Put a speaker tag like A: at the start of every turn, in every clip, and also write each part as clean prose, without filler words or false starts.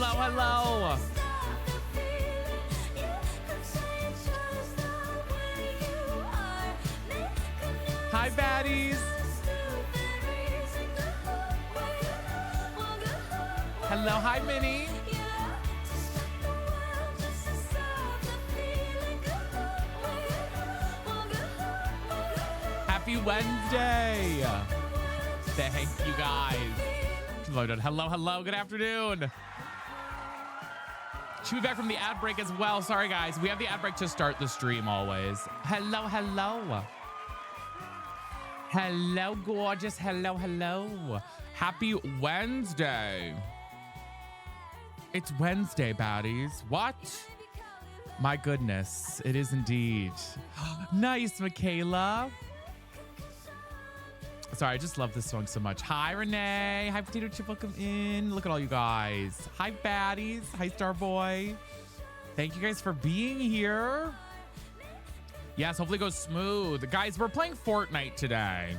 A: Hello, hello. Hi, baddies. Hello, hi, Minnie. Happy Wednesday. Thank you, guys. Hello, hello. Good afternoon. Should be back from the ad break as well. Sorry, guys. We have the ad break to start the stream always. Hello, hello. Hello, gorgeous. Hello, hello. Happy Wednesday. It's Wednesday, baddies. What? My goodness. It is indeed. Nice, Michaela. Sorry, I just love this song so much. Hi, Renee. Hi, Potato Chip. Welcome in. Look at all you guys. Hi, baddies. Hi, Starboy. Thank you guys for being here. Yes, hopefully it goes smooth. Guys, we're playing Fortnite today.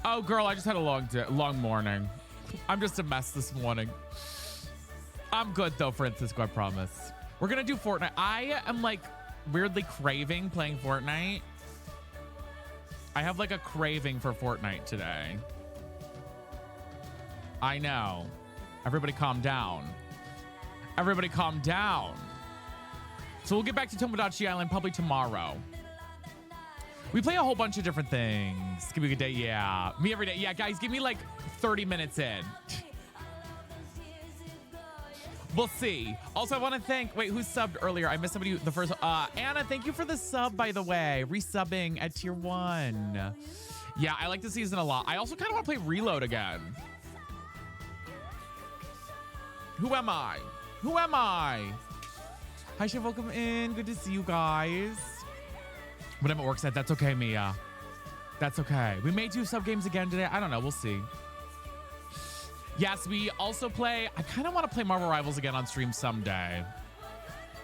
A: Oh, girl, I just had a long morning. I'm just a mess this morning. I'm good, though, Francisco, I promise. We're going to do Fortnite. I am, like, weirdly craving playing Fortnite. I have like a craving for Fortnite today. I know. Everybody calm down. Everybody calm down. So we'll get back to Tomodachi Island probably tomorrow. We play a whole bunch of different things. Give me a good day. Yeah. Me every day. Yeah, guys, give me like 30 minutes in. We'll see. Also, I want to thank, wait, who subbed earlier? I missed somebody, the first, Anna, thank you for the sub, by the way. Resubbing at tier 1. Yeah, I like the season a lot. I also kind of want to play Reload again. Who am I? Who am I? Hi, Chef, welcome in. Good to see you guys. Whatever works out, that's okay, Mia. That's okay. We may do sub games again today. I don't know. We'll see. Yes, we also play, I kind of want to play Marvel Rivals again on stream someday.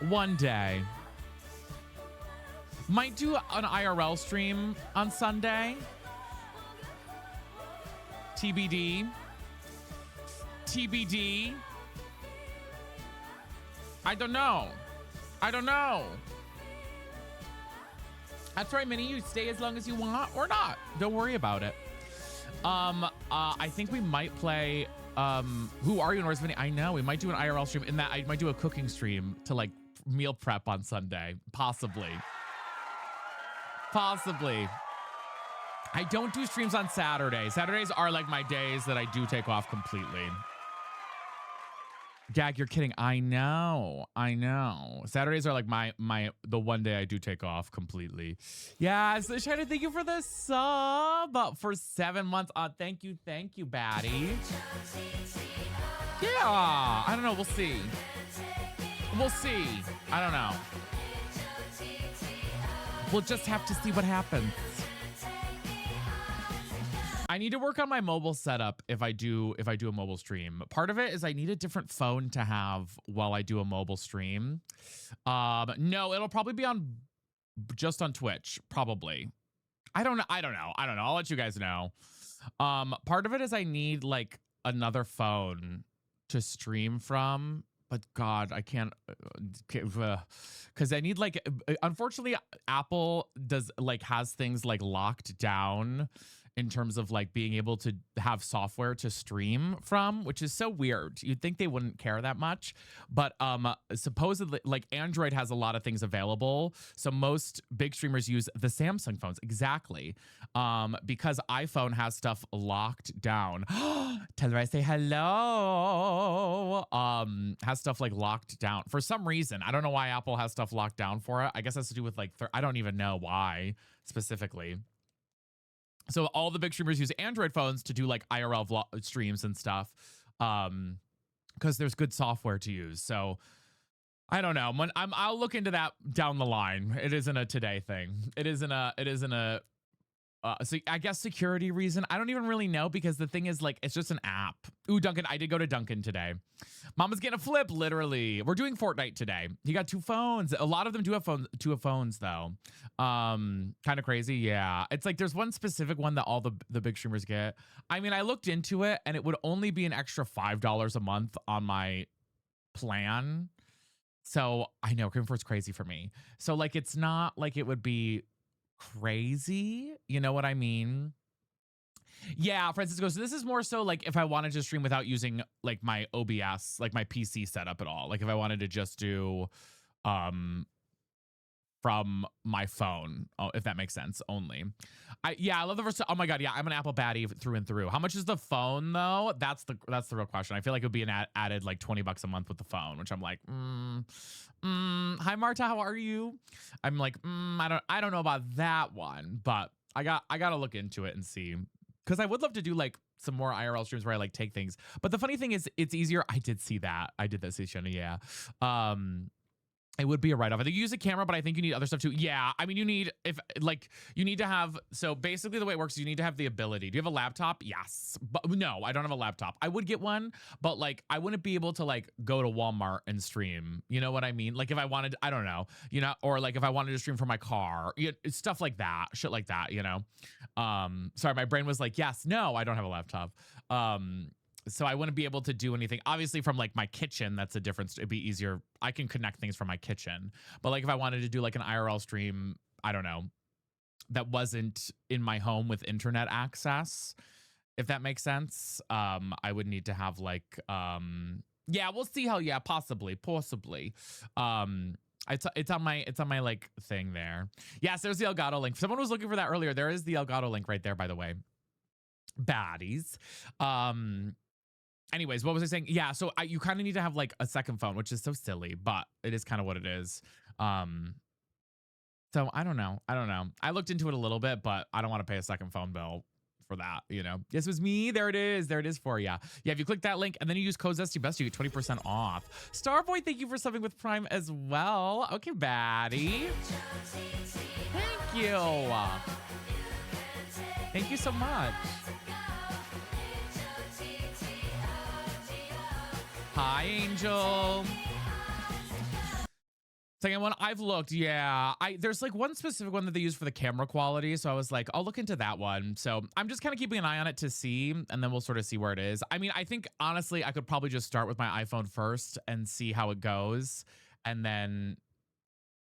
A: One day. Might do an IRL stream on Sunday. TBD. TBD. I don't know. I don't know. That's right, Minnie. You stay as long as you want or not. Don't worry about it. I think we might play Who Are You, North Vinny? I know we might do an IRL stream. In that I might do a cooking stream to like meal prep on Sunday. Possibly. I don't do streams on Saturdays. Saturdays are like my days that I do take off completely. Gag, you're kidding. I know. Saturdays are like the one day I do take off completely. Yeah, so Shannon, thank you for the sub for 7 months. Thank you, baddie. Yeah, I don't know. We'll see. I don't know. We'll just have to see what happens. I need to work on my mobile setup if I do a mobile stream. Part of it is I need a different phone to have while I do a mobile stream. No, it'll probably be just on Twitch, probably. I don't know. I'll let you guys know. Part of it is I need like another phone to stream from, but God, I can't, because I need like, unfortunately, Apple has things like locked down in terms of like being able to have software to stream from, which is so weird. You'd think they wouldn't care that much, but supposedly like Android has a lot of things available. So most big streamers use the Samsung phones. Exactly. Because iPhone has stuff locked down. Tell her I say hello. Has stuff like locked down for some reason. I don't know why Apple has stuff locked down for it. I guess it has to do with like, I don't even know why specifically. So all the big streamers use Android phones to do like IRL streams and stuff, because there's good software to use. So I don't know. I'll look into that down the line. It isn't a today thing. It isn't a So I guess security reason. I don't even really know because the thing is like it's just an app. Ooh, Duncan, I did go to Duncan today. Mama's getting a flip, literally. We're doing Fortnite today. He got 2 phones. A lot of them do have two phones though. Kind of crazy. Yeah. It's like there's one specific one that all the big streamers get. I mean, I looked into it and it would only be an extra $5 a month on my plan. So I know Cream is crazy for me. So like it's not like it would be crazy. You know what I mean? Yeah, Francisco. So this is more so like if I wanted to stream without using like my OBS, like my PC setup at all. Like if I wanted to just do um from my phone, if that makes sense, only. I love the first. Oh my god, yeah, I'm an Apple baddie through and through. How much is the phone though? That's the real question. I feel like it would be an added like $20 a month with the phone, which I'm like, hi Marta, how are you? I'm like, I don't know about that one, but I gotta look into it and see because I would love to do like some more IRL streams where I like take things. But the funny thing is, it's easier. I did see that. I did that, Shona. Yeah. It would be a write-off. I think you use a camera, but I think you need other stuff too. Yeah, I mean, you need you need to have. So basically, the way it works is you need to have the ability. Do you have a laptop? Yes, but no, I don't have a laptop. I would get one, but like I wouldn't be able to like go to Walmart and stream. You know what I mean? Like if I wanted, I don't know, or like if I wanted to stream from my car, stuff like that, shit like that. Sorry, my brain was like, yes, no, I don't have a laptop. So I wouldn't be able to do anything. Obviously, from like my kitchen, that's a difference. It'd be easier. I can connect things from my kitchen. But like if I wanted to do like an IRL stream, I don't know, that wasn't in my home with internet access, if that makes sense, I would need to have like, yeah, we'll see how, yeah, possibly. It's on my like thing there. Yes, there's the Elgato link. Someone was looking for that earlier. There is the Elgato link right there, by the way. Baddies. Anyways, what was I saying? Yeah, so you kind of need to have like a second phone, which is so silly, but it is kind of what it is. So I don't know. I looked into it a little bit, but I don't want to pay a second phone bill for that, This was me. There it is. There it is for you. Yeah, if you click that link and then you use code ZestyBest, you get 20% off. Starboy, thank you for subbing with Prime as well. Okay, baddie. Thank you. Thank you so much. Hi, Angel. Second one, I've looked. Yeah, there's like one specific one that they use for the camera quality. So I was like, I'll look into that one. So I'm just kind of keeping an eye on it to see, and then we'll sort of see where it is. I mean, I think honestly, I could probably just start with my iPhone first and see how it goes. And then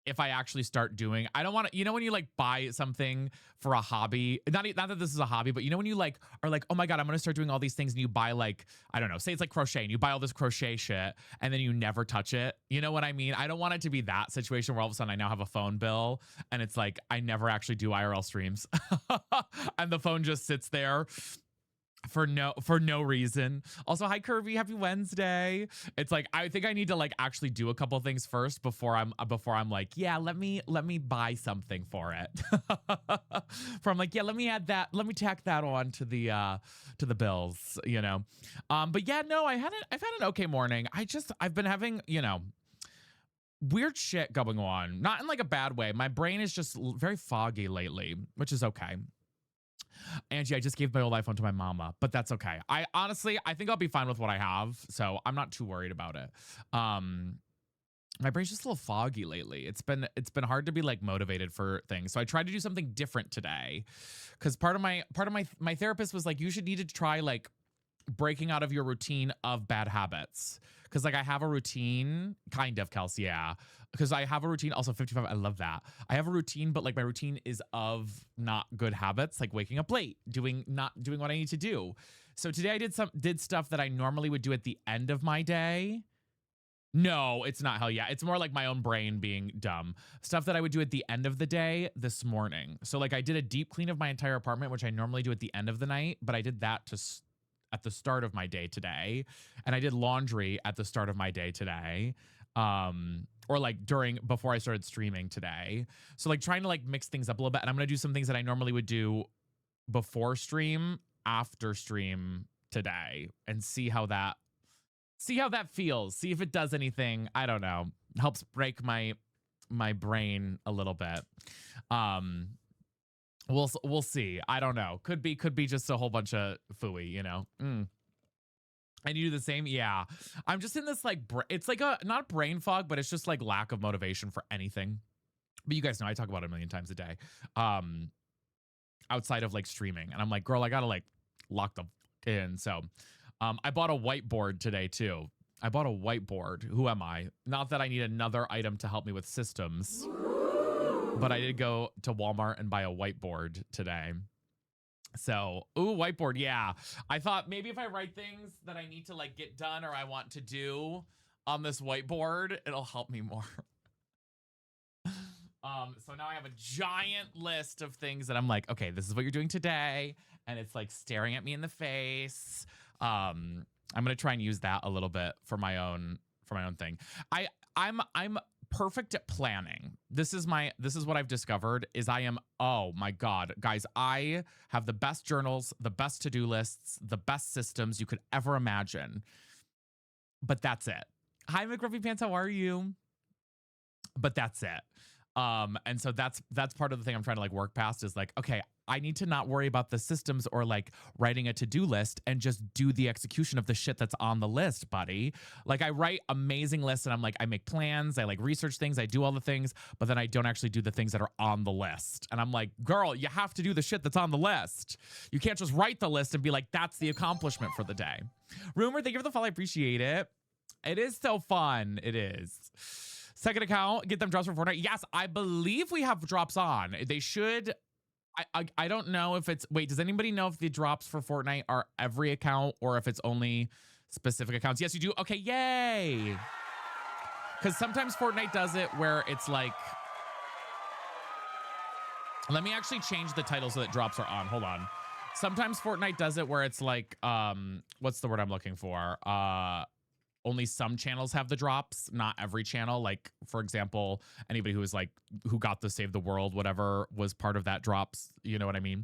A: if I actually start doing, I don't want to, when you like buy something for a hobby, not that this is a hobby, but when you like are like, oh my God, I'm going to start doing all these things. And you buy like, I don't know, say it's like crochet and you buy all this crochet shit and then you never touch it. You know what I mean? I don't want it to be that situation where all of a sudden I now have a phone bill and it's like, I never actually do IRL streams and the phone just sits there for no reason. Also, hi Curvy, happy Wednesday. It's like I think I need to like actually do a couple things first before I'm like, yeah, let me buy something for it. From like, yeah, let me tack that on to the bills, but yeah, no, I've had an okay morning. I've been having, weird shit going on, not in like a bad way. My brain is just very foggy lately, which is okay. Angie, I just gave my old iPhone to my mama, but that's okay. I think I'll be fine with what I have, so I'm not too worried about it. My brain's just a little foggy lately. It's been hard to be like motivated for things. So I tried to do something different today, because part of my therapist was like, you should need to try like breaking out of your routine of bad habits. Because like I have a routine, kind of, Kelsey, yeah. Because I have a routine, also 55, I love that. I have a routine, but like my routine is of not good habits, like waking up late, not doing what I need to do. So today I did stuff that I normally would do at the end of my day. No, it's not, hell yeah. It's more like my own brain being dumb. Stuff that I would do at the end of the day this morning. So like I did a deep clean of my entire apartment, which I normally do at the end of the night, but I did that at the start of my day today. And I did laundry at the start of my day today. Or like before I started streaming today. So like trying to like mix things up a little bit. And I'm going to do some things that I normally would do before stream, after stream today, and see how that feels. See if it does anything. I don't know. Helps break my brain a little bit. We'll see. I don't know. Could be just a whole bunch of fooey, you know. And you do the same? Yeah. I'm just in this like it's like a not brain fog, but it's just like lack of motivation for anything. But you guys know I talk about it a million times a day. Um outside of like streaming. And I'm like, girl, I gotta like lock them in. So I bought a whiteboard today too. I bought a whiteboard. Who am I? Not that I need another item to help me with systems, but I did go to Walmart and buy a whiteboard today. So, ooh, whiteboard. Yeah. I thought maybe if I write things that I need to like get done or I want to do on this whiteboard, it'll help me more. So now I have a giant list of things that I'm like, okay, this is what you're doing today. And it's like staring at me in the face. I'm gonna try and use that a little bit for my own thing. I'm perfect at planning. This is what I've discovered is I am, oh my God, guys, I have the best journals, the best to-do lists, the best systems you could ever imagine. But that's it. Hi, McRuffy Pants, how are you? But that's it. And so that's part of the thing I'm trying to like work past is like, okay, I need to not worry about the systems or like writing a to-do list and just do the execution of the shit that's on the list, buddy. Like I write amazing lists and I'm like, I make plans, I like research things, I do all the things, but then I don't actually do the things that are on the list. And I'm like, girl, you have to do the shit that's on the list. You can't just write the list and be like, that's the accomplishment for the day. Rumor, thank you for the follow, I appreciate it. It is so fun, it is. Second account, get them drops for Fortnite. Yes, I believe we have drops on. They should. I don't know if it's. Wait, does anybody know if the drops for Fortnite are every account or if it's only specific accounts? Yes, you do. Okay, yay. Because sometimes Fortnite does it where it's like. Let me actually change the title so that drops are on. Hold on. Sometimes Fortnite does it where it's like, what's the word I'm looking for? Only some channels have the drops, not every channel. Like, for example, anybody who was like, who got the Save the World, whatever, was part of that drops. You know what I mean?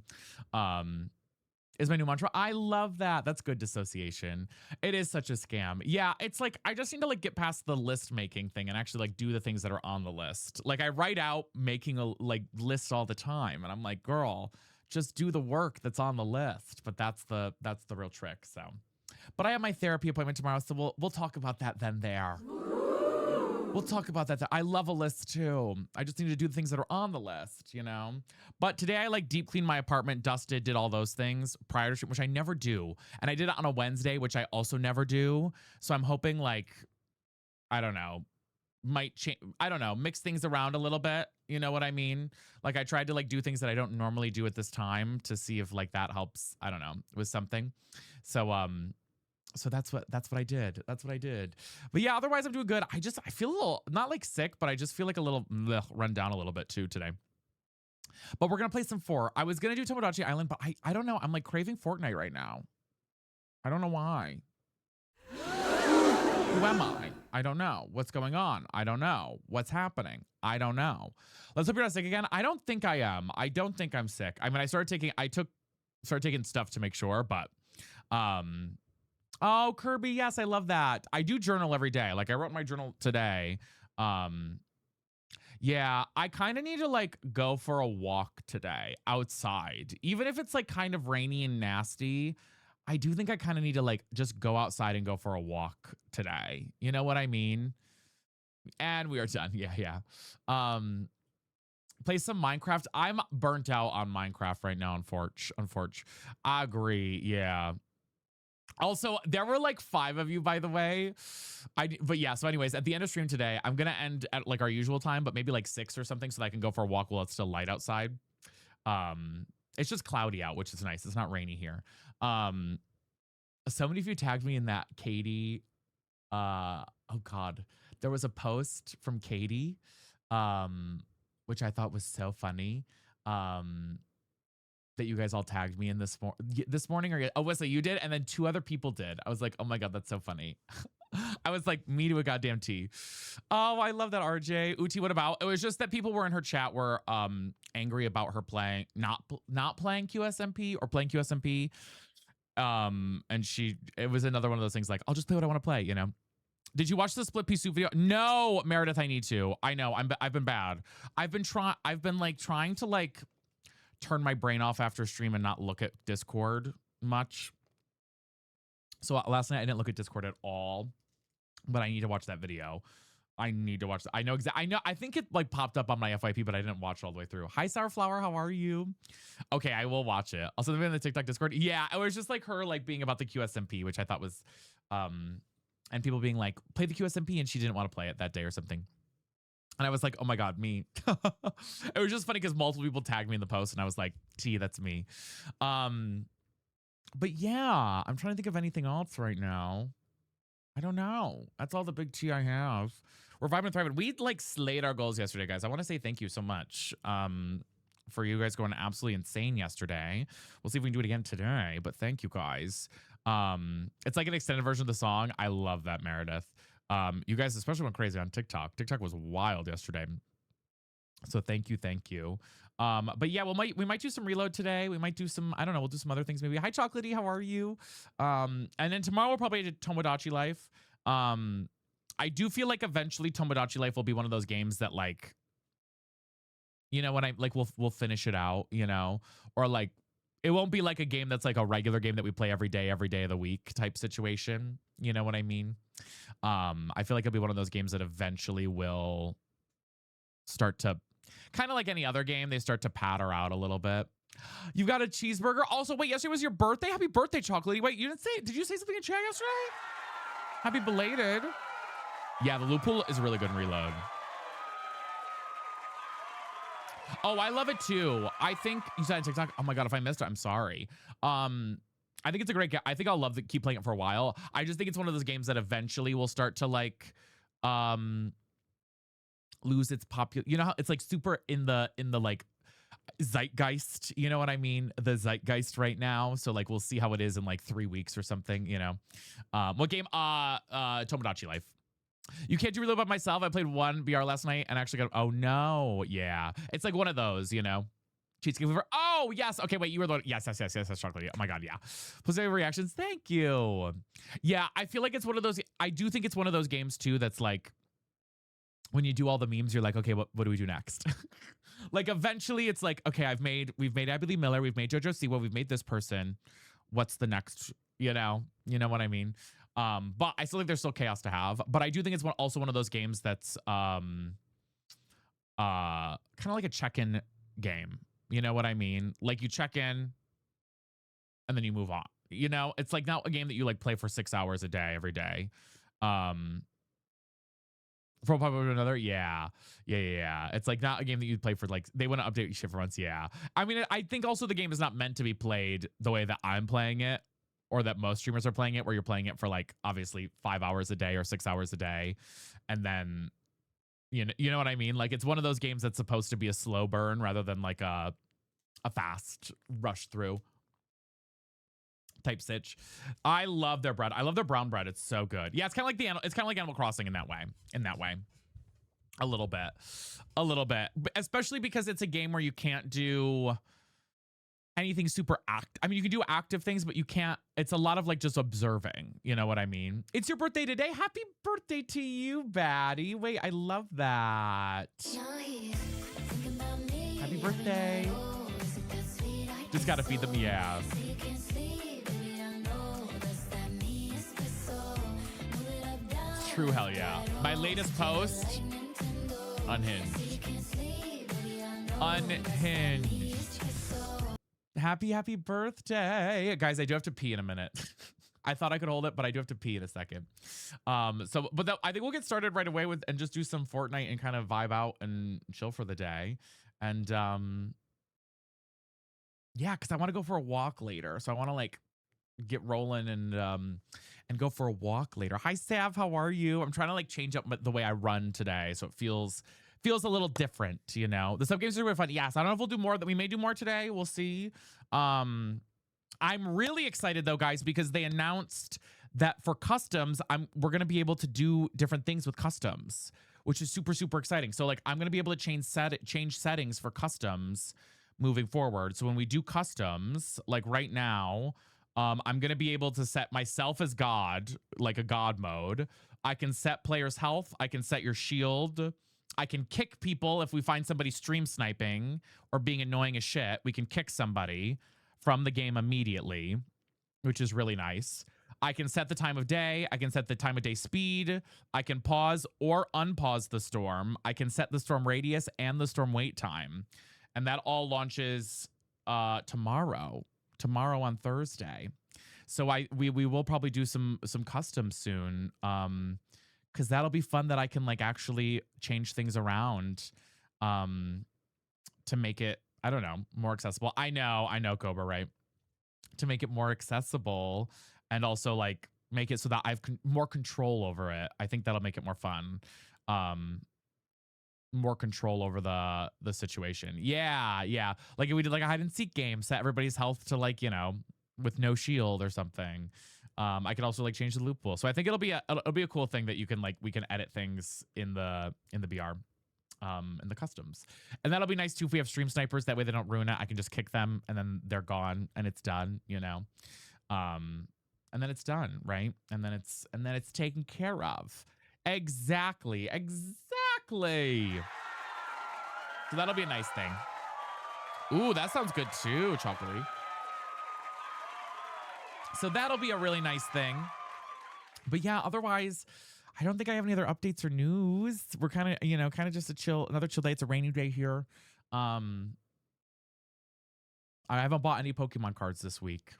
A: Is my new mantra. I love that. That's good dissociation. It is such a scam. Yeah, it's like, I just need to like get past the list making thing and actually like do the things that are on the list. Like I write out making a like list all the time. And I'm like, girl, just do the work that's on the list. But that's the real trick. So. But I have my therapy appointment tomorrow, so we'll talk about that then there. We'll talk about that. I love a list too. I just need to do the things that are on the list, you know? But today I like deep cleaned my apartment, dusted, did all those things prior to stream, which I never do. And I did it on a Wednesday, which I also never do. So I'm hoping like, I don't know, might change. I don't know, mix things around a little bit. You know what I mean? Like I tried to like do things that I don't normally do at this time to see if like that helps. I don't know, with something. So that's what I did. That's what I did. But yeah, otherwise I'm doing good. I feel a little, not like sick, but I just feel like a little run down a little bit too today. But we're going to play some 4. I was going to do Tomodachi Island, but I don't know. I'm like craving Fortnite right now. I don't know why. Who am I? I don't know. What's going on? I don't know. What's happening? I don't know. Let's hope you're not sick again. I don't think I am. I don't think I'm sick. I mean, I started taking stuff to make sure, but oh, Kirby, yes, I love that. I do journal every day. Like I wrote my journal today. Yeah, I kind of need to like go for a walk today outside. Even if it's like kind of rainy and nasty, I do think I kind of need to like just go outside and go for a walk today. You know what I mean? And we are done. Yeah. Play some Minecraft. I'm burnt out on Minecraft right now, unfortunately. I agree. Yeah. Also, there were like 5 of you, by the way. But yeah, so anyways, at the end of stream today, I'm going to end at like our usual time, but maybe like 6 or something so that I can go for a walk while it's still light outside. It's just cloudy out, which is nice. It's not rainy here. So many of you tagged me in that Katie. Oh God, there was a post from Katie, which I thought was so funny. That you guys all tagged me in this morning, or Wesley, you did, and then 2 other people did. I was like, oh my God, that's so funny. I was like, me to a goddamn T. Oh, I love that, RJ. Uti, what about? It was just that people were in her chat were angry about her playing not playing QSMP or playing QSMP. And it was another one of those things like, I'll just play what I want to play, you know. Did you watch the split pea soup video? No, Meredith, I need to. I know I've been bad. I've been trying to like turn my brain off after stream and not look at Discord much. So last night I didn't look at Discord at all, but I need to watch that video. I need to watch that. I think it like popped up on my FYP, but I didn't watch it all the way through. Hi, Sourflower. How are you? Okay, I will watch it. Also, in the TikTok Discord. Yeah, it was just like her like being about the QSMP, which I thought was, and people being like, play the QSMP, and she didn't want to play it that day or something. And I was like, oh my God, me. It was just funny because multiple people tagged me in the post, and I was like, gee, that's me. But yeah, I'm trying to think of anything else right now. I don't know. That's all the big tea I have. We're vibing and thriving. We like slayed our goals yesterday, guys. I want to say thank you so much for you guys going absolutely insane yesterday. We'll see if we can do it again today, but thank you guys. It's like an extended version of the song. I love that, Meredith. You guys especially went crazy on TikTok. TikTok was wild yesterday. So thank you, thank you. But yeah, we might do some reload today. We might do some, I don't know, we'll do some other things maybe. Hi, Chocolatey, how are you? And then tomorrow we'll probably do Tomodachi Life. I do feel like eventually Tomodachi Life will be one of those games that like, you know, when I like we'll finish it out, you know, or like it won't be like a game that's like a regular game that we play every day of the week type situation. You know what I mean? I feel like it'll be one of those games that eventually will start to kind of like any other game, they start to patter out a little bit. You've got a cheeseburger. Also, wait, yesterday was your birthday? Happy birthday, Chocolatey. Wait, did you say something in chat yesterday? Happy belated. Yeah, the loophole is really good in Reload. Oh, I love it too. I think you said on TikTok. Oh my God, if I missed it, I'm sorry. I think it's a great game. I think I'll keep playing it for a while. I just think it's one of those games that eventually will start to like lose its popular, you know how it's like super in the like zeitgeist, you know what I mean, the zeitgeist right now. So like we'll see how it is in like 3 weeks or something, you know. What game? Tomodachi Life. You can't do reload by myself. I played one BR last night and actually got, oh no, yeah, it's like one of those, you know. Cheesecake flavor. Oh yes, okay, wait, you were the one. Yes, chocolate. Oh my God, yeah. Positive reactions, thank you. Yeah, I feel like it's one of those, I do think it's one of those games too that's like when you do all the memes, you're like, okay, what do we do next? Like eventually it's like, okay, we've made Abby Lee Miller, we've made JoJo Siwa, we've made this person. What's the next, you know what I mean? But I still think there's still chaos to have. But I do think it's also one of those games that's kind of like a check-in game. You know what I mean? Like you check in and then you move on. You know, it's like not a game that you like play for 6 hours a day, every day. From one to another, yeah. It's like not a game that you'd play for like, they want to update shit for once, yeah. I mean, I think also the game is not meant to be played the way that I'm playing it, or that most streamers are playing it, where you're playing it for like obviously 5 hours a day or 6 hours a day, and then you know what I mean. Like it's one of those games that's supposed to be a slow burn rather than like a fast rush through type sitch. I love their bread. I love their brown bread. It's so good. Yeah, it's kind of like Animal Crossing in that way. A little bit, especially because it's a game where you can't do anything super I mean, you can do active things, but you can't, it's a lot of like just observing, you know what I mean? It's your birthday today. Happy birthday to you, baddie. Wait, I love that. Happy birthday. Just gotta feed them, yeah. True, hell yeah. My latest post, unhinged. Happy birthday. Guys, I do have to pee in a minute. I thought I could hold it, but I do have to pee in a second. I think we'll get started right away and just do some Fortnite and kind of vibe out and chill for the day. And yeah, because I want to go for a walk later. So I want to like get rolling and go for a walk later. Hi, Sav, how are you? I'm trying to like change up the way I run today, so it feels a little different, you know. The sub games are really fun. Yes, I don't know if we'll do more. We may do more today. We'll see. I'm really excited though, guys, because they announced that for customs, we're gonna be able to do different things with customs, which is super, super exciting. So like I'm gonna be able to change settings for customs moving forward. So when we do customs, like right now, I'm going to be able to set myself as God, like a God mode. I can set player's health. I can set your shield. I can kick people if we find somebody stream sniping or being annoying as shit. We can kick somebody from the game immediately, which is really nice. I can set the time of day. I can set the time of day speed. I can pause or unpause the storm. I can set the storm radius and the storm wait time. And that all launches tomorrow on Thursday. So we will probably do some custom soon. Because that'll be fun that I can like actually change things around to make it, I don't know, more accessible. I know, Cobra, right? To make it more accessible and also like make it so that I've more control over it. I think that'll make it more fun. More control over the situation. Yeah. Like if we did like a hide and seek game, set everybody's health to like, you know, with no shield or something. I could also like change the loot pool. So I think it'll be a cool thing that you can like, we can edit things in the BR. In the customs. And that'll be nice too if we have stream snipers. That way they don't ruin it. I can just kick them and then they're gone and it's done, you know. And then it's done, right? And then it's taken care of. Exactly. So that'll be a nice thing. Ooh, that sounds good too, Chocolatey. So that'll be a really nice thing. But yeah, otherwise, I don't think I have any other updates or news. We're kind of, you know, just another chill day. It's a rainy day here. I haven't bought any Pokemon cards this week.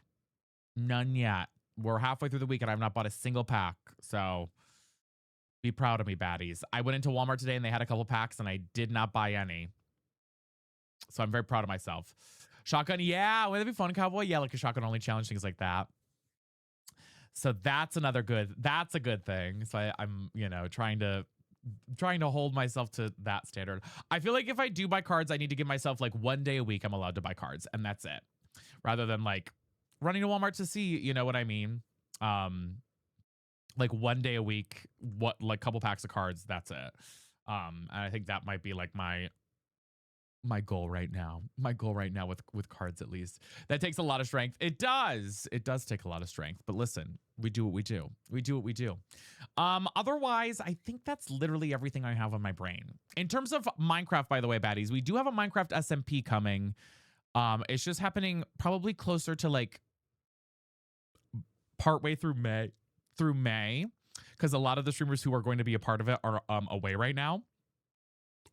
A: None yet. We're halfway through the week and I've not bought a single pack. So be proud of me, baddies. I went into Walmart today and they had a couple packs and I did not buy any. So I'm very proud of myself. Shotgun, yeah. Would that be fun, Cowboy? Yeah, like a shotgun only challenge, things like that. So that's a good thing. So I'm, you know, trying to hold myself to that standard. I feel like if I do buy cards, I need to give myself like one day a week I'm allowed to buy cards and that's it. Rather than like running to Walmart to see, you know what I mean? Like one day a week, like couple packs of cards, that's it. And I think that might be like my goal right now. My goal right now with cards, at least. That takes a lot of strength. It does take a lot of strength. But listen, we do what we do. Otherwise, I think that's literally everything I have on my brain. In terms of Minecraft, by the way, baddies, we do have a Minecraft SMP coming. It's just happening probably closer to like partway through May, because a lot of the streamers who are going to be a part of it are away right now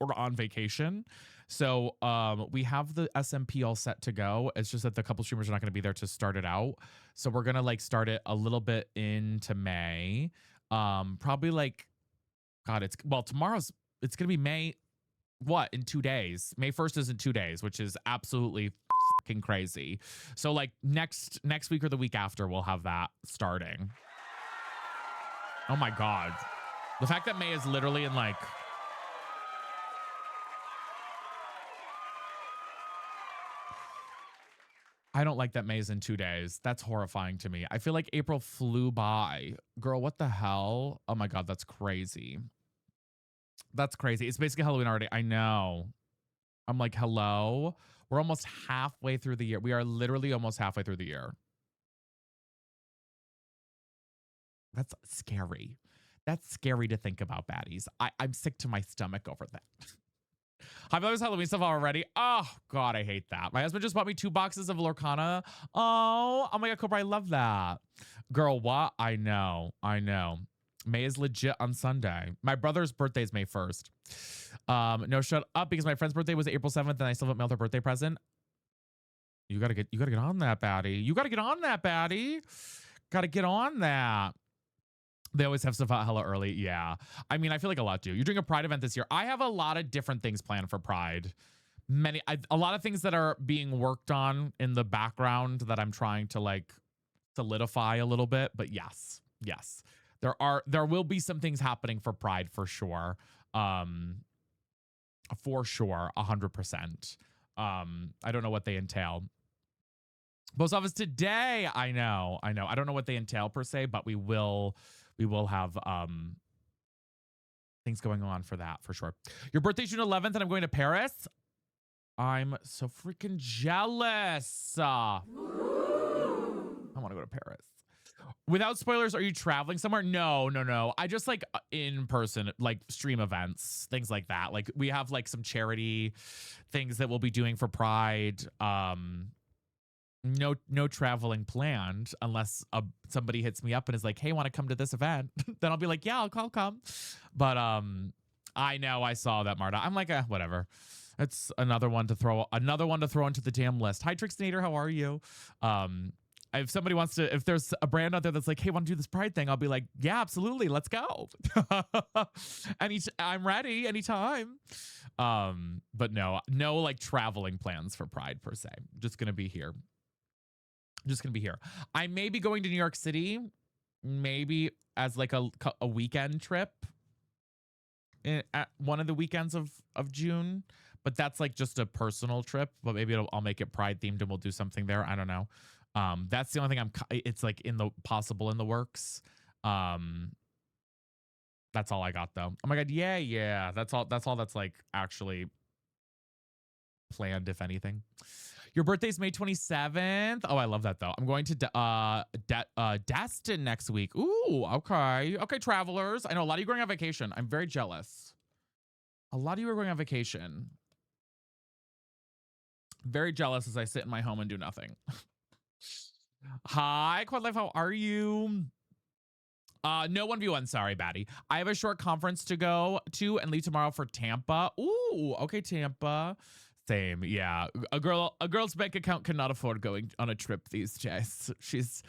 A: or on vacation. So we have the SMP all set to go. It's just that the couple streamers are not going to be there to start it out. So we're going to like start it a little bit into May. Probably like, God, it's going to be May, in 2 days. May 1st is in 2 days, which is absolutely fucking crazy. So like next week or the week after, we'll have that starting. Oh my God. The fact that May is literally in like, I don't like that May's in 2 days. That's horrifying to me. I feel like April flew by. Girl, what the hell? Oh my God, that's crazy. That's crazy. It's basically Halloween already. I know. I'm like, hello? We're almost halfway through the year. We are literally almost halfway through the year. That's scary. That's scary to think about, baddies. I'm sick to my stomach over that. I've always Halloween stuff already. Oh, God, I hate that. My husband just bought me 2 boxes of Lorcana. Oh my God, Cobra, I love that. Girl, what? I know. May is legit on Sunday. My brother's birthday is May 1st. No, shut up, because my friend's birthday was April 7th and I still haven't mailed her birthday present. You gotta get on that, baddie. Gotta get on that. They always have stuff out hella early. Yeah. I mean, I feel like a lot do. You're doing a Pride event this year. I have a lot of different things planned for Pride. A lot of things that are being worked on in the background that I'm trying to like solidify a little bit. But yes. There will be some things happening for Pride for sure. For sure. 100%. I don't know what they entail. Post office today. I know. I don't know what they entail per se, but we will have things going on for that for sure. Your birthday's June 11th and I'm going to Paris. I'm so freaking jealous. I want to go to Paris. Without spoilers, are you traveling somewhere? No, no, no. I just like in person, like stream events, things like that. Like we have like some charity things that we'll be doing for Pride. No traveling planned unless somebody hits me up and is like, "Hey, want to come to this event?" Then I'll be like, "Yeah, I'll come." But I know I saw that, Marta. I'm like, whatever. It's another one to throw into the damn list. Hi, Trixinator, how are you? If somebody wants to, if there's a brand out there that's like, "Hey, want to do this Pride thing?" I'll be like, "Yeah, absolutely, let's go." I'm ready anytime. But no like traveling plans for Pride per se. Just gonna be here. Just gonna be here. I may be going to New York City, maybe as like a weekend trip at one of the weekends of June, but that's like just a personal trip. But maybe I'll make it Pride themed and we'll do something there. I don't know. That's the only thing it's like in the works. That's all I got though. Oh my god, yeah. That's all that's like actually planned, if anything. Your birthday's May 27th. Oh, I love that though. I'm going to Destin next week. Ooh, okay. Okay, travelers. I know a lot of you are going on vacation. I'm very jealous. A lot of you are going on vacation. Very jealous as I sit in my home and do nothing. Hi, Quad Life. How are you? No 1v1. Sorry, Batty. I have a short conference to go to and leave tomorrow for Tampa. Ooh, okay, Tampa. Same, yeah. A girl's bank account cannot afford going on a trip these days. She's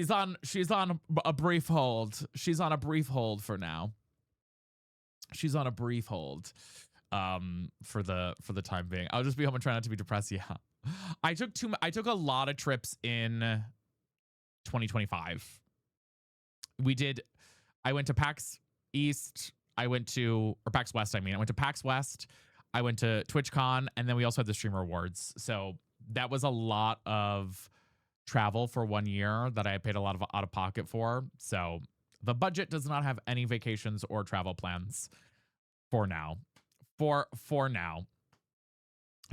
A: on a brief hold. She's on a brief hold for now. She's on a brief hold for the time being. I'll just be home and try not to be depressed. Yeah. I took a lot of trips in 2025. I went to PAX East. Or PAX West, I mean. I went to PAX West. I went to TwitchCon, and then we also had the Streamer Awards. So that was a lot of travel for 1 year that I paid a lot of out of pocket for. So the budget does not have any vacations or travel plans for now. For now.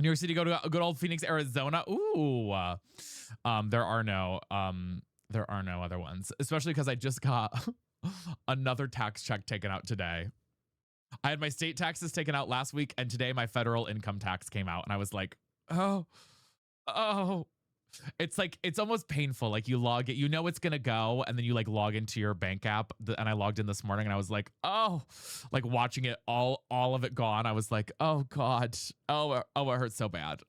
A: New York City, go to a good old Phoenix, Arizona. Ooh. There are no other ones, especially because I just got another tax check taken out today. I had my state taxes taken out last week, and today my federal income tax came out, and I was like, oh. It's like, it's almost painful. Like you log it, you know it's gonna go, and then you like log into your bank app. And I logged in this morning, and I was like, oh, like watching it all of it gone. I was like, oh God, it hurts so bad.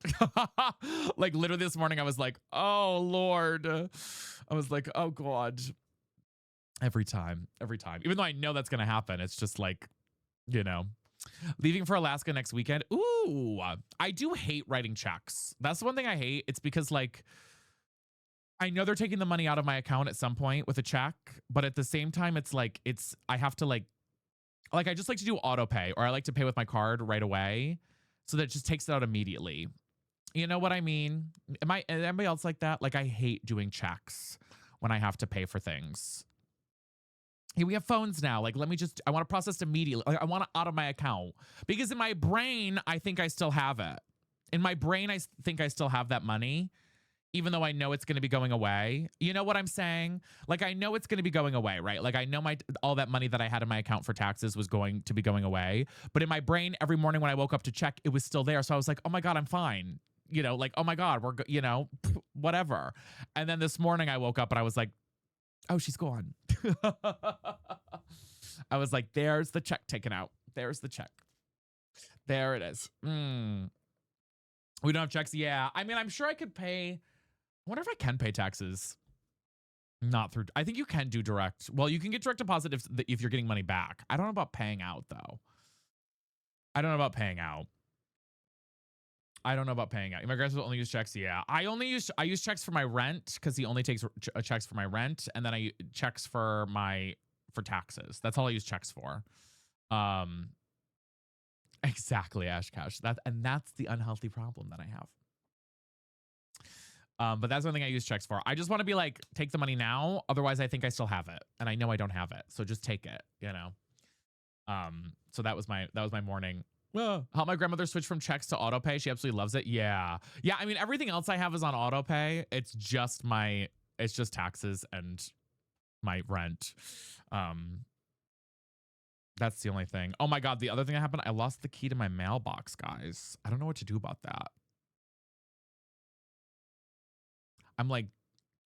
A: Like literally this morning, I was like, oh Lord, I was like, oh God. Every time, even though I know that's gonna happen, it's just like, you know, leaving for Alaska next weekend. Ooh, I do hate writing checks. That's the one thing I hate. It's because like, I know they're taking the money out of my account at some point with a check, but at the same time, it's like, I have to like I just like to do auto pay, or I like to pay with my card right away. So that it just takes it out immediately. You know what I mean? Is anybody else like that? Like I hate doing checks when I have to pay for things. Hey, we have phones now. Like, I want to process immediately. Like, I want it out of my account. Because in my brain, I think I still have it. In my brain, I think I still have that money, even though I know it's going to be going away. You know what I'm saying? Like, I know it's going to be going away, right? Like, I know all that money that I had in my account for taxes was going to be going away. But in my brain, every morning when I woke up to check, it was still there. So I was like, oh my God, I'm fine. You know, like, oh my God, whatever. And then this morning I woke up and I was like, oh, she's gone. I was like, there's the check taken out. There's the check. There it is. We don't have checks. Yeah. I mean, I'm sure I could pay. I wonder if I can pay taxes. Not through. I think you can do direct. Well, you can get direct deposit if you're getting money back. I don't know about paying out, though. I don't know about paying out. My grandfather only use checks. Yeah, I use checks for my rent because he only takes checks for my rent, and then I checks for taxes. That's all I use checks for. Exactly, Ash Cash. That's the unhealthy problem that I have. But that's one thing I use checks for. I just want to be like, take the money now. Otherwise, I think I still have it, and I know I don't have it. So just take it. You know. So that was my morning. How my grandmother switched from checks to auto pay. She absolutely loves it. Yeah. I mean, everything else I have is on auto pay. It's just taxes and my rent. Um, that's the only thing. Oh my God. The other thing that happened, I lost the key to my mailbox, guys. I don't know what to do about that. I'm like,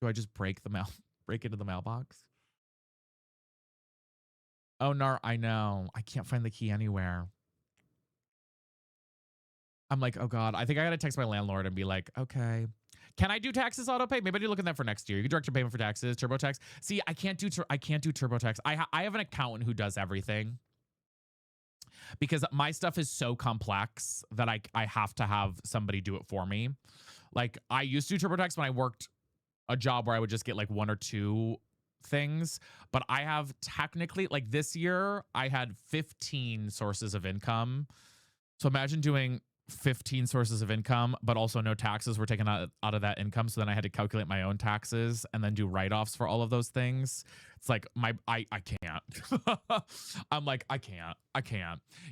A: do I just break into the mailbox? Oh, no, I know. I can't find the key anywhere. I'm like, oh God, I think I gotta text my landlord and be like, okay, can I do taxes auto pay? Maybe I need to look at that for next year. You can direct your payment for taxes, TurboTax. See, I can't do TurboTax. I have an accountant who does everything because my stuff is so complex that I have to have somebody do it for me. Like I used to do TurboTax when I worked a job where I would just get like one or two things, but I have technically like this year I had 15 sources of income. So imagine doing 15 sources of income, but also no taxes were taken out of that income. So then I had to calculate my own taxes and then do write-offs for all of those things. It's like I can't. I'm like, I can't.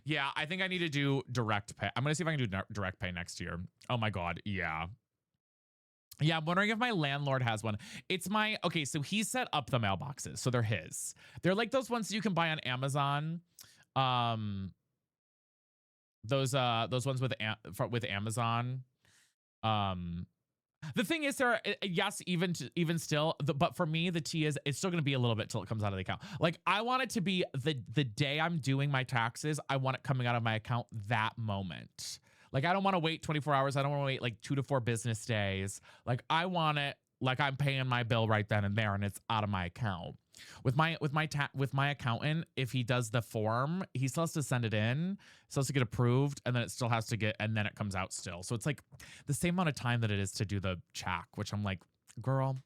A: Yeah, I think I need to do direct pay. I'm gonna see if I can do direct pay next year. Oh my God. Yeah. Yeah, I'm wondering if my landlord has one. It's my, okay, so he set up the mailboxes. So they're his. They're like those ones you can buy on Amazon. Um, those ones with Amazon. Um, the thing is, there, yes, even still, but for me, the T is it's still going to be a little bit till it comes out of the account. Like I want it to be the day I'm doing my taxes, I want it coming out of my account that moment. Like I don't want to wait 24 hours. I don't want to wait like 2 to 4 business days. Like I want it like I'm paying my bill right then and there, and it's out of my account. With my accountant, if he does the form, he still has to send it in, still has to get approved, and then it still has to get, and then it comes out still. So it's like the same amount of time that it is to do the check, which I'm like, girl,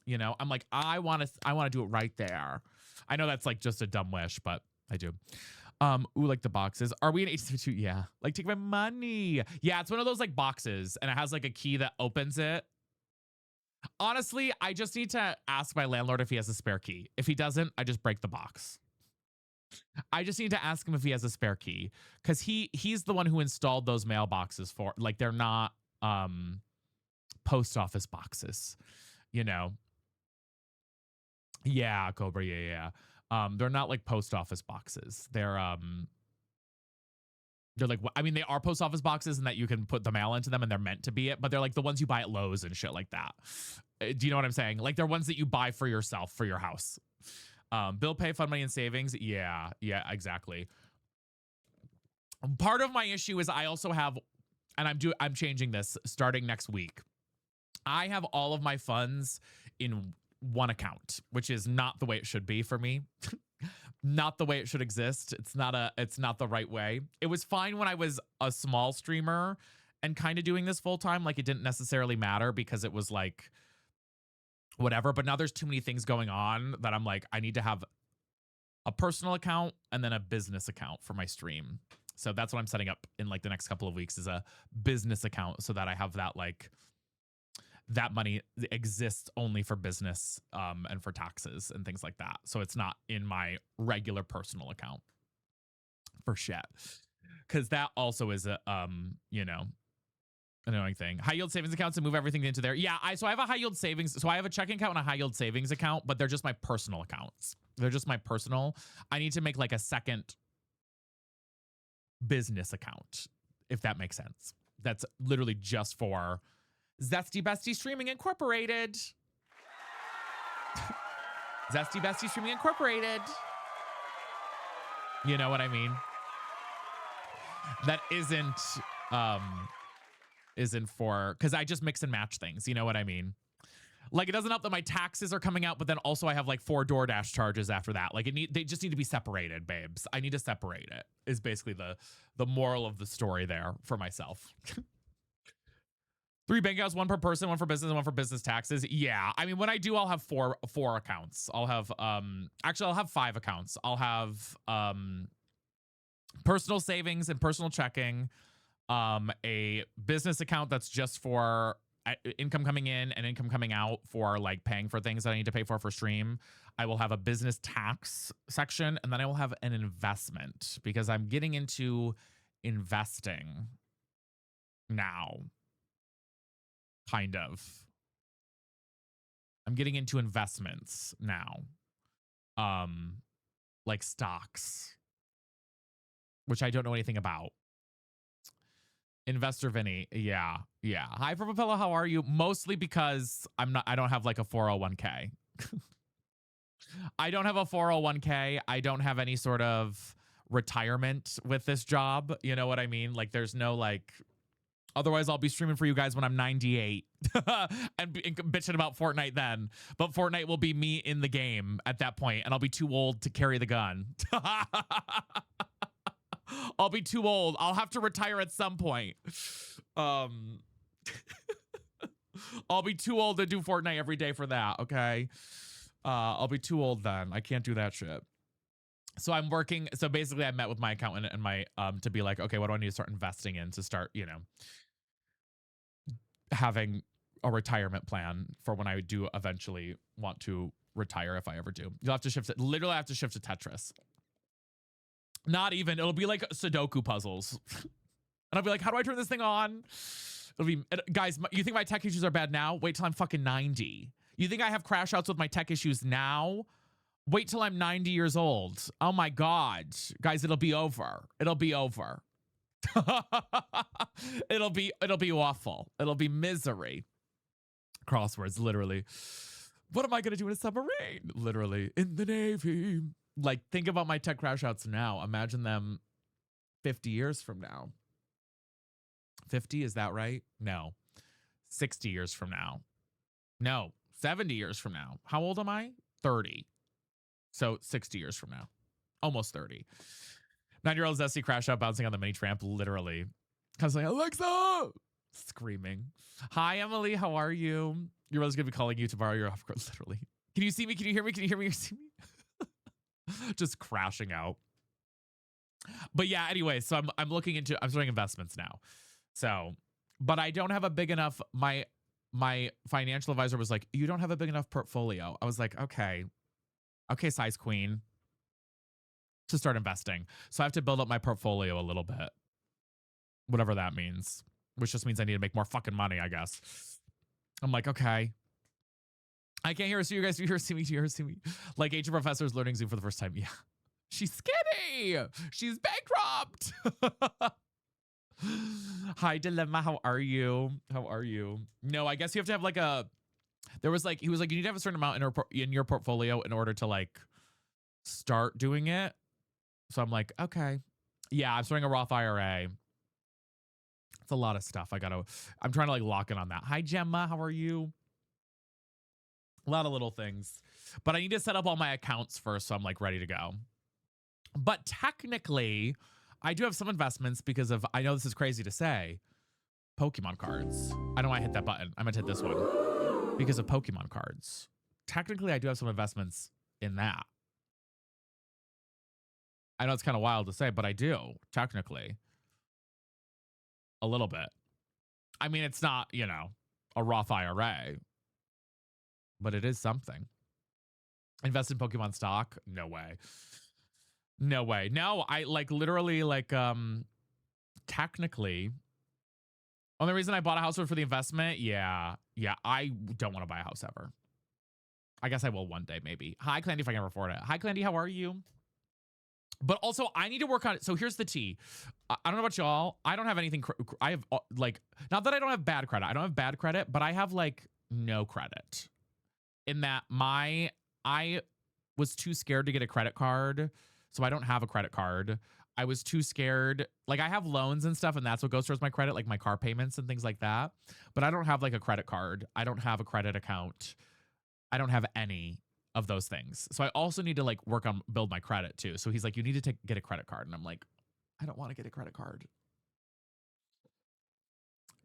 A: you know, I'm like, I want to do it right there. I know that's like just a dumb wish, but I do. Ooh, like the boxes. Are we in H2? Yeah. Like take my money. Yeah, it's one of those like boxes, and it has like a key that opens it. Honestly, I just need to ask my landlord if he has a spare key. If he doesn't, I just break the box. I just need to ask him if he has a spare key because he's the one who installed those mailboxes for like they're not post office boxes, you know. Yeah, Cobra, yeah. They're not like post office boxes. They're like, I mean, they are post office boxes and that you can put the mail into them and they're meant to be it, but they're like the ones you buy at Lowe's and shit like that. Do you know what I'm saying? Like they're ones that you buy for yourself, for your house. Bill pay, fund money, and savings. Yeah, exactly. Part of my issue is I also have, and I'm changing this starting next week. I have all of my funds in one account, which is not the way it should be for me. Not the way it should exist. It's not the right way. It was fine when I was a small streamer and kind of doing this full time. Like it didn't necessarily matter because it was like whatever. But now there's too many things going on that I'm like, I need to have a personal account and then a business account for my stream. So that's what I'm setting up in like the next couple of weeks is a business account so that I have that like that money exists only for business and for taxes and things like that. So it's not in my regular personal account for shit. Because that also is a you know, annoying thing. High yield savings accounts and move everything into there. Yeah, so I have a high yield savings. So I have a checking account and a high yield savings account, but they're just my personal accounts. They're just my personal. I need to make like a second business account, if that makes sense. That's literally just for Zesty Bestie Streaming Incorporated. Zesty Bestie Streaming Incorporated. You know what I mean? That isn't for, because I just mix and match things. You know what I mean? Like it doesn't help that my taxes are coming out, but then also I have like 4 DoorDash charges after that. Like they just need to be separated, babes. I need to separate it. Is basically the moral of the story there for myself. 3 bank accounts, 1 per person, 1 for business, and 1 for business taxes. Yeah, I mean, when I do, I'll have four accounts. I'll have actually I'll have 5 accounts. I'll have personal savings and personal checking, a business account that's just for income coming in and income coming out for like paying for things that I need to pay for stream. I will have a business tax section, and then I will have an investment because I'm getting into investing now. Kind of. I'm getting into investments now. um like stocks, which I don't know anything about. Investor Vinny, yeah, yeah. Hi, Purple Pillow, how are you? Mostly because I don't have like a 401k. I don't have a 401k. I don't have any sort of retirement with this job. You know what I mean? Like, there's no like. Otherwise, I'll be streaming for you guys when I'm 98 and bitching about Fortnite then. But Fortnite will be me in the game at that point, and I'll be too old to carry the gun. I'll be too old. I'll have to retire at some point. I'll be too old to do Fortnite every day for that, okay? I'll be too old then. I can't do that shit. So I'm working. So basically, I met with my accountant and my to be like, okay, what do I need to start investing in to start, you know, having a retirement plan for when I do eventually want to retire, if I ever do. You'll have to shift it. Literally, I have to shift to Tetris. Not even. It'll be like Sudoku puzzles. And I'll be like, how do I turn this thing on? It'll be, guys, you think my tech issues are bad now? Wait till I'm fucking 90. You think I have crash outs with my tech issues now? Wait till I'm 90 years old. Oh my God. Guys, it'll be over. It'll be over. it'll be awful. It'll be misery. Crosswords, literally. What am I gonna do in a submarine? Literally. In the Navy. Like, think about my tech crash outs now. Imagine them 50 years from now. 50, is that right? No. 60 years from now. No. 70 years from now. How old am I? 30. So 60 years from now. Almost 30. 9-year-old Zesty crash out bouncing on the mini tramp, literally. I was like, Alexa! Screaming. Hi, Emily. How are you? Your brother's going to be calling you to borrow your off-course, literally. Can you see me? Can you hear me? Can you hear me? Can you see me? Just crashing out. But yeah, anyway, so I'm looking into, I'm starting investments now. So, but I don't have a big enough, my financial advisor was like, you don't have a big enough portfolio. I was like, okay, size queen, to start investing. So I have to build up my portfolio a little bit, whatever that means, which just means I need to make more fucking money, I guess. I'm like, okay. I can't hear us. You guys, do you hear see me? Do you hear see me? Like, ancient professors learning Zoom for the first time. Yeah. She's skinny. She's bankrupt. Hi, Dilemma. How are you? How are you? No, I guess you have to have like a, there was like, he was like, you need to have a certain amount in your portfolio in order to like start doing it. So I'm like, okay. Yeah, I'm starting a Roth IRA. It's a lot of stuff. I'm trying to like lock in on that. Hi, Gemma. How are you? A lot of little things. But I need to set up all my accounts first, so I'm like ready to go. But technically, I do have some investments because of, I know this is crazy to say, Pokemon cards. I know I hit that button. I meant to hit this one. Because of Pokemon cards. Technically, I do have some investments in that. I know it's kind of wild to say, but I do, technically. A little bit. I mean, it's not, you know, a Roth IRA, but it is something. Invest in Pokemon stock? No way. No way. No, I like literally like, technically, only reason I bought a house for the investment. Yeah. I don't want to buy a house ever. I guess I will one day, maybe. Hi, Clandy, if I can ever afford it. Hi, Clandy, how are you? But also, I need to work on it. So here's the tea. I don't know about y'all. I don't have anything. I have like, not that I don't have bad credit. I don't have bad credit, but I have like no credit. In that I was too scared to get a credit card. So I don't have a credit card. I was too scared. Like, I have loans and stuff, and that's what goes towards my credit, like my car payments and things like that. But I don't have like a credit card. I don't have a credit account. I don't have any of those things. So I also need to like work on build my credit too. So he's like, you need to get a credit card. And I'm like, I don't want to get a credit card.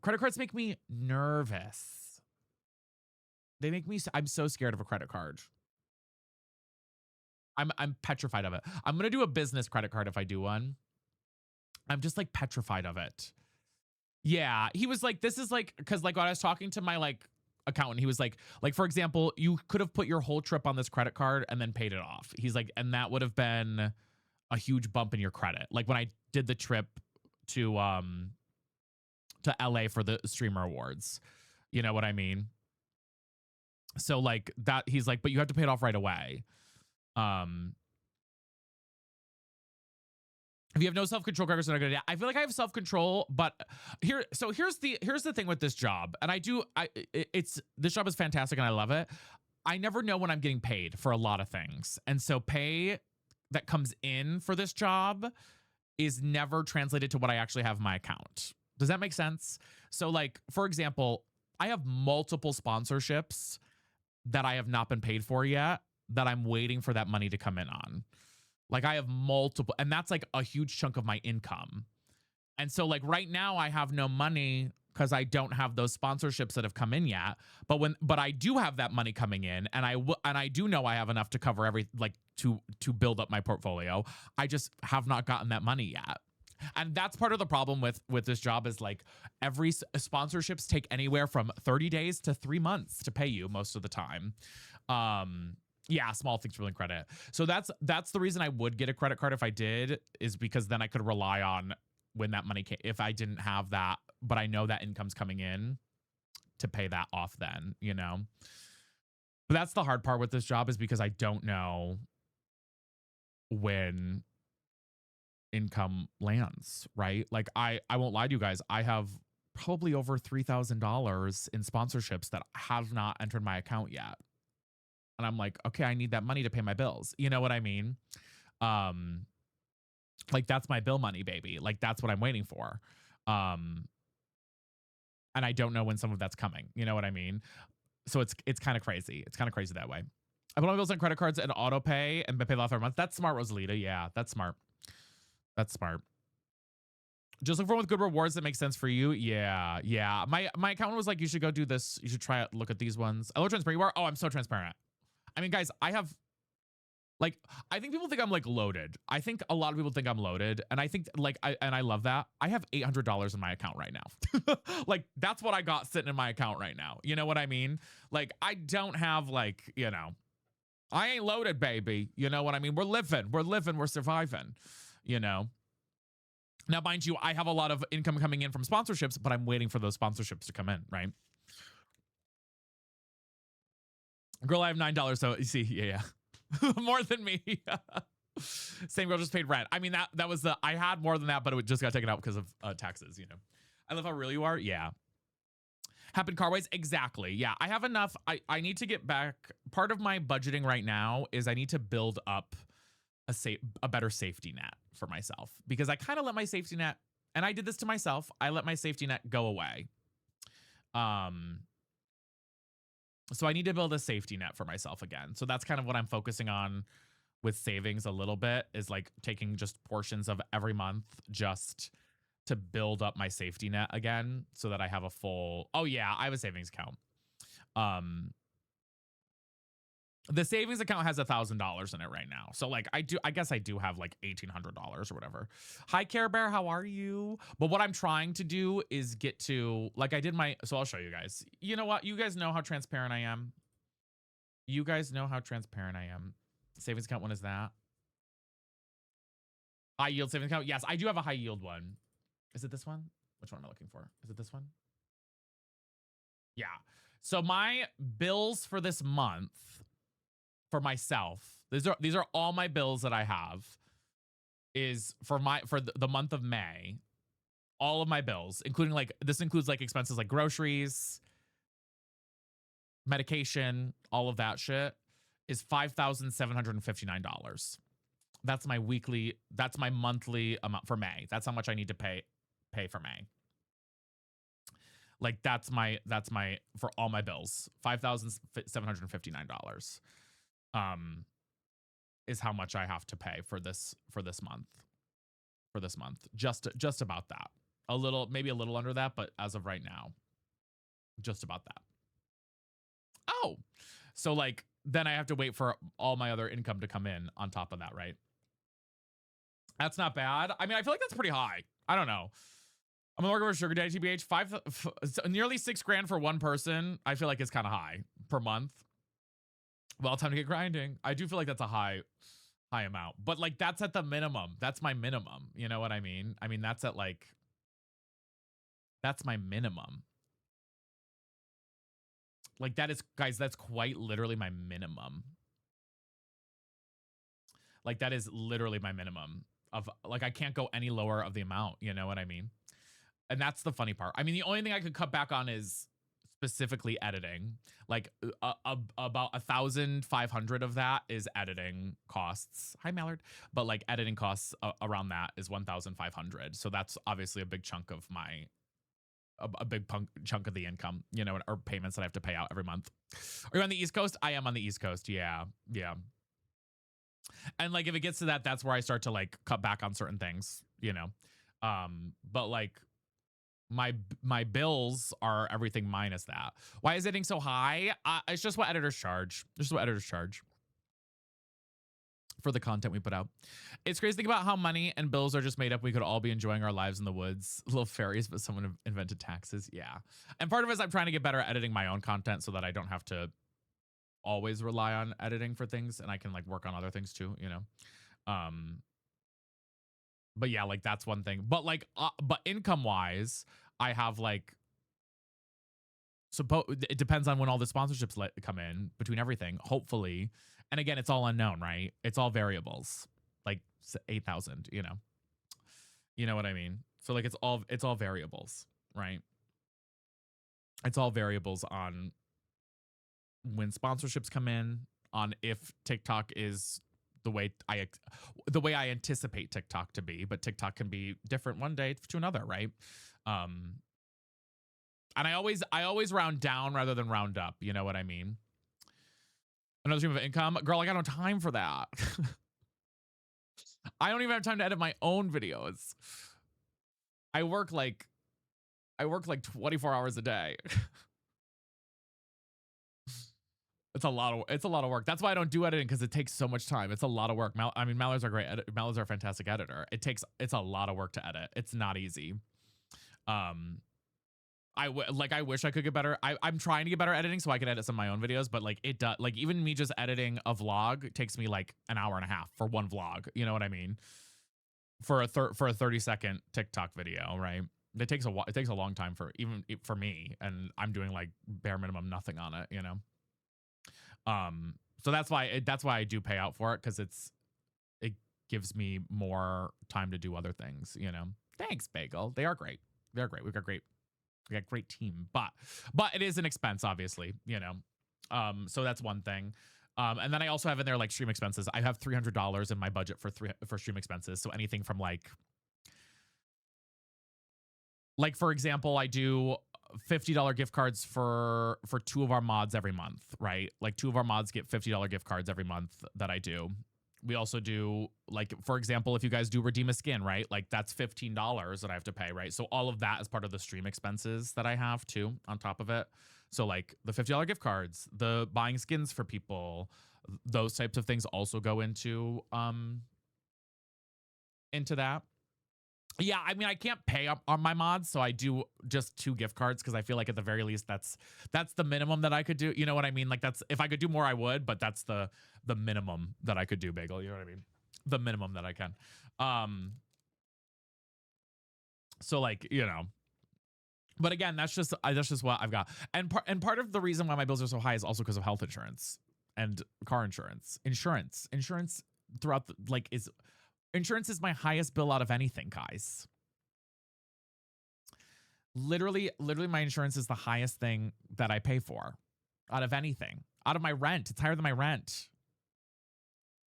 A: Credit cards make me nervous. They make me, I'm so scared of a credit card. I'm petrified of it. I'm going to do a business credit card if I do one. I'm just like petrified of it. Yeah. He was like, this is like, cause like when I was talking to my like accountant, he was like, for example, you could have put your whole trip on this credit card and then paid it off. He's like, and that would have been a huge bump in your credit. Like when I did the trip to LA for the streamer awards, you know what I mean? So like that, he's like, but you have to pay it off right away. Um, if you have no self-control, credit cards are not good. I feel like I have self-control, but here's the thing with this job, and it's this job is fantastic and I love it. I never know when I'm getting paid for a lot of things, and so pay that comes in for this job is never translated to what I actually have in my account. Does that make sense? So, like, for example, I have multiple sponsorships that I have not been paid for yet that I'm waiting for that money to come in on. Like, I have multiple, and that's like a huge chunk of my income. And so, like, right now I have no money because I don't have those sponsorships that have come in yet. But I do have that money coming in, and I do know I have enough to cover to build up my portfolio. I just have not gotten that money yet. And that's part of the problem with this job is like sponsorships take anywhere from 30 days to 3 months to pay you most of the time. Yeah, small things really credit. So that's the reason I would get a credit card if I did, is because then I could rely on when that money came, if I didn't have that, but I know that income's coming in to pay that off then, you know? But that's the hard part with this job, is because I don't know when income lands, right? Like I won't lie to you guys. I have probably over $3,000 in sponsorships that have not entered my account yet. And I'm like, okay, I need that money to pay my bills. You know what I mean? Like that's my bill money, baby. Like that's what I'm waiting for. And I don't know when some of that's coming. You know what I mean? So it's kind of crazy. It's kind of crazy that way. I put all my bills on credit cards and auto pay and pay off every month. That's smart, Rosalita. Yeah, that's smart. That's smart. Just look for one with good rewards that make sense for you. Yeah, yeah. My accountant was like, you should go do this. You should try it. Look at these ones. Hello, transparent you are. Oh, I'm so transparent. I mean, guys, I have like, I think people think I'm like loaded. I think a lot of people think I'm loaded, and I think like I love that. I have $800 in my account right now. Like that's what I got sitting in my account right now. You know what I mean? Like I don't have like, you know, I ain't loaded, baby. You know what I mean? We're living, we're surviving, you know? Now, mind you, I have a lot of income coming in from sponsorships, but I'm waiting for those sponsorships to come in, right? Girl, I have $9, so you see, yeah. More than me. Same girl just paid rent. I mean, that was I had more than that, but it just got taken out because of taxes, you know. I love how real you are. Yeah. Happen carways. Exactly. Yeah. I have enough. I need to get back. Part of my budgeting right now is I need to build up a better safety net for myself, because I kind of let my safety net, and I did this to myself. I let my safety net go away. So I need to build a safety net for myself again. So that's kind of what I'm focusing on with savings a little bit, is like taking just portions of every month just to build up my safety net again, so that I have a full, oh yeah, I have a savings account. The savings account has $1,000 in it right now. So like I guess I do have like $1,800 or whatever. Hi Care Bear, how are you? But what I'm trying to do is get to, like I did so I'll show you guys. You know what? You guys know how transparent I am. You guys know how transparent I am. Savings account one is that. High yield savings account. Yes, I do have a high yield one. Is it this one? Which one am I looking for? Is it this one? Yeah. So my bills for this month, for myself, these are all my bills that I have, is for the month of May. All of my bills, including like, this includes like expenses like groceries, medication, all of that shit, is $5,759. That's my monthly amount for May. That's how much I need to pay for May. Like that's my for all my bills, $5,759 is how much I have to pay for this month. Just about that. Maybe a little under that, but as of right now, just about that. Oh, so like then I have to wait for all my other income to come in on top of that, right? That's not bad. I mean, I feel like that's pretty high. I don't know. I'm working with Sugar Daddy TBH. Nearly $6,000 for one person. I feel like it's kind of high per month. Well, time to get grinding. I do feel like that's a high amount, but like that's at the minimum. That's my minimum. You know what I mean? I mean, that's my minimum. Like that is, guys, that's quite literally my minimum. Like that is literally my minimum of like, I can't go any lower of the amount. You know what I mean? And that's the funny part. I mean, the only thing I could cut back on is specifically editing. Like about 1,500 of that is editing costs. Hi, Mallard. But like editing costs around that is 1,500. So that's obviously a big chunk of my a big chunk of the income, you know, or payments that I have to pay out every month. Are you on the East Coast? I am on the East Coast. Yeah. Yeah. And like if it gets to that, that's where I start to like cut back on certain things, you know. But like my bills are everything minus that. Why is editing so high? It's just what editors charge. It's just what editors charge for the content we put out. It's crazy to think about how money and bills are just made up. We could all be enjoying our lives in the woods. Little fairies, but someone invented taxes. Yeah. And part of it is I'm trying to get better at editing my own content so that I don't have to always rely on editing for things, and I can like work on other things too, you know. But yeah, like that's one thing. But like but income wise, I have like it depends on when all the sponsorships come in between everything, hopefully. And again, it's all unknown, right? It's all variables. Like 8,000, you know. You know what I mean? So like it's all variables, right? It's all variables on when sponsorships come in, on if TikTok is the way I anticipate TikTok to be, but TikTok can be different one day to another, right? And I always round down rather than round up, you know what I mean? Another stream of income, girl, I got no time for that. I don't even have time to edit my own videos. I work like 24 hours a day. It's a lot of work. That's why I don't do editing, because it takes so much time. It's a lot of work. I mean, Mallards are great. Mallards are a fantastic editor. It's a lot of work to edit. It's not easy. I wish I could get better. I'm trying to get better at editing so I can edit some of my own videos, but like it does, like even me just editing a vlog takes me like an hour and a half for one vlog. You know what I mean? For a 30-second TikTok video, right? It takes a long time for me, and I'm doing like bare minimum nothing on it, you know? So that's why I do pay out for it, because it gives me more time to do other things, you know. Thanks, Bagel. They are great. They're great. We got great team, but it is an expense, obviously, you know. So that's one thing. And then I also have in there like stream expenses. I have $300 in my budget for stream expenses. So anything from like for example, I do $50 gift cards for 2 of our mods every month, right? Like 2 of our mods get $50 gift cards every month that I do. We also do, like, for example, if you guys do redeem a skin, right? Like that's $15 that I have to pay, right? So all of that is part of the stream expenses that I have too on top of it. So like the $50 gift cards, the buying skins for people, those types of things also go into that. Yeah, I mean, I can't pay up on my mods, so I do just 2 gift cards, because I feel like at the very least that's the minimum that I could do. You know what I mean? Like that's, if I could do more, I would, but that's the minimum that I could do, Bagel. You know what I mean? The minimum that I can. So like, you know, but again, that's just what I've got. And part of the reason why my bills are so high is also because of health insurance and car insurance. Insurance throughout insurance is my highest bill out of anything, guys. Literally my insurance is the highest thing that I pay for out of anything. Out of my rent. It's higher than my rent.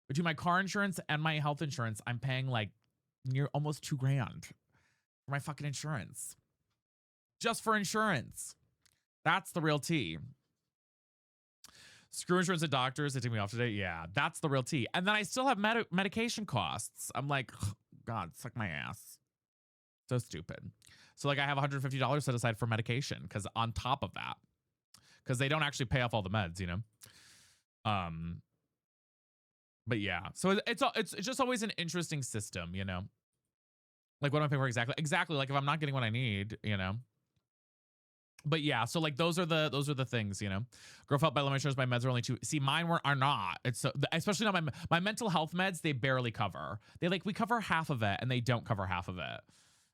A: Between my car insurance and my health insurance, I'm paying like near almost $2,000 for my fucking insurance. Just for insurance. That's the real tea. Screw insurance and doctors. They took me off today. Yeah, that's the real tea. And then I still have medication costs. I'm like, oh, God, suck my ass. So stupid. So like I have $150 set aside for medication, because on top of that, because they don't actually pay off all the meds, you know. But yeah, so it's just always an interesting system, you know. Like what am I paying for exactly? Exactly. Like if I'm not getting what I need, you know. But yeah, so like those are the things, you know. Girl felt by insurance, my meds are only 2. See, mine are not. It's so, especially not my mental health meds. They barely cover. We cover half of it, and they don't cover half of it.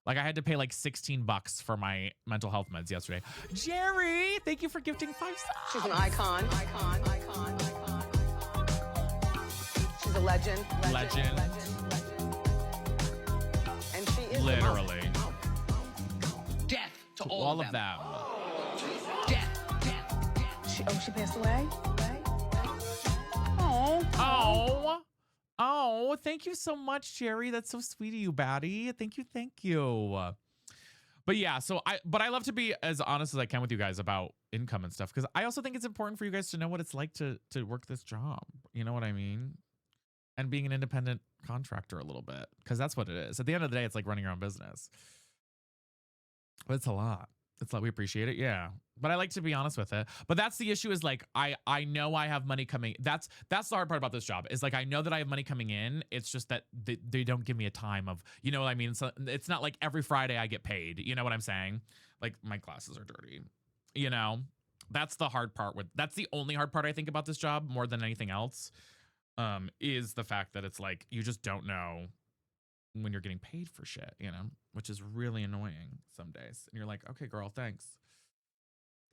A: Like I had to pay like $16 for my mental health meds yesterday. Jerry, thank you for gifting 5 stars.
B: She's an icon. She's a legend.
A: Legend.
B: And she is
A: Literally.
C: Death to
A: To all of them.
B: Death. She passed away?
A: Oh, thank you so much, Jerry. That's so sweet of you, Batty. Thank you. But yeah, but I love to be as honest as I can with you guys about income and stuff, because I also think it's important for you guys to know what it's like to work this job. You know what I mean? And being an independent contractor a little bit, because that's what it is. At the end of the day, it's like running your own business. But it's a lot. We appreciate it. Yeah. But I like to be honest with it. But that's the issue, is like, I know I have money coming. That's the hard part about this job, is like, I know that I have money coming in. It's just that they don't give me a time of, you know what I mean? So it's not like every Friday I get paid. You know what I'm saying? Like, my glasses are dirty, you know? That's the hard part that's the only hard part I think about this job more than anything else, is the fact that it's like, you just don't know when you're getting paid for shit, you know, which is really annoying some days. And you're like, okay, girl, thanks.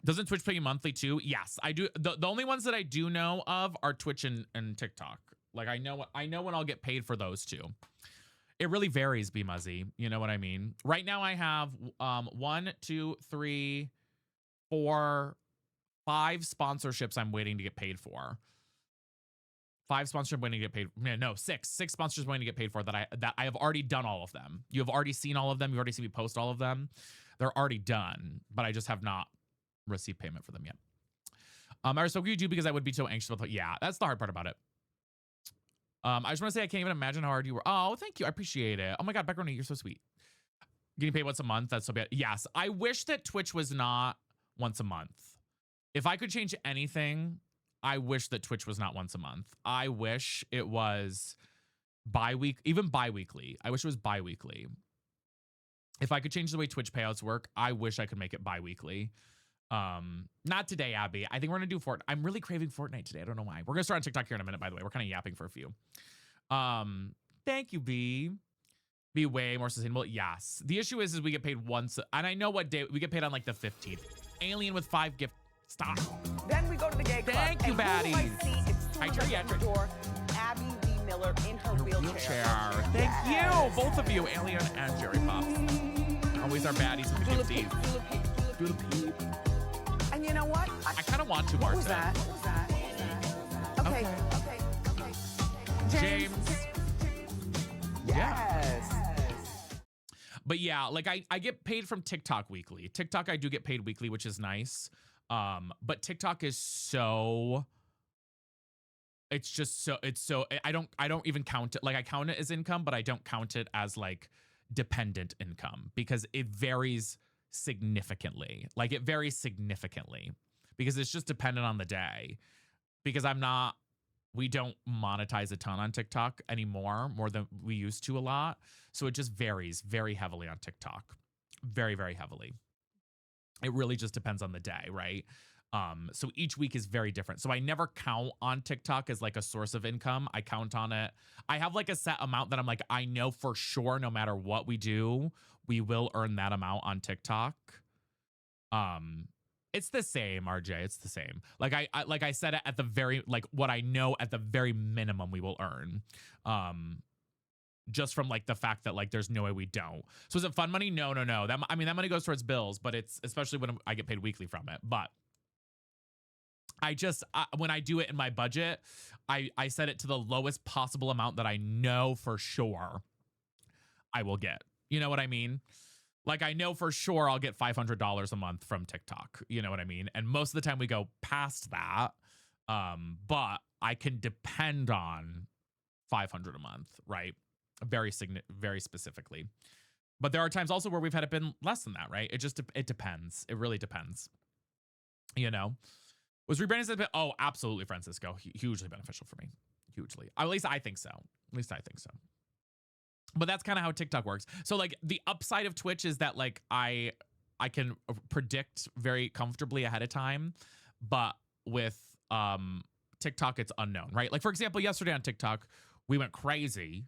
A: Doesn't Twitch pay you monthly too? Yes, I do. The only ones that I do know of are Twitch and TikTok. Like, I know when I'll get paid for those two. It really varies, B Muzzy. You know what I mean? Right now I have 1, 2, 3, 4, 5 sponsorships I'm waiting to get paid for. 5 sponsorships waiting to get paid. No, 6 sponsors waiting to get paid for that I have already done all of them. You have already seen all of them. You've already seen me post all of them. They're already done, but I just have not received payment for them yet. I respect what you do because I would be so anxious about yeah, that's the hard part about it. I just want to say I can't even imagine how hard you were. Oh, thank you. I appreciate it. Oh my God, Beckroni, you're so sweet. Getting paid once a month, that's so bad. Yes, I wish that Twitch was not once a month. If I could change anything, I wish that Twitch was not once a month. I wish it was even bi-weekly. I wish it was bi-weekly. If I could change the way Twitch payouts work, I wish I could make it bi-weekly. Not today, Abby. I think we're gonna do Fortnite. I'm really craving Fortnite today. I don't know why. We're gonna start on TikTok here in a minute, by the way. We're kind of yapping for a few. Thank you, B. Be way more sustainable. Yes. The issue is we get paid once, and I know what day we get paid on, like the 15th. Alien with 5 gift. Stop.
B: Then we go to the gay club.
A: Thank you, baddies.
B: Hi, geriatric. Abby Lee Miller in her wheelchair.
A: Thank you, both of you, Alien and Jerry Pops. Always our baddies with the gifties. Dula-peep.
B: And you know what?
A: I kind of want to, Marta.
B: What was that? Okay.
A: James.
B: Yes.
A: But yeah, like I get paid from TikTok weekly. TikTok, I do get paid weekly, which is nice. But TikTok is so, it's so I don't even count it. Like, I count it as income, but I don't count it as like dependent income, because it varies significantly. Like, it varies significantly because it's just dependent on the day, because we don't monetize a ton on TikTok anymore, more than we used to a lot. So it just varies very heavily on TikTok. Very, very heavily. It really just depends on the day, right? So each week is very different. So I never count on TikTok as like a source of income. I count on it. I have like a set amount that I'm like, I know for sure, no matter what we do, we will earn that amount on TikTok. It's the same, RJ. It's the same. Like I said at the very, like, what I know at the very minimum we will earn. Just from like the fact that like there's no way we don't. So is it fun money? No. That money goes towards bills, but it's especially when I get paid weekly from it. But when I do it in my budget, I set it to the lowest possible amount that I know for sure I will get. You know what I mean? Like, I know for sure I'll get $500 a month from TikTok. You know what I mean? And most of the time we go past that. But I can depend on $500 a month, right? Very specifically. But there are times also where we've had it been less than that, right? It depends. It really depends. You know? Was rebranding? Oh, absolutely, Francisco. Hugely beneficial for me. Hugely. At least I think so. But that's kind of how TikTok works. So like the upside of Twitch is that like I can predict very comfortably ahead of time, but with TikTok it's unknown, right? Like, for example, yesterday on TikTok we went crazy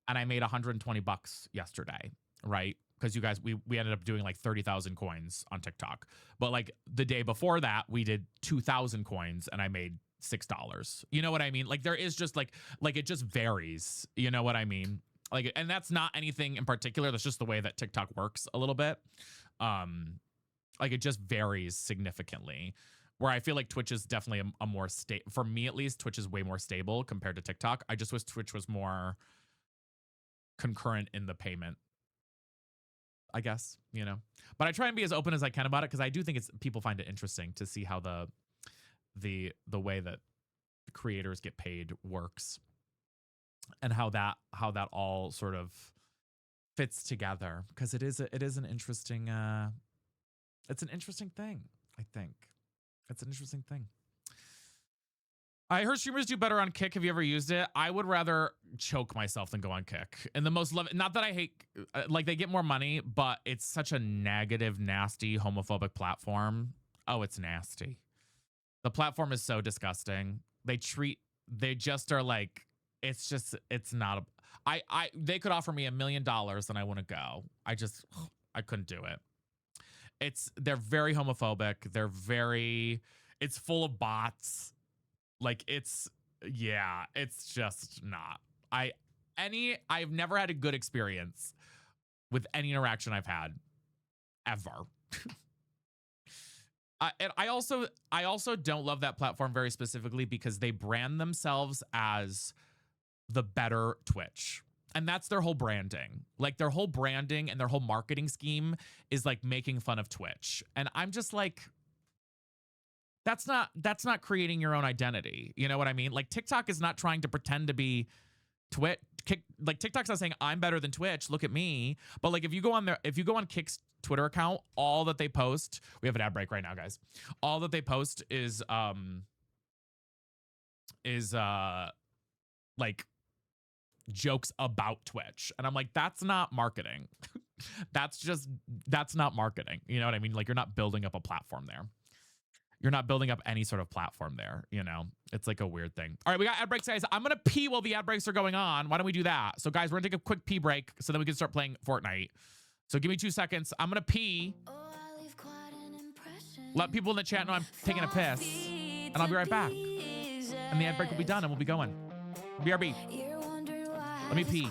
A: and I made $120 yesterday, right? Because you guys, we ended up doing like 30,000 coins on TikTok. But like the day before that, we did 2,000 coins and I made $6. You know what I mean? Like there is just like it just varies. You know what I mean? Like, and that's not anything in particular. That's just the way that TikTok works a little bit. Like it just varies significantly. Where I feel like Twitch is definitely a more stable, for me at least, Twitch is way more stable compared to TikTok. I just wish Twitch was more concurrent in the payment, I guess, you know. But I try and be as open as I can about it because I do think people find it interesting to see how the way that creators get paid works and how that all sort of fits together, because it is an interesting it's an interesting thing. I think it's an interesting thing. I heard streamers do better on Kick. Have you ever used it? I would rather choke myself than go on Kick. And the most not that I hate, like they get more money, but it's such a negative, nasty, homophobic platform. Oh, it's nasty. The platform is so disgusting. They just are like, it's not they could offer me $1 million and I wouldn't go. I couldn't do it. They're very homophobic. It's full of bots. Like it's just not. I've never had a good experience with any interaction I've had ever. And I also don't love that platform very specifically because they brand themselves as the better Twitch. And that's their whole branding. Like their whole branding and their whole marketing scheme is like making fun of Twitch. And I'm just like, that's not creating your own identity. You know what I mean? Like TikTok is not trying to pretend to be Twitch. Like TikTok's not saying I'm better than Twitch. Look at me. But like if you go on Kick's Twitter account, all that they post, we have an ad break right now, guys. All that they post is like jokes about Twitch. And I'm like, that's not marketing. that's not marketing. You know what I mean? Like you're not building up a platform there. You're not building up any sort of platform there, you know? It's like a weird thing. All right, we got ad breaks, guys. I'm going to pee while the ad breaks are going on. Why don't we do that? So, guys, we're going to take a quick pee break so then we can start playing Fortnite. So give me 2 seconds. I'm going to pee. Let people in the chat know I'm taking a piss. And I'll be right back. And the ad break will be done and we'll be going. BRB. Let me pee.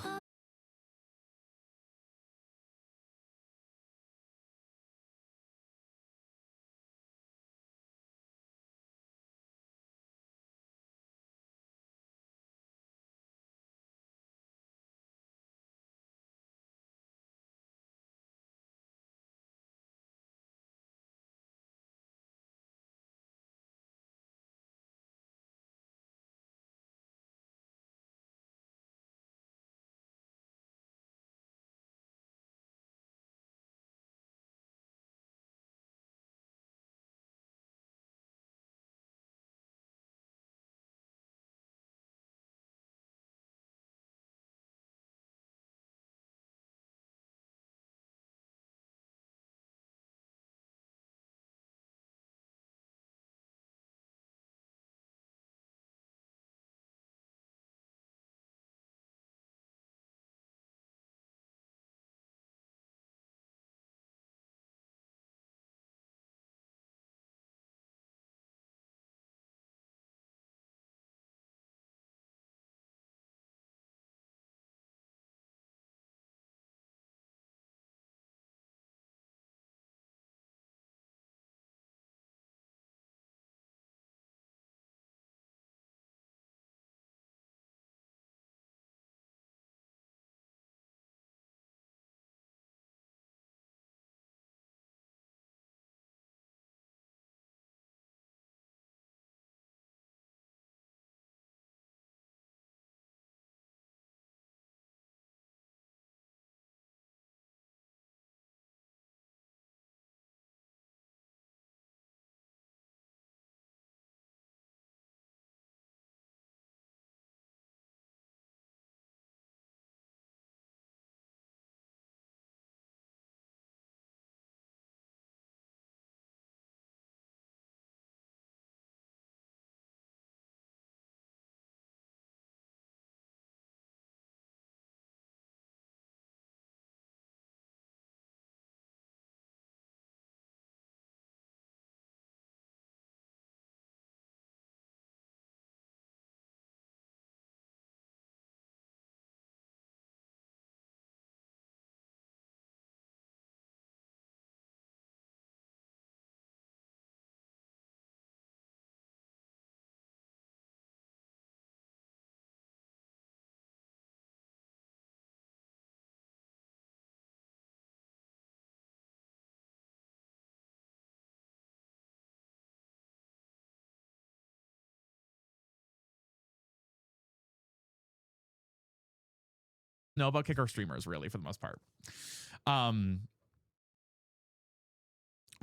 A: No, about kicker streamers, really, for the most part.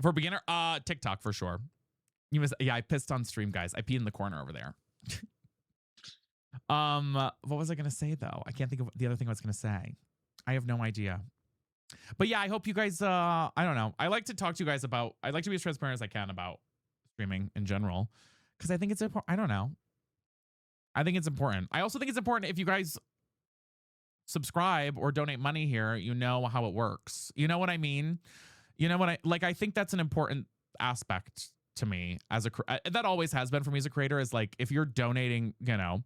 A: For beginner, TikTok for sure. Yeah, I pissed on stream, guys. I peed in the corner over there. What was I gonna say though? I can't think of the other thing I was gonna say. I have no idea. But yeah, I hope you guys I don't know. I like to talk to you guys about, I like to be as transparent as I can about streaming in general. Because I think it's important. I don't know. I think it's important. I also think it's important if you guys subscribe or donate money here, you know how it works. You know what I mean? You know what I think that's an important aspect to me as a that always has been for me as a creator, is like if you're donating, you know,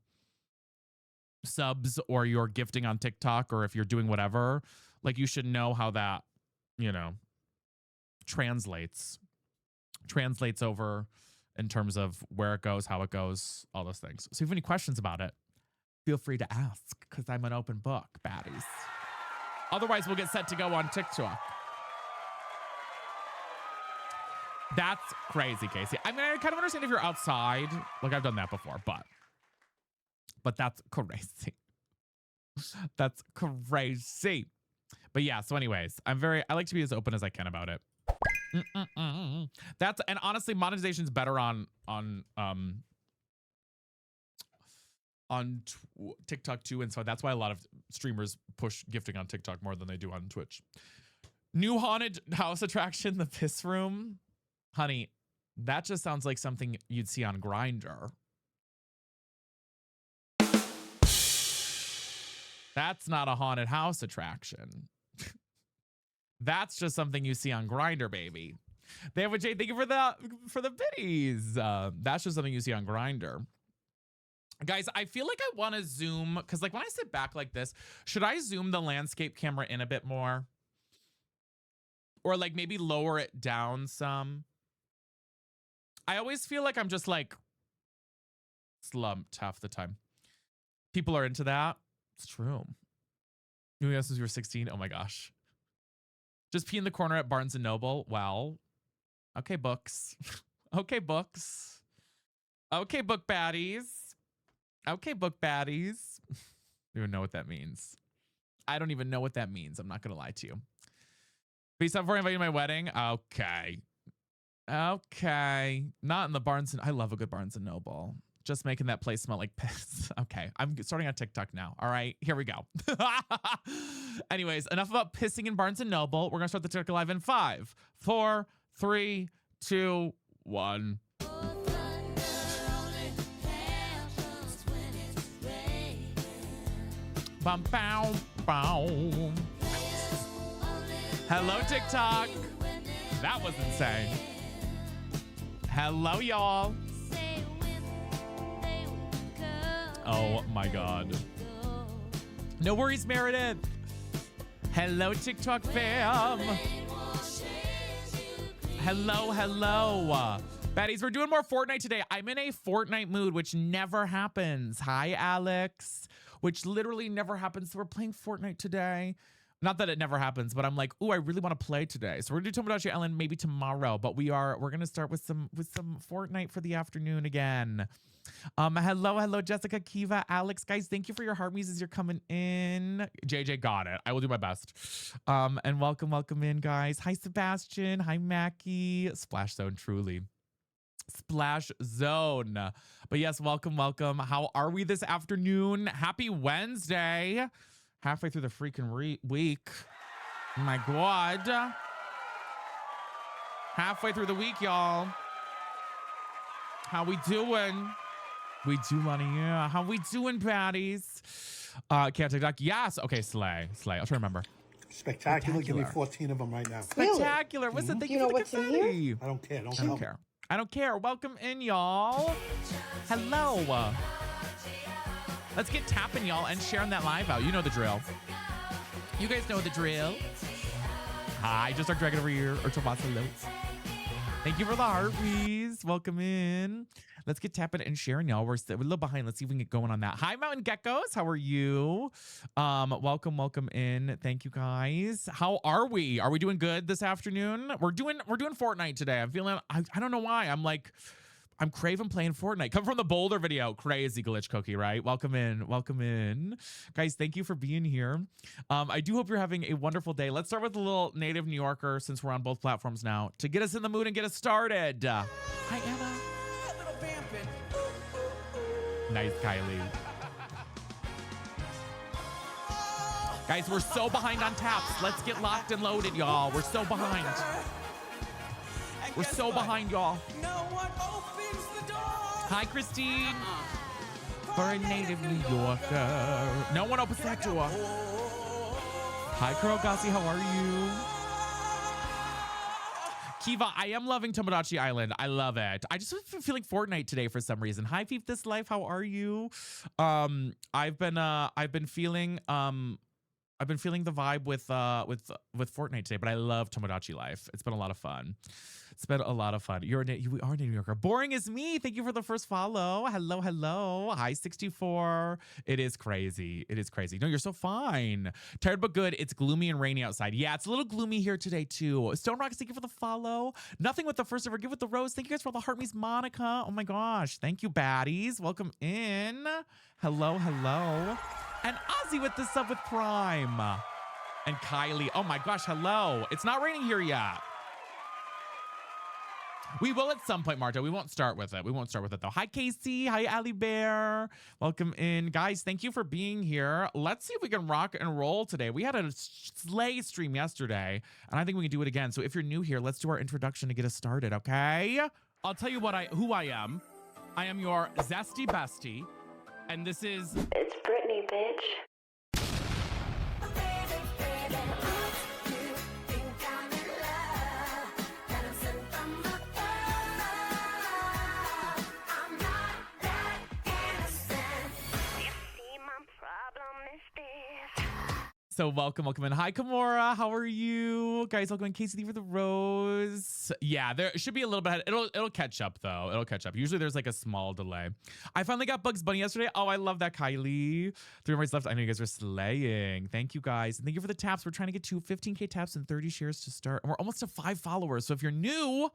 A: subs or you're gifting on TikTok, or if you're doing whatever, like you should know how that, you know, translates over in terms of where it goes, how it goes, all those things. So if you have any questions about it, feel free to ask, because I'm an open book, baddies. Otherwise, we'll get set to go on TikTok. That's crazy, Casey. I mean, I kind of understand if you're outside. Like, I've done that before, but that's crazy. That's crazy. But yeah, so anyways, I like to be as open as I can about it. And honestly, monetization's better on TikTok too, and so that's why a lot of streamers push gifting on TikTok more than they do on Twitch. New haunted house attraction, the piss room. Honey, that just sounds like something you'd see on Grindr. That's not a haunted house attraction. That's just something you see on Grindr, baby. They have a Jay. Thank you for the biddies. That's just something you see on Grindr. Guys, I feel like I want to zoom, because like when I sit back like this, should I zoom the landscape camera in a bit more? Or like maybe lower it down some? I always feel like I'm just like slumped half the time. People are into that. It's true. You know, since you were 16. Oh my gosh. Just pee in the corner at Barnes & Noble. Well, okay, books. Okay, books. Okay, book baddies. Okay, book baddies. I don't even know what that means. I don't even know what that means. I'm not going to lie to you. Peace out before I invite you to my wedding. Okay. Okay. Not in the Barnes. I love a good Barnes & Noble. Just making that place smell like piss. Okay. I'm starting on TikTok now. All right. Here we go. Anyways, enough about pissing in Barnes & Noble. We're going to start the TikTok live in 5, 4, 3, 2, 1. Bum, bow, bow. Hello, TikTok. That was insane. Hello, y'all. Oh my God. No worries, Meredith. Hello, TikTok fam. Hello, hello. Baddies, we're doing more Fortnite today. I'm in a Fortnite mood, which never happens. Hi, Alex. Which literally never happens. So we're playing Fortnite today. Not that it never happens, but I'm like, ooh, I really want to play today. So we're gonna do Tomodachi Ellen maybe tomorrow, but we're gonna start with some Fortnite for the afternoon again. Hello, Jessica, Kiva, Alex, guys, thank you for your heart muses. You're coming in. JJ got it. I will do my best. And welcome in, guys. Hi, Sebastian. Hi, Mackie. Splash Zone, truly. Splash Zone. But yes, welcome. How are we this afternoon? Happy Wednesday. Halfway through the freaking week. My God. Halfway through the week, y'all. How we doing? We do, Lonnie. Yeah. How we doing, baddies? Can't TikTok. Yes. Okay, Slay. I'll try to remember.
D: Spectacular. Give me 14 of them right now.
A: Spectacular. What's the thing? You know what's in here?
D: I don't care.
A: I don't care. Welcome in, y'all. Hello. Let's get tapping, y'all, and sharing that live out. You know the drill. You guys know the drill. Hi, just our dragon over here. Or Tomas, hello. Thank you for the heartbeats. Welcome in. Let's get tapping and sharing, y'all. We're a little behind. Let's see if we can get going on that. Hi, Mountain Geckos. How are you? Welcome in. Thank you, guys. How are we? Are we doing good this afternoon? We're doing Fortnite today. I'm feeling, I don't know why. I'm like, I'm craving playing Fortnite. Come from the Boulder video. Crazy glitch cookie, right? Welcome in. Welcome in. Guys, thank you for being here. I do hope you're having a wonderful day. Let's start with a little native New Yorker since we're on both platforms now to get us in the mood and get us started. Hi, Anna. Nice, Kylie. Guys, we're so behind on taps. Let's get locked and loaded, y'all. We're so behind. We're so behind, y'all. Hi, Christine. For a native New Yorker. No one opens that door. Hi, Kuro Gassi. How are you? Kiva, I am loving Tomodachi Island. I love it. I just been feeling Fortnite today for some reason. Hi, Feef This Life. How are you? I've been feeling the vibe with Fortnite today, but I love Tomodachi Life. It's been a lot of fun. It's been a lot of fun. We are a New Yorker. Boring is me. Thank you for the first follow. Hello, hello. Hi, 64. It is crazy. It is crazy. No, you're so fine. Tired but good. It's gloomy and rainy outside. Yeah, it's a little gloomy here today too. Stone Rocks, thank you for the follow. Nothing with the first ever. Give with the rose. Thank you guys for all the heart me's, Monica. Oh my gosh. Thank you, baddies. Welcome in. Hello, hello. And Ozzy with the sub with Prime. And Kylie. Oh my gosh, hello. It's not raining here yet. We will at some point, Marta. We won't start with it. We won't start with it, though. Hi, Casey. Hi, Ali Bear. Welcome in. Guys, thank you for being here. Let's see if we can rock and roll today. We had a slay stream yesterday, and I think we can do it again. So if you're new here, let's do our introduction to get us started, okay? I'll tell you who I am. I am your zesty bestie, and this is...
E: It's Brittany, bitch.
A: So welcome in. Hi, Kimura. How are you? Guys, welcome in. Casey for the rose. Yeah, there should be a little bit. It'll catch up, though. It'll catch up. Usually there's like a small delay. I finally got Bugs Bunny yesterday. Oh, I love that, Kylie. 3 more left. I know you guys are slaying. Thank you, guys. And thank you for the taps. We're trying to get to 15K taps and 30 shares to start. And we're almost to 5 followers. So if you're new,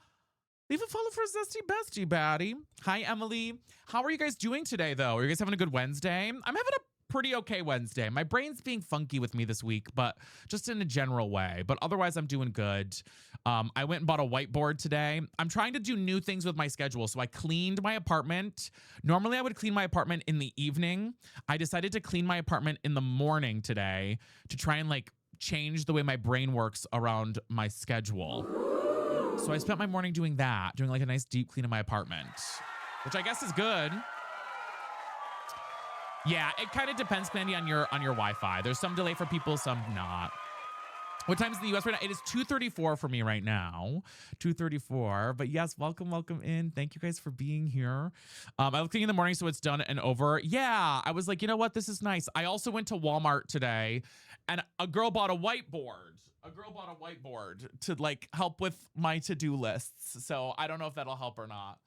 A: leave a follow for Zesty Bestie Baddie. Hi, Emily. How are you guys doing today, though? Are you guys having a good Wednesday? I'm having a pretty okay Wednesday. My brain's being funky with me this week, but just in a general way. But otherwise, I'm doing good. I went and bought a whiteboard today. I'm trying to do new things with my schedule. So I cleaned my apartment. Normally, I would clean my apartment in the evening. I decided to clean my apartment in the morning today to try and like change the way my brain works around my schedule. So I spent my morning doing that, doing like a nice deep clean of my apartment, which I guess is good. Yeah, it kind of depends, Candy, on your Wi-Fi. There's some delay for people, some not. What time is in the US right now? It is 2:34 for me right now. 2:34. But yes, welcome in. Thank you guys for being here. I was cleaning in the morning, so it's done and over. Yeah, I was like, you know what? This is nice. I also went to Walmart today, and a girl bought a whiteboard. To like help with my to-do lists. So I don't know if that'll help or not.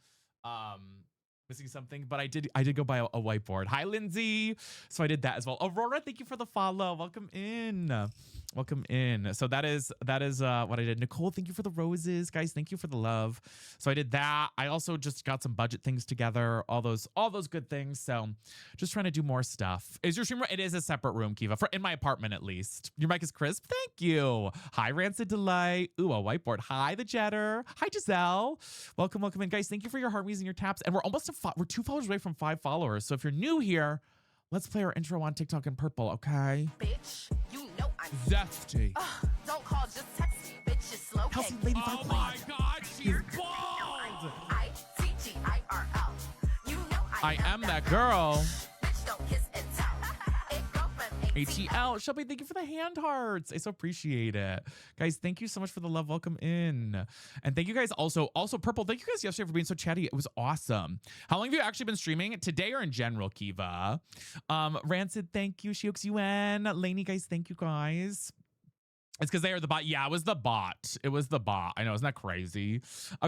A: Missing something, but I did go buy a whiteboard. Hi, Lindsay. So I did that as well. Aurora, thank you for the follow. Welcome in. So that is what I did. Nicole, thank you for the roses. Guys, thank you for the love. So I did that. I also just got some budget things together, all those good things. So just trying to do more stuff. Is your stream room? It is a separate room, Kiva, in my apartment at least. Your mic is crisp. Thank you. Hi, Rancid Delight. Ooh, a whiteboard. Hi, the Jetter. Hi, Giselle. Welcome in, guys. Thank you for your heartbeats and your taps. And we're almost we're 2 followers away from 5 followers. So if you're new here, let's play our intro on TikTok in purple, okay?
F: Bitch, you know I'm
A: Zesty.
F: don't call, just text me, bitch, it's slow.
A: Kelsey Lady Five
F: Oh
A: my
F: God, she's bald. ITGIRL. You know
A: I am that girl.
F: Bitch, don't kiss and tell.
A: ATL. Shelby, thank you for the hand hearts. I so appreciate it. Guys, thank you so much for the love. Welcome in. And thank you guys also Purple, thank you guys yesterday for being so chatty. It was awesome. How long have you actually been streaming? Today or in general, Kiva? Rancid, thank you. Shiox UN. Lainey, guys, thank you guys. It's because they are the bot. Yeah, it was the bot. I know, isn't that crazy?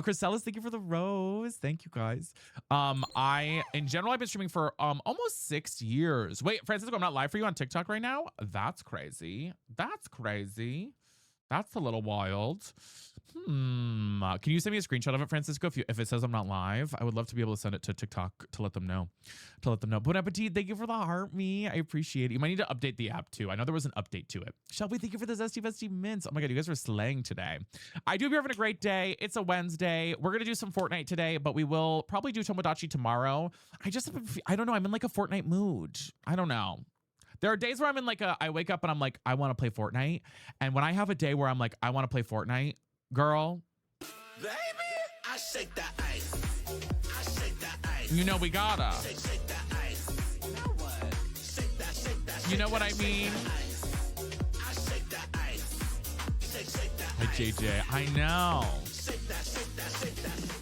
A: Chrysalis, thank you for the rose. Thank you guys. In general, I've been streaming for almost 6 years. Wait, Francisco, I'm not live for you on TikTok right now? That's crazy. That's a little wild. Can you send me a screenshot of it, Francisco? If it says I'm not live, I would love to be able to send it to TikTok to let them know. Bon appetit. Thank you for the heart, me. I appreciate it. You might need to update the app too. I know there was an update to it. Shelby, thank you for the Zesty Vesty Mints. Oh my God, you guys are slaying today. I do hope you're having a great day. It's a Wednesday. We're going to do some Fortnite today, but we will probably do Tomodachi tomorrow. I don't know. I'm in like a Fortnite mood. I don't know. There are days where I'm in like I wake up and I'm like, I want to play Fortnite. And when I have a day where I'm like, I want to play Fortnite, girl.
C: Baby, I shake that ice. I shake that ice.
A: You know we gotta.
C: Shake that ice. You know what? Shake that.
A: You know what I mean?
C: I shake that ice. Shake that
A: Hi, JJ. I know.
C: Shake that.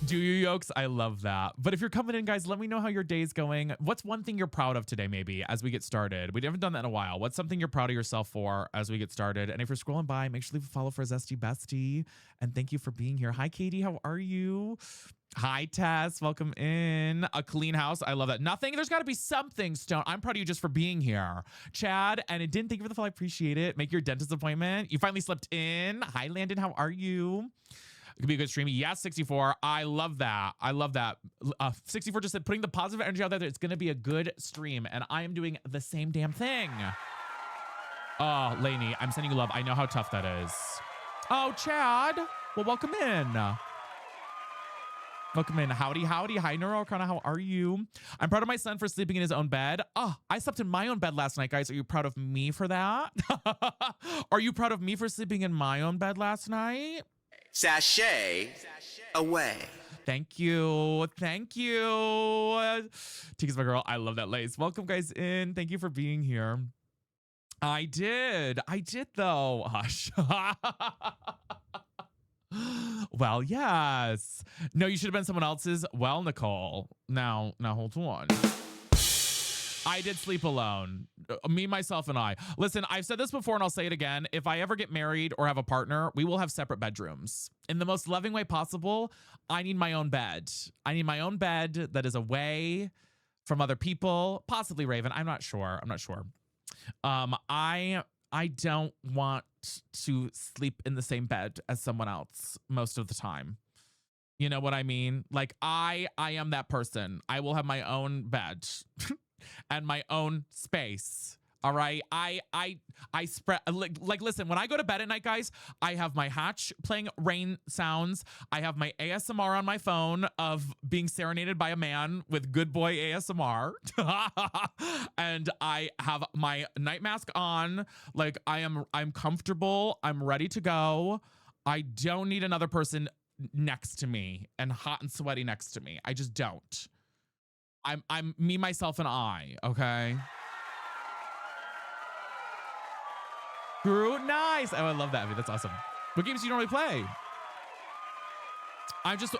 A: Do you, yokes? I love that. But if you're coming in, guys, let me know how your day's going. What's one thing you're proud of today, maybe, as we get started? We haven't done that in a while. What's something you're proud of yourself for as we get started? And if you're scrolling by, make sure to leave a follow for Zesty Bestie. And thank you for being here. Hi, Katie. How are you? Hi, Tess. Welcome in. A clean house. I love that. Nothing. There's got to be something, Stone. I'm proud of you just for being here. Chad, and it didn't thank you for the follow. I appreciate it. Make your dentist appointment. You finally slept in. Hi, Landon. How are you? It could be a good stream. Yes, 64. I love that. 64 just said, putting the positive energy out there, that it's going to be a good stream. And I am doing the same damn thing. Oh, Lainey, I'm sending you love. I know how tough that is. Oh, Chad. Well, welcome in. Welcome in. Howdy, howdy. Hi, Neurochrona. How are you? I'm proud of my son for sleeping in his own bed. Oh, I slept in my own bed last night, guys. Are you proud of me for that? Are you proud of me for sleeping in my own bed last night?
C: Sashay away.
A: Thank you. Thank you. Tika's my girl. I love that lace. Welcome, guys, in. Thank you for being here. I did, though. Hush. Well, yes. No, you should have been someone else's. Well, Nicole. Now hold on. I did sleep alone. Me, myself, and I. Listen, I've said this before and I'll say it again. If I ever get married or have a partner, we will have separate bedrooms. In the most loving way possible, I need my own bed. I need my own bed that is away from other people. Possibly Raven. I'm not sure. I don't want to sleep in the same bed as someone else most of the time. You know what I mean? Like I am that person. I will have my own bed. And my own space. All right. I spread like listen, when I go to bed at night, guys, I have my Hatch playing rain sounds. I have my ASMR on my phone of being serenaded by a man with good boy ASMR. And I have my night mask on. Like I'm comfortable. I'm ready to go. I don't need another person next to me and hot and sweaty next to me. I just don't. I'm me, myself, and I, okay? Drew, nice. Oh, I love that. I mean, that's awesome. What games do you normally play?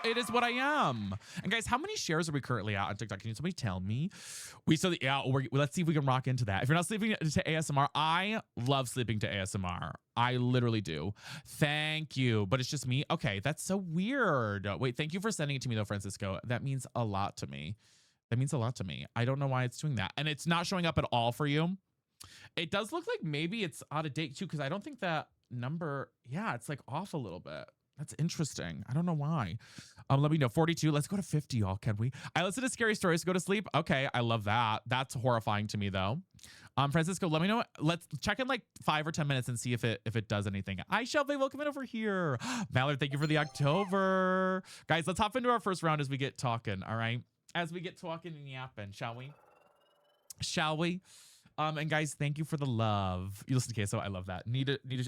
A: It is what I am. And guys, how many shares are we currently at on TikTok? Can somebody tell me? Let's see if we can rock into that. If you're not sleeping to ASMR, I love sleeping to ASMR. I literally do. Thank you. But it's just me. Okay, that's so weird. Wait, thank you for sending it to me though, Francisco. That means a lot to me. I don't know why it's doing that. And it's not showing up at all for you. It does look like maybe it's out of date too, because I don't think that number, yeah, it's like off a little bit. That's interesting. I don't know why. Let me know. 42. Let's go to 50, y'all. Can we? I listen to scary stories to go to sleep. Okay, I love that. That's horrifying to me though. Francisco, let me know. Let's check in like 5 or 10 minutes and see if it does anything. Hi, Shelby. Welcome in over here. Mallard, thank you for the October. Guys, let's hop into our first round as we get talking. All right. As we get talking and yapping, shall we? And guys, thank you for the love. You listen to Queso. I love that.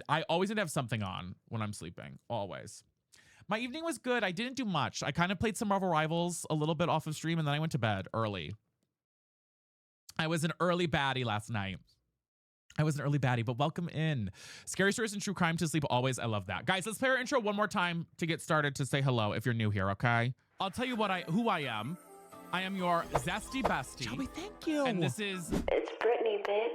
A: I always need to have something on when I'm sleeping. Always. My evening was good. I didn't do much. I kind of played some Marvel Rivals a little bit off of stream, and then I went to bed early. I was an early baddie last night. But welcome in. Scary stories and true crime to sleep always. I love that. Guys, let's play our intro one more time to get started, to say hello if you're new here, okay? I'll tell you who I am. I am your Zesty Bestie.
D: Shelby, thank you.
A: And this is...
E: It's Brittany, bitch.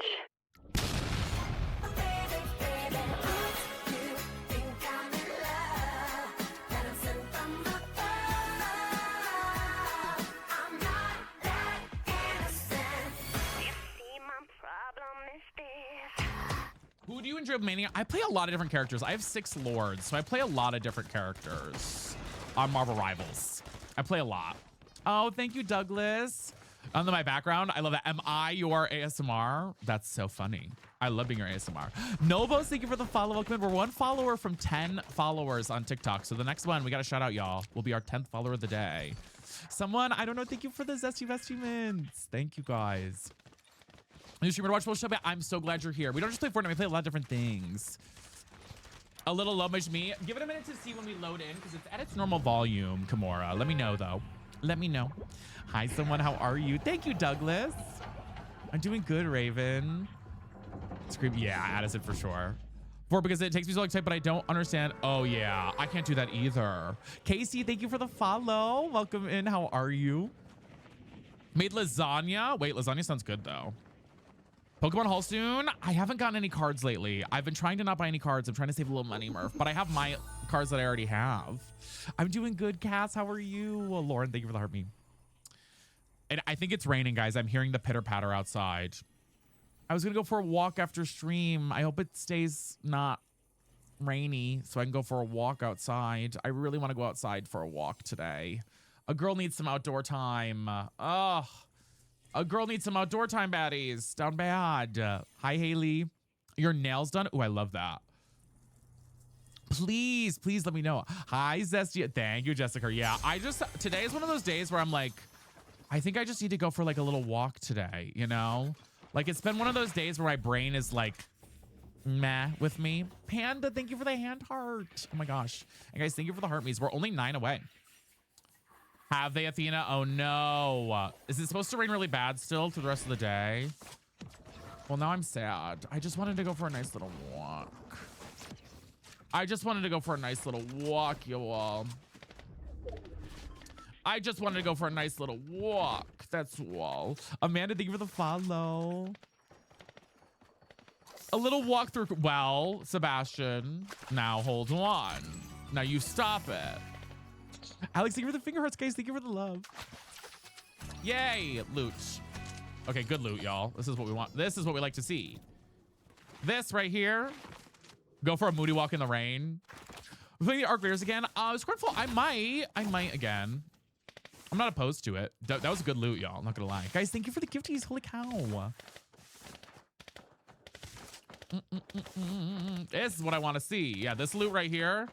A: Who Who do you enjoy Mania? I play a lot of different characters. I have 6 lords, so I play a lot of different characters on Marvel Rivals. I play a lot. Oh, thank you, Douglas. Under my background, I love that. Am I your ASMR? That's so funny. I love being your ASMR. Nobos, thank you for the follow. Welcome in. We're 1 follower from 10 followers on TikTok. So the next one, we got to shout out, y'all. Will be our 10th follower of the day. Someone, I don't know. Thank you for the Zesty Vestiments. Thank you, guys. New streamer to watch. I'm so glad you're here. We don't just play Fortnite. We play a lot of different things. A little low much me. Give it a minute to see when we load in because it's at its normal volume, Kimura. Let me know, though. Let me know. Hi, someone. How are you? Thank you, Douglas. I'm doing good, Raven. Scream. Yeah, Addison for sure. Because it takes me so long to type, but I don't understand. Oh, yeah. I can't do that either. Casey, thank you for the follow. Welcome in. How are you? Made lasagna. Wait, lasagna sounds good, though. Pokemon Haul soon. I haven't gotten any cards lately. I've been trying to not buy any cards. I'm trying to save a little money, Murph, but I have my cards that I already have. I'm doing good, Cass. How are you? Well, Lauren, thank you for the heart me. And I think it's raining, guys. I'm hearing the pitter patter outside. I was going to go for a walk after stream. I hope it stays not rainy so I can go for a walk outside. I really want to go outside for a walk today. A girl needs some outdoor time. Oh, a girl needs some outdoor time, baddies. Down bad. Hi, Haley. Your nails done? Oh, I love that. Please, please let me know. Hi, Zesty. Thank you, Jessica. Yeah, today is one of those days where I'm like, I think I just need to go for like a little walk today, you know? Like it's been one of those days where my brain is like, meh with me. Panda, thank you for the hand heart. Oh my gosh. And guys, thank you for the heart me's. We're only 9 away. Have they, Athena? Oh no. Is it supposed to rain really bad still through the rest of the day? Well, now I'm sad. I just wanted to go for a nice little walk. I just wanted to go for a nice little walk, you all. I just wanted to go for a nice little walk. That's all. Amanda, thank you for the follow. A little walk through. Well, Sebastian, now hold on. Now you stop it. Alex, thank you for the finger hearts, guys. Thank you for the love. Yay, loot. Okay, good loot, y'all. This is what we want. This is what we like to see. This right here. Go for a moody walk in the rain. We're playing the Arc Raiders again. Squirtful, I might again. I'm not opposed to it. That was a good loot, y'all. I'm not gonna lie. Guys, thank you for the gifties. Holy cow. This is what I want to see. Yeah, this loot right here.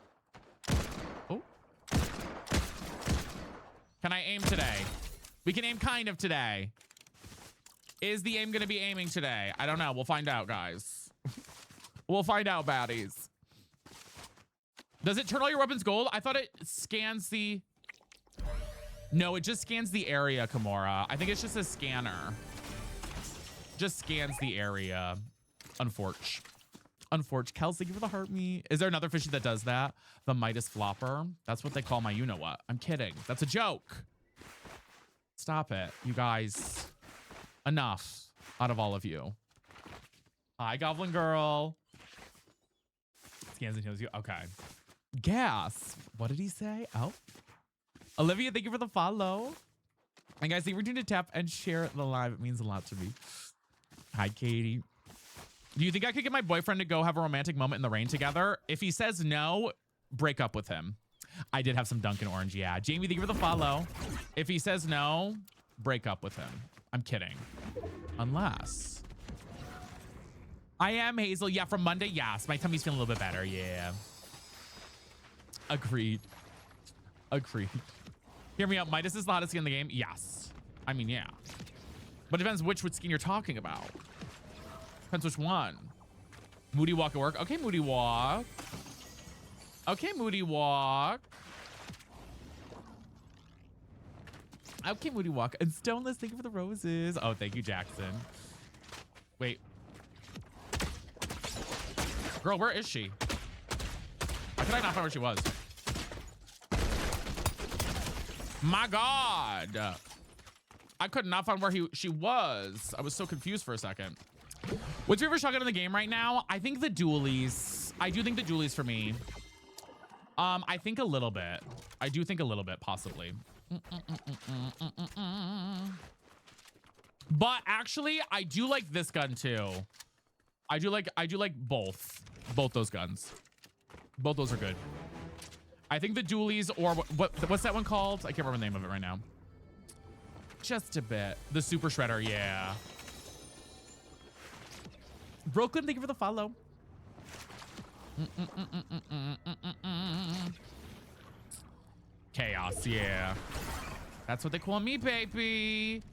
A: Oh. Can I aim today? We can aim kind of today. Is the aim gonna be aiming today? I don't know. We'll find out, guys. We'll find out, baddies. Does it turn all your weapons gold? I thought it scans the... No, it just scans the area, Kimura. I think it's just a scanner. Just scans the area. Unfortunate. Kels, thank you for the heart me. Is there another fishy that does that? The Midas Flopper? That's what they call my you-know-what. I'm kidding. That's a joke. Stop it, you guys. Enough out of all of you. Hi, Goblin Girl. Scans and heals you. Okay. Gas. What did he say? Oh. Olivia, thank you for the follow. And guys, thank you for tuning to tap and share the live. It means a lot to me. Hi, Katie. Do you think I could get my boyfriend to go have a romantic moment in the rain together? If he says no, break up with him. I did have some Dunkin' Orange, yeah. Jamie, thank you for the follow. If he says no, break up with him. I'm kidding. Unless... I am Hazel. Yeah, from Monday, yes. My tummy's feeling a little bit better, yeah. Agreed. Agreed. Hear me out. Midas is the hottest skin in the game. Yes. I mean, yeah. But it depends which skin you're talking about. Depends which one. Moody walk at work. Okay, Moody walk. Okay, Moody walk. Okay, Moody walk. And Stoneless, thank you for the roses. Oh, thank you, Jackson. Wait. Girl, where is she? Why could I not find where she was? My God. I could not find where she was. I was so confused for a second. What's your favorite shotgun in the game right now? I think the dualies. I do think the dualies for me. I think a little bit. I do think a little bit, possibly. But actually, I do like this gun too. I do like both those guns. Both those are good. I think the dualies, or what's that one called? I can't remember the name of it right now. Just a bit. The super shredder, yeah. Brooklyn, thank you for the follow. Chaos, yeah. That's what they call me, baby.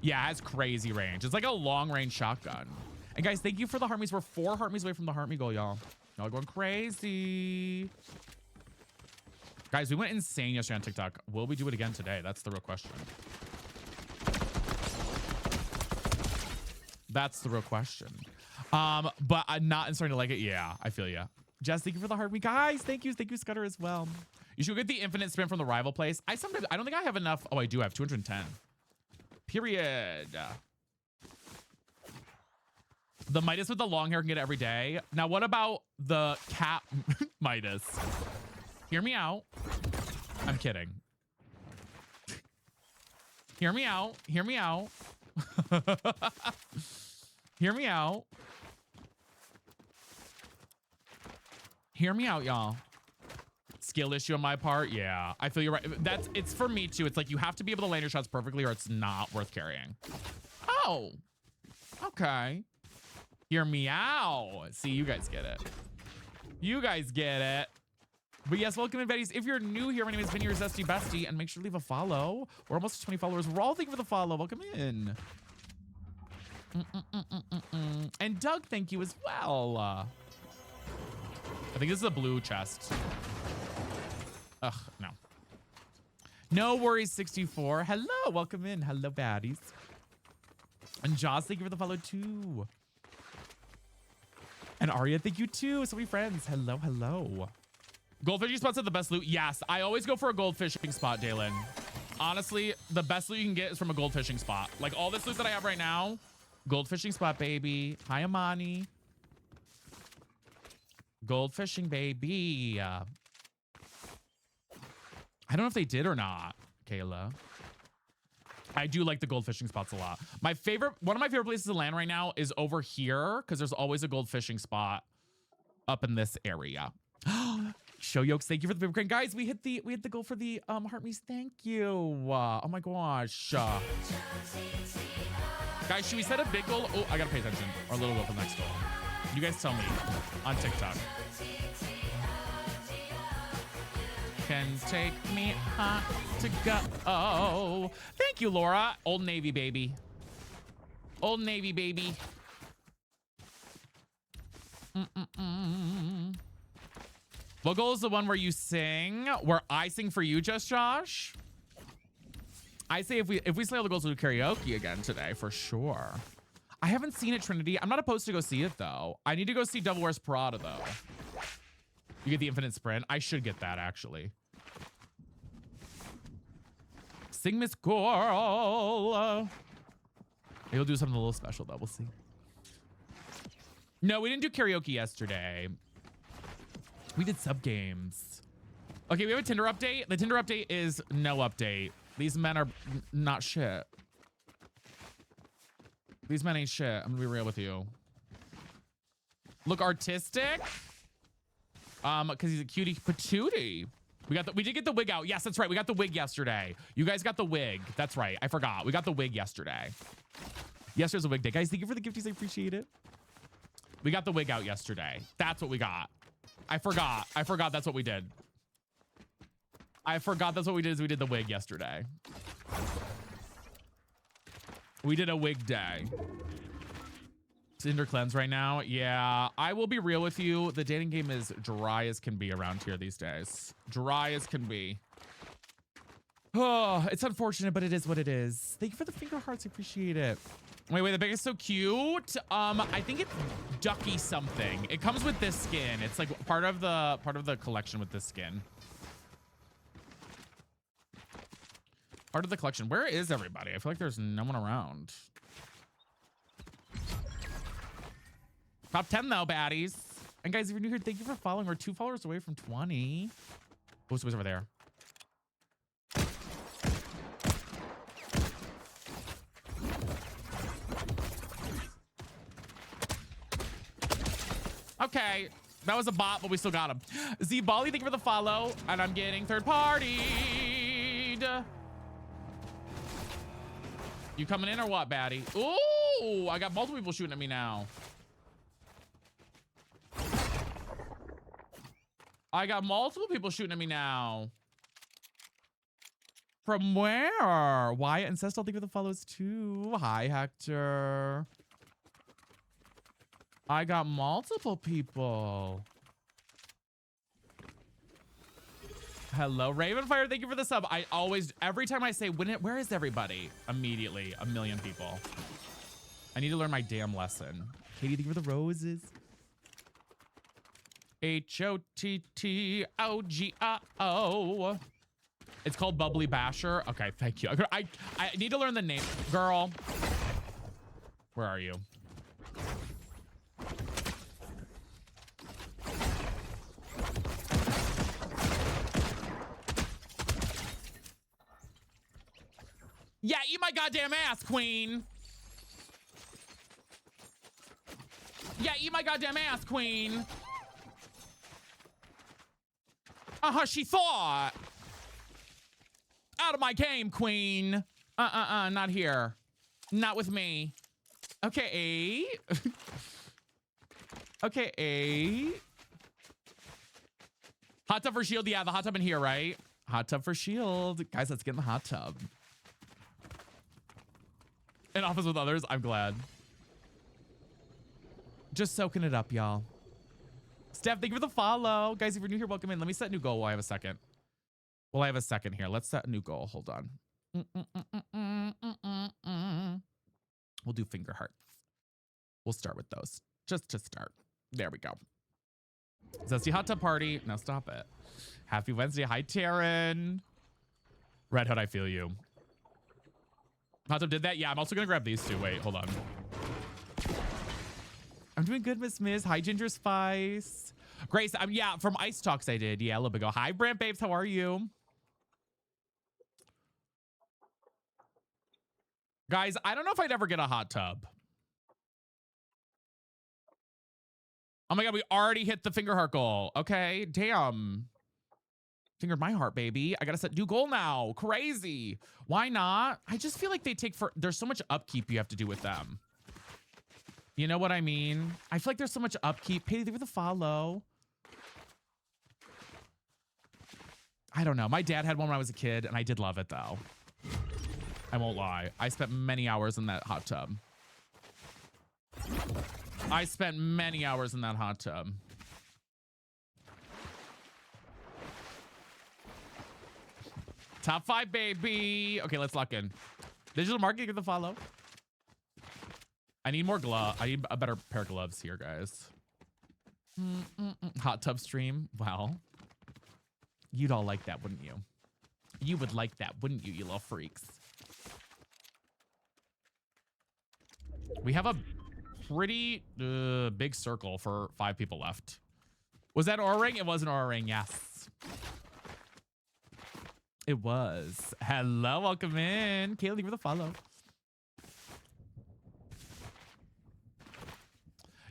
A: Yeah, it has crazy range. It's like a long range shotgun. And guys, thank you for the heart me's. We're 4 heart me's away from the heart me goal, y'all. Y'all are going crazy. Guys, we went insane yesterday on TikTok. Will we do it again today? That's the real question. That's the real question. But I'm not starting to like it. Yeah, I feel ya. Jess, thank you for the heart me. Guys, thank you. Thank you, Scudder, as well. You should get the infinite spin from the rival place. I don't think I have enough. Oh, I do have 210. Period. The Midas with the long hair can get it every day. Now, what about the cat Midas? Hear me out. I'm kidding. Hear me out. Hear me out. Hear me out. Hear me out, y'all. Skill issue on my part. Yeah, I feel you're right. It's for me too. It's like you have to be able to land your shots perfectly or it's not worth carrying. Oh, okay. Hear me out. See, you guys get it. You guys get it. But yes, welcome in, Betties. If you're new here, my name is Vinny, your Zesty Bestie, and make sure to leave a follow. We're almost 20 followers. We're all thank you for the follow. Welcome in. And Doug, thank you as well. I think this is a blue chest. Ugh, no. No worries, 64. Hello, welcome in. Hello, baddies. And Joss, thank you for the follow too. And Arya, thank you too. So many friends. Hello, hello. Gold fishing spots are the best loot. Yes, I always go for a gold fishing spot, Dalen. Honestly, the best loot you can get is from a gold fishing spot. Like all this loot that I have right now, gold fishing spot, baby. Hi, Amani. Gold fishing, baby. I don't know if they did or not, Kayla. I do like the gold fishing spots a lot. One of my favorite places to land right now is over here because there's always a gold fishing spot up in this area. Show Yokes, thank you for the paper crane. Guys, we hit the goal for the heart me's. Thank you. Oh my gosh. Guys, should we set a big goal? Oh, I gotta pay attention. Or a little goal for the next goal. You guys tell me on TikTok. Can take me hot to go. Oh, thank you, Laura. Old Navy, baby. Old Navy, baby. What goal is the one where you sing? Where I sing for you, Just Josh? I say if we slay all the goals, we'll do karaoke again today for sure. I haven't seen it, Trinity. I'm not opposed to go see it though. I need to go see Devil Wears Prada though. You get the infinite sprint. I should get that actually. Sing Miss Coral. Maybe we'll do something a little special though. We'll see. No, we didn't do karaoke yesterday. We did sub games. Okay, we have a Tinder update. The Tinder update is no update. These men are not shit. These men ain't shit. I'm gonna be real with you. Look artistic. Because he's a cutie patootie. We did get the wig out. Yes, that's right. We got the wig yesterday. You guys got the wig. That's right. I forgot. We got the wig yesterday. Yesterday's a wig day. Guys, thank you for the gifties. I appreciate it. We got the wig out yesterday. That's what we got. I forgot that's what we did. I forgot that's what we did is we did the wig yesterday. We did a wig day. Tinder cleanse right now. Yeah, I will be real with you. The dating game is dry as can be around here these days. Dry as can be. Oh, it's unfortunate, but it is what it is. Thank you for the finger hearts. I appreciate it. Wait, the bag is so cute. I think it's Ducky something. It comes with this skin. It's like part of the collection with this skin. Part of the collection. Where is everybody? I feel like there's no one around. Top 10 though, baddies. And guys, if you're new here, thank you for following. We're 2 followers away from 20. Who's over there? Okay. That was a bot, but we still got him. Z Bali, thank you for the follow. And I'm getting third partied. You coming in or what, baddie? Ooh, I got multiple people shooting at me now. I got multiple people shooting at me now. From where? Wyatt and Cestal, thank you for the follows too. Hi, Hector. I got multiple people. Hello, Ravenfire. Thank you for the sub. I always, every time I say, where is everybody? Immediately, a million people. I need to learn my damn lesson. Katie, thank you for the roses. HOTTOGO. It's called Bubbly Basher. Okay, thank you. I need to learn the name. Girl. Where are you? Yeah, eat my goddamn ass, queen. Yeah, eat my goddamn ass, queen. She thought. Out of my game, queen. Not here. Not with me. Okay. Okay. Hot tub for shield. Yeah, the hot tub in here, right? Hot tub for shield. Guys, let's get in the hot tub. In office with others. I'm glad. Just soaking it up, y'all. Steph, thank you for the follow. Guys, if you're new here, welcome in. Let me set a new goal while I have a second. Well, I have a second here. Let's set a new goal. Hold on. We'll do finger hearts. We'll start with those. Just to start. There we go. Zesty hot tub party. Now stop it. Happy Wednesday. Hi, Taryn. Red Hood, I feel you. Hot tub did that? Yeah, I'm also going to grab these two. Wait, hold on. I'm doing good, Miss. Hi, Ginger Spice. Grace, yeah, from Ice Talks I did. Yeah, a little bit ago. Hi, Brant Babes. How are you? Guys, I don't know if I'd ever get a hot tub. Oh my God, we already hit the finger heart goal. Okay, damn. Fingered my heart, baby. I gotta set new goal now. Crazy. Why not? I just feel like they take there's so much upkeep you have to do with them. You know what I mean? I feel like there's so much upkeep. Pay with a follow. I don't know. My dad had one when I was a kid, and I did love it, though. I won't lie. I spent many hours in that hot tub. I spent many hours in that hot tub. Top 5, baby. Okay, let's lock in. Digital marketing, get the follow. I need more glove. I need a better pair of gloves here, guys. Hot tub stream. Well, you'd all like that, wouldn't you? You would like that, wouldn't you, you little freaks? We have a pretty big circle for 5 people left. Was that Aura Ring? It was an Aura Ring, yes. It was. Hello, welcome in. Kaylee for the follow.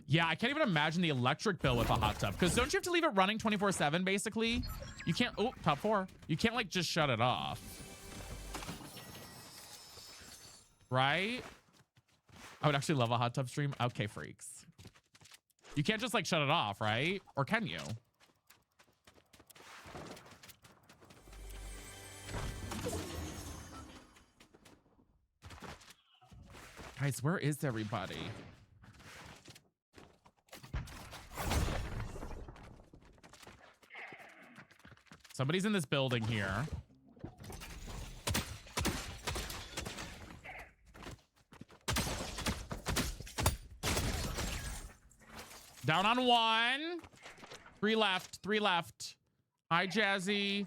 A: Yeah, I can't even imagine the electric bill with a hot tub. Because don't you have to leave it running 24/7, basically? You can't, oh, top 4. You can't, like, just shut it off. Right? I would actually love a hot tub stream. Okay, freaks. You can't just, like, shut it off, right? Or can you? Guys, where is everybody? Somebody's in this building here. Down on 1. 3 left. 3 left. Hi, Jazzy.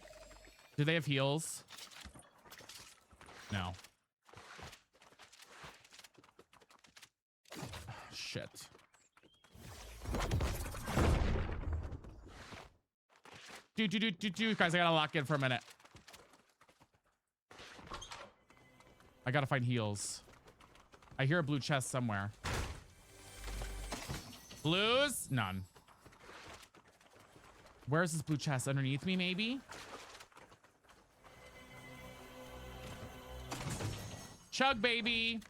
A: Do they have heals? No. Shit. Guys, I gotta lock in for a minute. I gotta find heals. I hear a blue chest somewhere. Blues? None. Where's this blue chest? Underneath me, maybe? Chug, baby.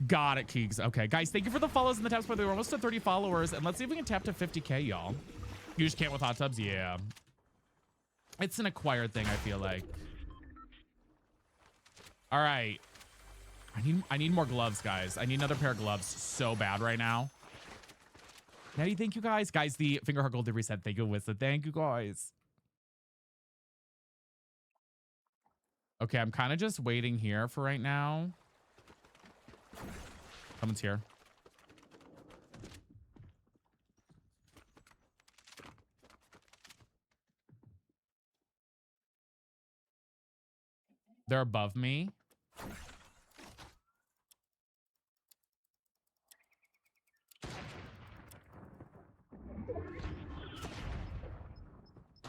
A: Got it, Keegs. Okay, guys, thank you for the follows and the taps. By the way, we're almost at 30 followers, and let's see if we can tap to 50K, y'all. You just can't with hot tubs? Yeah. It's an acquired thing, I feel like. All right. I need more gloves, guys. I need another pair of gloves so bad right now. Natty, thank you, guys. Guys, the finger heart gold did reset. Thank you, Wissa. Thank you, guys. Okay, I'm kind of just waiting here for right now. Someone's here. They're above me.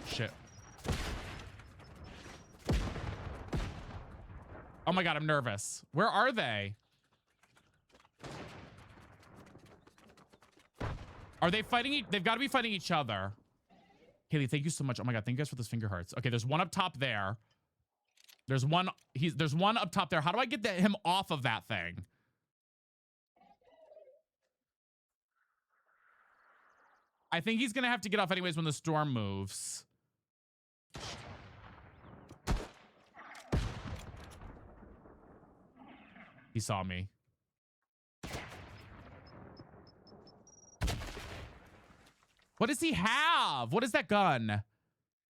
A: Shit. Oh my God, I'm nervous. Where are they? Are they fighting? They've got to be fighting each other. Haley, thank you so much. Oh my God, thank you guys for those finger hearts. Okay, there's one up top there. There's one up top there. How do I get him off of that thing? I think he's gonna have to get off anyways when the storm moves. He saw me. What does he have? What is that gun?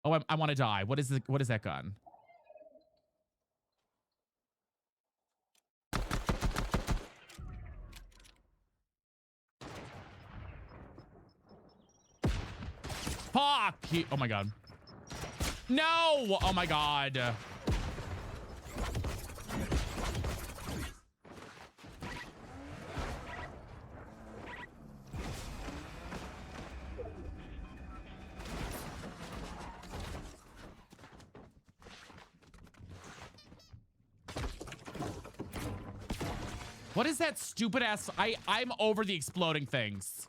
A: Oh, I want to die. What is that gun? Fuck! Oh my God. No! Oh my God. What is that stupid ass? I'm over the exploding things.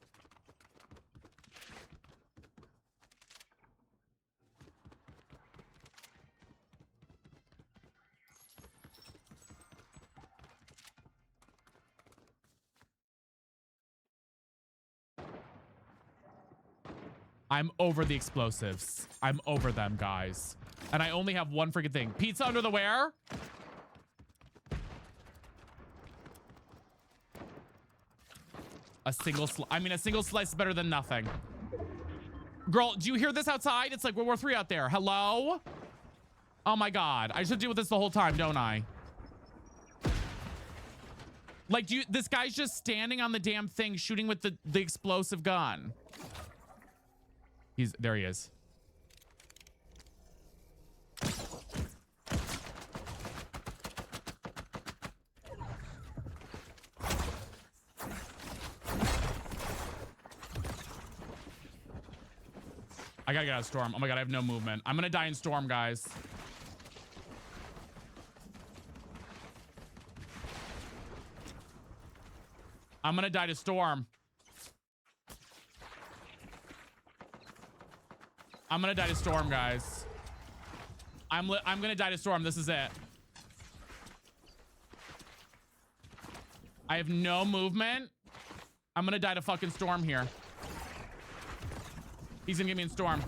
A: I'm over the explosives. I'm over them, guys. And I only have one freaking thing. Pizza under the where? A single slice is better than nothing. Girl, do you hear this outside? It's like World War III out there. Hello? Oh my God. I should deal with this the whole time, don't I? Like, this guy's just standing on the damn thing shooting with the explosive gun. There he is. I gotta get out of storm. Oh my God, I have no movement. I'm gonna die in storm, guys. I'm gonna die to storm. I'm gonna die to storm, guys. I'm gonna die to storm. This is it. I have no movement. I'm gonna die to fucking storm here. He's gonna get me in storm.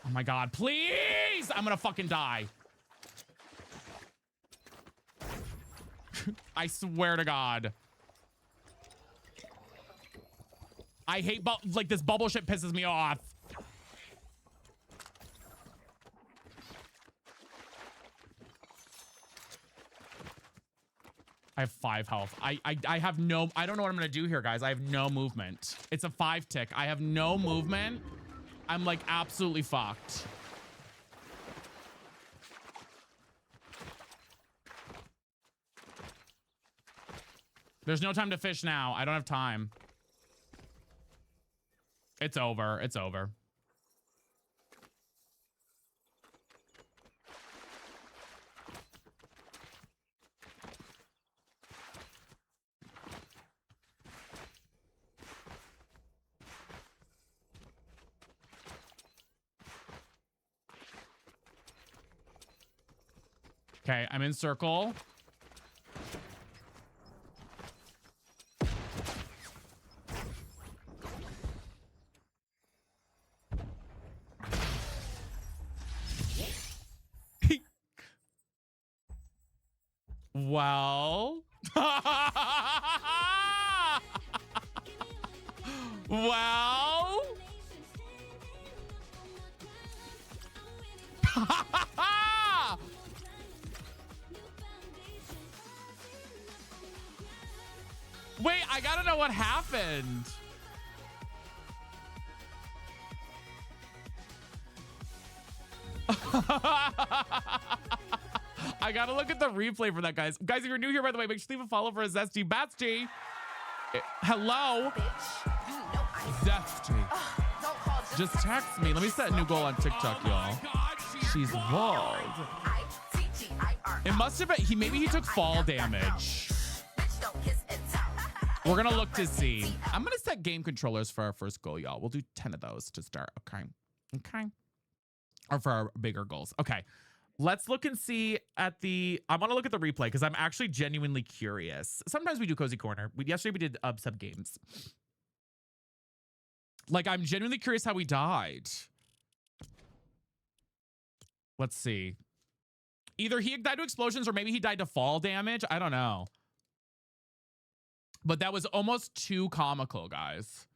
A: Oh my God, please! I'm gonna fucking die. I swear to God. I hate, like, this bubble shit pisses me off. I have 5 health. I have no, I don't know what I'm gonna do here, guys. I have no movement. It's a 5 tick. I have no movement. I'm like absolutely fucked. There's no time to fish now. I don't have time. It's over. It's over. Okay, I'm in circle. Well. Well. Wait, I gotta know what happened. I gotta look at the replay for that, guys. Guys, if you're new here, by the way, make sure to leave a follow for Zesty Batsty. Hello?
F: Bitch, you know I'm
A: Zesty.
F: Don't call
A: Just text me. Let me set a new goal on TikTok, y'all. She's bald.
F: ITGIRL.
A: It must have been, maybe he took fall damage.
F: Bitch, don't kiss and tell.
A: We're gonna look to see. I'm gonna set game controllers for our first goal, y'all. We'll do 10 of those to start. Okay. Okay. Or for our bigger goals. Okay. Let's look and see at the, I want to look at the replay because I'm actually genuinely curious. Sometimes we do Cozy Corner. Yesterday we did sub games. Like, I'm genuinely curious how we died. Let's see. Either he died to explosions or maybe he died to fall damage. I don't know. But that was almost too comical, guys.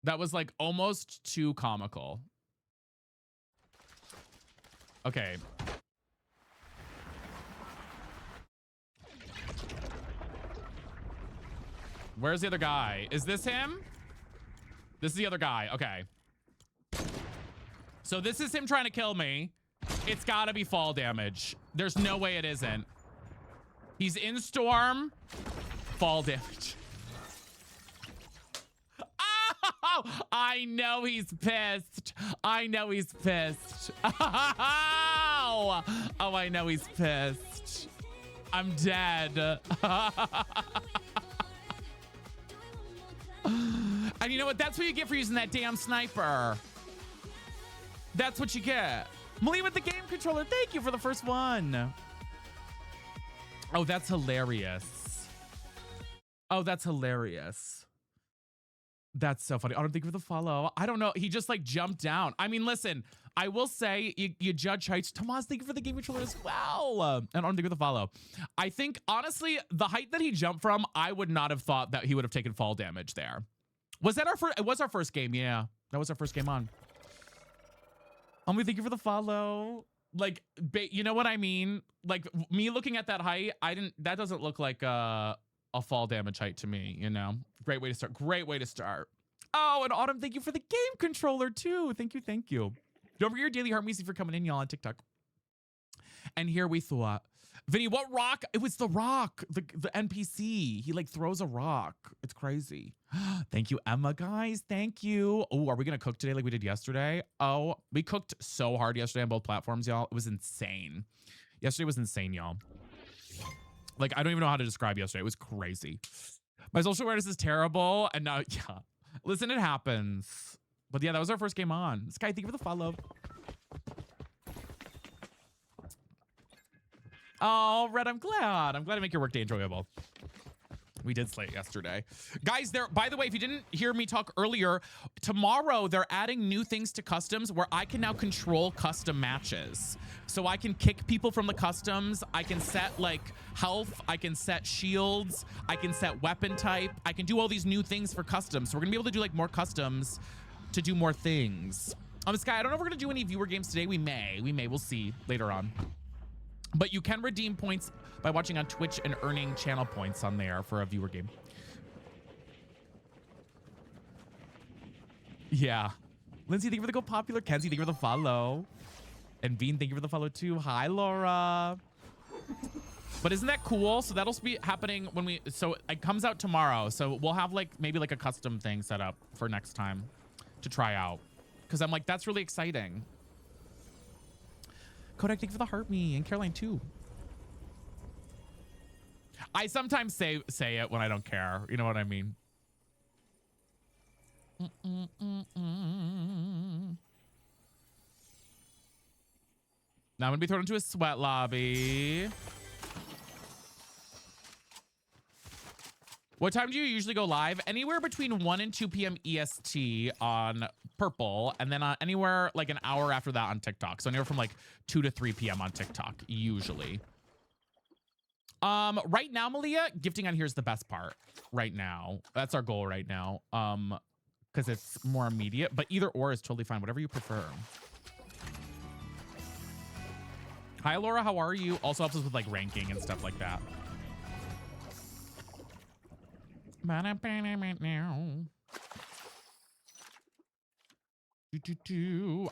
A: That was like almost too comical. Okay. Where's the other guy? Is this him? This is the other guy. Okay. So this is him trying to kill me. It's gotta be fall damage. There's no way it isn't. He's in storm. Fall damage. Oh, I know he's pissed. I know he's pissed. Oh, I know he's pissed. I'm dead. And you know what? That's what you get for using that damn sniper. That's what you get. Malia with the game controller. Thank you for the first one. Oh, that's hilarious. Oh, that's hilarious. That's so funny. Autumn, thank you for the follow. I don't know. He just like jumped down. I mean, listen, I will say you judge heights. Tomas, thank you for the game controller as well. And Autumn, thank you for the follow. I think, honestly, the height that he jumped from, I would not have thought that he would have taken fall damage there. Was that our first? It was our first game. Yeah, that was our first game on. Thank you for the follow. Like, you know what I mean? Like, me looking at that height, that doesn't look like a fall damage height to me, you know? Great way to start. Great way to start. Oh, and Autumn, thank you for the game controller too. Thank you, thank you. Don't forget your daily heart music for coming in, y'all, on TikTok. And here we thought, Vinny, what rock? It was the rock, the NPC. He like throws a rock. It's crazy. Thank you, Emma, guys. Thank you. Oh, are we gonna cook today like we did yesterday? Oh, we cooked so hard yesterday on both platforms, y'all. It was insane. Yesterday was insane, y'all. Like, I don't even know how to describe yesterday. It was crazy. My social awareness is terrible. And now, yeah. Listen, it happens. But yeah, that was our first game on. Sky, thank you for the follow. Oh, Red, I'm glad. I'm glad to make your workday enjoyable. We did slay it yesterday. Guys, by the way, if you didn't hear me talk earlier, tomorrow they're adding new things to customs where I can now control custom matches. So I can kick people from the customs. I can set like health. I can set shields. I can set weapon type. I can do all these new things for customs. So we're gonna be able to do like more customs to do more things. Sky, I don't know if we're gonna do any viewer games today. We may, we'll see later on. But you can redeem points by watching on Twitch and earning channel points on there for a viewer game. Yeah. Lindsay, thank you for the go popular. Kenzie, thank you for the follow. And Bean, thank you for the follow too. Hi, Laura. But isn't that cool? So that'll be happening when so it comes out tomorrow. So we'll have like maybe like a custom thing set up for next time to try out. Cause I'm like, that's really exciting. Kodak, thank you for the heart me, and Caroline too. I sometimes say it when I don't care. You know what I mean? Now I'm gonna be thrown into a sweat lobby. What time do you usually go live? Anywhere between 1 and 2 p.m. EST on Purple, and then anywhere like an hour after that on TikTok. So anywhere from like 2 to 3 p.m. on TikTok, usually. Right now, Malia, gifting on here is the best part right now. That's our goal right now. Because it's more immediate, but either or is totally fine. Whatever you prefer. Hi, Laura. How are you? Also helps us with like ranking and stuff like that. I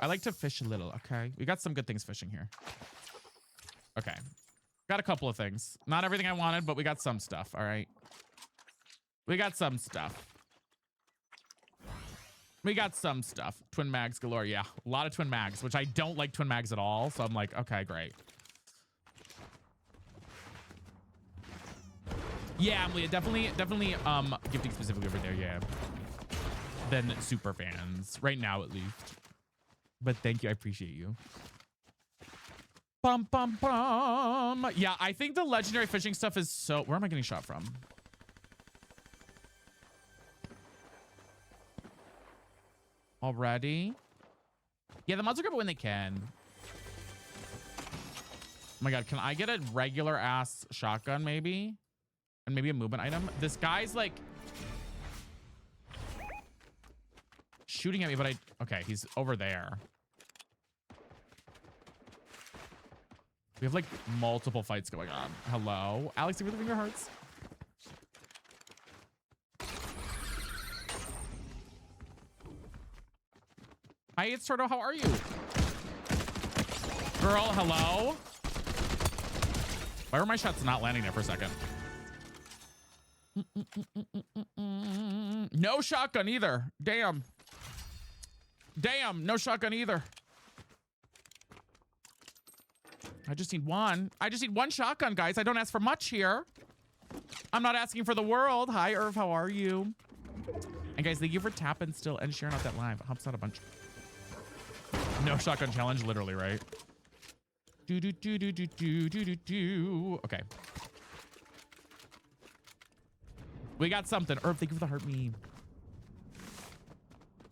A: like to fish a little. Okay, we got some good things fishing here. Okay, got a couple of things. Not everything I wanted, but we got some stuff. All right, we got some stuff. We got some stuff. Twin mags galore. Yeah, a lot of twin mags, which I don't like twin mags at all. So I'm like, okay, great. Yeah, Amelia, definitely gifting specifically over there, yeah. Than super fans, right now at least. But thank you, I appreciate you. Bum, bum, bum. Yeah, I think the legendary fishing stuff is so... Where am I getting shot from? Already? Yeah, the mods are good when they can. Oh my god, can I get a regular ass shotgun maybe? And maybe a movement item. This guy's like shooting at me, but okay, he's over there. We have like multiple fights going on. Hello, Alex, give me the finger hearts. Hi, it's Turtle. How are you? Girl, hello. Why were my shots not landing there for a second? No shotgun either. Damn. Damn, no shotgun either. I just need one. I just need one shotgun, guys. I don't ask for much here. I'm not asking for the world. Hi, Irv. How are you? And guys, thank you for tapping still and sharing out that live. It helps out a bunch. No shotgun challenge, literally, right? Do do do do do do do do do. Okay. We got something. Irv, thank you for the heart meme.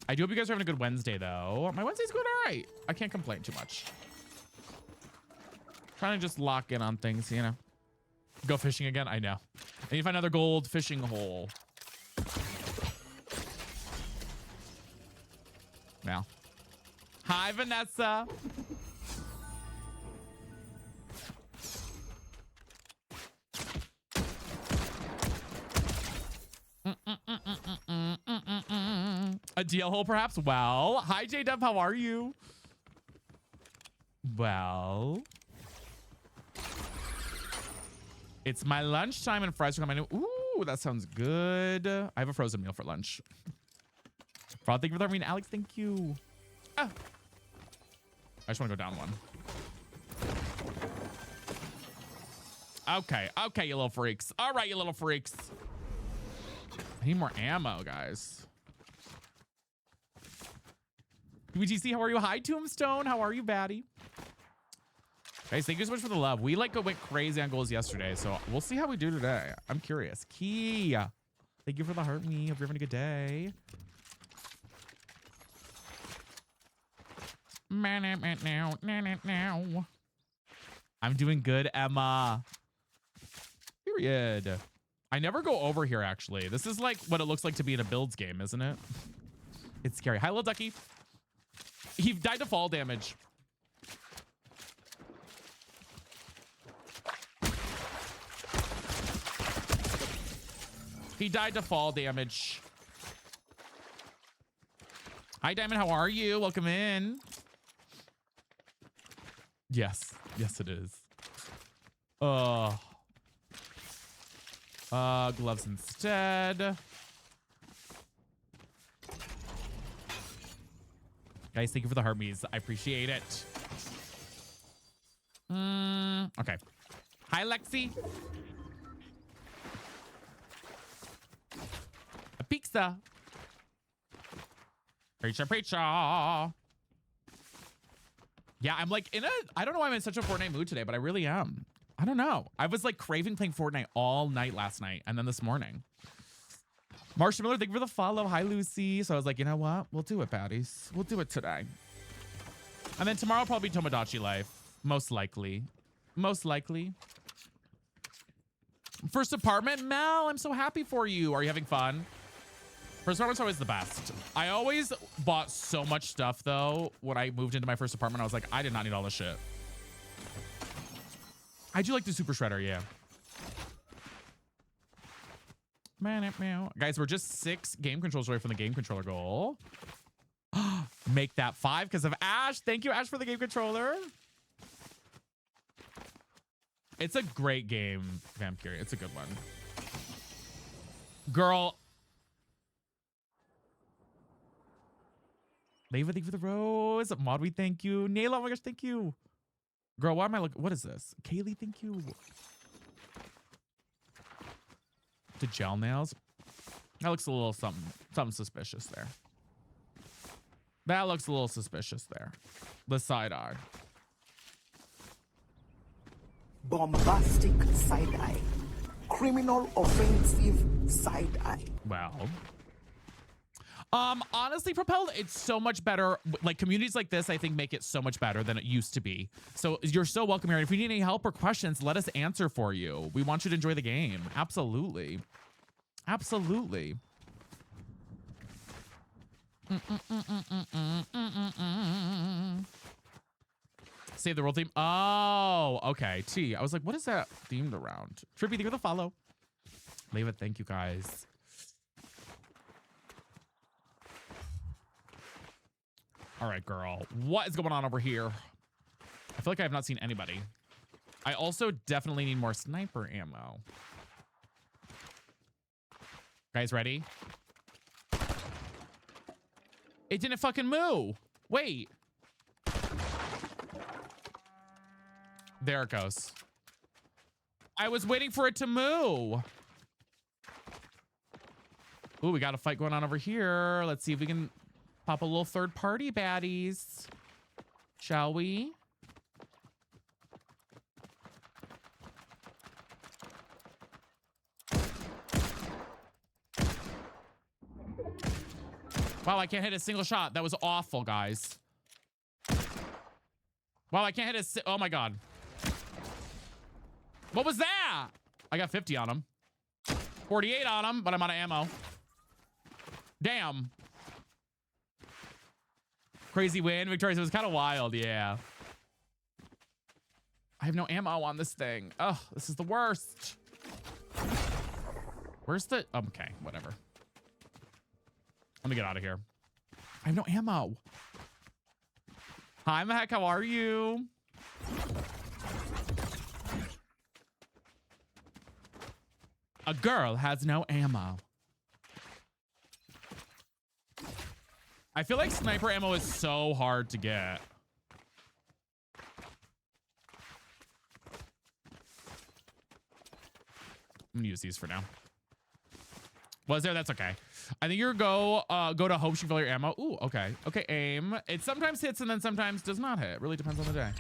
A: I do hope you guys are having a good Wednesday, though. My Wednesday's going all right. I can't complain too much. Trying to just lock in on things, you know. Go fishing again? I know. I need to find another gold fishing hole. Now. Hi, Vanessa. A DL hole, perhaps? Well, hi, J-Dub. How are you? Well, it's my lunchtime and fries are coming. Ooh, that sounds good. I have a frozen meal for lunch. Fraud, thank you for the mean. Alex, thank you. Ah. I just want to go down one. Okay, okay, you little freaks. All right, you little freaks. I need more ammo, guys. UGC, how are you? Hi, Tombstone. How are you, baddie? Guys, thank you so much for the love. We like went crazy on goals yesterday, so we'll see how we do today. I'm curious. Key, thank you for the heart me. Hope you're having a good day. I'm doing good, Emma. Period. I never go over here, actually. This is like what it looks like to be in a builds game, isn't it? It's scary. Hi, little ducky. He died to fall damage. He died to fall damage. Hi, Diamond. How are you? Welcome in. Yes. Yes, it is. Oh, Gloves instead. Guys, thank you for the heartbeats. I appreciate it. Okay. Hi, Lexi. A pizza. Preacher, preacher. Yeah, I'm like I don't know why I'm in such a Fortnite mood today, but I really am. I don't know. I was like craving playing Fortnite all night last night and then this morning. Marsha Miller, thank you for the follow. Hi, Lucy. So I was like, you know what? We'll do it, baddies. We'll do it today. And then tomorrow probably Tomodachi Life. Most likely. Most likely. First apartment, Mel. I'm so happy for you. Are you having fun? First apartment's always the best. I always bought so much stuff, though. When I moved into my first apartment, I was like, I did not need all this shit. I do like the Super Shredder, yeah. Guys, we're just 6 game controls away from the game controller goal. Make that 5 because of Ash. Thank you, Ash, for the game controller. It's a great game, Vampire. It's a good one. Girl. Leva, thank you for the rose. Maudwe, thank you. Nayla, oh my gosh, thank you. Girl, why am I looking? What is this? Kaylee, thank you. To gel nails. That looks a little something suspicious there. That looks a little suspicious there. The side eye.
G: Bombastic side eye. Criminal offensive side eye.
A: Well. Honestly, Propelled, it's so much better. Like communities like this, I think make it so much better than it used to be. So you're so welcome here. If you need any help or questions, let us answer for you. We want you to enjoy the game. Absolutely. Absolutely. Save the world theme. Oh, okay. T. I was like, what is that themed around? Trippy, thank you for the follow. Leave it. Thank you, guys. All right, girl. What is going on over here? I feel like I have not seen anybody. I also definitely need more sniper ammo. Guys, ready? It didn't fucking move. Wait. There it goes. I was waiting for it to move. Ooh, we got a fight going on over here. Let's see if we can pop a little third party baddies. Shall we? Wow, I can't hit a single shot. That was awful, guys. Wow, I can't hit a... Oh, my God. What was that? I got 50 on him. 48 on him, but I'm out of ammo. Damn. Crazy win. Victorious. It was kind of wild. Yeah. I have no ammo on this thing. Oh, this is the worst. Where's the... Okay, whatever. Let me get out of here. I have no ammo. Hi, Mahek. How are you? A girl has no ammo. I feel like sniper ammo is so hard to get. I'm gonna use these for now. Was there? That's okay. I think you're go to hope you fill your ammo. Ooh, okay. Okay, aim. It sometimes hits and then sometimes does not hit. It really depends on the day.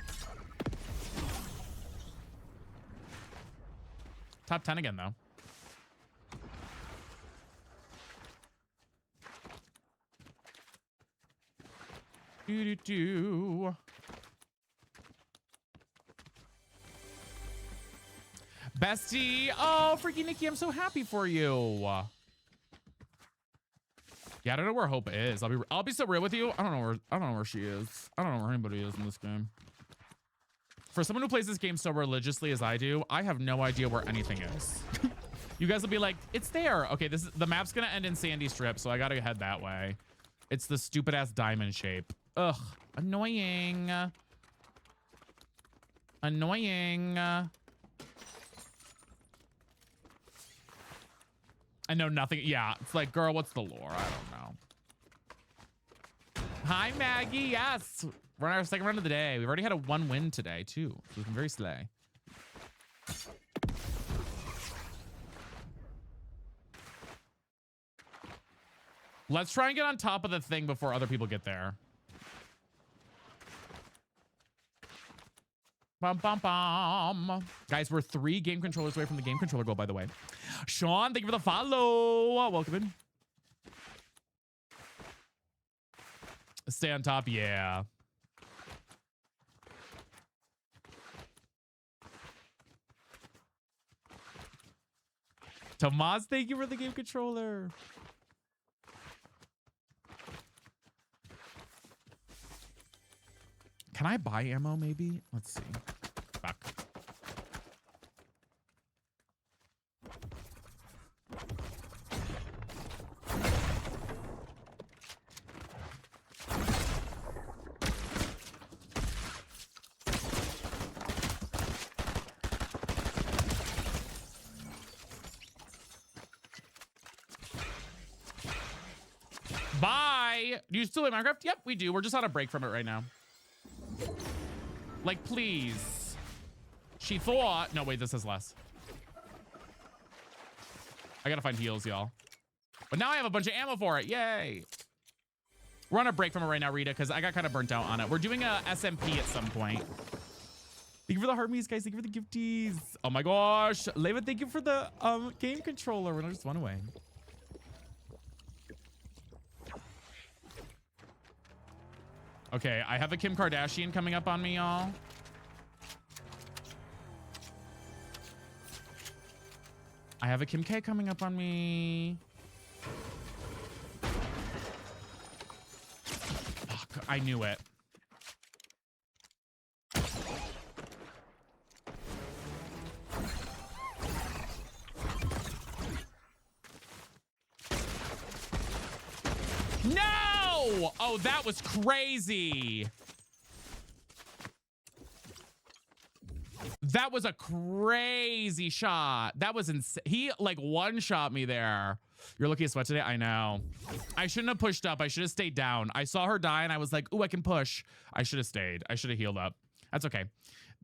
A: Top 10 again, though. Do-do-do. Bestie. Oh, freaking Nikki, I'm so happy for you. Yeah, I don't know where Hope is. I'll be so real with you. I don't know where she is. I don't know where anybody is in this game. For someone who plays this game so religiously as I do, I have no idea where anything is. You guys will be like, it's there. Okay, the map's gonna end in Sandy Strip, so I gotta head that way. It's the stupid ass diamond shape. Ugh, annoying. Annoying. I know nothing. Yeah, it's like, girl, what's the lore? I don't know. Hi, Maggie. Yes. We're on our second run of the day. We've already had a 1 win today, too. So it's been very slay. Let's try and get on top of the thing before other people get there. Bum, bum, bum. Guys, we're 3 game controllers away from the game controller goal, by the way. Sean, thank you for the follow. Welcome in. Stay on top, yeah. Tomas, thank you for the game controller. Can I buy ammo maybe? Let's see. Fuck. Bye. Do you still play Minecraft? Yep, we do. We're just on a break from it right now. Like, please. She thought. No, wait, this is less. I gotta find heals, y'all. But now I have a bunch of ammo for it. Yay. We're on a break from it right now, Rita, because I got kind of burnt out on it. We're doing a SMP at some point. Thank you for the heartmeats, guys. Thank you for the gifties. Oh my gosh. Leva, thank you for the game controller. We're not just one away. Okay, I have a Kim Kardashian coming up on me, y'all. I have a Kim K coming up on me. Fuck, I knew it. No! Oh, that was crazy. That was a crazy shot. That was insane. He like one-shot me there. You're looking at sweat today? I know. I shouldn't have pushed up. I should have stayed down. I saw her die and I was like, ooh, I can push. I should have stayed. I should have healed up. That's okay.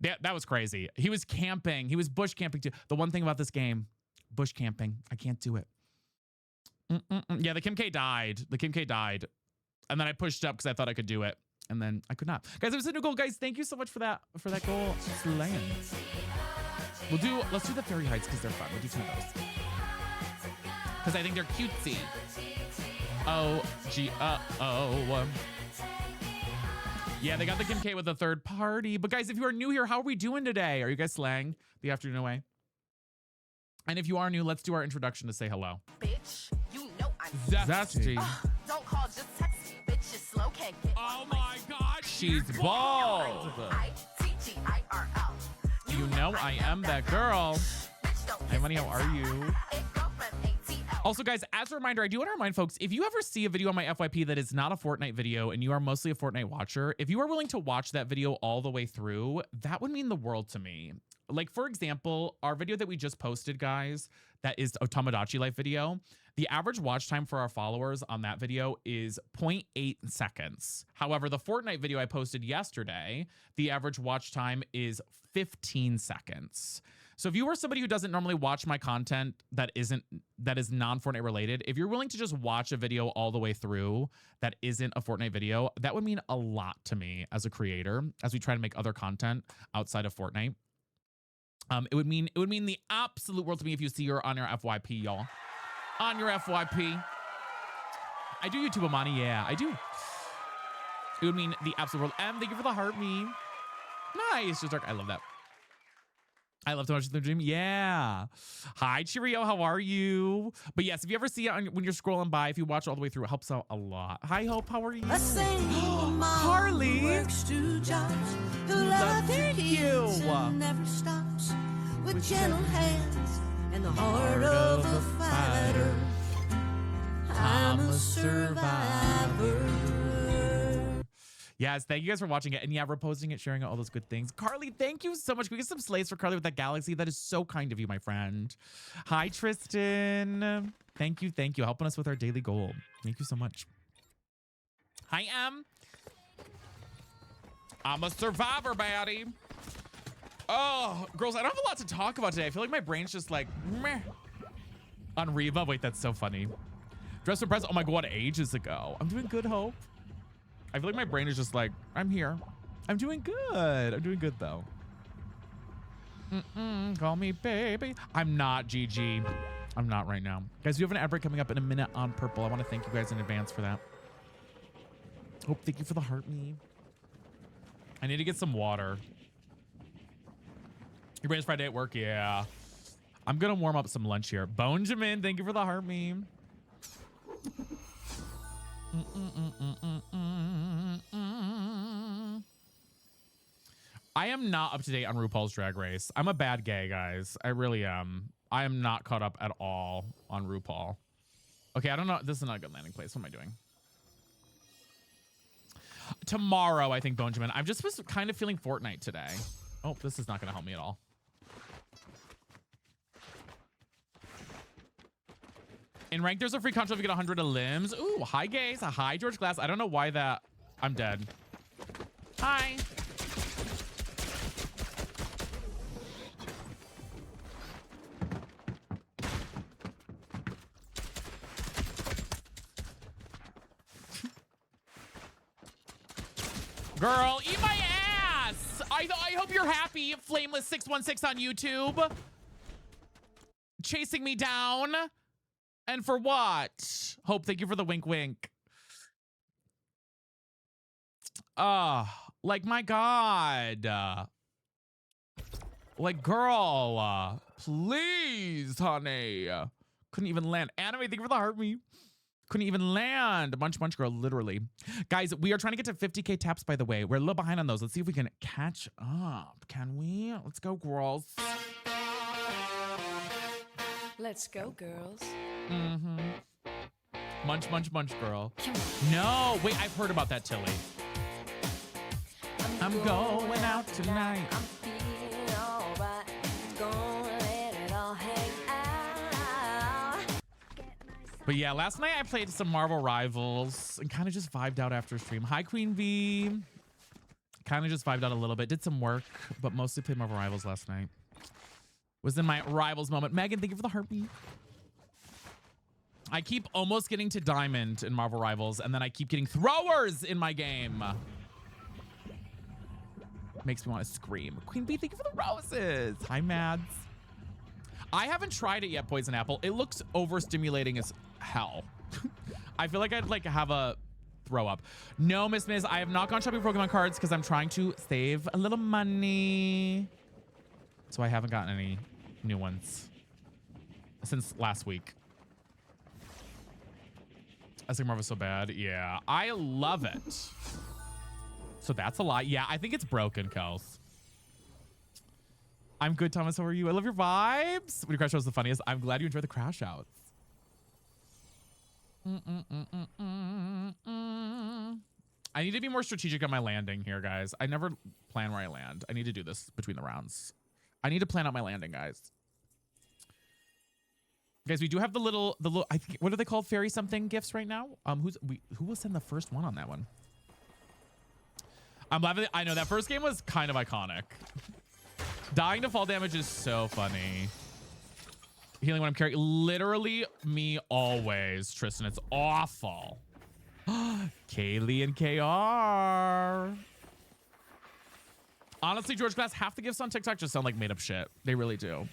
A: That was crazy. He was camping. He was bush camping too. The one thing about this game, bush camping. I can't do it. Yeah, the Kim K died. The Kim K died. And then I pushed up because I thought I could do it. And then I could not. Guys, it was a new goal. Guys, thank you so much for that goal. Slaying. Let's do the fairy heights because they're fun. We'll do 2 of those. Because I think they're cutesy. Oh. Yeah, they got the Kim K with the third party. But guys, if you are new here, how are we doing today? Are you guys slaying the afternoon away? And if you are new, let's do our introduction to say hello.
F: Bitch, you know I'm
A: Zesty.
F: Don't call, just text me. Bitch, you're slow, can't get
A: Oh my God, she's bald.
F: I-T-G-I-R-L.
A: You know I am that girl. Hi, money, how are you? Also, guys, as a reminder, I do want to remind folks, if you ever see a video on my FYP that is not a Fortnite video and you are mostly a Fortnite watcher, if you are willing to watch that video all the way through, that would mean the world to me. Like, for example, our video that we just posted, guys, that is a Tomodachi Life video. The average watch time for our followers on that video is 0.8 seconds. However, the Fortnite video I posted yesterday, the average watch time is 15 seconds. So if you are somebody who doesn't normally watch my content that is non-Fortnite related, if you're willing to just watch a video all the way through that isn't a Fortnite video, that would mean a lot to me as a creator as we try to make other content outside of Fortnite. It would mean the absolute world to me if you see her on your FYP, y'all. On your FYP. I do YouTube Amani, yeah, I do. It would mean the absolute world. M, thank you for the heart me. Nice, just dark. I love that. I love to watch the dream. Yeah. Hi, Cheerio. How are you? But yes, if you ever see it when you're scrolling by, if you watch it all the way through, it helps out a lot. Hi, Hope. How are you? Carly. Thank you.
H: Never stops with gentle hands and the heart of a fighter. I'm a survivor.
A: Yes, thank you guys for watching it. And yeah, reposting it, sharing it, all those good things. Carly, thank you so much. Can we get some slays for Carly with that galaxy? That is so kind of you, my friend. Hi, Tristan. Thank you, helping us with our daily goal. Thank you so much. Hi, Em. I'm a survivor, baddie. Oh, girls, I don't have a lot to talk about today. I feel like my brain's just like, meh. On Reva, wait, that's so funny. Dress for press, oh my God, ages ago. I'm doing good, Hope. I feel like my brain is just like, I'm here. I'm doing good. I'm doing good, though. Call me baby. I'm not, GG. I'm not right now. Guys, we have an ad break coming up in a minute on Purple. I want to thank you guys in advance for that. Hope, thank you for the heart me. I need to get some water. Your brain's Friday at work? Yeah. I'm going to warm up some lunch here. Bonjamin, thank you for the heart meme. I am not up to date on RuPaul's Drag Race. I'm a bad gay, guys. I really am. I am not caught up at all on RuPaul. Okay, I don't know. This is not a good landing place. What am I doing? Tomorrow, I think, Bonjamin. I'm just kind of feeling Fortnite today. Oh, this is not going to help me at all. In rank, there's a free contra if you get 100 limbs. Ooh, hi, gays. Hi, George Glass. I don't know why that... I'm dead. Hi. Girl, eat my ass. I hope you're happy, Flameless616 on YouTube. Chasing me down. And for what? Hope, thank you for the wink wink. Like, my God. Like, girl, please, honey. Couldn't even land. Anime, thank you for the heart me. Couldn't even land. Munch, girl, literally. Guys, we are trying to get to 50K taps, by the way. We're a little behind on those. Let's see if we can catch up. Can we? Let's go, girls.
H: Let's go, girls.
A: Mm-hmm. Munch, girl. No, wait, I've heard about that, Tilly. I'm going out tonight.
H: I'm feeling alright. Gonna let it all hang out.
A: But yeah, last night I played some Marvel Rivals and kind of just vibed out after stream. Hi, Queen V. Kind of just vibed out a little bit. Did some work, but mostly played Marvel Rivals last night. Was in my Rivals moment. Megan, thank you for the heartbeat. I keep almost getting to Diamond in Marvel Rivals, and then I keep getting throwers in my game. Makes me want to scream. Queen Bee, thank you for the roses. Hi, Mads. I haven't tried it yet, Poison Apple. It looks overstimulating as hell. I feel like I'd like have a throw up. No, Miss, I have not gone shopping for Pokemon cards because I'm trying to save a little money. So I haven't gotten any new ones since last week. I think Marvel's so bad. Yeah, I love it. So that's a lot. Yeah, I think it's broken, Kels. I'm good, Thomas. How are you? I love your vibes. When your crash out was the funniest. I'm glad you enjoyed the crash outs. I need to be more strategic on my landing here, guys. I never plan where I land. I need to do this between the rounds. I need to plan out my landing, guys. Guys, we do have the little I think, what are they called? Fairy something gifts right now. Who will send the first one on that one? I'm laughing. I know that first game was kind of iconic. Dying to fall damage is so funny. Healing when I'm carrying, literally me always, Tristan. It's awful. Kaylee and KR. Honestly, George Glass, half the gifts on TikTok just sound like made up shit. They really do.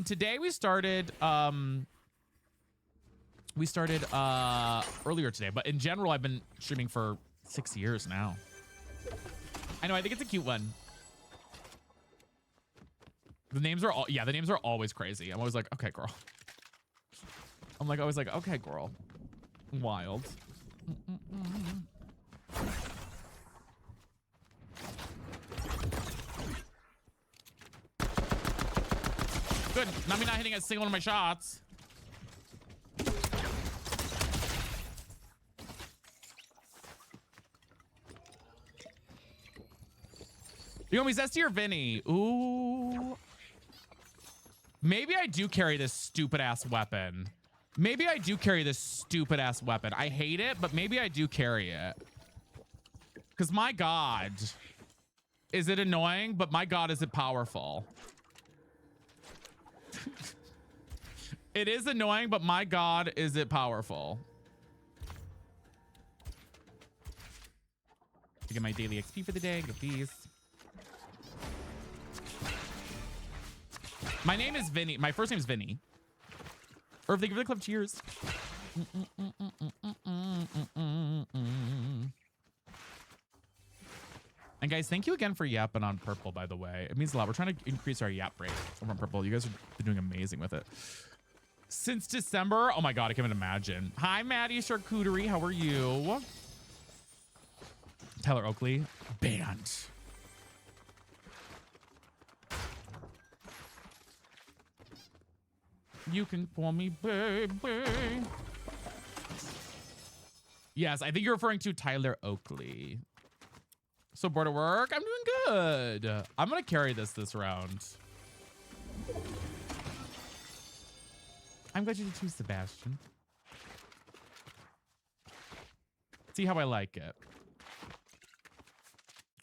A: Today we started earlier today, but in general, I've been streaming for 6 years now. I know, I think it's a cute one. The names are the names are always crazy. I'm always like, okay, girl. I'm like, always like, okay, girl. Wild. Good. Not me not hitting a single one of my shots. You want me Zesty or Vinny? Ooh. Maybe I do carry this stupid ass weapon. Maybe I do carry this stupid ass weapon. I hate it, but maybe I do carry it. Because my God, is it annoying? But my God, is it powerful? It is annoying, but my God, is it powerful? I get my daily XP for the day. Go peace. My name is Vinny. My first name is Vinny. Or if they give the club cheers. And guys, thank you again for yapping on purple, by the way. It means a lot. We're trying to increase our yap rate over on purple. You guys are doing amazing with it. Since December. Oh my God, I can't even imagine. Hi, Maddie Charcuterie. How are you? Tyler Oakley. Banned. You can call me baby. Yes, I think you're referring to Tyler Oakley. So bored at work? I'm doing good. I'm gonna carry this round. I'm glad you did too, Sebastian. See how I like it.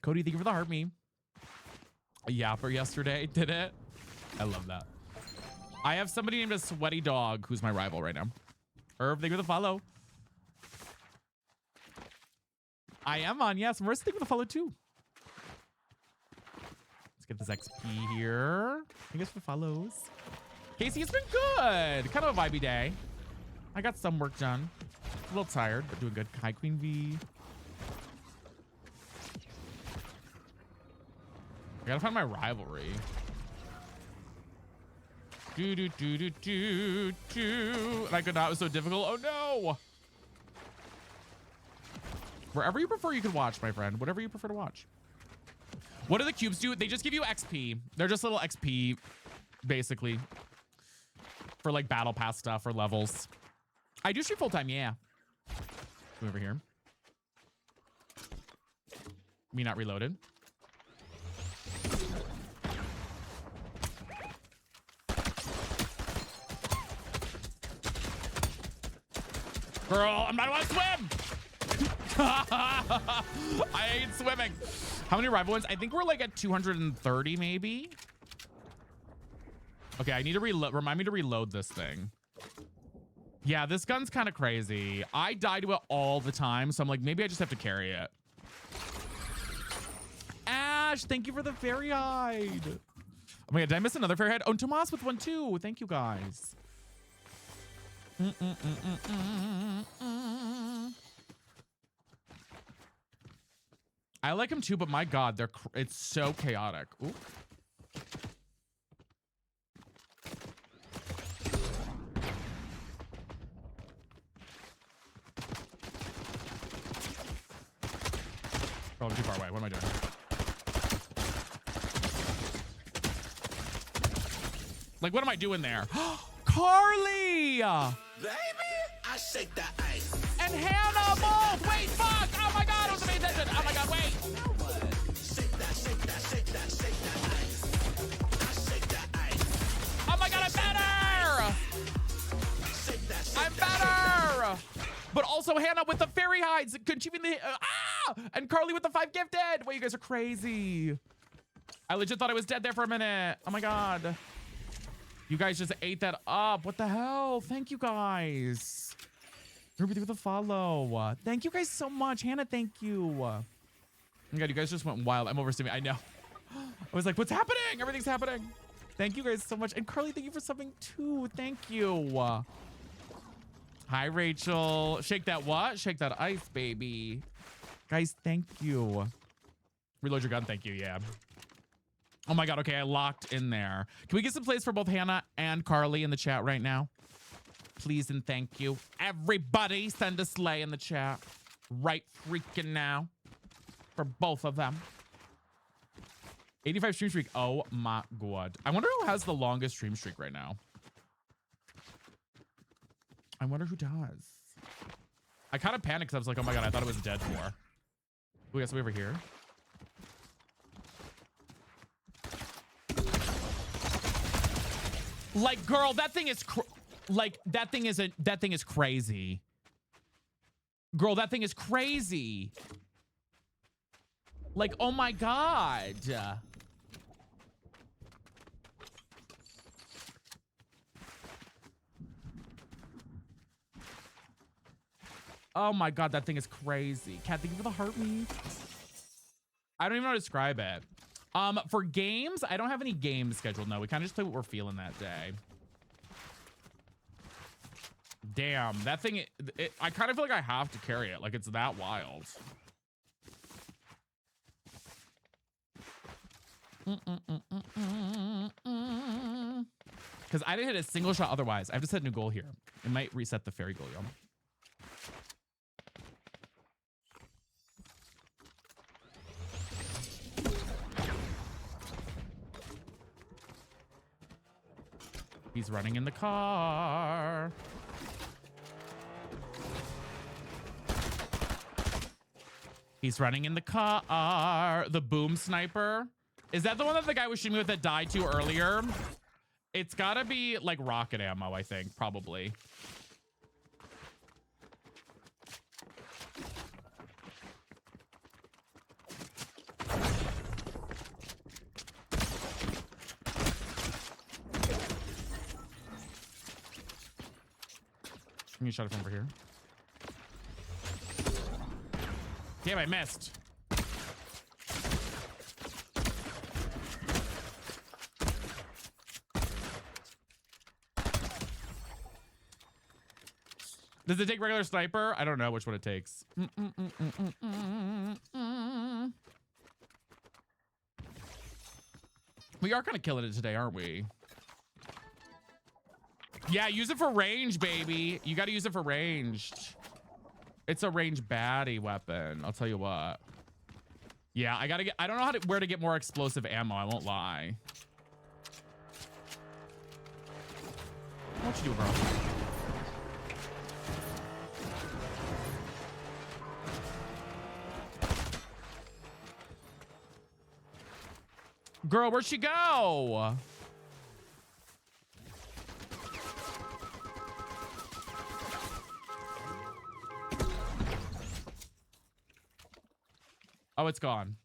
A: Cody, thank you for the heart me. A yapper yesterday, did it? I love that. I have somebody named a Sweaty Dog who's my rival right now. Herb, thank you for the follow. I am on, yes. Marissa, thank you for the follow too. Let's get this XP here. Thank you guys for the follows. Casey, it's been good. Kind of a vibey day. I got some work done. A little tired, but doing good. Hi, Queen V. I gotta find my rivalry. Do. And I could not. It was so difficult. Oh no. Wherever you prefer, you can watch, my friend. Whatever you prefer to watch. What do the cubes do? They just give you XP. They're just little XP, basically, for like battle pass stuff or levels. I do stream full time, yeah. Come over here. Me not reloaded. Girl, I'm not allowed to swim. I hate swimming. How many rival wins? I think we're like at 230 maybe. Okay, I need to reload. Remind me to reload this thing. Yeah, this gun's kind of crazy. I die to it all the time, so I'm like, maybe I just have to carry it. Ash, thank you for the fairy hide. Oh my God, did I miss another fairy hide? Oh, Tomas with one too. Thank you guys. I like them too, but my God, it's so chaotic. Ooh. Oh, I'm too far away. What am I doing? Like, what am I doing there? Carly!
C: Baby, I shake that ice.
A: And Hannah both! Wait, fuck! Oh my God, I was paying attention! Oh my God, wait!
C: Shake that, shake that, shake that, shake that ice. I shake that ice.
A: Oh my God, I'm better!
C: Shake that, shake
A: I'm better! But also Hannah with the fairy hides, achieving the and Carly with the 5 gifted. Wait, you guys are crazy. I legit thought I was dead there for a minute. Oh my God. You guys just ate that up. What the hell? Thank you guys. Everybody with a follow. Thank you guys so much. Hannah, thank you. Oh my God, you guys just went wild. I'm overestimating. I know. I was like, what's happening? Everything's happening. Thank you guys so much. And Carly, thank you for subbing too. Thank you. Hi, Rachel. Shake that what? Shake that ice, baby. Guys, thank you. Reload your gun. Thank you. Yeah. Oh my God. Okay, I locked in there. Can we get some plays for both Hannah and Carly in the chat right now? Please and thank you. Everybody send a slay in the chat right freaking now for both of them. 85 stream streak. Oh my God. I wonder who has the longest stream streak right now. I wonder who does. I kind of panicked because I was like, oh my God, I thought it was dead for. We got somebody over here. Like, girl, that thing is that thing is crazy. Girl, that thing is crazy. Like, oh my God. Oh my God, that thing is crazy. Cat, thank you for the heart me. I don't even know how to describe it. For games, I don't have any games scheduled. No, we kind of just play what we're feeling that day. Damn, that thing, I kind of feel like I have to carry it. Like, it's that wild. Because I didn't hit a single shot otherwise. I have to set a new goal here. It might reset the fairy goal, y'all. He's running in the car. He's running in the car. The boom sniper. Is that the one that the guy was shooting with that died to earlier? It's gotta be like rocket ammo, I think, probably. Let me shot it from over here. Damn, I missed. Does it take regular sniper? I don't know which one it takes. We are kind of killing it today, aren't we? Yeah, use it for range, baby. You got to use it for ranged. It's a range baddie weapon. I'll tell you what. Yeah, I gotta get. I don't know where to get more explosive ammo. I won't lie. What you doing, bro? Girl, where'd she go? Oh, it's gone.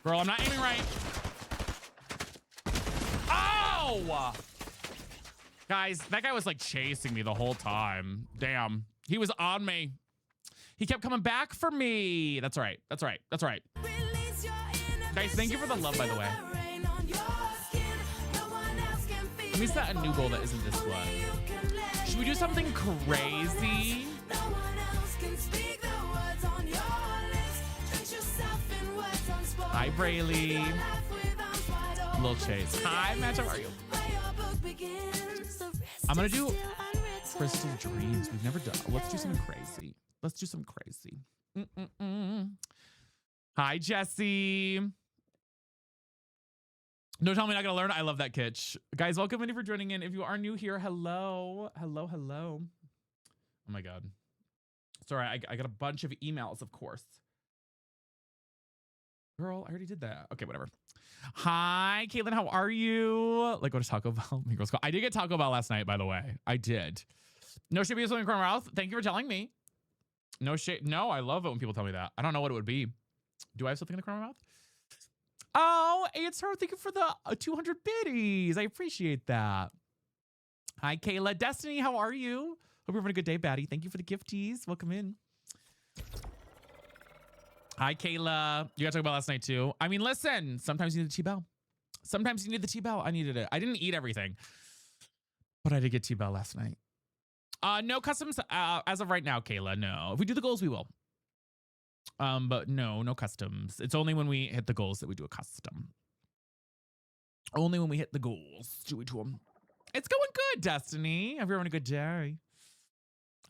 A: Girl, I'm not aiming right. Oh! Guys, that guy was like chasing me the whole time. Damn. He was on me. He kept coming back for me. That's right. That's right. That's right. Guys, thank you for the love, by the way. Let me set a new goal that isn't this one. Should we do something crazy? Hi, Braylee. Lil Chase. Hi, Matchup. How are you? I'm gonna do Crystal Dreams. We've never done. Let's do something crazy. Let's do something crazy. Hi, Jesse. No, tell me not gonna learn. I love that kitsch. Guys, welcome in for joining in. If you are new here, hello. Hello, hello. Oh my God. Sorry, I got a bunch of emails, of course. Girl, I already did that. Okay, whatever. Hi, Caitlin, how are you? Like, go to Taco Bell. I did get Taco Bell last night, by the way. I did. No shade, something in my mouth. Thank you for telling me. No shade. No, I love it when people tell me that. I don't know what it would be. Do I have something in the corner of my mouth? Oh, it's her. Thank you for the 200 biddies. I appreciate that. Hi, Kayla. Destiny, how are you? Hope you're having a good day, baddie. Thank you for the gifties. Welcome in. Hi, Kayla. You got to talk about last night, too. I mean, listen, sometimes you need the T-Bell. Sometimes you need the T-Bell. I needed it. I didn't eat everything, but I did get T-Bell last night. No customs as of right now, Kayla. No. If we do the goals, we will. But no customs. It's only when we hit the goals that we do a custom. Only when we hit the goals do we do them. It's going good, Destiny. Hope you're having a good day.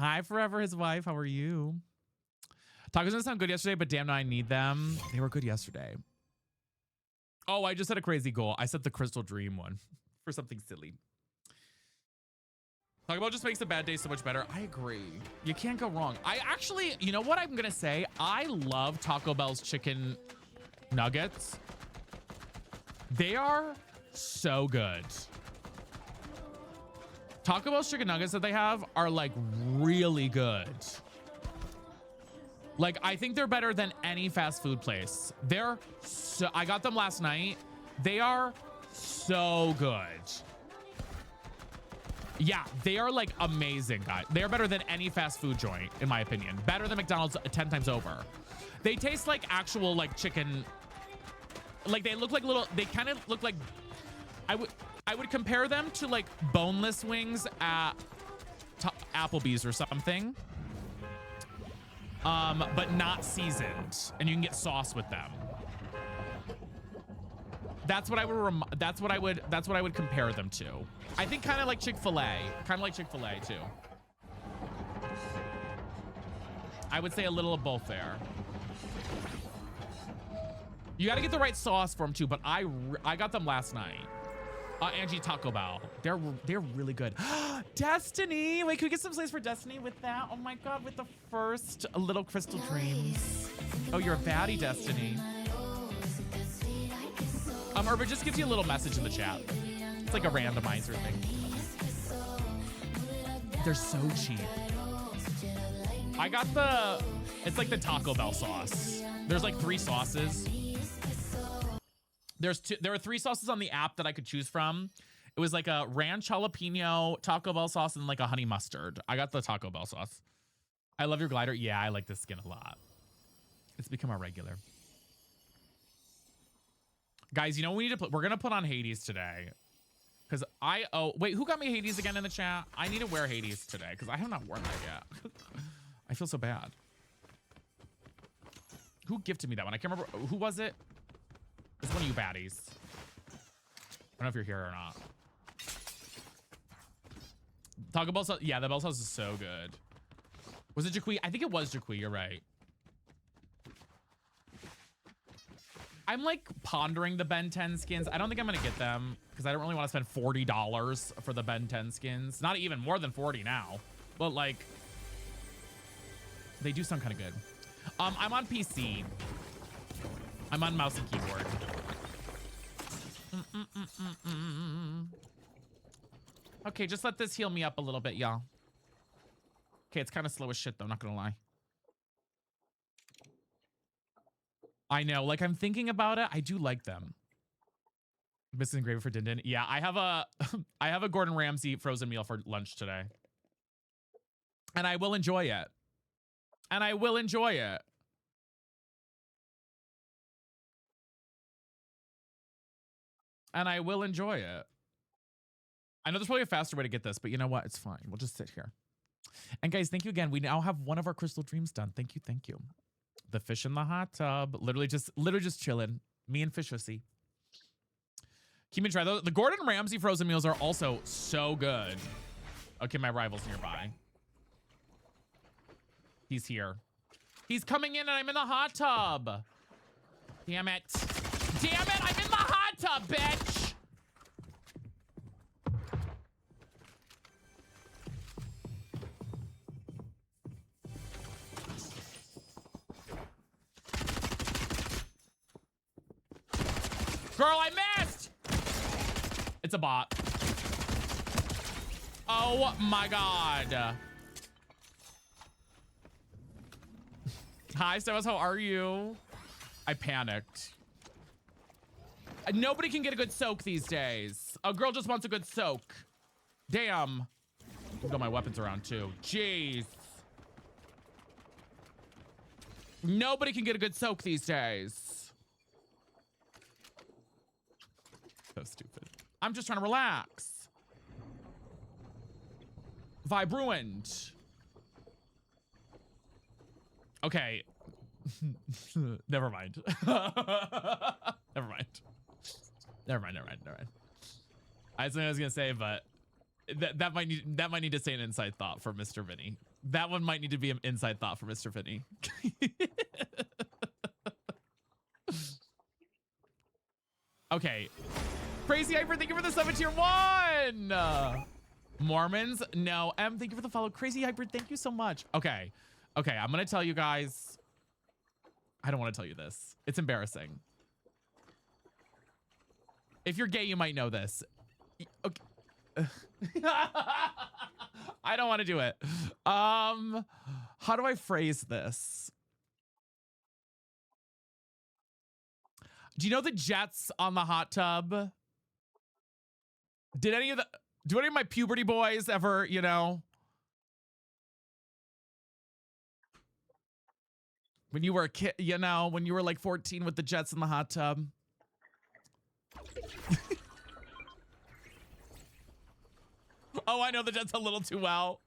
A: Hi, Forever, his wife. How are you? Tacos didn't sound good yesterday, but damn, now I need them. They were good yesterday. Oh, I just had a crazy goal. I set the Crystal Dream one for something silly. Taco Bell just makes a bad day so much better. I agree. You can't go wrong. I actually, you know what I'm gonna say? I love Taco Bell's chicken nuggets. They are so good. Taco Bell's chicken nuggets that they have are like really good. Like, I think they're better than any fast food place. They're so, I got them last night. They are so good. Yeah, they are like amazing, guys. They're better than any fast food joint, in my opinion. Better than McDonald's 10 times over. They taste like actual like chicken. Like they look like little, they kind of look like, I would compare them to like boneless wings at Applebee's or something. But not seasoned, and you can get sauce with them. That's what I would compare them to. I think kind of like Chick-fil-A, too. I would say a little of both there. You got to get the right sauce for them too, but I got them last night. Angie, Taco Bell. They're really good. Destiny. Wait, can we get some place for Destiny with that? Oh my God, with the first Little Crystal Dreams. Oh, you're a baddie, Destiny. Urban just gives you a little message in the chat. It's like a randomizer thing. They're so cheap. I got it's like the Taco Bell sauce. There's like 3 sauces. There are 3 sauces on the app that I could choose from. It was like a ranch jalapeno Taco Bell sauce and like a honey mustard. I got the Taco Bell sauce. I love your glider. Yeah, I like this skin a lot. It's become a regular. Guys, you know what we need to put? We're gonna put on Hades today. Cause wait, who got me Hades again in the chat? I need to wear Hades today because I have not worn that yet. I feel so bad. Who gifted me that one? I can't remember. Who was it? It's one of you baddies. I don't know if you're here or not. Taco Bell sauce. Yeah, the Bell sauce is so good. Was it Jaquie? I think it was Jaquie. You're right. I'm like pondering the Ben 10 skins. I don't think I'm gonna get them because I don't really want to spend $40 for the Ben 10 skins. Not even more than 40 now, but like they do sound kind of good. I'm on PC. I'm on mouse and keyboard. Okay, just let this heal me up a little bit, y'all. Okay, it's kind of slow as shit though, not gonna lie. I know, like I'm thinking about it. I do like them. Missing gravy for Din Din. Yeah, I have a Gordon Ramsay frozen meal for lunch today. And I will enjoy it. And I will enjoy it. And I will enjoy it. I know there's probably a faster way to get this, but you know what? It's fine. We'll just sit here. And guys, thank you again. We now have one of our Crystal Dreams done. Thank you, thank you. The fish in the hot tub. Literally just chilling. Me and Fishussy. Keep me try those. The Gordon Ramsay frozen meals are also so good. Okay, my rival's nearby. He's here. He's coming in and I'm in the hot tub. Damn it. Damn it, I'm in the hot tub, bitch. Girl, I missed! It's a bot. Oh my God. Hi, Stevas, how are you? I panicked. Nobody can get a good soak these days. A girl just wants a good soak. Damn. I've got my weapons around too. Jeez. Nobody can get a good soak these days. So stupid. I'm just trying to relax. Vibe ruined. Okay. Never mind. Never mind. I was gonna say, but that might need to stay an inside thought for Mr. Vinny. That one might need to be an inside thought for Mr. Vinny. Okay. Crazy Hyper, thank you for the 7 tier 1. Mormons? No. Thank you for the follow. Crazy Hyper, thank you so much. Okay. Okay, I'm gonna tell you guys. I don't want to tell you this. It's embarrassing. If you're gay, you might know this. Okay. I don't want to do it. How do I phrase this? Do you know the jets on the hot tub? Do any of my puberty boys ever, you know? When you were a kid, you know, when you were like 14 with the jets in the hot tub. Oh, I know the jets a little too well.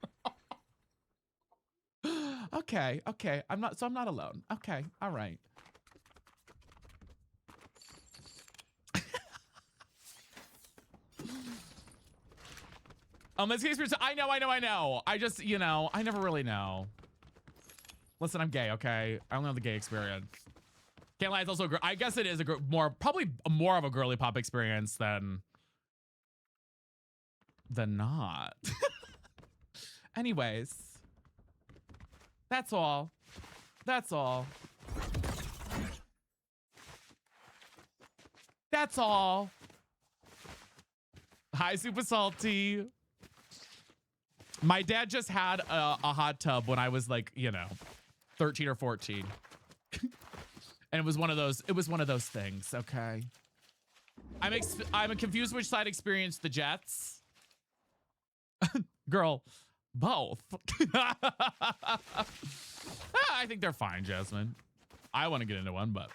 A: Okay, okay. I'm not alone. Okay, all right. Let's get experience. I know. I just, you know, I never really know. Listen, I'm gay, okay? I only have the gay experience. Can't lie, it's also I guess it is probably more of a girly pop experience than not. Anyways, that's all. That's all. That's all. Hi, Super Salty. My dad just had a hot tub when I was like, you know, 13 or 14. And it was one of those things, okay? I'm confused which side experienced the jets. Girl, both. I think they're fine, Jasmine. I want to get into one, but.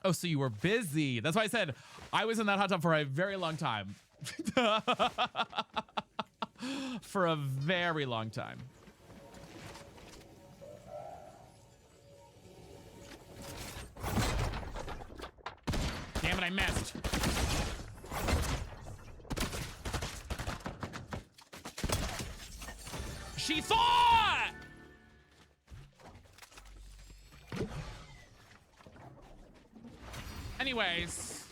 A: Oh, so you were busy. That's why I said I was in that hot tub for a very long time. For a very long time. Damn it, I missed. She thought! Anyways.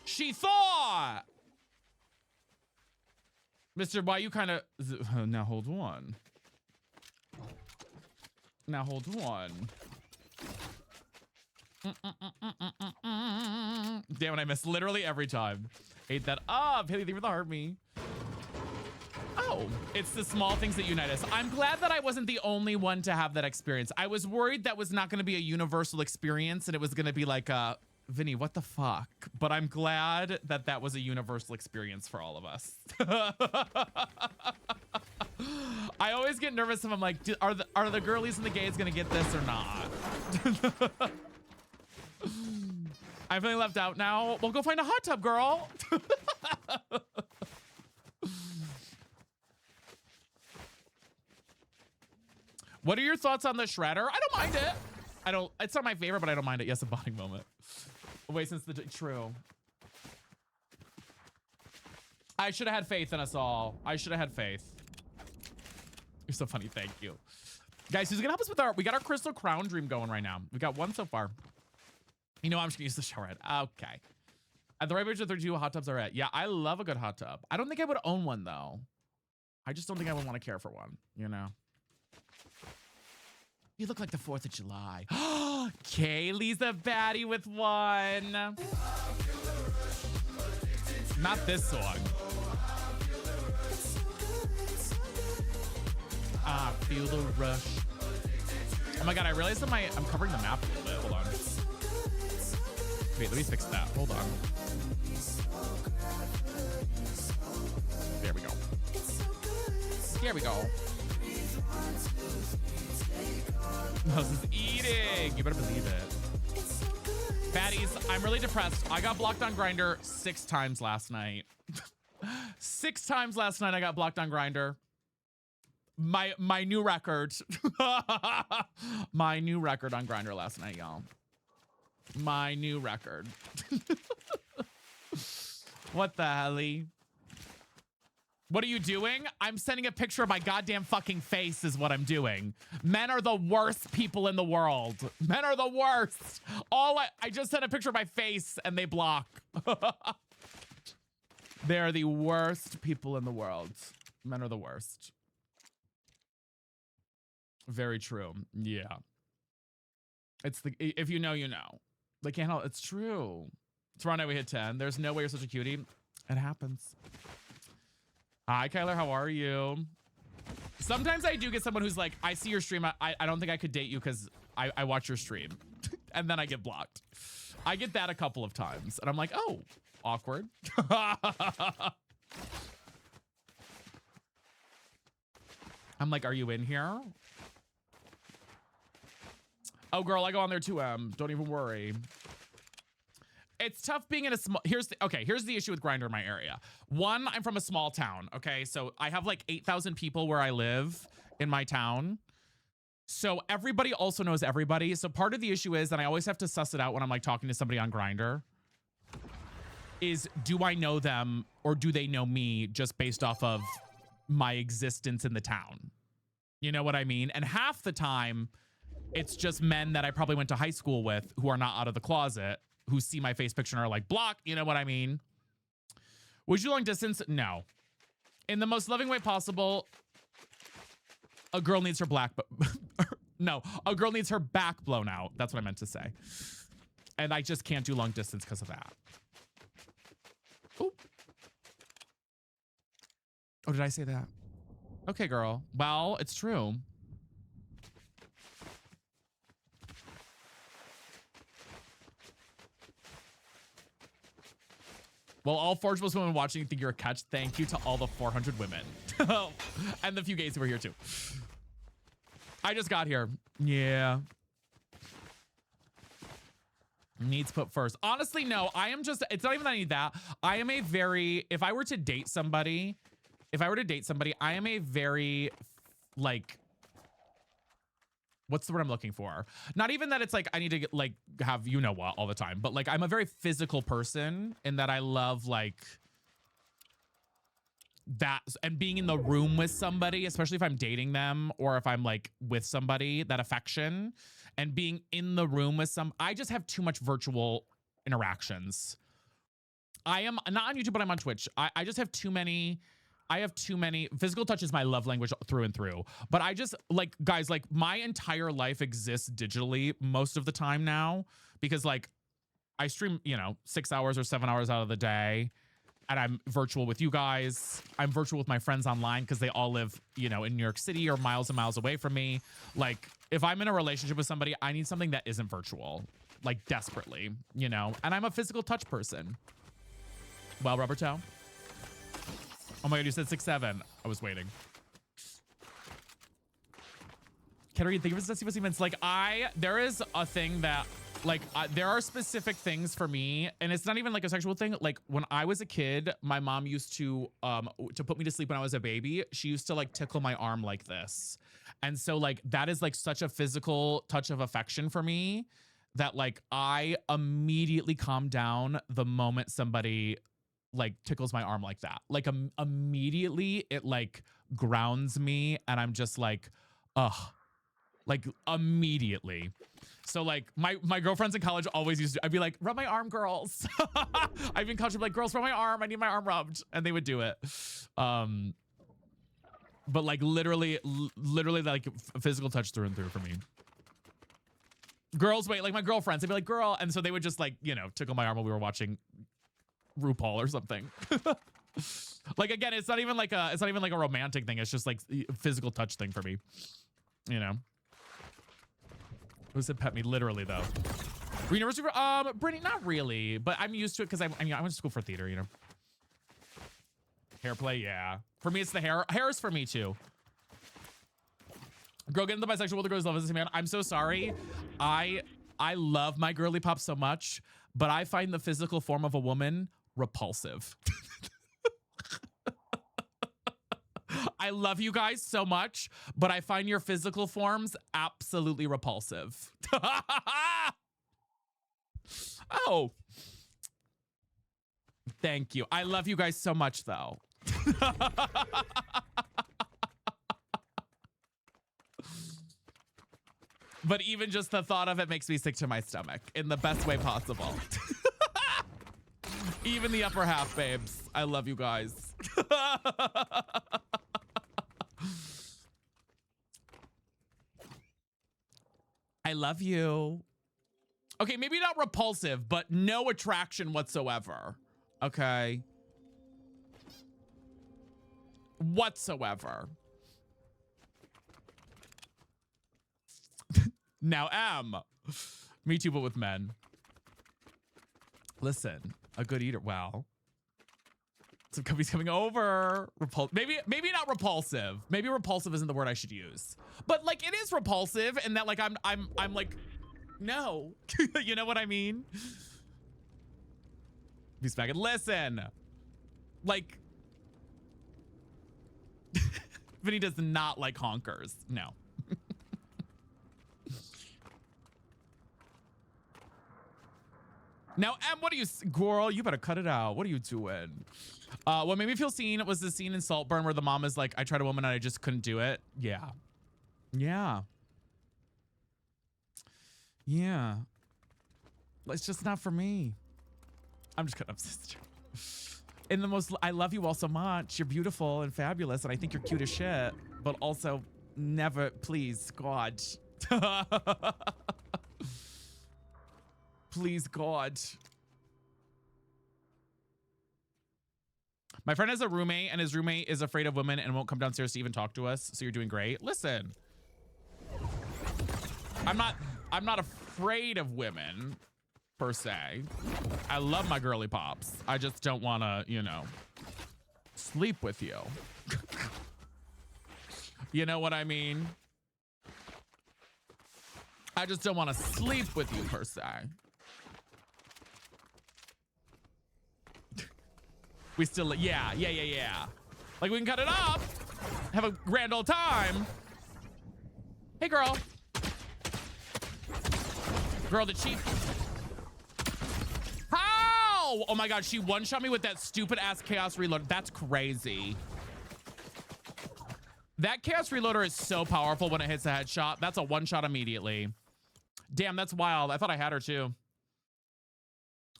A: She thought! Mr. Why you kind of... Now hold on. Now hold on. Damn it, I missed literally every time. Ate that up. Haley, thank you for the heart me. Oh, it's the small things that unite us. I'm glad that I wasn't the only one to have that experience. I was worried that was not going to be a universal experience and it was going to be like a... Vinny, what the fuck? But I'm glad that that was a universal experience for all of us. I always get nervous if I'm like, are the girlies and the gays gonna get this or not? I'm feeling left out now. Well, go find a hot tub, girl. What are your thoughts on the shredder? I don't mind it. It's not my favorite, but I don't mind it. Yes, a bonding moment. Wait, since the true. I should have had faith in us all. I should have had faith. You're so funny. Thank you. Guys, who's gonna help us with we got our crystal crown dream going right now. We got one so far. You know, I'm just gonna use the shower head. Okay. At the right age of 32, hot tubs are at. Yeah, I love a good hot tub. I don't think I would own one though. I just don't think I would want to care for one, you know? You look like the 4th of July. Kaylee's a baddie with one. Not this song. I feel the rush. Oh my God, I realized that I'm covering the map a little bit. Hold on. Wait, let me fix that. Hold on. There we go. There we go. Mouse is eating. You better believe it. Baddies, I'm really depressed. I got blocked on Grindr 6 times last night. 6 times last night I got blocked on Grindr. My new record. My new record on Grindr last night, y'all. My new record. What the hell? What are you doing? I'm sending a picture of my goddamn fucking face is what I'm doing. Men are the worst people in the world. Men are the worst. I just sent a picture of my face and they block. They're the worst people in the world. Men are the worst. Very true. Yeah. If you know, you know. They can't help. It's true. Toronto, we hit 10. There's no way you're such a cutie. It happens. Hi, Kyler. How are you? Sometimes I do get someone who's like, I see your stream. I don't think I could date you because I watch your stream. And then I get blocked. I get that a couple of times. And I'm like, oh, awkward. I'm like, are you in here? Oh, girl, I go on there too, don't even worry. It's tough being in a small, here's the issue with Grindr in my area. One, I'm from a small town, okay? So I have like 8,000 people where I live in my town. So everybody also knows everybody. So part of the issue is, and I always have to suss it out when I'm like talking to somebody on Grindr, is do I know them or do they know me just based off of my existence in the town? You know what I mean? And half the time, it's just men that I probably went to high school with who are not out of the closet, who see my face picture and are like, block, you know what I mean? Would you long distance? No. In the most loving way possible, a girl needs her no, a girl needs her back blown out. That's what I meant to say. And I just can't do long distance because of that. Ooh. Oh, did I say that? Okay, girl. Well, it's true. Well, all Forgeables women watching think you're a catch. Thank you to all the 400 women. And the few gays who were here too. I just got here. Yeah. Needs put first. Honestly, no. I am just, it's not even that I need that. I am a very, if I were to date somebody, I am a very, like, what's the word I'm looking for? Not even that it's like I need to get, like have you know what all the time, but like I'm a very physical person in that I love like that, and being in the room with somebody, especially if I'm dating them or if I'm like with somebody, that affection and being in the room with I just have too much virtual interactions. I am not on YouTube, but I'm on Twitch. I just have too many. I have too many. Physical touch is my love language through and through. But I just, like, guys, like, my entire life exists digitally most of the time now because, like, I stream, 6 hours or 7 hours out of the day, and I'm virtual with you guys. I'm virtual with my friends online because they all live, in New York City or miles and miles away from me. Like, if I'm in a relationship with somebody, I need something that isn't virtual, like, desperately, and I'm a physical touch person. Well, Rubber Toe. Oh my God, you said 6'7". I was waiting. Can I read? Think of it as events. Like there is a thing that, like, there are specific things for me, and it's not even like a sexual thing. Like when I was a kid, my mom used to put me to sleep when I was a baby. She used to like tickle my arm like this, and so like that is like such a physical touch of affection for me that like I immediately calm down the moment somebody like tickles my arm like that. Like immediately it like grounds me and I'm just like, ugh, like immediately. So like my girlfriends in college always used to, I'd be like, rub my arm, girls. I'd be in college, I'd be like, girls, rub my arm. I need my arm rubbed. And they would do it. But like literally like physical touch through and through for me. Girls, wait, like my girlfriends, they'd be like, girl. And so they would just like, tickle my arm while we were watching RuPaul or something. Like again, it's not even like a romantic thing. It's just like a physical touch thing for me. Who said pet me? Literally though. University, Brittany, not really, but I'm used to it because I went to school for theater. Hair play, yeah. For me, it's the hair. Hair is for me too. Girl, get into the bisexual world. The girls love this man. I'm so sorry. I love my girly pop so much, but I find the physical form of a woman repulsive. I love you guys so much, but I find your physical forms absolutely repulsive. Oh. Thank you. I love you guys so much though. But even just the thought of it makes me sick to my stomach in the best way possible. Even the upper half, babes. I love you guys. I love you. Okay, maybe not repulsive, but no attraction whatsoever. Okay. Whatsoever. Now me too, but with men. Listen, a good eater. Wow. Some companies coming over. Maybe not repulsive. Maybe repulsive isn't the word I should use. But like it is repulsive, and that like I'm like, no. You know what I mean? Be smacking. Listen. Like Vinny does not like honkers. No. Now, Em, what are you, girl? You better cut it out. What are you doing? What made me feel seen was the scene in Saltburn where the mom is like, I tried a woman and I just couldn't do it. Yeah. Yeah. Yeah. It's just not for me. I'm just kidding, sister. In the most, I love you all so much. You're beautiful and fabulous, and I think you're cute as shit. But also, never, please, God. Please, God. My friend has a roommate, and his roommate is afraid of women and won't come downstairs to even talk to us. So you're doing great. Listen, I'm not afraid of women per se. I love my girly pops. I just don't want to, you know, sleep with you. You know what I mean? I just don't want to sleep with you per se. We still, yeah. Like we can cut it up, have a grand old time. Hey, girl. Girl, the cheap. How? Oh my God, she one-shot me with that stupid ass Chaos Reloader. That's crazy. That Chaos Reloader is so powerful when it hits a headshot. That's a one-shot immediately. Damn, that's wild. I thought I had her too.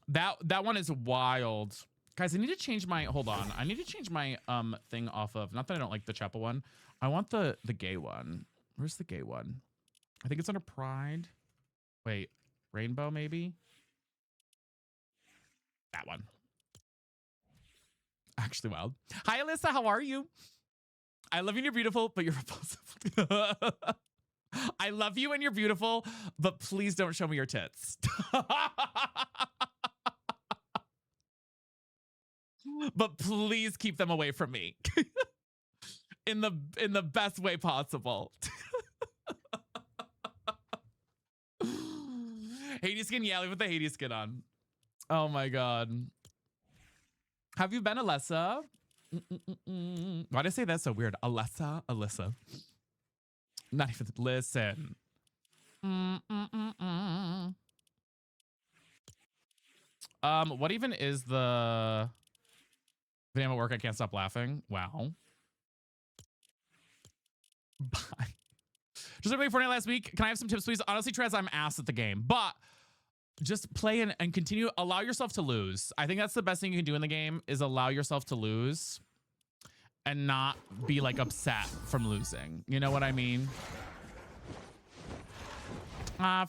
A: That one is wild. Guys, I need to change my, hold on. I need to change my thing off of, not that I don't like the Chapel one. I want the gay one. Where's the gay one? I think it's under Pride. Wait, Rainbow maybe? That one. Actually wild. Hi, Alyssa, how are you? I love you and you're beautiful, but you're repulsive. I love you and you're beautiful, but please don't show me your tits. But please keep them away from me. in the best way possible. Hades skin, yeah, with the Hades skin on. Oh my God. Have you been, Alessa? Why'd I say that so weird? Alyssa. Not even, listen. What even is the... Damn, at work, I can't stop laughing. Wow. Bye. Just everybody Fortnite last week. Can I have some tips, please? Honestly, Trez, I'm ass at the game, but just play and continue. Allow yourself to lose. I think that's the best thing you can do in the game is allow yourself to lose and not be like upset from losing. You know what I mean?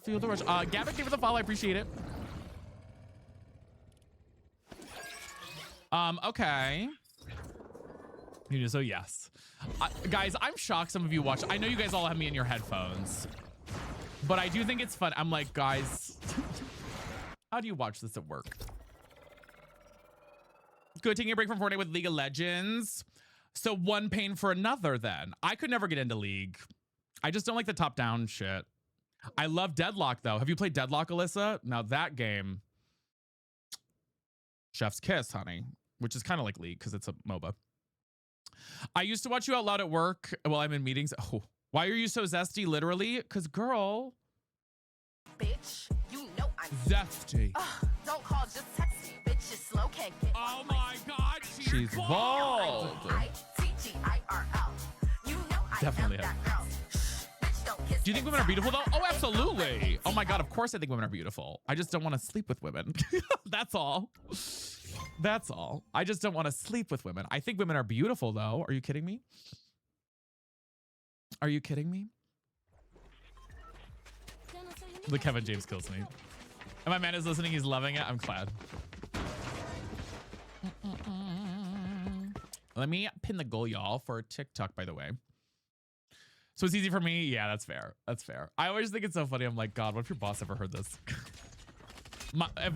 A: Feel the rush. Gavin, thank you for the follow. I appreciate it. Okay. So yes. Guys, I'm shocked some of you watch. I know you guys all have me in your headphones, but I do think it's fun. I'm like, guys, how do you watch this at work? Good, taking a break from Fortnite with League of Legends. So one pain for another then. I could never get into League. I just don't like the top-down shit. I love Deadlock, though. Have you played Deadlock, Alyssa? Now that game, chef's kiss, honey, which is kind of like League because it's a MOBA. I used to watch you out loud at work while I'm in meetings. Oh, why are you so zesty? Literally, because girl.
F: Bitch, you know I'm
A: zesty.
F: Don't call, just text me. Bitch, you slow, can't get
A: Oh my God, She's bald. Definitely. Do you think women are beautiful though? Oh, absolutely. Oh my God, of course I think women are beautiful. I just don't want to sleep with women. That's all. That's all. I just don't want to sleep with women. I think women are beautiful though. Are you kidding me? Are you kidding me? The Kevin James kills me. And my man is listening. He's loving it. I'm glad. Let me pin the goal, y'all, for TikTok, by the way. So it's easy for me. Yeah, that's fair. That's fair. I always think it's so funny. I'm like, God, what if your boss ever heard this?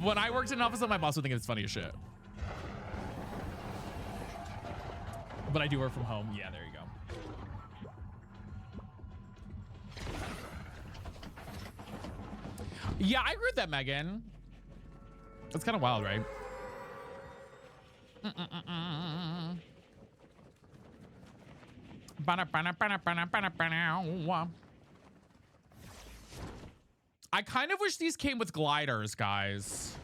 A: When I worked in an office, my boss would think it's funny as shit. But I do work from home. Yeah, there you go. Yeah, I agree with that, Megan. That's kind of wild, right? I kind of wish these came with gliders, guys.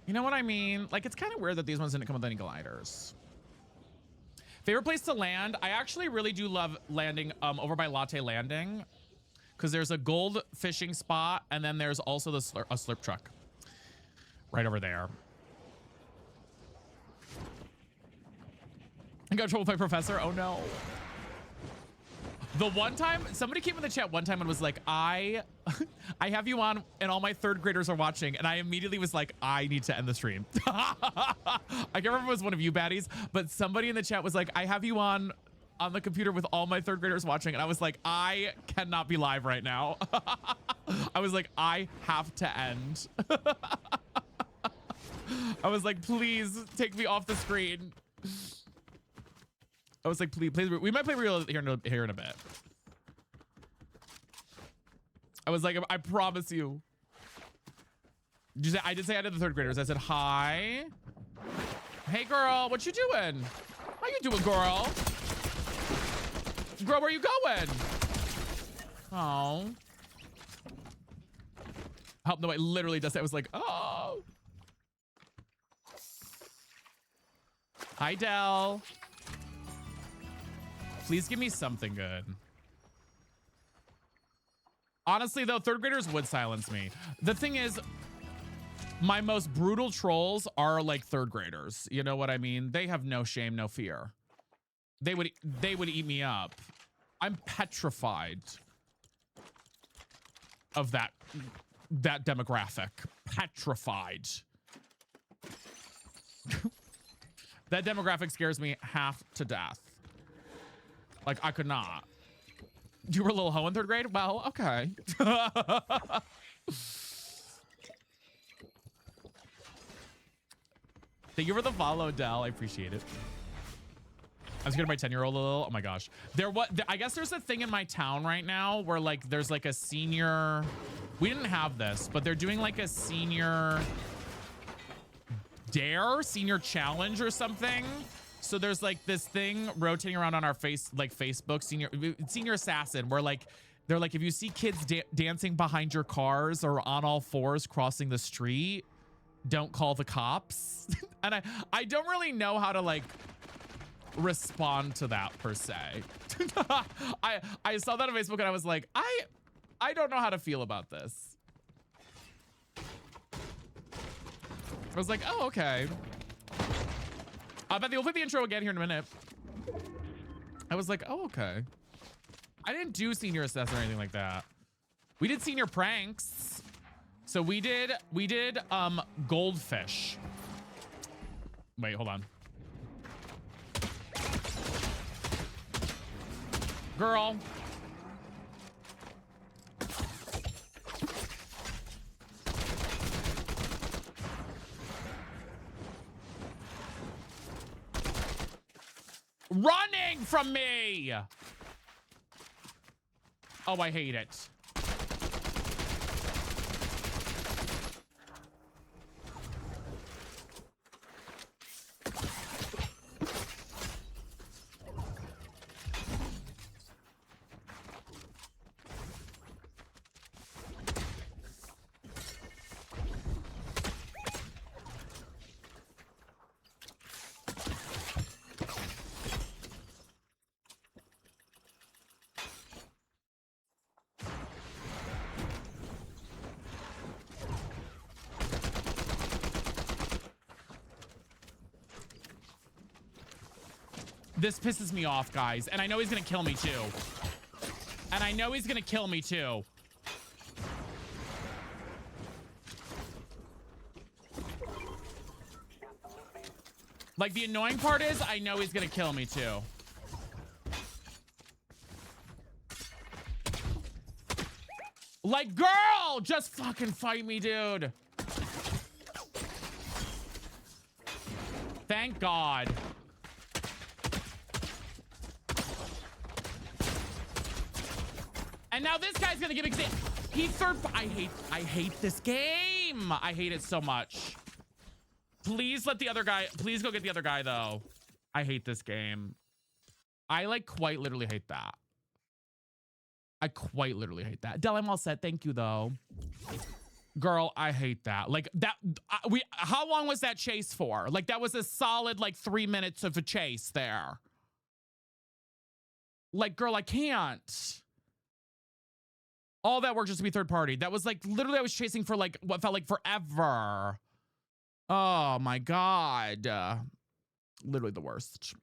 A: You know what I mean? Like, it's kind of weird that these ones didn't come with any gliders. Favorite place to land? I actually really do love landing over by Latte Landing, because there's a gold fishing spot, and then there's also a slurp truck right over there. I got in trouble with my professor. Oh no. The one time somebody came in the chat one time and was like, I have you on and all my third graders are watching, and I immediately was like, I need to end the stream. I can't remember if it was one of you baddies, but somebody in the chat was like, I have you on the computer with all my third graders watching, and I was like, I cannot be live right now. I was like, I have to end. I was like, please take me off the screen. I was like, please, we might play real here in a bit. I was like, I promise you. I did say I did the third graders. I said, hi. Hey girl, what you doing? How you doing, girl? Girl, where you going? Oh. Help, no, I literally just, I was like, oh. Hi, Dell. Please give me something good. Honestly, though, third graders would silence me. The thing is, my most brutal trolls are like third graders. You know what I mean? They have no shame, no fear. They would eat me up. I'm petrified of that demographic. Petrified. That demographic scares me half to death. Like, I could not. You were a little hoe in third grade? Well, okay. Thank you for the follow, Dell. I appreciate it. I was getting my 10-year-old a little. Oh my gosh. I guess there's a thing in my town right now where like there's like a senior. We didn't have this, but they're doing like a senior dare, senior challenge or something. So there's like this thing rotating around on our Facebook, senior assassin, where like they're like, if you see kids dancing behind your cars or on all fours crossing the street, don't call the cops. And I don't really know how to like respond to that per se. I saw that on Facebook and I was like, I don't know how to feel about this. I was like, oh, okay. But we'll play the intro again here in a minute. I was like, oh, okay. I didn't do senior assess or anything like that. We did senior pranks. So we did goldfish. Wait, hold on. Girl. Running from me. Oh, I hate it. This pisses me off, guys. And I know he's gonna kill me too. And I know he's gonna kill me too. Like, the annoying part is I know he's gonna kill me too. Like, girl, just fucking fight me, dude. Thank God. And now this guy's gonna get me. He third. I hate this game. I hate it so much. Please let the other guy. Please go get the other guy though. I hate this game. I like quite literally hate that. I quite literally hate that. Del, I'm all set. Thank you though. Girl, I hate that. Like that. How long was that chase for? Like that was a solid like 3 minutes of a chase there. Like, girl, I can't. All that work just to be third party. That was like literally I was chasing for like what felt like forever. Oh my God. Literally the worst.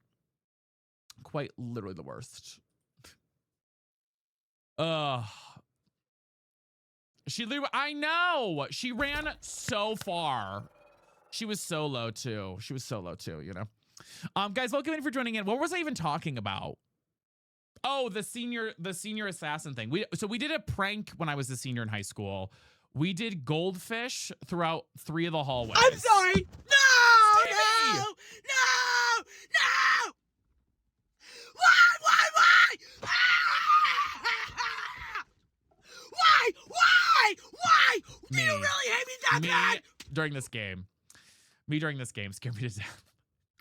A: Quite literally the worst. She literally, I know. She ran so far. She was so low too. She was so low too, you know. Guys, welcome in for joining in. What was I even talking about? Oh, the senior assassin thing. We did a prank when I was a senior in high school. We did goldfish throughout 3 of the hallways.
C: I'm sorry. No,
A: Stevie!
C: no, no, no. Why? Why? Do you really hate me that bad?
A: During this game. Me during this game scared me to death.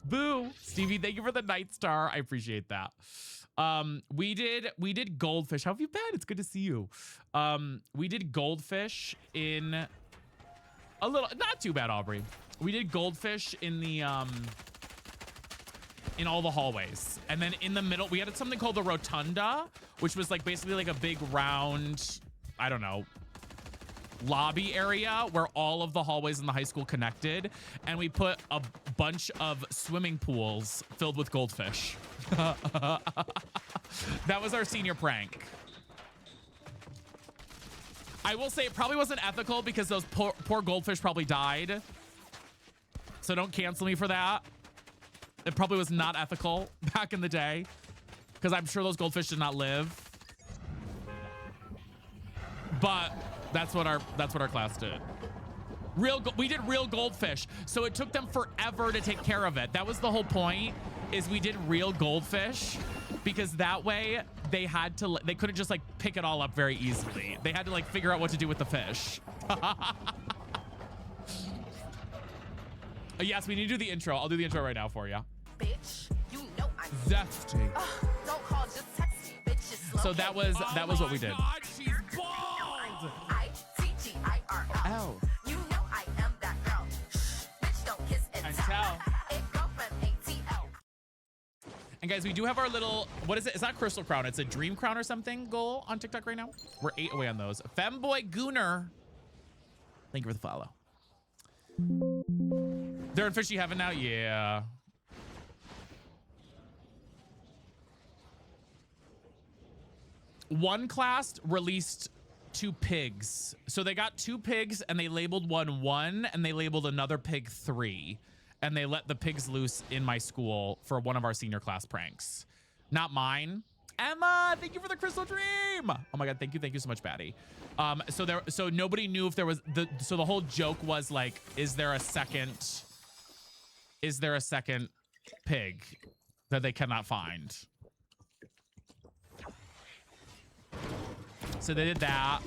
A: Boo. Stevie, thank you for the night star. I appreciate that. We did goldfish. How have you been? It's good to see you. We did goldfish in a little, not too bad, Aubrey. We did goldfish in the in all the hallways, and then in the middle we had something called the rotunda, which was like basically like a big round, I don't know, lobby area where all of the hallways in the high school connected, and we put a bunch of swimming pools filled with goldfish. That was our senior prank. I will say it probably wasn't ethical because those poor goldfish probably died. So don't cancel me for that. It probably was not ethical back in the day because I'm sure those goldfish did not live. But that's what our class did. We did real goldfish. So it took them forever to take care of it. That was the whole point, is we did real goldfish because that way they couldn't just like pick it all up very easily. They had to like figure out what to do with the fish. Yes, we need to do the intro. I'll do the intro right now for you.
F: Bitch, you know I'm
A: Zesty.
F: don't call, just text me, bitch. It's slow.
A: So that was what we did.
F: God, she's bald. I-T-G-I-R-L. You know I am that girl. Shh, bitch, don't kiss and tell. It go from ATL.
A: And guys, we do have our little, what is it? It's not Crystal Crown. It's a Dream Crown or something goal on TikTok right now. We're 8 away on those. Femboy Gooner. Thank you for the follow. They're in fishy heaven now? Yeah. One class released 2 pigs. So they got 2 pigs and they labeled one 1 and they labeled another pig 3. And they let the pigs loose in my school for one of our senior class pranks. Not mine. Emma, thank you for the crystal dream. Oh my God, thank you so much, Batty. So nobody knew if there was so the whole joke was like, is there a second pig that they cannot find? So they did that.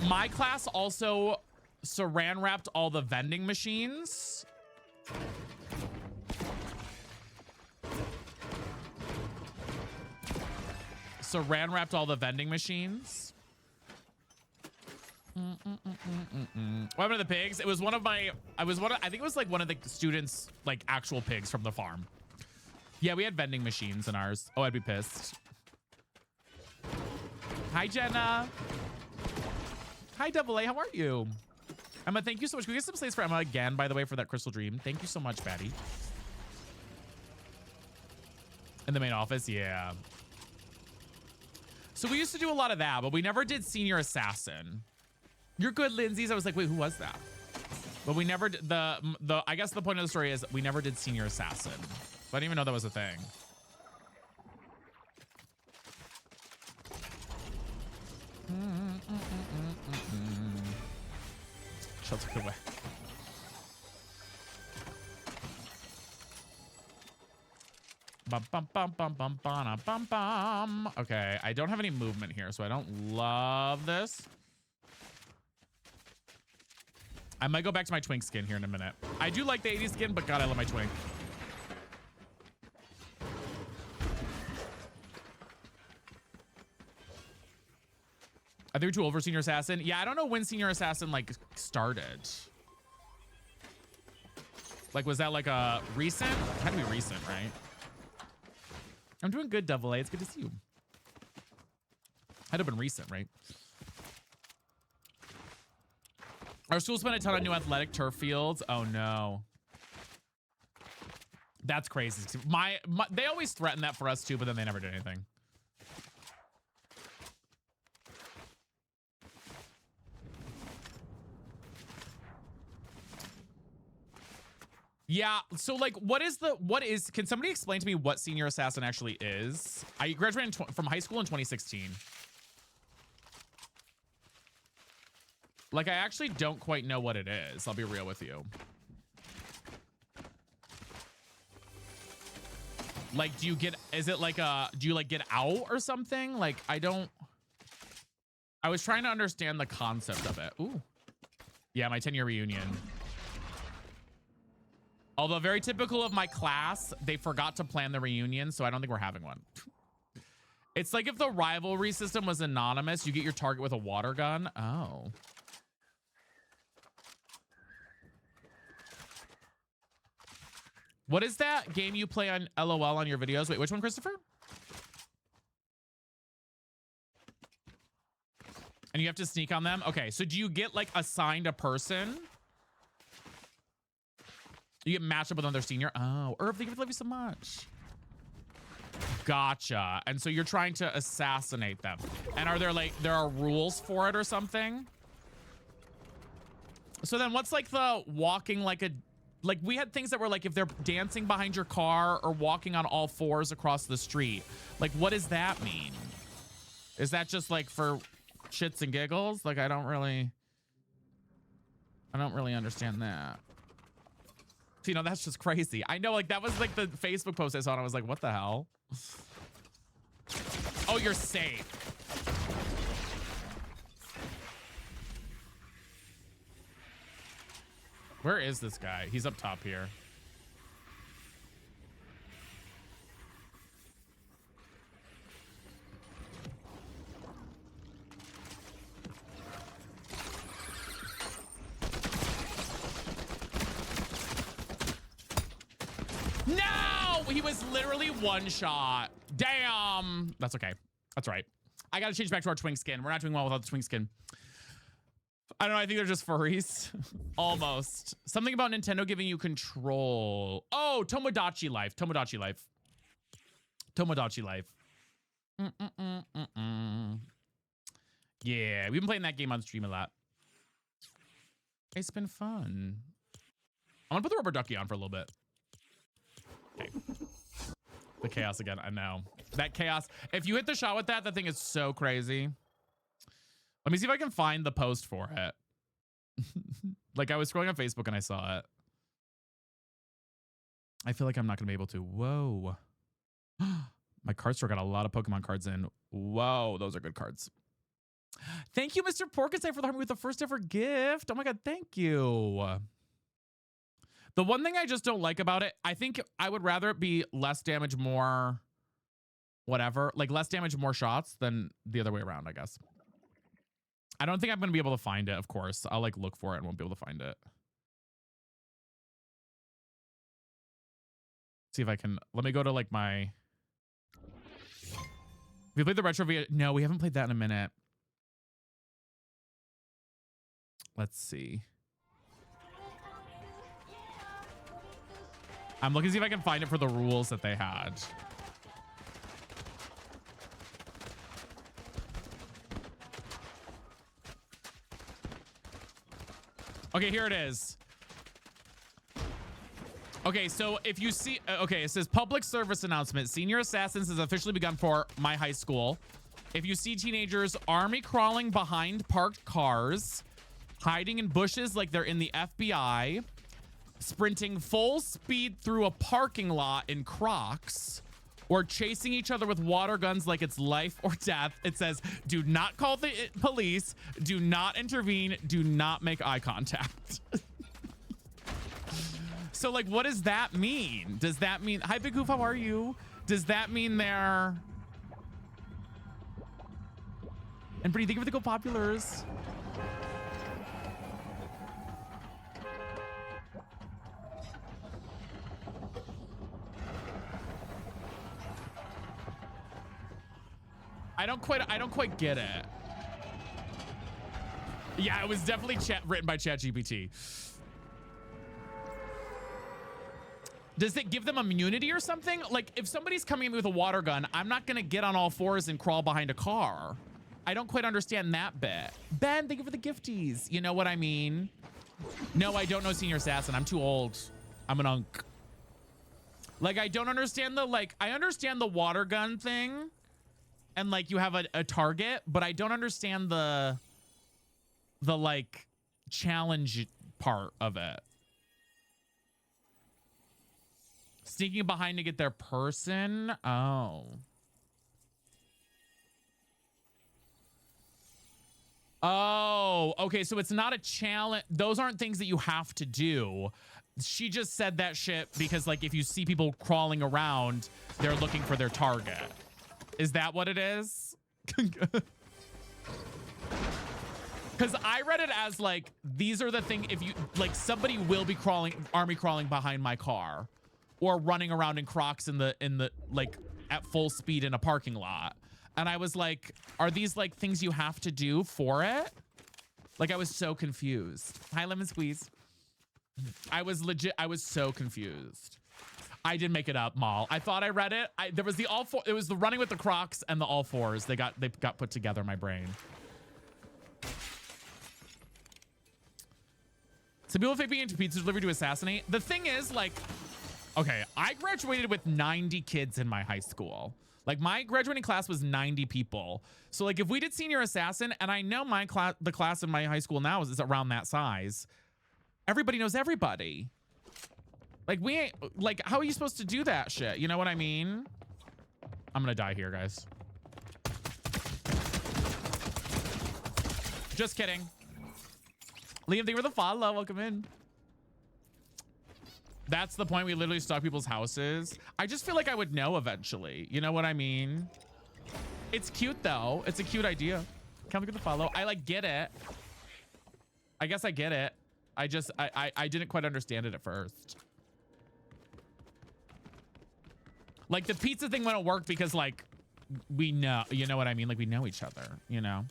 A: My class also saran wrapped all the vending machines. Saran wrapped all the vending machines. What happened to the pigs? It was one of my, I think it was like one of the students, like actual pigs from the farm. Yeah, we had vending machines in ours. Oh, I'd be pissed. Hi, Jenna. Hi, Double A. How are you? Emma, thank you so much. Can we get some slates for Emma again, by the way, for that crystal dream? Thank you so much, Batty. In the main office, yeah. So we used to do a lot of that, but we never did Senior Assassin. You're good, Lindsay's. I was like, wait, who was that? But we never did I guess the point of the story is we never did Senior Assassin. So I didn't even know that was a thing. She'll take it away. Bum, bum, bum, bum, bum, bum, bum, bum. Okay, I don't have any movement here, so I don't love this. I might go back to my twink skin here in a minute. I do like the 80s skin, but God, I love my twink. Are they too old for Senior Assassin? Yeah, I don't know when Senior Assassin like started. Like, was that like a recent? It had to be recent, right? I'm doing good, Double A. It's good to see you. Had to have been recent, right? Our school spent a ton on new athletic turf fields. Oh no. That's crazy. They always threaten that for us too, but then they never did anything. Yeah, so like can somebody explain to me what Senior Assassin actually is? I graduated from high school in 2016. Like, I actually don't quite know what it is. I'll be real with you. Like, do you like get out or something? Like, I was trying to understand the concept of it. Ooh. Yeah, my 10-year reunion. Although very typical of my class, they forgot to plan the reunion, so I don't think we're having one. It's like if the rivalry system was anonymous, you get your target with a water gun. Oh. What is that game you play on LOL on your videos? Wait, which one, Christopher? And you have to sneak on them? Okay, so do you get like assigned a person? You get matched up with another senior? Oh, Irv, thank you for love you so much. Gotcha. And so you're trying to assassinate them. And are there are rules for it or something? So then what's like the walking like we had things that were like if they're dancing behind your car or walking on all fours across the street. Like, what does that mean? Is that just like for shits and giggles? Like, I don't really understand that. You know, that's just crazy. I know, like, that was like the Facebook post I saw, and I was like, what the hell? Oh, you're safe. Where is this guy? He's up top here. No! He was literally one shot. Damn. That's okay. That's right. I gotta change back to our twink skin. We're not doing well without the twink skin. I don't know. I think they're just furries. Almost. Something about Nintendo giving you control. Oh, Tomodachi Life. Tomodachi Life. Tomodachi Life. Yeah, we've been playing that game on stream a lot. It's been fun. I'm gonna put the rubber ducky on for a little bit. Okay. The chaos again. I know. That chaos. If you hit the shot with that, that thing is so crazy. Let me see if I can find the post for it. Like, I was scrolling on Facebook and I saw it. I feel like I'm not going to be able to. Whoa. My card store got a lot of Pokemon cards in. Whoa, those are good cards. Thank you, Mr. Porkins, for the Harmony with the first ever gift. Oh my God, thank you. The one thing I just don't like about it, I think I would rather it be less damage, more whatever. Like, less damage, more shots than the other way around, I guess. I don't think I'm going to be able to find it, of course. I'll like look for it and won't be able to find it. See if I can, let me go to like my, have you played the retro via? No, we haven't played that in a minute. Let's see. I'm looking to see if I can find it for the rules that they had. Okay, here it is. Okay, so if you see, okay, it says public service announcement. Senior Assassins has officially begun for my high school. If you see teenagers army crawling behind parked cars, hiding in bushes like they're in the FBI, sprinting full speed through a parking lot in Crocs, or chasing each other with water guns like it's life or death, it says, do not call the police, do not intervene, do not make eye contact. So, like, what does that mean? Does that mean, hi, Big Goof, how are you? Does that mean they're... And Brittany, thank you for the Go Populars. I don't quite get it. Yeah, it was definitely written by ChatGPT. Does it give them immunity or something? Like, if somebody's coming at me with a water gun, I'm not gonna get on all fours and crawl behind a car. I don't quite understand that bit. Ben, thank you for the gifties. You know what I mean? No, I don't know Senior Assassin. I'm too old. I'm an unk. Like, I don't understand the, like, I understand the water gun thing. And, like, you have a target, but I don't understand the like, challenge part of it. Sneaking behind to get their person? Oh. Oh, okay, so it's not a challenge. Those aren't things that you have to do. She just said that shit because, like, if you see people crawling around, they're looking for their target. Is that what it is? Because I read it as, like, these are the things, if you, like, somebody will be army crawling behind my car or running around in Crocs in the, like, at full speed in a parking lot. And I was like, are these, like, things you have to do for it? Like, I was so confused. Hi, Lemon Squeeze. I was so confused. I didn't make it up, Mal. I thought I read it. There was the all four. It was the running with the Crocs and the all fours. They got put together in my brain. So people fake being into pizza delivery to assassinate. The thing is, like, okay, I graduated with 90 kids in my high school. Like, my graduating class was 90 people. So, like, if we did Senior Assassin, and I know my class, the class in my high school now is around that size. Everybody knows everybody. Like, we ain't, like, how are you supposed to do that shit? You know what I mean? I'm gonna die here, guys. Just kidding. Liam, thank you for the follow. Welcome in. That's the point. We literally stalk people's houses. I just feel like I would know eventually. You know what I mean? It's cute, though. It's a cute idea. Come look at the follow. I, like, get it. I guess I get it. I didn't quite understand it at first. Like, the pizza thing wouldn't work because, like, we know, you know what I mean? Like, we know each other, you know?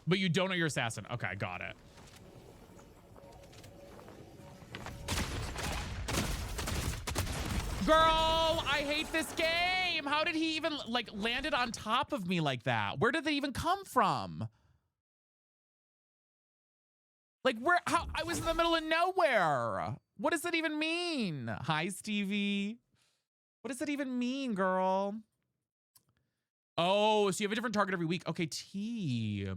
A: But you don't know your assassin. Okay, got it. Girl, I hate this game. How did he even, like, landed on top of me like that? Where did they even come from? Like, how, I was in the middle of nowhere. What does that even mean? Hi, Stevie. What does that even mean, girl? Oh, so you have a different target every week. Okay, T.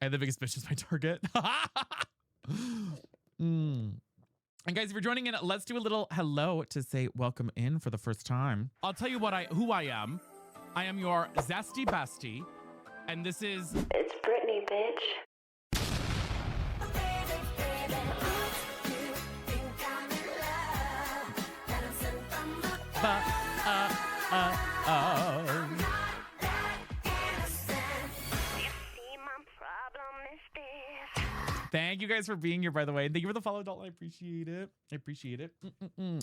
A: And the biggest bitch is my target. And guys, if you're joining in, let's do a little hello to say welcome in for the first time. I'll tell you who I am. I am your zesty bestie, and this is...
E: It's Brittany, bitch.
A: Thank you guys for being here, by the way. Thank you for the follow, Dalton. I appreciate it. I appreciate it.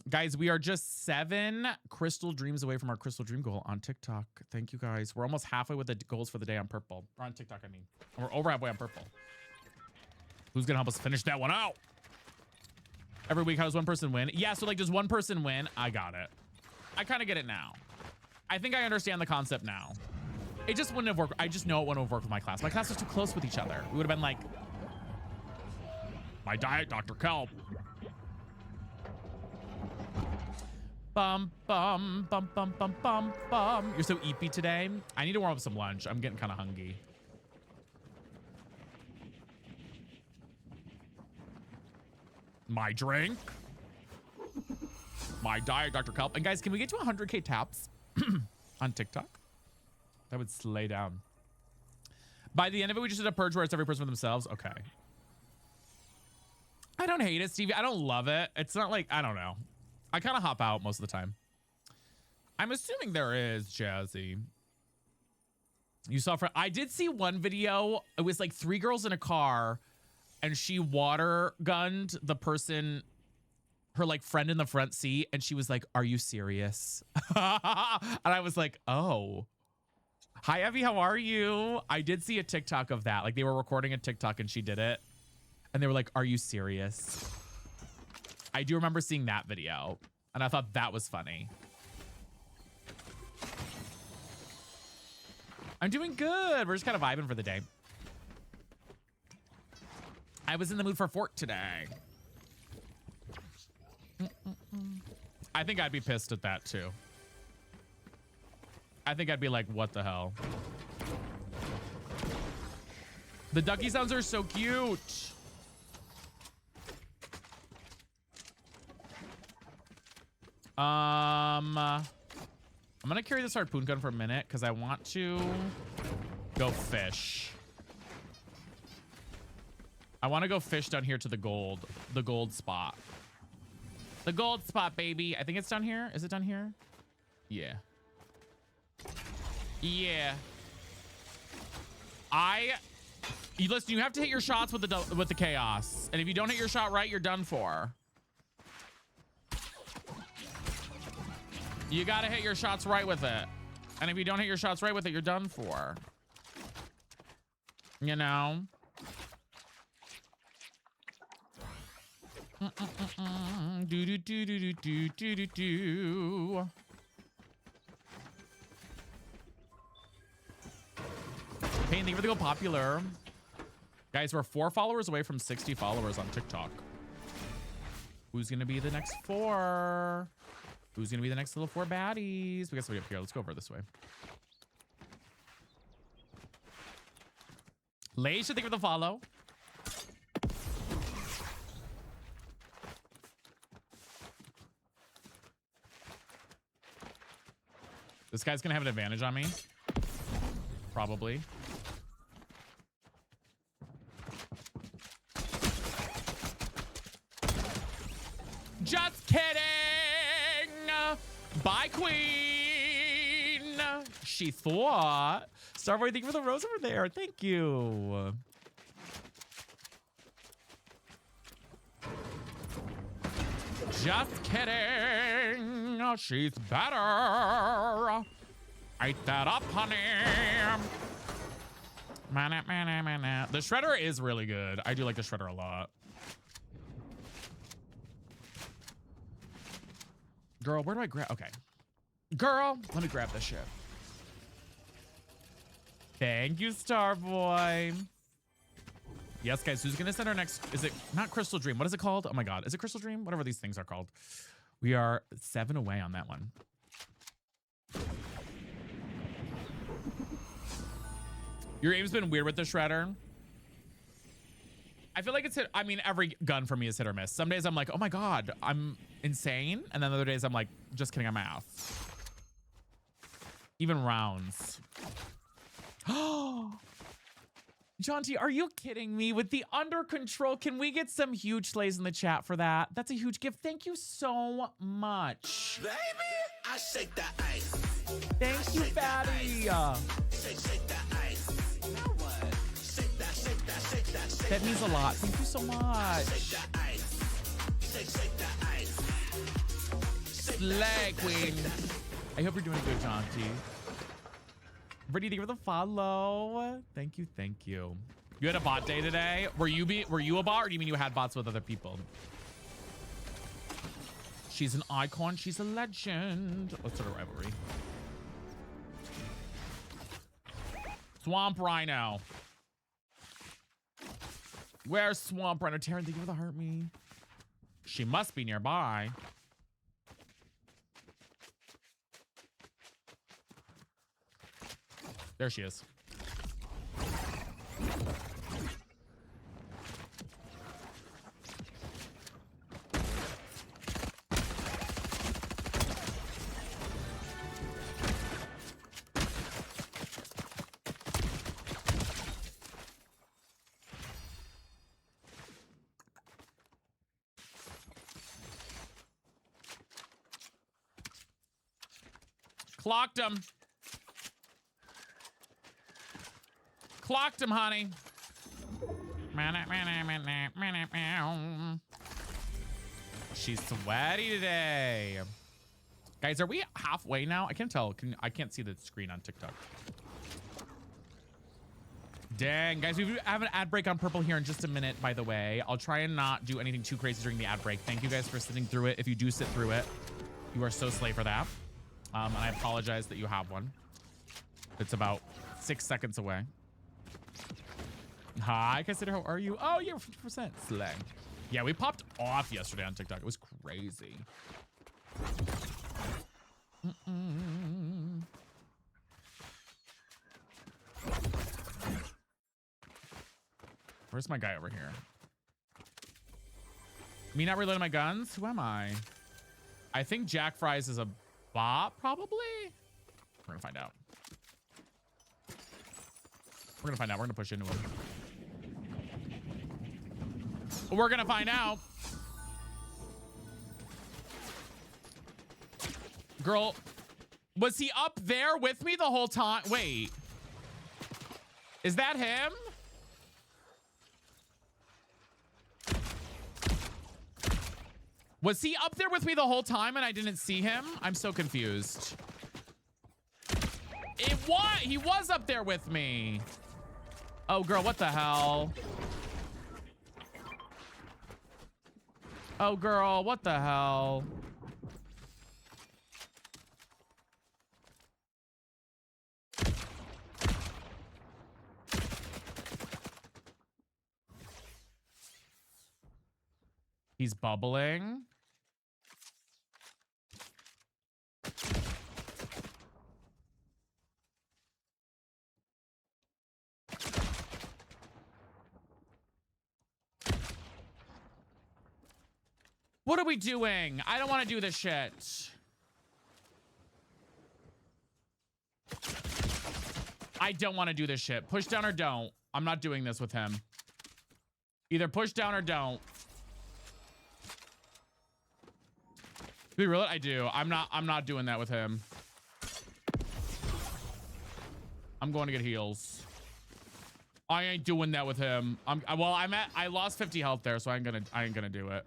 A: Guys, we are just 7 crystal dreams away from our crystal dream goal on TikTok. Thank you, guys. We're almost halfway with the goals for the day on purple. Or on TikTok, I mean. We're over halfway on purple. Who's going to help us finish that one out? Every week, how does one person win? Yeah, so, like, does one person win? I got it. I kind of get it now. I think I understand the concept now. It just wouldn't have worked. I just know it wouldn't have worked with my class. My class was too close with each other. We would have been like, my diet, Dr. Kelp. Bum, bum, bum, bum, bum, bum, bum. You're so eepy today. I need to warm up some lunch. I'm getting kind of hungry. My drink. My diet, Dr. Kelp. And guys, can we get to 100K taps on TikTok? That would slay down. By the end of it, we just did a purge where it's every person for themselves. Okay. I don't hate it, Stevie. I don't love it. It's not like, I don't know. I kind of hop out most of the time. I'm assuming there is, Jazzy. You saw, I did see one video. It was like 3 girls in a car and she water gunned the person, her like friend in the front seat. And she was like, are you serious? And I was like, oh. Hi, Evie. How are you? I did see a TikTok of that. Like they were recording a TikTok and she did it. And they were like, are you serious? I do remember seeing that video. And I thought that was funny. I'm doing good. We're just kind of vibing for the day. I was in the mood for Fort today. I think I'd be pissed at that too. I think I'd be like, what the hell? The ducky sounds are so cute. I'm gonna carry this harpoon gun for a minute because I want to go fish. I want to go fish down here to the gold spot. The gold spot, baby. I think it's down here. Is it down here? Yeah. Yeah. Listen, you have to hit your shots with the chaos. And if you don't hit your shot right, you're done for. You gotta hit your shots right with it. And if you don't hit your shots right with it, you're done for. You know? Do do do do do do do do. Payne, thank you for the go popular. Guys, we're 4 followers away from 60 followers on TikTok. Who's gonna be the next 4? Who's gonna be the next little 4 baddies? We got somebody up here. Let's go over this way. Leisha, thank you for the follow. This guy's gonna have an advantage on me. Probably. Just kidding. Bye, queen. She thought. Starboy, thank you for the rose over there. Thank you. Just kidding. She's better. Eat that up, honey. The shredder is really good. I do like the shredder a lot. Girl, where do I grab? Okay. Girl, let me grab this shit. Thank you, Starboy. Yes, guys, who's gonna send our next? Is it not Crystal Dream? What is it called? Oh my God. Is it Crystal Dream? Whatever these things are called. We are 7 away on that one. Your aim's been weird with the shredder. I feel like it's hit. I mean, every gun for me is hit or miss. Some days I'm like, oh my God, I'm insane. And then other days I'm like, just kidding, I'm off. Even rounds. Oh, John T, are you kidding me? With the under control, can we get some huge slays in the chat for that? That's a huge gift. Thank you so much.
C: Baby, I shake that ice.
A: Thank you, fatty.
C: Shake that ice. Now what? Shake that, shake that, shake that, shake
A: That means a lot. Thank you so much.
C: Shake that ice. Shake that ice.
A: Slay queen. I hope you're doing good, John T. Brittany, thank you for the follow. Thank you, thank you. You had a bot day today. Were you a bot, or do you mean you had bots with other people? She's an icon. She's a legend. Let's start a rivalry. Swamp Rhino. Where's Swamp Rhino? Taryn, thank you for the heart me. She must be nearby. There she is. Clocked him. Clocked him, honey. She's sweaty today. Guys, are we halfway now? I can't tell. I can't see the screen on TikTok. Dang, guys, we have an ad break on Purple here in just a minute, by the way. I'll try and not do anything too crazy during the ad break. Thank you guys for sitting through it. If you do sit through it, you are so slay for that. And I apologize that you have one. It's about 6 seconds away. Hi, consider, how are you? Oh, you're 50% slay. Yeah, we popped off yesterday on TikTok. It was crazy. Where's my guy over here? Me not reloading my guns? Who am I? I think Jack Fries is a bot, probably? We're gonna find out. We're gonna find out. We're gonna push into him. We're gonna find out. Girl, was he up there with me the whole time? Wait. Is that him? Was he up there with me the whole time and I didn't see him? I'm so confused. He was up there with me. Oh, girl, what the hell? Oh, girl, what the hell? He's bubbling. What are we doing? I don't want to do this shit. I don't want to do this shit. Push down or don't. I'm not doing this with him. Either push down or don't. Do we really? I do. I'm not doing that with him. I'm going to get heals. I ain't doing that with him. I lost 50 health there, so I ain't gonna do it.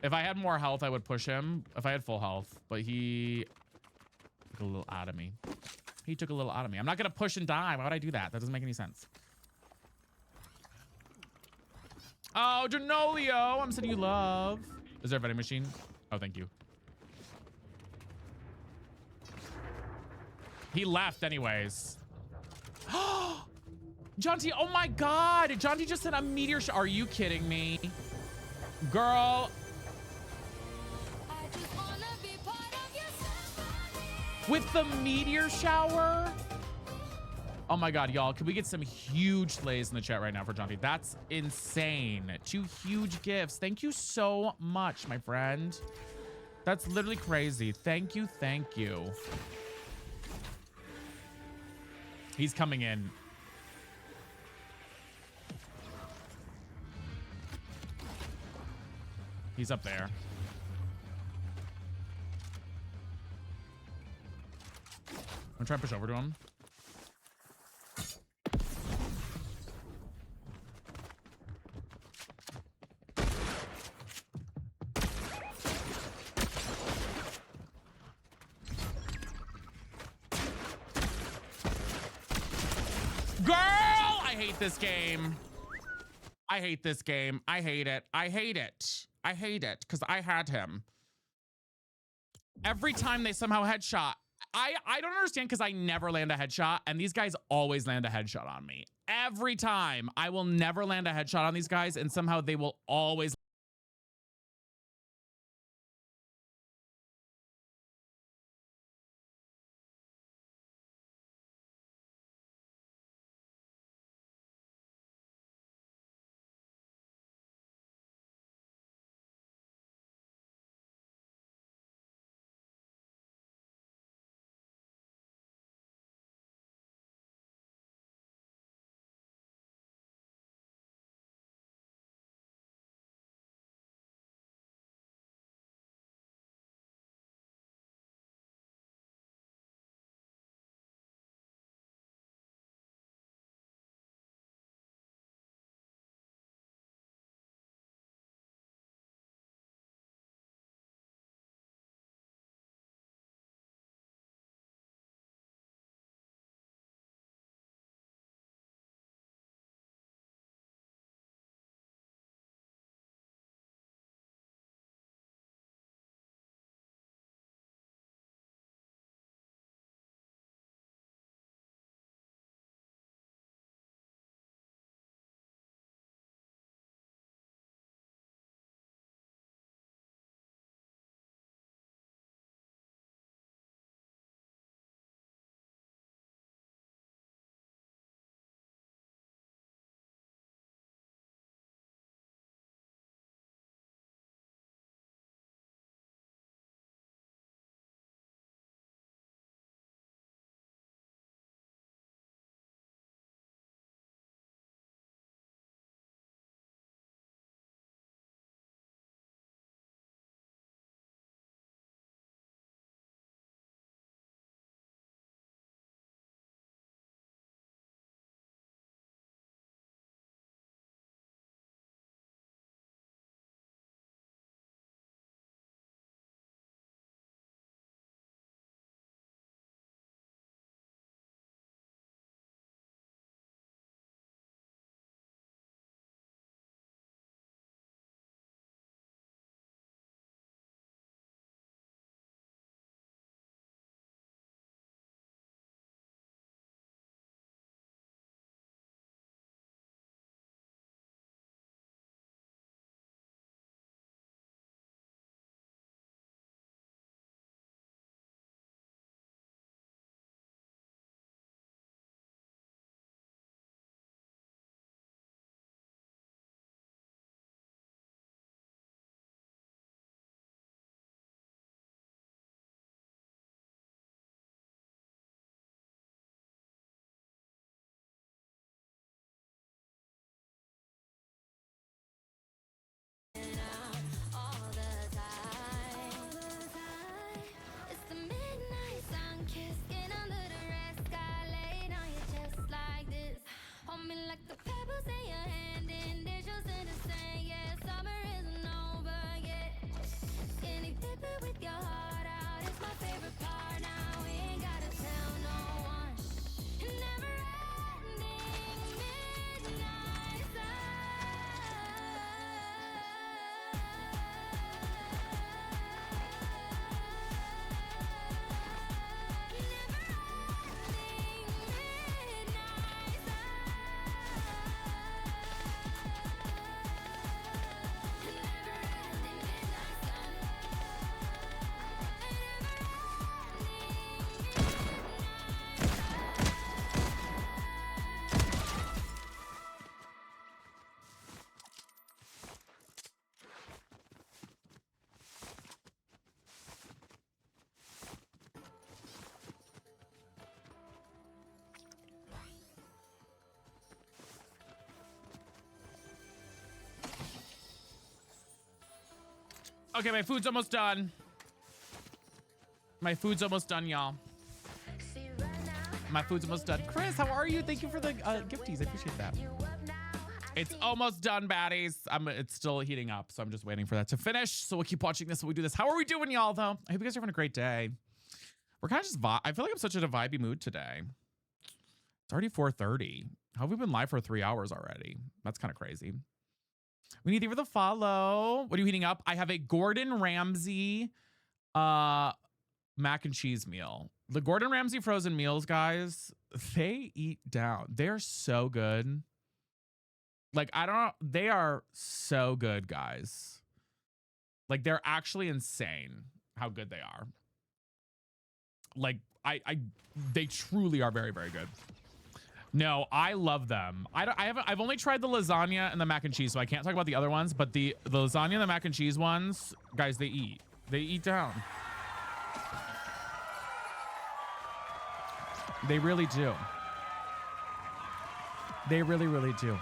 A: If I had more health, I would push him. If I had full health, but he took a little out of me. He took a little out of me. I'm not gonna push and die. Why would I do that? That doesn't make any sense. Oh, Janolio, I'm sending you love. Is there a vending machine? Oh, thank you. He left anyways. Jonty, oh my God. Jonty just sent a meteor Are you kidding me? Girl. With the meteor shower? Oh my God, y'all, can we get some huge slays in the chat right now for Jonty? That's insane. 2 huge gifts. Thank you so much, my friend. That's literally crazy. Thank you, thank you. He's coming in. He's up there. I'm trying to push over to him. Girl, I hate this game. I hate this game. I hate it. I hate it. I hate it because I had him. Every time they somehow headshot, I don't understand because I never land a headshot, and these guys always land a headshot on me. Every time. I will never land a headshot on these guys, and somehow they will always.
H: It's the midnight sun kissing under the red sky, laying on your chest like this. Hold me like the pebbles in your hand, and they're just in the sand. Yeah, summer isn't over yet. Skinny dipping with your heart out, it's my favorite part. Now we ain't gotta tell no one. Never ending midnight sun.
A: Okay, my food's almost done. My food's almost done, y'all. My food's almost done. Chris, how are you? Thank you for the gifties. I appreciate that. It's almost done, baddies. It's still heating up, so I'm just waiting for that to finish. So we'll keep watching this while we do this. How are we doing, y'all, though? I hope you guys are having a great day. We're kind of just I feel like I'm such in a vibey mood today. It's already 4:30. How have we been live for 3 hours already? That's kind of crazy. We need you for the follow. What are you heating up? I have a Gordon Ramsay mac and cheese meal. The Gordon Ramsay frozen meals, guys, they eat down. They're so good. Like, I don't know. They are so good, guys. Like, they're actually insane how good they are. Like, they truly are very, very good. No, I love them. I've only tried the lasagna and the mac and cheese, so I can't talk about the other ones, but the lasagna and the mac and cheese ones, guys, they eat down. They really do. They really, really do.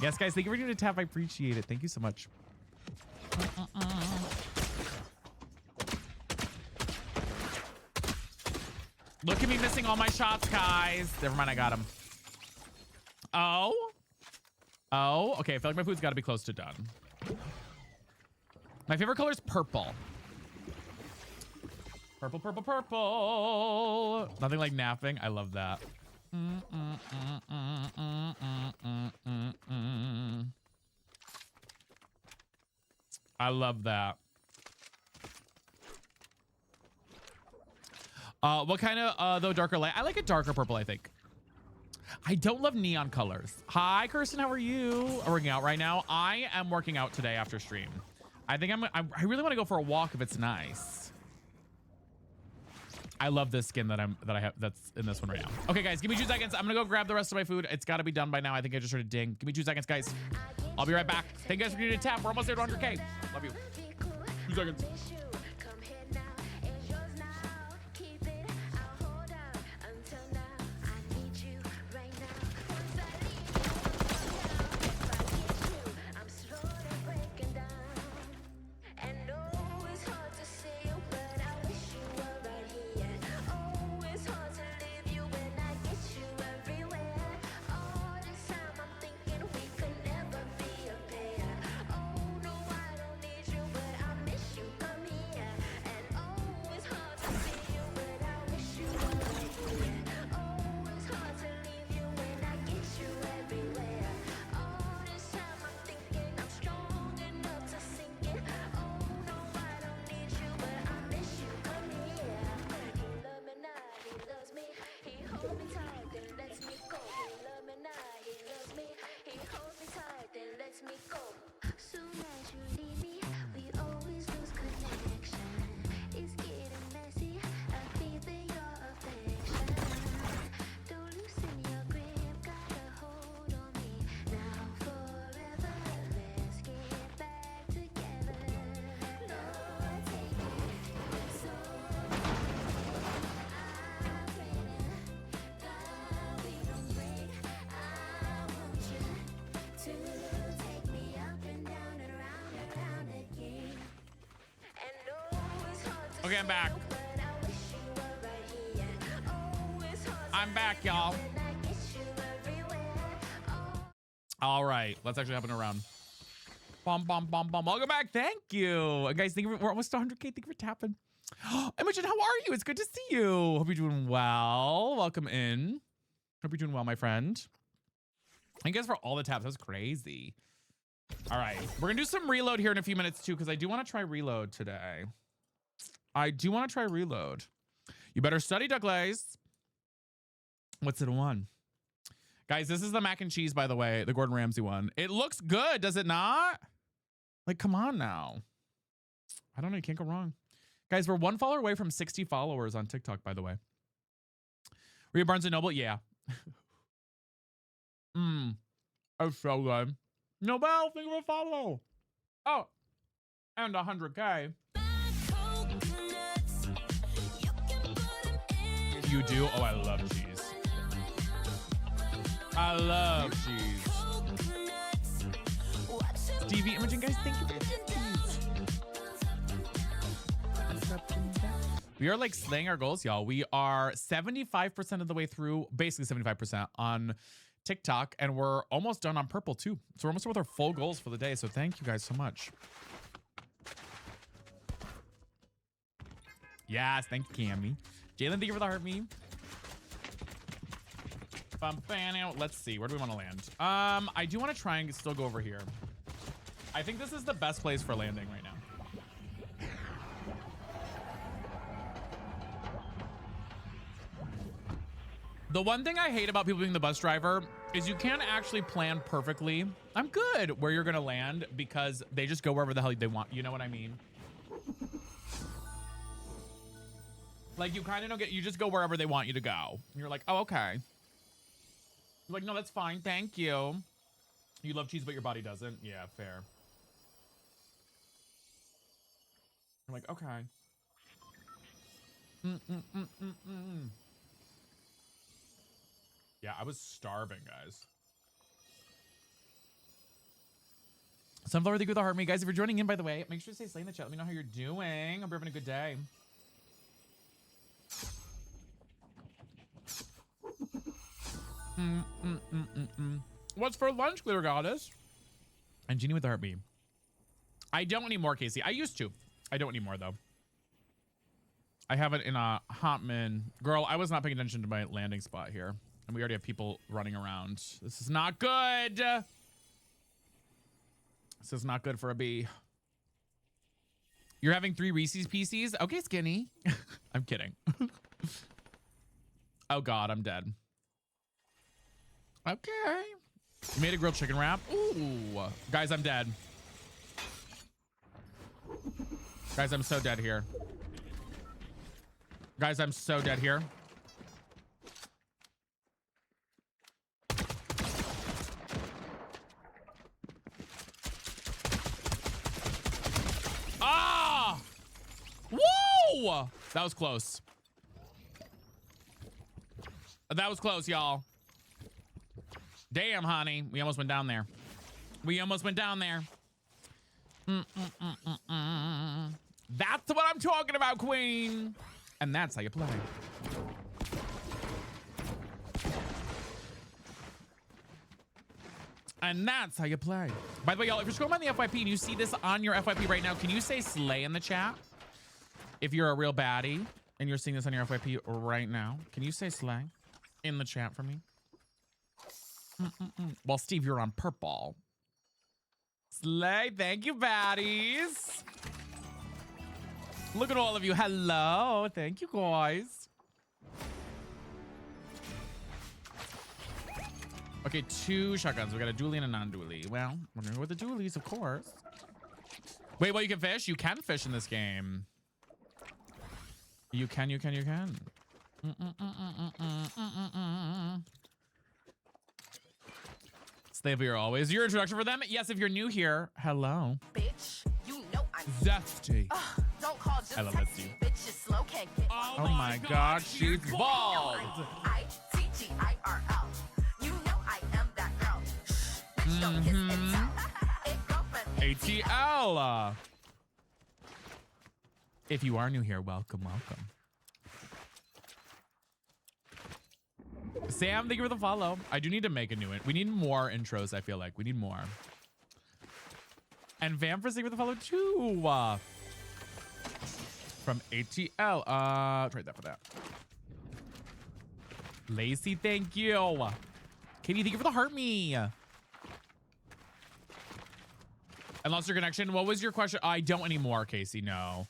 A: Yes, guys, thank you for doing a tap. I appreciate it. Thank you so much. Look at me missing all my shots, guys. Never mind, I got him. Oh, okay. I feel like my food's got to be close to done. My favorite color is purple. Purple, purple, purple. Nothing like napping. I love that. I love that. What kind of though darker light? I like a darker purple, I think. I don't love neon colors. Hi, Kirsten, how are you? Are working out right now? I am working out today after stream. I think I really want to go for a walk if it's nice. I love this skin that I have that's in this one right now. Okay, guys, give me 2 seconds. I'm gonna go grab the rest of my food. It's gotta be done by now. I think I just heard a ding. Give me 2 seconds, guys. I'll be right back. Thank you guys for getting a tap. We're almost there to 100K. Love you. 2 seconds. Okay, I'm back. I'm back, y'all. All right, let's actually hop in around. Bum, bum, bum, bum. Welcome back. Thank you. Guys, thank you we're almost to 100K. Thank you for tapping. Imogen, how are you? It's good to see you. Hope you're doing well. Welcome in. Hope you're doing well, my friend. Thank you guys for all the taps. That was crazy. All right, we're gonna do some reload here in a few minutes too, because I do want to try reload today. I do want to try reload. You better study, Douglas. What's it on? Guys, this is the mac and cheese, by the way, the Gordon Ramsay one. It looks good, does it not? Like, come on now. I don't know, you can't go wrong. Guys, we're 1 follower away from 60 followers on TikTok, by the way. Were you Barnes & Noble? Yeah. That's so good. Nobel, thank you for follow. Oh, and 100K. You do? Oh, I love cheese. I love cheese. DV Imaging, guys, thank you for the keys. We are like slaying our goals, y'all. We are 75% of the way through, basically 75% on TikTok, and we're almost done on Purple too. So we're almost done with our full goals for the day. So thank you guys so much. Yes, thank you, Cammy. Jalen, thank you for the heart meme. Let's see, where do we want to land? I do want to try and still go over here. I think this is the best place for landing right now. The one thing I hate about people being the bus driver is you can't actually plan perfectly. I'm good where you're gonna land because they just go wherever the hell they want. You know what I mean? Like you kind of don't get, you just go wherever they want you to go. And you're like, oh, okay. You're like, no, that's fine. Thank you. You love cheese, but your body doesn't. Yeah, fair. I'm like, okay. Yeah, I was starving, guys. Sunflower, thank you with the heart. Me, guys, if you're joining in, by the way, make sure to say slay in the chat. Let me know how you're doing. Hope you're having a good day. What's for lunch, Glitter Goddess? And Genie with the heartbeat. I don't anymore, Casey. I used to. I don't anymore, though. I have it in a hot min. Girl, I was not paying attention to my landing spot here. And we already have people running around. This is not good. This is not good for a bee. You're having 3 Reese's Pieces? Okay, Skinny. I'm kidding. Oh, God, I'm dead. Okay. You made a grilled chicken wrap? Ooh. Guys, I'm dead. Guys, I'm so dead here. Guys, I'm so dead here. Ah! Whoa! That was close. That was close, y'all. Damn, honey. We almost went down there. We almost went down there. That's what I'm talking about, queen. And that's how you play. And that's how you play. By the way, y'all, if you're scrolling on the FYP and you see this on your FYP right now, can you say slay in the chat? If you're a real baddie and you're seeing this on your FYP right now, can you say slay in the chat for me? Well, Steve, you're on purple. Slay, thank you, baddies. Look at all of you. Hello, thank you, guys. Okay, 2 shotguns. We got a dually and a non-dually. Well, we're gonna go with the dualies, of course. Wait, what? You can fish? You can fish in this game. You can. Stay here always. Your introduction for them? Yes, if you're new here. Hello.
F: Bitch, you know I'm
A: Zesty.
F: don't call just
A: I love
F: text
A: Zesty.
F: me. Bitch, you slow can't get
A: Oh my God, she's bald.
F: ITGIRL. You know I am that girl. Bitch, don't kiss and tell. It go from
A: ATL. If you are new here, welcome. Sam, thank you for the follow. I do need to make a new one. We need more intros, I feel like. We need more. And Vampers, thank you for the follow too. From ATL. Trade that for that. Lacey, thank you. Katie, thank you for the heart me. I lost your connection. What was your question? I don't anymore, Casey. No.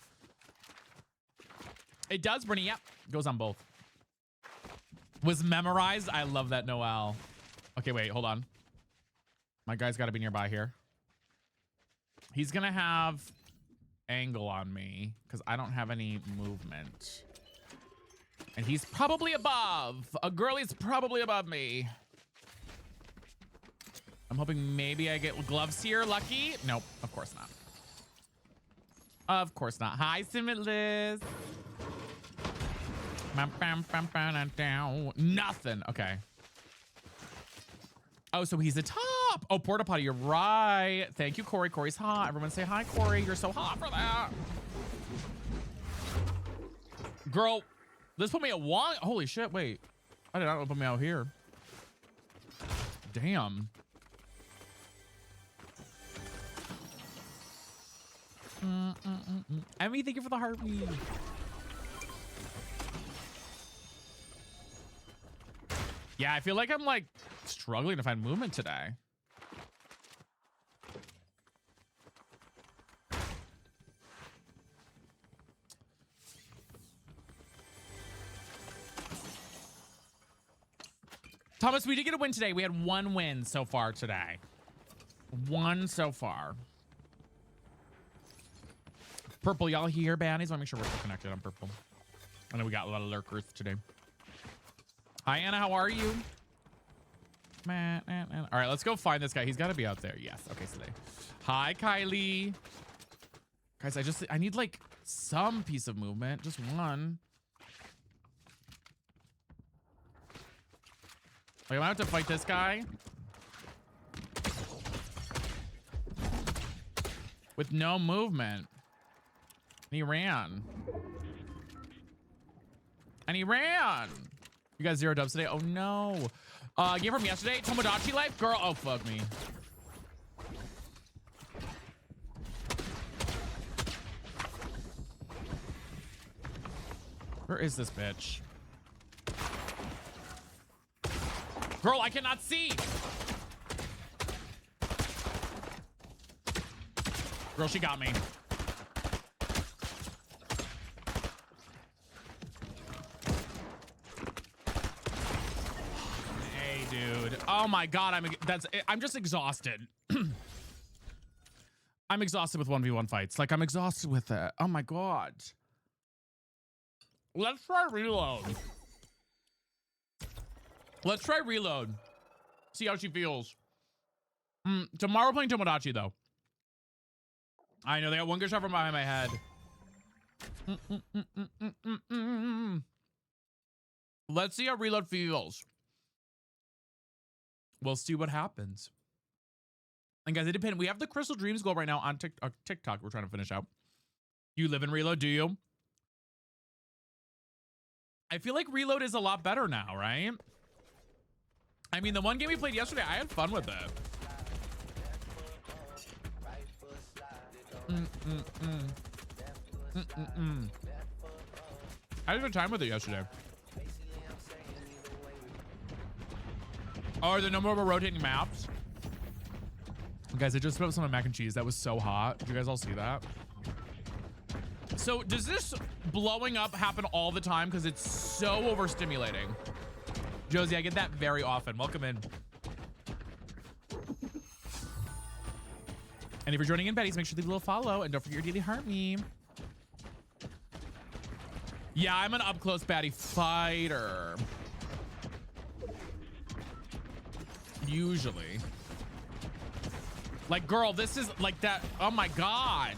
A: It does, Brittany. Yep. Goes on both. Was memorized. I love that, Noel. Okay, wait, hold on. My guy's got to be nearby here. He's going to have angle on me because I don't have any movement. And he's probably above. A girlie's probably above me. I'm hoping maybe I get gloves here. Lucky? Nope, of course not. Of course not. Hi, Simitless. Nothing. Okay. Oh, so he's the top. Oh, porta potty. You're right. Thank you, Corey. Corey's hot. Everyone say hi, Corey. You're so hot for that. Girl, this put me at 1. Holy shit. Wait. I did not put me out here. Damn. Emmy, thank you for the heartbeat. Yeah, I feel like I'm like struggling to find movement today. Thomas, we did get a win today. We had one win so far today. One so far. Purple, y'all here, baddies? Want to make sure we're still connected on Purple. I know we got a lot of lurkers today. Hi, Anna. How are you? Man. All right, let's go find this guy. He's got to be out there. Yes. Okay, so hi, Kylie. Guys, I need like some piece of movement. Just one. Like, I'm about to fight this guy with no movement. And he ran. And he ran. You got 0 dubs today? Oh no. Game from yesterday. Tomodachi Life? Girl, oh fuck me. Where is this bitch? Girl, I cannot see. Girl, she got me. Hey, dude. Oh my God, I'm just exhausted. I'm exhausted with 1v1 fights. Like, I'm exhausted with it. Oh my God. Let's try reload. Let's try reload. See how she feels. Tomorrow we're playing Tomodachi though. I know they got one good shot from behind my head. Let's see how reload feels. We'll see what happens. And guys, it depends. We have the Crystal Dreams goal right now on TikTok. We're trying to finish out. You live in reload, do you? I feel like reload is a lot better now, right? I mean, the one game we played yesterday, I had fun with it. I had a good time with it yesterday. Oh, are there no more rotating maps? Guys, I just put up some mac and cheese. That was so hot. Did you guys all see that? So does this blowing up happen all the time? Because it's so overstimulating. Josie, I get that very often. Welcome in. And if you're joining in, Betty's, make sure to leave a little follow. And don't forget your daily heart me. Yeah, I'm an up-close baddie fighter. Usually. Like, girl, this is like that. Oh my God.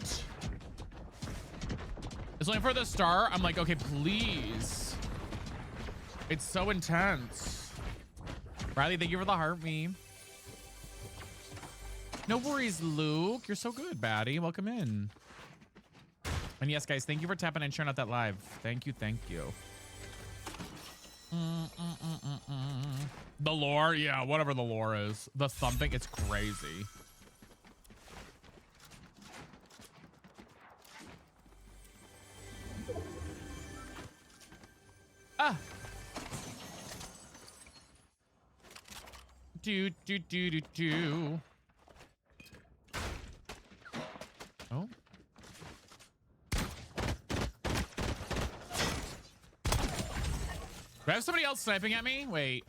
A: It's only for the start. I'm like, okay, please. It's so intense. Riley, thank you for the heart meme. No worries, Luke. You're so good, baddie. Welcome in. And yes, guys, thank you for tapping and sharing out that live. Thank you, thank you. The lore, yeah, whatever the lore is. The thumping, it's crazy. Ah. Do. Oh. Do I have somebody else sniping at me? Wait.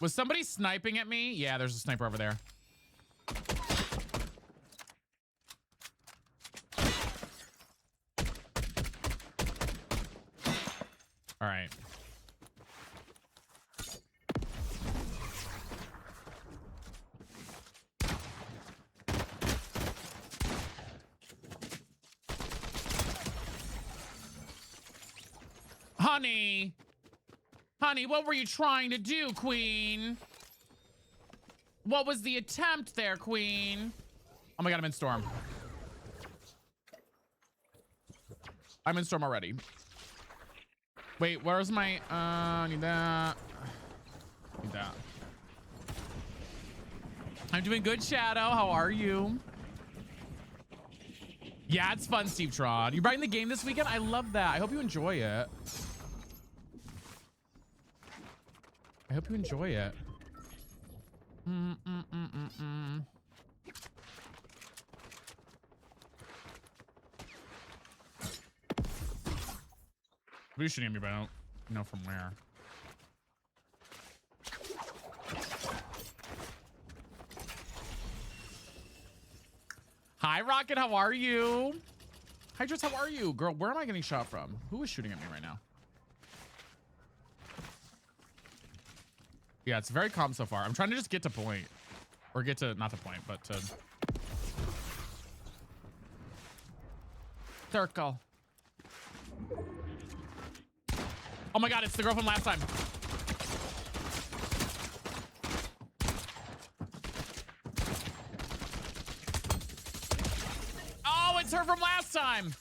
A: Was somebody sniping at me? Yeah, there's a sniper over there. All right. Honey, what were you trying to do, Queen? What was the attempt there, Queen? Oh my God, I'm in Storm. I'm in Storm already. Wait, where's my, need that. Need that. I'm doing good, Shadow. How are you? Yeah, it's fun, Steve Tron. You writing the game this weekend? I love that. I hope you enjoy it. I hope you enjoy it. You're shooting at me, but I don't know from where. Rocket, how are you? Hydras, how are you? Girl, where am I getting shot from? Who is shooting at me right now? Yeah, it's very calm so far. I'm trying to just get to point. Or get to, not to point, but to... circle. Oh my god, it's the girl from last time. Oh, it's her from last time.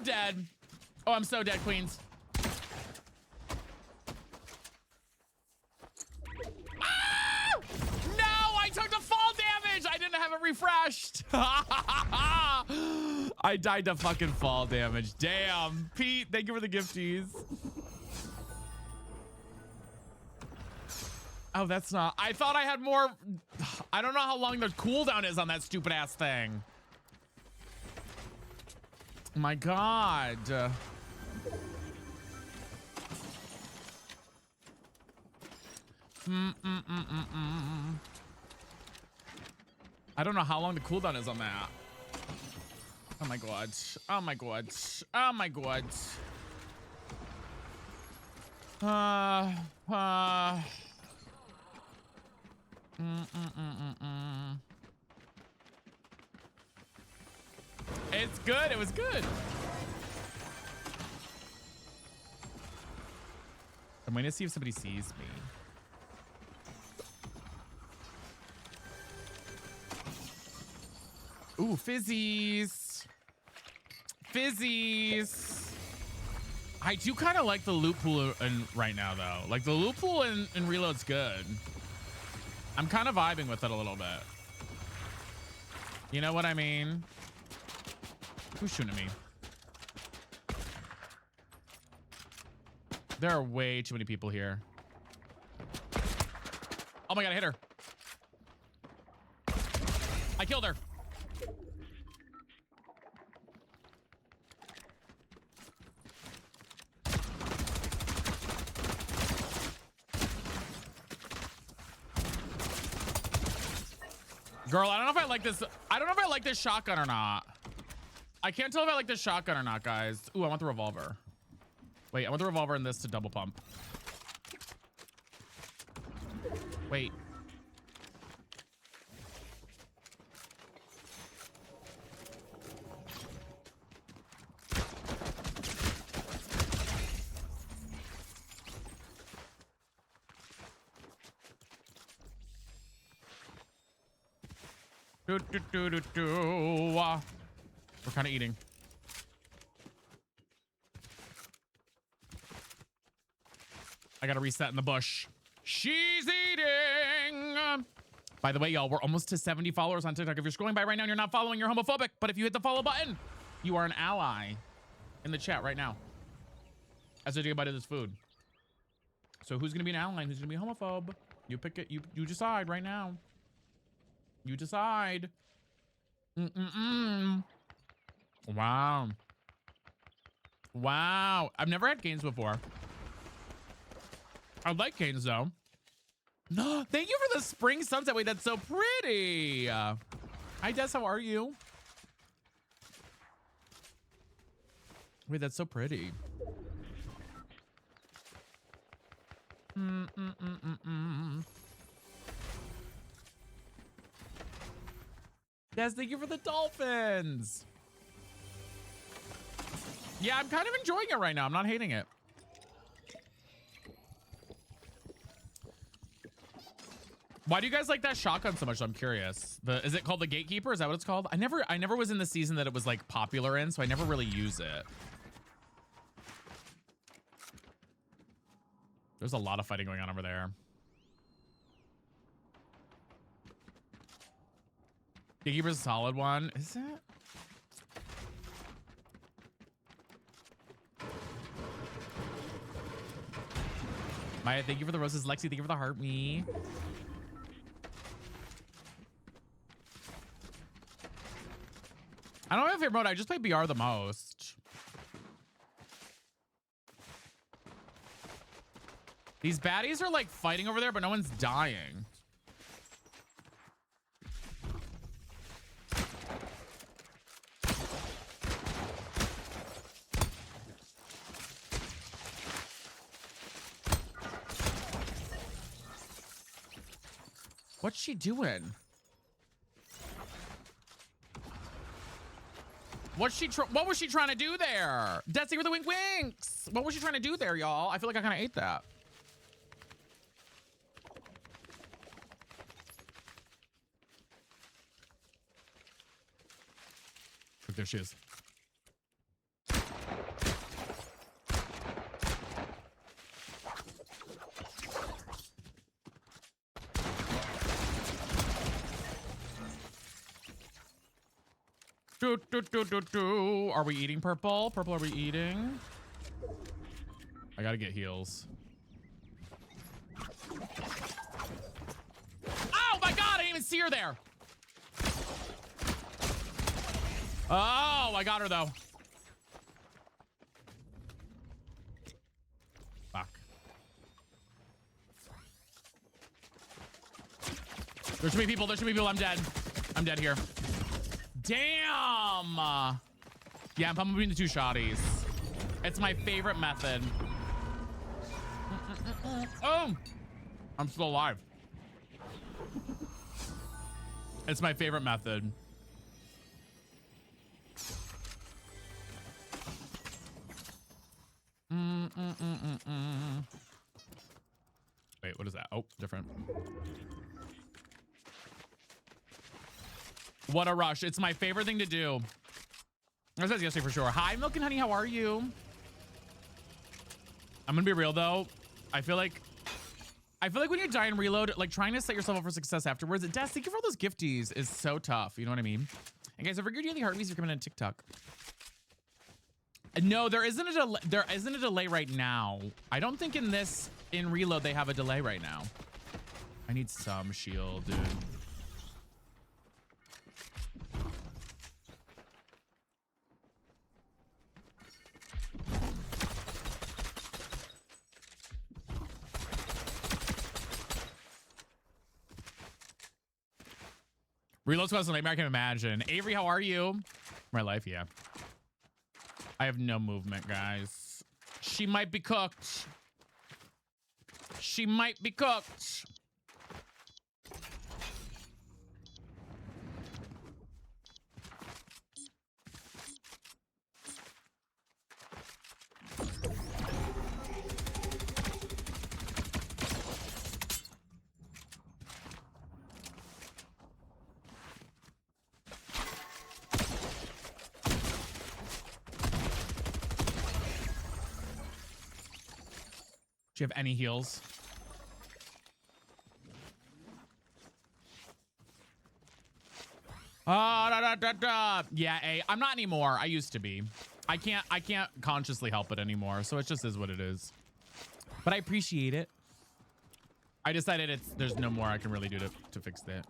A: Dead. Oh, I'm so dead, queens. Ah! No, I took the fall damage. I didn't have it refreshed. I died to fucking fall damage. Damn. Pete, thank you for the gifties. Oh, that's not. I thought I had more. I don't know how long the cooldown is on that stupid ass thing. My god. I don't know how long the cooldown is on that. Oh my god. Oh my god. Oh my god. It's good. It was good. I'm going to see if somebody sees me. Ooh, fizzies. Fizzies. I do kind of like the loot pool right now, though. Like, the loot pool in Reload's good. I'm kind of vibing with it a little bit. You know what I mean? Who's shooting at me? There are way too many people here. Oh my god, I hit her. I killed her. Girl, I don't know if I like this. I don't know if I like this shotgun or not. I can't tell if I like this shotgun or not, guys. Ooh, I want the revolver. Wait, I want the revolver and this to double pump. Wait. We're kind of eating. I gotta reset in the bush. She's eating. By the way, y'all, we're almost to 70 followers on TikTok. If you're scrolling by right now and you're not following, you're homophobic. But if you hit the follow button, you are an ally in the chat right now. As I take a bite of this food. So who's gonna be an ally and who's gonna be a homophobe? You pick it. You decide right now. You decide. Wow. Wow. I've never had canes before. I like canes though. No, thank you for the spring sunset. Wait, that's so pretty. Hi, Des. How are you? Wait, that's so pretty. Des, thank you for the dolphins. Yeah, I'm kind of enjoying it right now. I'm not hating it. Why do you guys like that shotgun so much? I'm curious. Is it called the Gatekeeper? Is that what it's called? I never was in the season that it was like popular in, so I never really use it. There's a lot of fighting going on over there. Gatekeeper's a solid one. Is it? Maya, thank you for the roses. Lexi, thank you for the heart me. I don't have a favorite mode. I just play BR the most. These baddies are like fighting over there, but no one's dying. What's she doing? What was she trying to do there? Destiny with the wink winks. What was she trying to do there, y'all? I feel like I kind of ate that. Look, there she is. Are we eating purple? Purple, are we eating? I gotta get heals. Oh my god, I didn't even see her there. Oh, I got her though. Fuck. There's too many people. There's too many people. I'm dead. I'm dead here. Damn. Yeah, I'm pumping between the two shotties. It's my favorite method. Oh, I'm still alive. It's my favorite method. Wait, what is that? Oh, different. What a rush. It's my favorite thing to do. I said yesterday for sure. Hi, Milk and Honey. How are you? I'm gonna be real though. I feel like when you die and reload, like trying to set yourself up for success afterwards, Des, thank you for all those gifties is so tough. You know what I mean? And guys, I figured you had the heartbeats are coming on TikTok. No, there isn't a delay right now. I don't think in reload they have a delay right now. I need some shield, dude. Reload's causing a nightmare, I can imagine. Avery, how are you? My life, yeah. I have no movement, guys. She might be cooked. She might be cooked. Do you have any heals? Yeah, I'm not anymore. I used to be. I can't consciously help it anymore, so it just is what it is. But I appreciate it. I decided there's no more I can really do to fix that.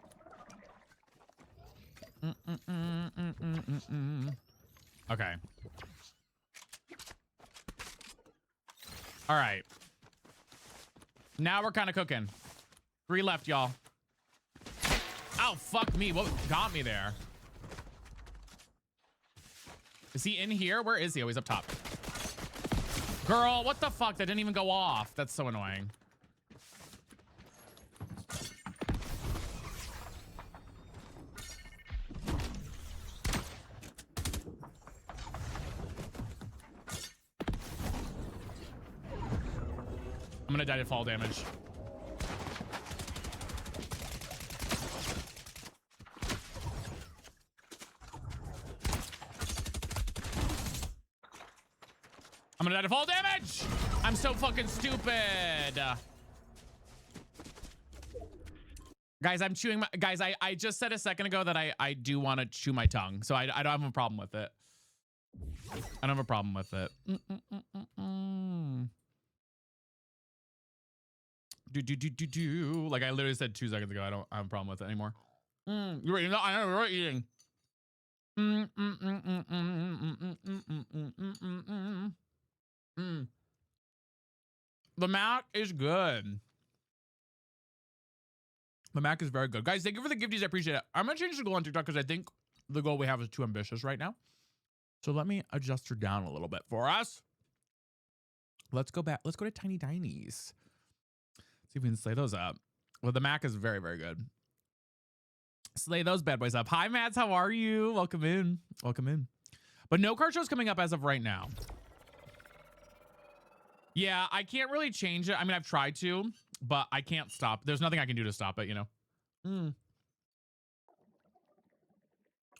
A: Okay. All right. Now we're kind of cooking. 3 left, y'all. Oh, fuck me. What got me there? Is he in here? Where is he? Oh, he's up top. Girl, what the fuck? That didn't even go off. That's so annoying. I'm gonna die to fall damage. I'm gonna die to fall damage. I'm so fucking stupid. Guys, I'm chewing my, guys, I just said a second ago that I do want to chew my tongue. So I don't have a problem with it. I don't have a problem with it. Like I literally said 2 seconds ago, I don't have a problem with it anymore. You're right. I know we're eating. The mac is good. The mac is very good. Guys, thank you for the gifties. I appreciate it. I'm gonna change the goal on TikTok because I think the goal we have is too ambitious right now. So let me adjust her down a little bit for us. Let's go back. Let's go to Tiny Tinies. See if we can slay those up. Well, the mac is very, very good. Slay those bad boys up. Hi, Mads. How are you? Welcome in. Welcome in. But no card show's coming up as of right now. Yeah, I can't really change it. I mean, I've tried to, but I can't stop. There's nothing I can do to stop it, you know?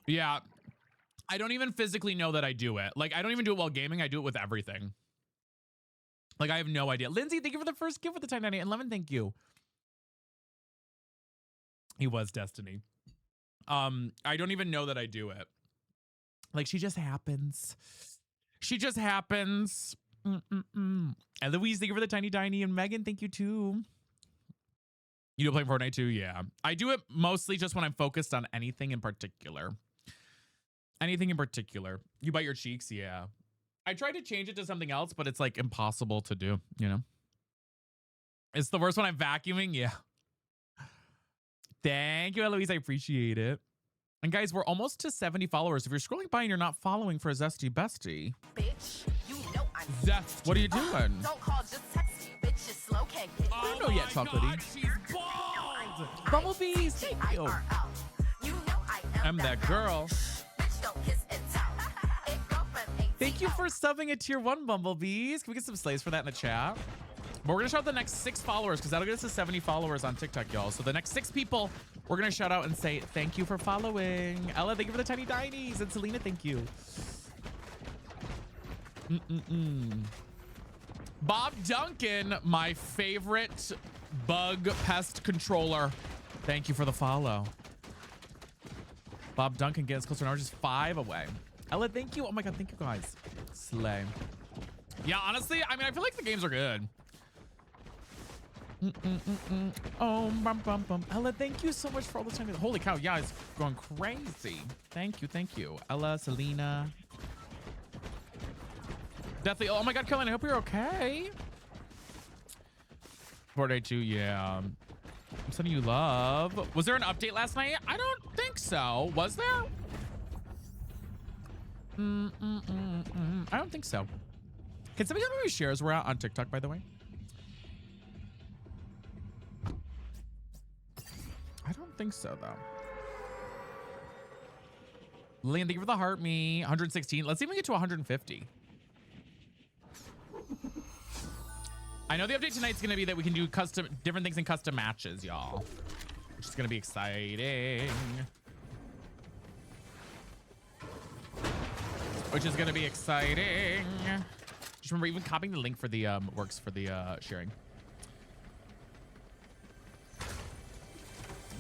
A: Yeah. I don't even physically know that I do it. Like, I don't even do it while gaming. I do it with everything. Like, I have no idea. Lindsay, thank you for the first gift with the Tiny Tiny. And Lemon, thank you. He was Destiny. I don't even know that I do it. Like, she just happens. She just happens. And Louise, thank you for the Tiny Tiny. And Megan, thank you too. You do play Fortnite too? Yeah. I do it mostly just when I'm focused on anything in particular. Anything in particular. You bite your cheeks? Yeah. I tried to change it to something else, but it's like impossible to do, you know? It's the worst when I'm vacuuming. Yeah. Thank you, Eloise. I appreciate it. And guys, we're almost to 70 followers. If you're scrolling by and you're not following for a Zesty Bestie.
F: Bitch, you know I'm
A: Zest, what are you doing?
F: Don't call, just text me. Bitch, you slow, can't get
A: I don't know yet, Chocolatey. She's bald. Bumblebees, thank you.
F: You know I
A: I'm that girl.
F: Bitch, don't kiss and tell. It go from 18
A: Thank you for subbing a tier 1, Bumblebees. Can we get some slays for that in the chat? But we're gonna shout out the next 6 followers because that'll get us to 70 followers on TikTok, y'all. So the next 6 people, we're gonna shout out and say thank you for following. Ella, thank you for the Tiny Tinies. And Selena, thank you. Bob Duncan, my favorite bug pest controller. Thank you for the follow. Bob Duncan gets closer now, just 5 away. Ella, thank you. Oh my god, thank you guys. Slay. Yeah, honestly, I mean, I feel like the games are good. Oh, bum. Ella, thank you so much for all the time. Holy cow, yeah, it's going crazy. Thank you. Ella, Selena. Deathly, oh my god, Kellen, I hope you're okay. Fortnite 2, yeah. I'm sending you love. Was there an update last night? I don't think so. Was there? I don't think so. Can somebody tell me how many shares we're at on TikTok, by the way? I don't think so, though. Lillian, thank you for the heart me. 116. Let's see if we get to 150. I know the update tonight's gonna be that we can do different things in custom matches, y'all. Which is gonna be exciting. Just remember, even copying the link for the works for the sharing.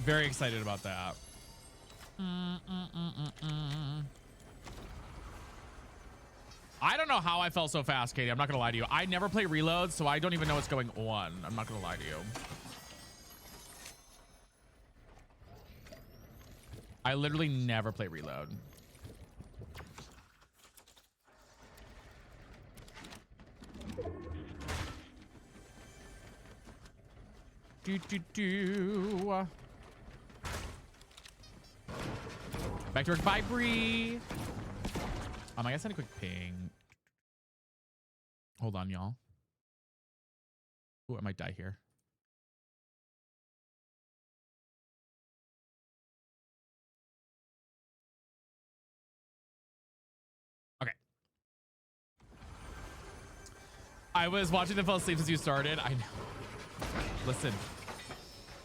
A: Very excited about that. I don't know how I fell so fast, Katie. I'm not gonna lie to you. I never play reloads, so I don't even know what's going on. I'm not gonna lie to you. I literally never play reload. Back to work. Bye, Bree. I gotta send a quick ping. Hold on, y'all. Oh, I might die here. Okay. I was watching them fall asleep as you started. I know. Listen.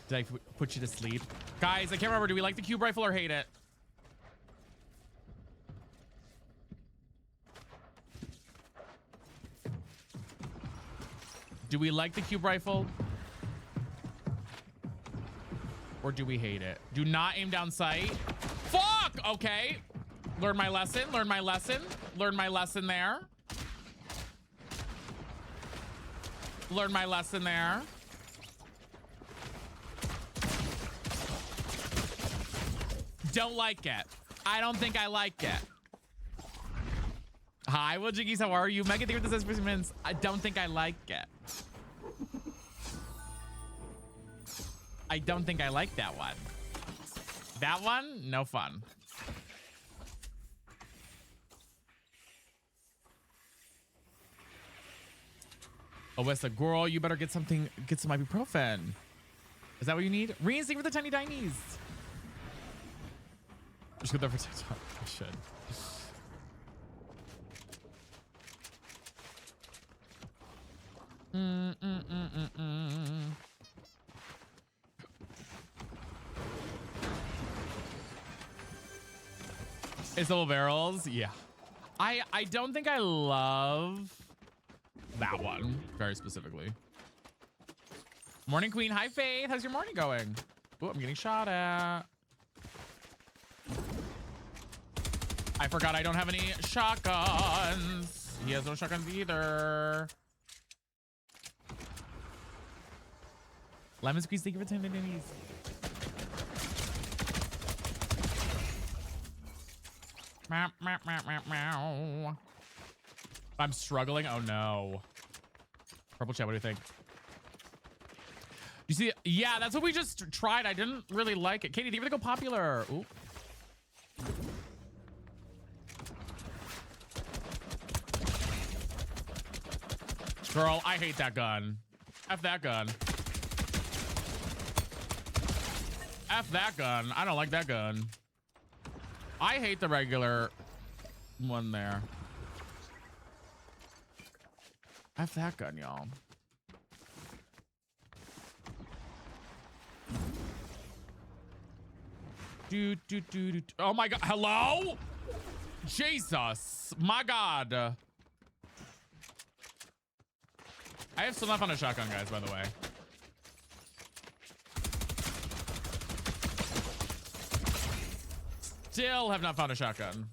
A: Did I put you to sleep? Guys, I can't remember. Do we like the cube rifle or hate it? Do we like the cube rifle? Or do we hate it? Do not aim down sight. Fuck! Okay. Learn my lesson. Learn my lesson. Learn my lesson there. Learn my lesson there. Don't like it. I don't think I like it. Hi, Will Jiggies, how are you? Megan, thank you for the 6 minutes. I don't think I like it. I don't think I like that one. That one, no fun. Alyssa, girl, you better get some ibuprofen. Is that what you need? Reens, thank you for the tiny dinies. Just go there for TikTok. I should. It's double barrels. Yeah. I don't think I love that one very specifically. Morning Queen. Hi Faith. How's your morning going? Oh, I'm getting shot at. I forgot I don't have any shotguns. He has no shotguns either. Lemon Squeeze, thank you for 10 minis. Meow, meow, meow, meow, meow. I'm struggling. Oh no. Purple chat, what do you think? You see, yeah, that's what we just tried. I didn't really like it. Katie, do you want to go popular? Ooh. Girl, I hate that gun. F that gun. F that gun. I don't like that gun. I hate the regular one there. F that gun, y'all. Oh my god. Hello? Jesus. My god. I have still not found a shotgun, guys, by the way. Still have not found a shotgun.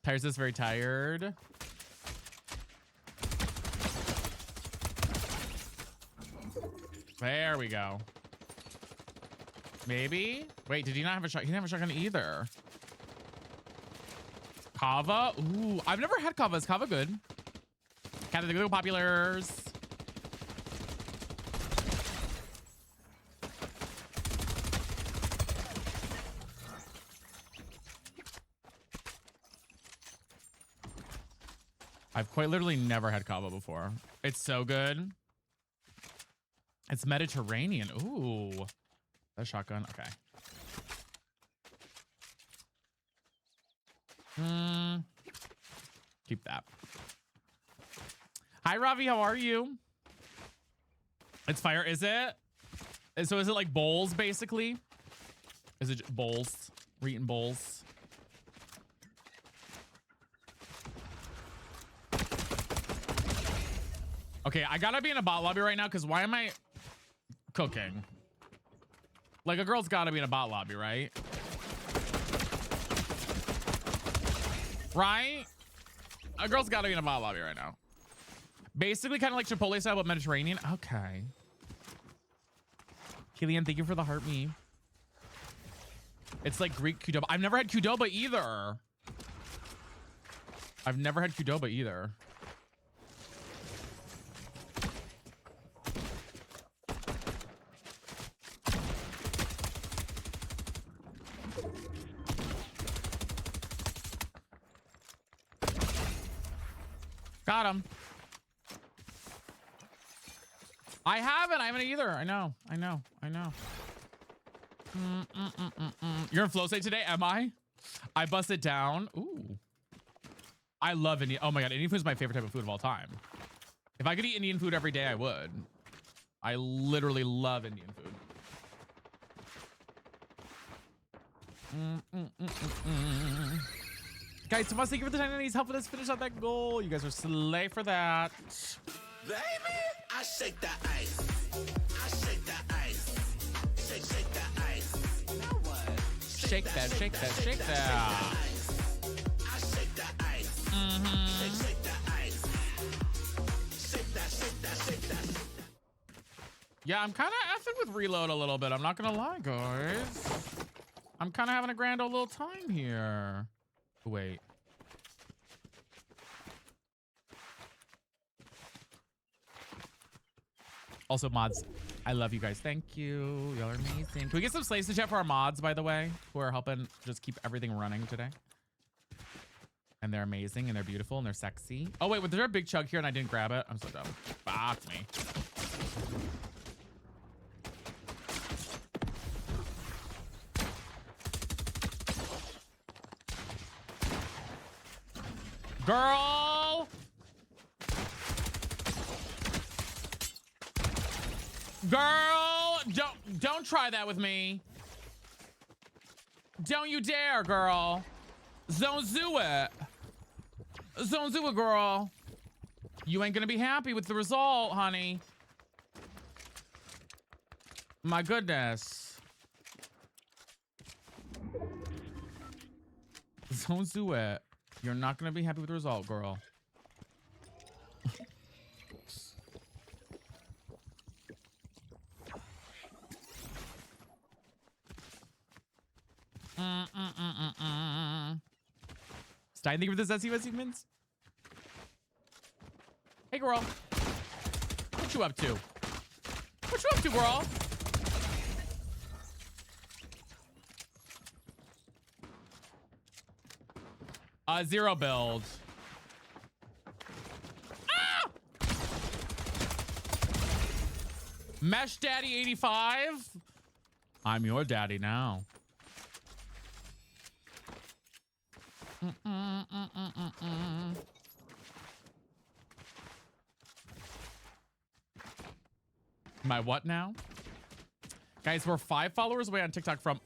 A: Tires is very tired. There we go. Maybe? Wait, did he not have a shotgun? He didn't have a shotgun either. Kava? Ooh, I've never had Kava. Is Kava good? Cat of the Google Populars. I've quite literally never had Kava before. It's so good. It's Mediterranean. Ooh. That shotgun. Okay. Keep that. Hi, Ravi. How are you? It's fire. Is it? So is it like bowls, basically? Is it bowls? We're eating bowls. Okay, I gotta be in a bot lobby right now because why am I cooking? Like, a girl's gotta be in a bot lobby, right? Right? A girl's gotta be in a bot lobby right now. Basically kind of like Chipotle style, but Mediterranean. Okay. Killian, thank you for the heart me. It's like Greek Qdoba. I've never had Qdoba either. I've never had Qdoba either. Got him. I haven't either. I know. You're in flow state today, am I? I busted down. Ooh. I love Indian. Oh my god, Indian food is my favorite type of food of all time. If I could eat Indian food every day, I would. I literally love Indian food. Guys, Tomas, thank you for the 10 he's helping us finish out that goal. You guys are slay for that.
C: Baby, I shake that ice. I shake that ice. Shake that ice. Now what?
A: Shake that, shake that, shake that.
C: I shake that ice. Shake that ice. Shake that, shake that, shake that.
A: Yeah, I'm kind of effing with reload a little bit. I'm not gonna lie, guys. I'm kind of having a grand old little time here. Wait. Also, mods, I love you guys. Thank you. Y'all are amazing. Can we get some slaves to chat for our mods, by the way, who are helping just keep everything running today? And they're amazing, and they're beautiful, and they're sexy. Oh, wait, was there a big chug here and I didn't grab it? I'm so dumb. Fuck me. Girl! Girl! Don't try that with me. Don't you dare, girl. Don't do it. Don't do it, girl. You ain't gonna be happy with the result, honey. My goodness. Don't do it. You're not gonna be happy with the result, girl. Stein, thank you for this SUS humans. Hey, girl. What you up to? What you up to, girl? Zero build. Ah! Mesh Daddy 85. I'm your daddy now. My what now? Guys, we're 5 followers away on TikTok from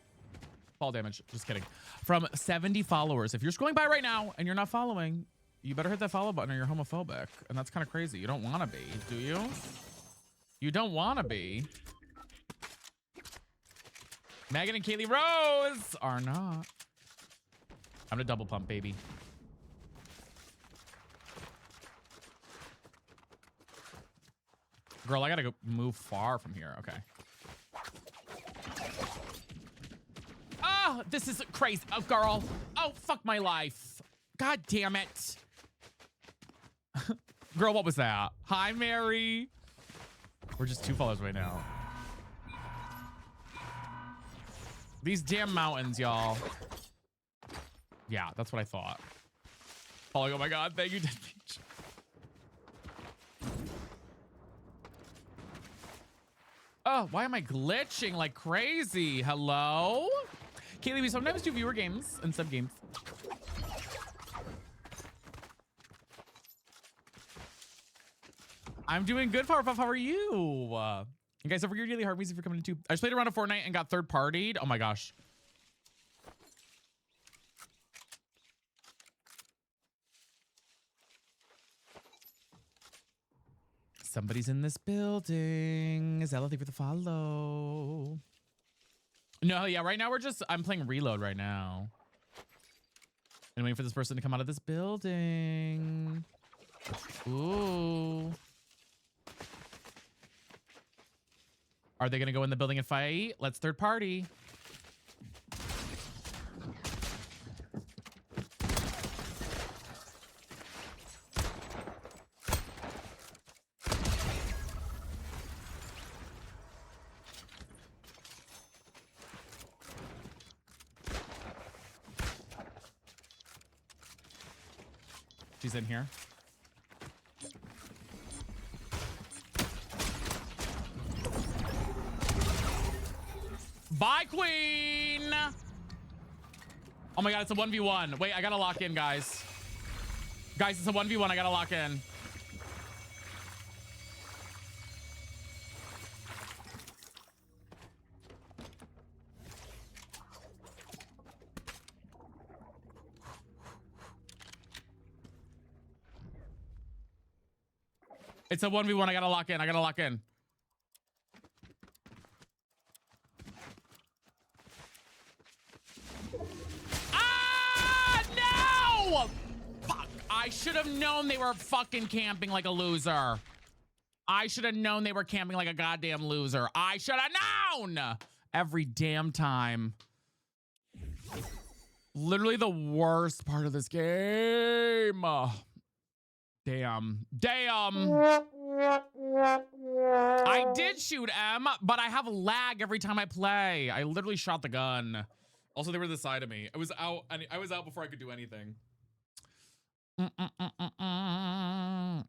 A: fall damage. Just kidding. From 70 followers. If you're scrolling by right now and you're not following, you better hit that follow button or you're homophobic. And that's kind of crazy. You don't want to be, do you? You don't want to be. Megan and Kaylee Rose are not. I'm gonna double pump, baby. Girl, I gotta go move far from here. Okay. Oh, this is crazy. Oh, girl. Oh, fuck my life. God damn it. Girl, what was that? Hi, Mary. We're just 2 followers away now. These damn mountains, y'all. Yeah, that's what I thought. Oh my god, thank you, Dead Beach. Oh, why am I glitching like crazy? Hello? Kaylee, we sometimes do viewer games and sub games. I'm doing good, Powerpuff. How are you? You guys, over your daily heart music for coming in too. I just played a round of Fortnite and got third partied. Oh my gosh. Somebody's in this building. Zella, thank you for the follow. No, yeah, right now I'm playing Reload right now. And waiting for this person to come out of this building. Ooh. Are they gonna go in the building and fight? Let's third party. She's in here. Bye, queen. Oh my god, it's a 1v1. Wait, I gotta lock in, guys. Guys, it's a 1v1. I gotta lock in. It's a 1v1. I gotta lock in. I gotta lock in. Ah, no! Fuck. I should have known they were fucking camping like a loser. I should have known they were camping like a goddamn loser. I should have known every damn time. Literally the worst part of this game. Damn. I did shoot M, but I have lag every time I play. I literally shot the gun. Also, they were this side of me. I was out before I could do anything.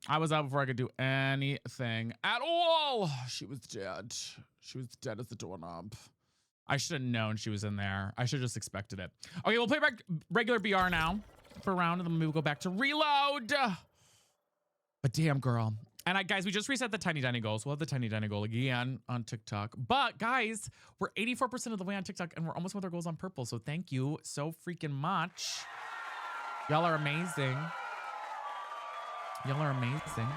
A: I was out before I could do anything at all. She was dead. She was dead as the doorknob. I should have known she was in there. I should have just expected it. Okay, we'll play regular BR now for a round, and then we'll go back to reload. But damn, girl. And guys, we just reset the Tiny Tiny goals. We'll have the Tiny Tiny goal again on TikTok. But guys, we're 84% of the way on TikTok, and we're almost with our goals on purple. So thank you so freaking much. Y'all are amazing. Y'all are amazing.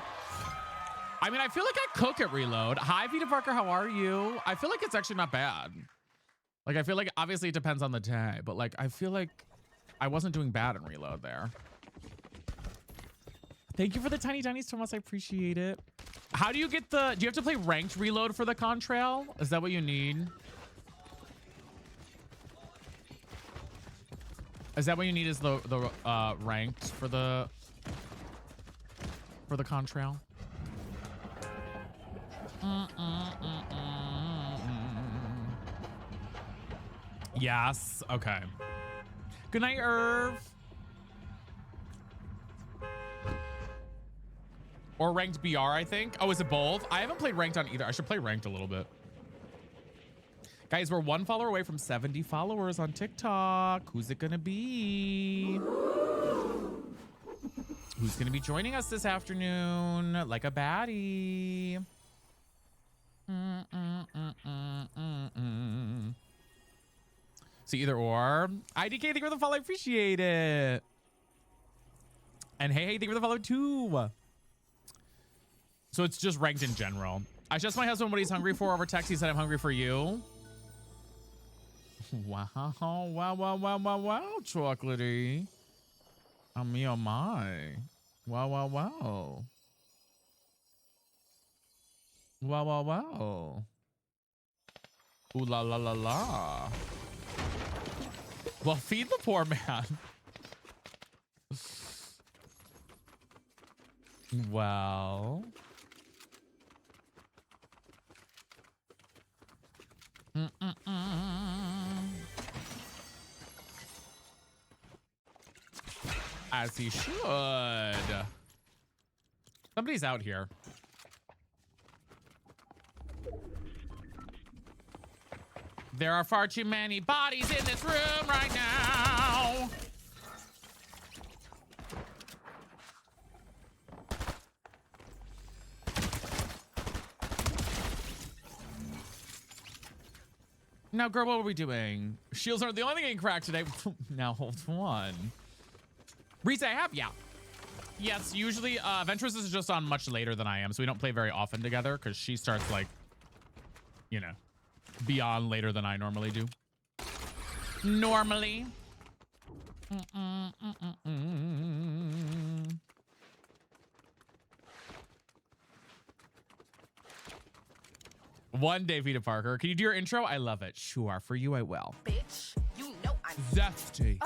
A: I mean, I feel like I cook at reload. Hi, Vita Parker. How are you? I feel like it's actually not bad. Like, I feel like obviously it depends on the day, but like, I feel like I wasn't doing bad in reload there. Thank you for the Tiny Tinies, Thomas. I appreciate it. How do you get do you have to play ranked reload for the contrail? Is that what you need? Is that what you need is the ranked for the contrail? Yes. Okay. Good night, Irv. Or ranked BR, I think. Oh, is it both? I haven't played ranked on either. I should play ranked a little bit. Guys, we're 1 follower away from 70 followers on TikTok. Who's it gonna be? Who's gonna be joining us this afternoon? Like a baddie. So either or. IDK, thank you for the follow. I appreciate it. And hey, thank you for the follow too. So it's just ranked in general. I just asked my husband what he's hungry for over text. He said, I'm hungry for you. Wow, chocolatey. Oh me, oh my. Wow. Wow. Ooh la la la la. Well, feed the poor man. Well. As he should. Somebody's out here. There are far too many bodies in this room right now. Now, girl, what are we doing? Shields aren't the only thing getting cracked today. Now, hold on. Reese, I have, yeah. Yes, usually Ventress is just on much later than I am, so we don't play very often together because she starts like, you know, beyond later than I normally do. Normally. One day, Vita Parker. Can you do your intro? I love it. Sure, for you I will.
F: Bitch, you know I'm
A: Zesty.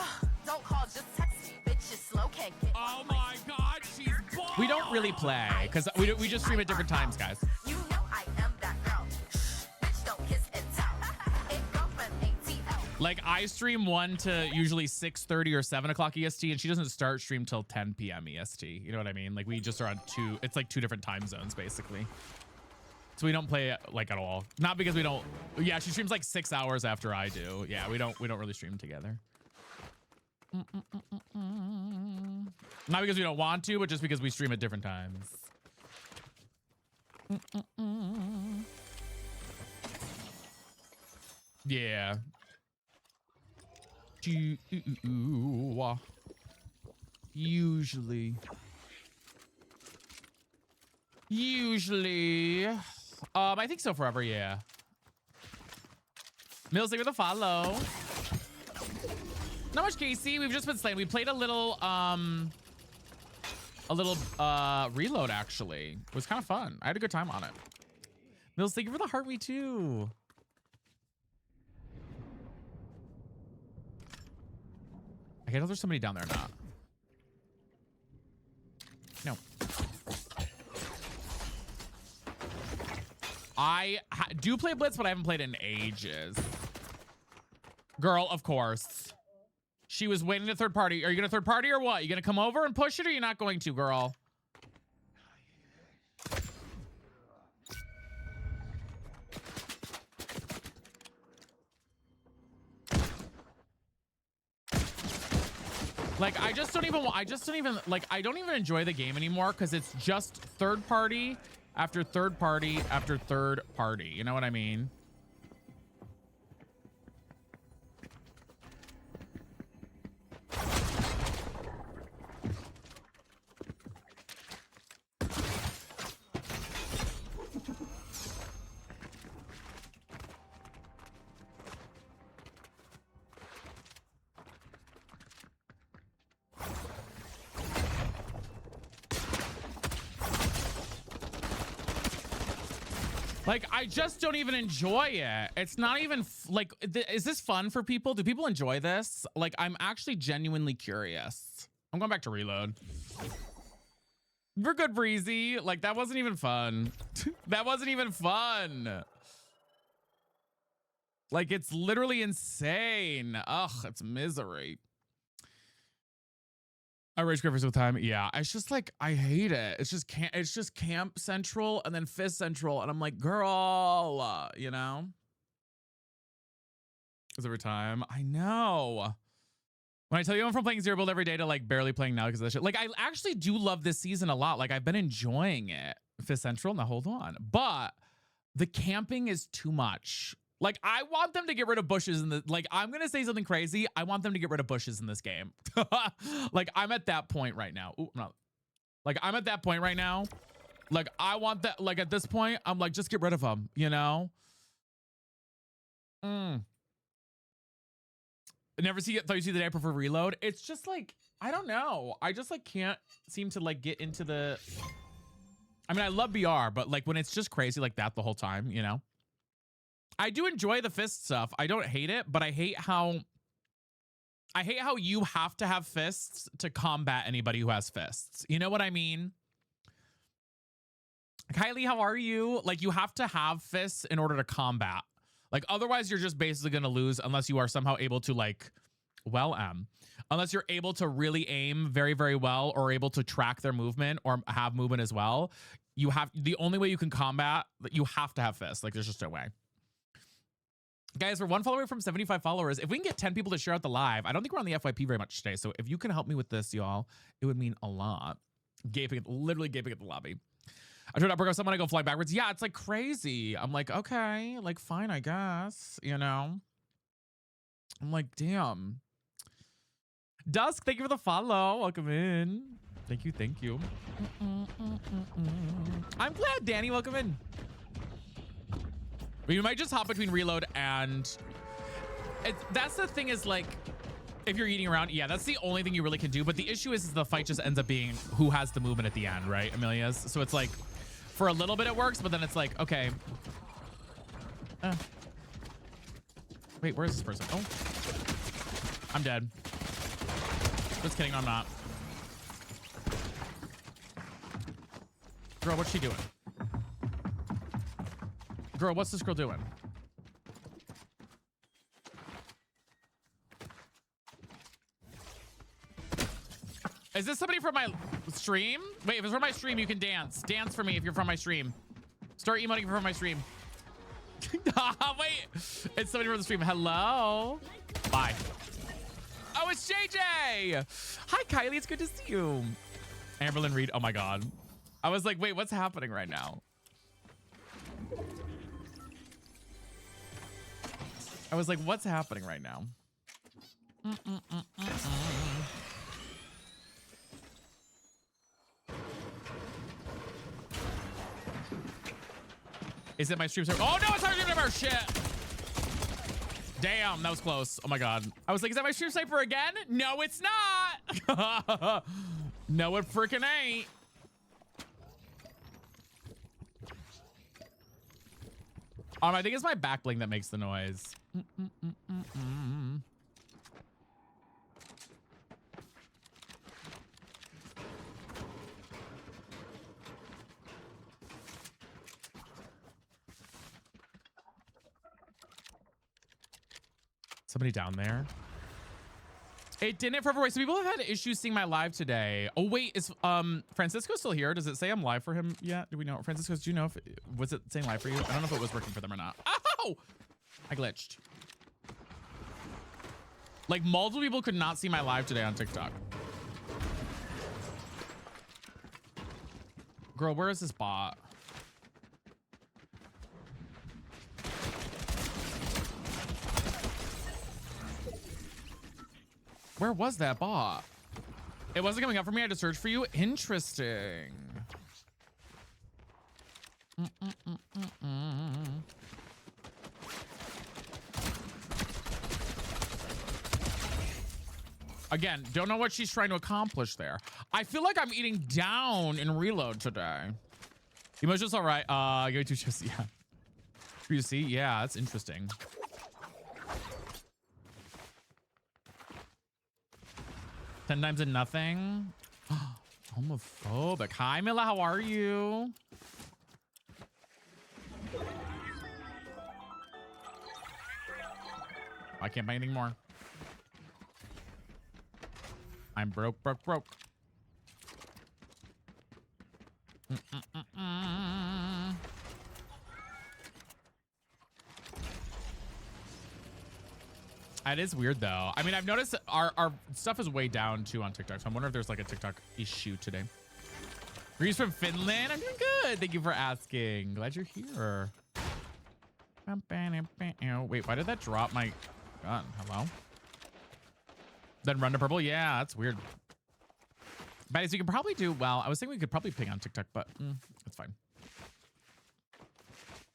F: don't call, just text me. Bitch, is slow, can't get
A: Oh my God, she's bold. We don't really play because we just stream at different times, guys.
F: You know I am that girl. Bitch, don't kiss and tell. It go from ATL.
A: Like I stream 1 to usually 6:30 or 7 o'clock EST, and she doesn't start stream till 10 p.m. EST. You know what I mean? Like we just are on it's like 2 different time zones basically. So we don't play like at all. Not because we don't. Yeah, she streams like 6 hours after I do. Yeah, we don't really stream together. Not because we don't want to, but just because we stream at different times. Yeah. Usually. Usually. I think so forever, yeah. Mills with a follow. Not much Casey. We've just been slaying. We played a little reload actually. It was kind of fun. I had a good time on it. Mills, thank you for the heart, me too. I can't know there's somebody down there or not. No. I do play Blitz, but I haven't played it in ages. Girl, of course. She was waiting to third party. Are you gonna third party or what? You gonna come over and push it, or you're not going to, girl? Like, I don't even enjoy the game anymore because it's just third party after third party after third party. You know what I mean? Like, I just don't even enjoy it. It's not even like, is this fun for people? Do people enjoy this? Like, I'm actually genuinely curious. I'm going back to reload. We're good, Breezy. Like, that wasn't even fun. That wasn't even fun. Like, it's literally insane. Ugh, it's misery. I rage quit for some time. Yeah, it's just like, I hate it. It's just camp central and then fist central, and I'm like, girl, you know. Because every time, I know. When I tell you I'm from playing Zero Build every day to like barely playing now because of that shit. Like, I actually do love this season a lot. Like, I've been enjoying it. Fist central. Now hold on, but the camping is too much. Like, I want them to get rid of bushes in the, like, I'm going to say something crazy. I want them to get rid of bushes in this game. Like, I'm at that point right now. Ooh, I'm not. Like, I'm at that point right now. Like, I want that, like, at this point, I'm like, just get rid of them, you know? Never thought you see the day I prefer reload. It's just like, I don't know. I just like can't seem to like get into the, I mean, I love BR, but like when it's just crazy like that the whole time, you know? I do enjoy the fist stuff. I don't hate it, but I hate how you have to have fists to combat anybody who has fists. You know what I mean? Kylie, how are you? Like, you have to have fists in order to combat. Like, otherwise you're just basically going to lose unless you are somehow able to like, unless you're able to really aim very, very well or able to track their movement or have movement as well. The only way you can combat, you have to have fists. Like, there's just no way. Guys, we're one follower from 75 followers. If we can get 10 people to share out the live, I don't think we're on the FYP very much today. So if you can help me with this, y'all, it would mean a lot. Literally gaping at the lobby. I tried to break off someone, I go flying backwards. Yeah, it's like crazy. I'm like, okay, like fine, I guess, you know? I'm like, damn. Dusk, thank you for the follow. Welcome in. Thank you, thank you. I'm glad, Danny, welcome in. You might just hop between reload and that's the thing is like, if you're eating around, yeah, that's the only thing you really can do. But the issue is the fight just ends up being who has the movement at the end, right, Amelia's? So it's like, for a little bit it works, but then it's like, okay. Wait, where is this person? Oh, I'm dead. Just kidding, I'm not. Girl, what's she doing? Girl, what's this girl doing? Is this somebody from my stream? Wait, if it's from my stream, you can dance. Dance for me if you're from my stream. Start emoting from my stream. Wait, it's somebody from the stream. Hello. Bye. Oh, it's JJ. Hi, Kylie. It's good to see you. Amberlyn Reed. Oh my God. I was like, wait, what's happening right now? I was like, what's happening right now? Is it my stream sniper? Oh no, it's our stream sniper. Shit. Damn, that was close. Oh my god. I was like, is that my stream sniper again? No, it's not. No, it freaking ain't. I think it's my back bling that makes the noise. Somebody down there. It didn't forever wait. So people have had issues seeing my live today. Oh wait, is Francisco still here? Does it say I'm live for him yet? Do we know? Francisco, do you know if was it saying live for you? I don't know if it was working for them or not. Oh! I glitched. Like multiple people could not see my live today on TikTok. Girl, where is this bot? Where was that bot? It wasn't coming up for me. I had to search for you. Interesting. Again, don't know what she's trying to accomplish there. I feel like I'm eating down in reload today. Emotions all right. Go to just yeah. You see, yeah, that's interesting. Ten times and nothing. Homophobic. Hi, Mila. How are you? I can't buy anything more. I'm broke. That is weird though. I mean, I've noticed that our stuff is way down too on TikTok. So I wonder if there's like a TikTok issue today. Reese from Finland. I'm doing good. Thank you for asking. Glad you're here. Wait, why did that drop my gun? Hello? Then run to purple? Yeah, that's weird. Baddies, we can probably do well. I was thinking we could probably ping on TikTok, but that's fine.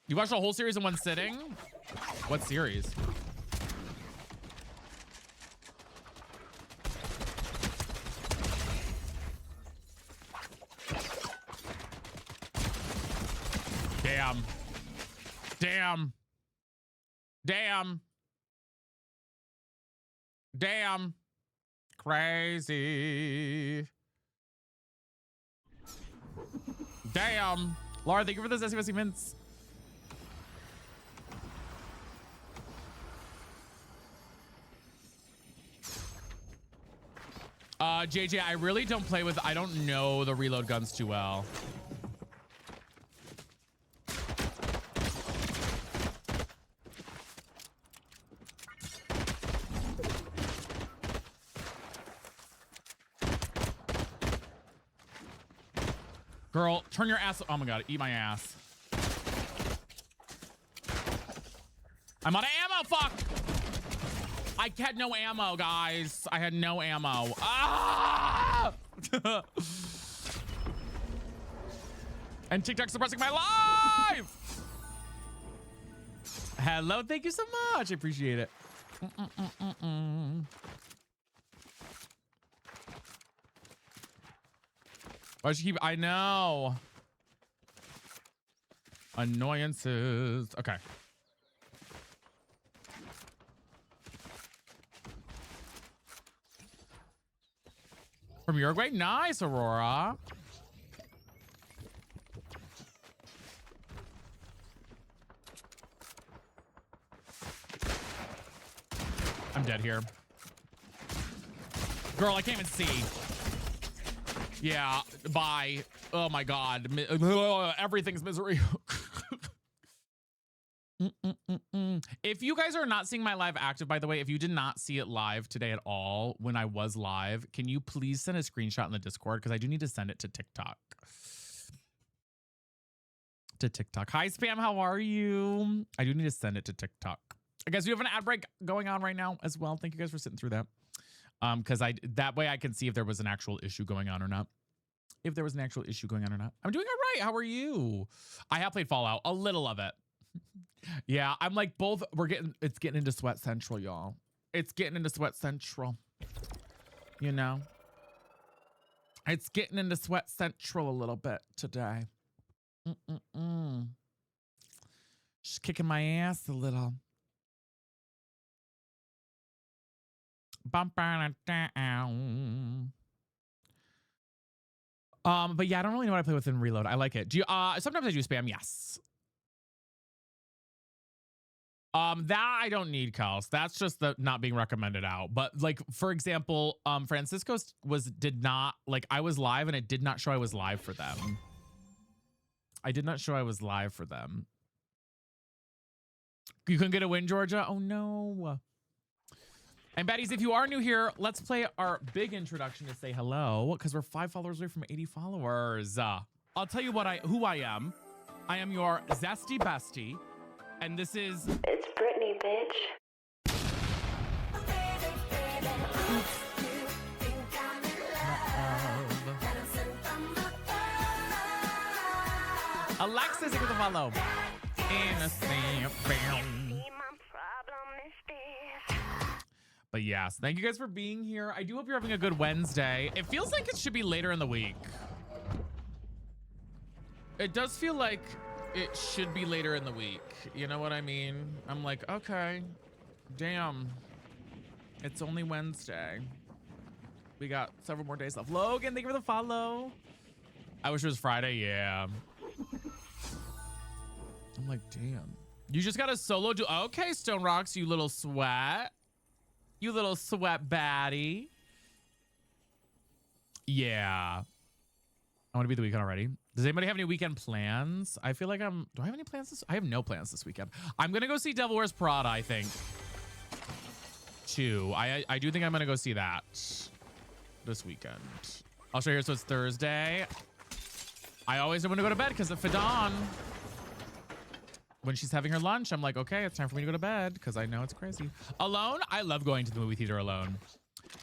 A: You watched the whole series in one sitting? What series? Damn. Damn. Damn. Damn. Crazy. Damn. Laura, thank you for the zesty messy mints. JJ, I really don't play with, I don't know the reload guns too well. Girl, turn your ass. Oh my god, eat my ass. I'm out of ammo, fuck! I had no ammo, guys. I had no ammo. Ah! And TikTok suppressing my life! Hello, thank you so much. I appreciate it. Why should you keep? I know. Annoyances. Okay. From Uruguay? Nice, Aurora. I'm dead here. Girl, I can't even see. Yeah, bye. Oh my god. Everything's misery. If you guys are not seeing my live active, by the way, if you did not see it live today at all when I was live, can you please send a screenshot in the Discord? Because I do need to send it to TikTok. Hi, Spam. How are you? I do need to send it to TikTok. I guess we have an ad break going on right now as well. Thank you guys for sitting through that. Because that way I can see if there was an actual issue going on or not. if there was an actual issue going on or not. I'm doing all right. How are you? I have played Fallout, a little of it. Yeah, I'm like both. It's getting into Sweat Central, y'all. It's getting into Sweat Central. You know, it's getting into Sweat Central a little bit today. Just kicking my ass a little. Bumping it down. But yeah, I don't really know what I play with in Reload. I like it. Do you, sometimes I do spam, yes. That I don't need, Kels. That's just the not being recommended out. But like, for example, Francisco did not, like, I was live and it did not show I was live for them. I did not show I was live for them. You couldn't get a win, Georgia? Oh no. And baddies, if you are new here, let's play our big introduction to say hello, because we're 5 followers away from 80 followers. I'll tell you who I am. I am your zesty bestie, and this is...
E: It's Britney, bitch.
A: Alexis, give us a follow. Innocent. But yes, thank you guys for being here. I do hope you're having a good Wednesday. It feels like it should be later in the week. It does feel like it should be later in the week. You know what I mean? I'm like, okay, damn. It's only Wednesday. We got several more days left. Logan, thank you for the follow. I wish it was Friday, yeah. I'm like, damn. You just got a solo do. Okay, Stone Rocks, you little sweat. You little sweat baddie. Yeah. I want to be the weekend already. Does anybody have any weekend plans? I feel like do I have any plans I have no plans this weekend. I'm going to go see Devil Wears Prada, I think. Too. I do think I'm going to go see that this weekend. I'll show you here. So it's Thursday. I always know when to go to bed because of Fadon. When she's having her lunch, I'm like, okay, it's time for me to go to bed because I know it's crazy. Alone, I love going to the movie theater alone.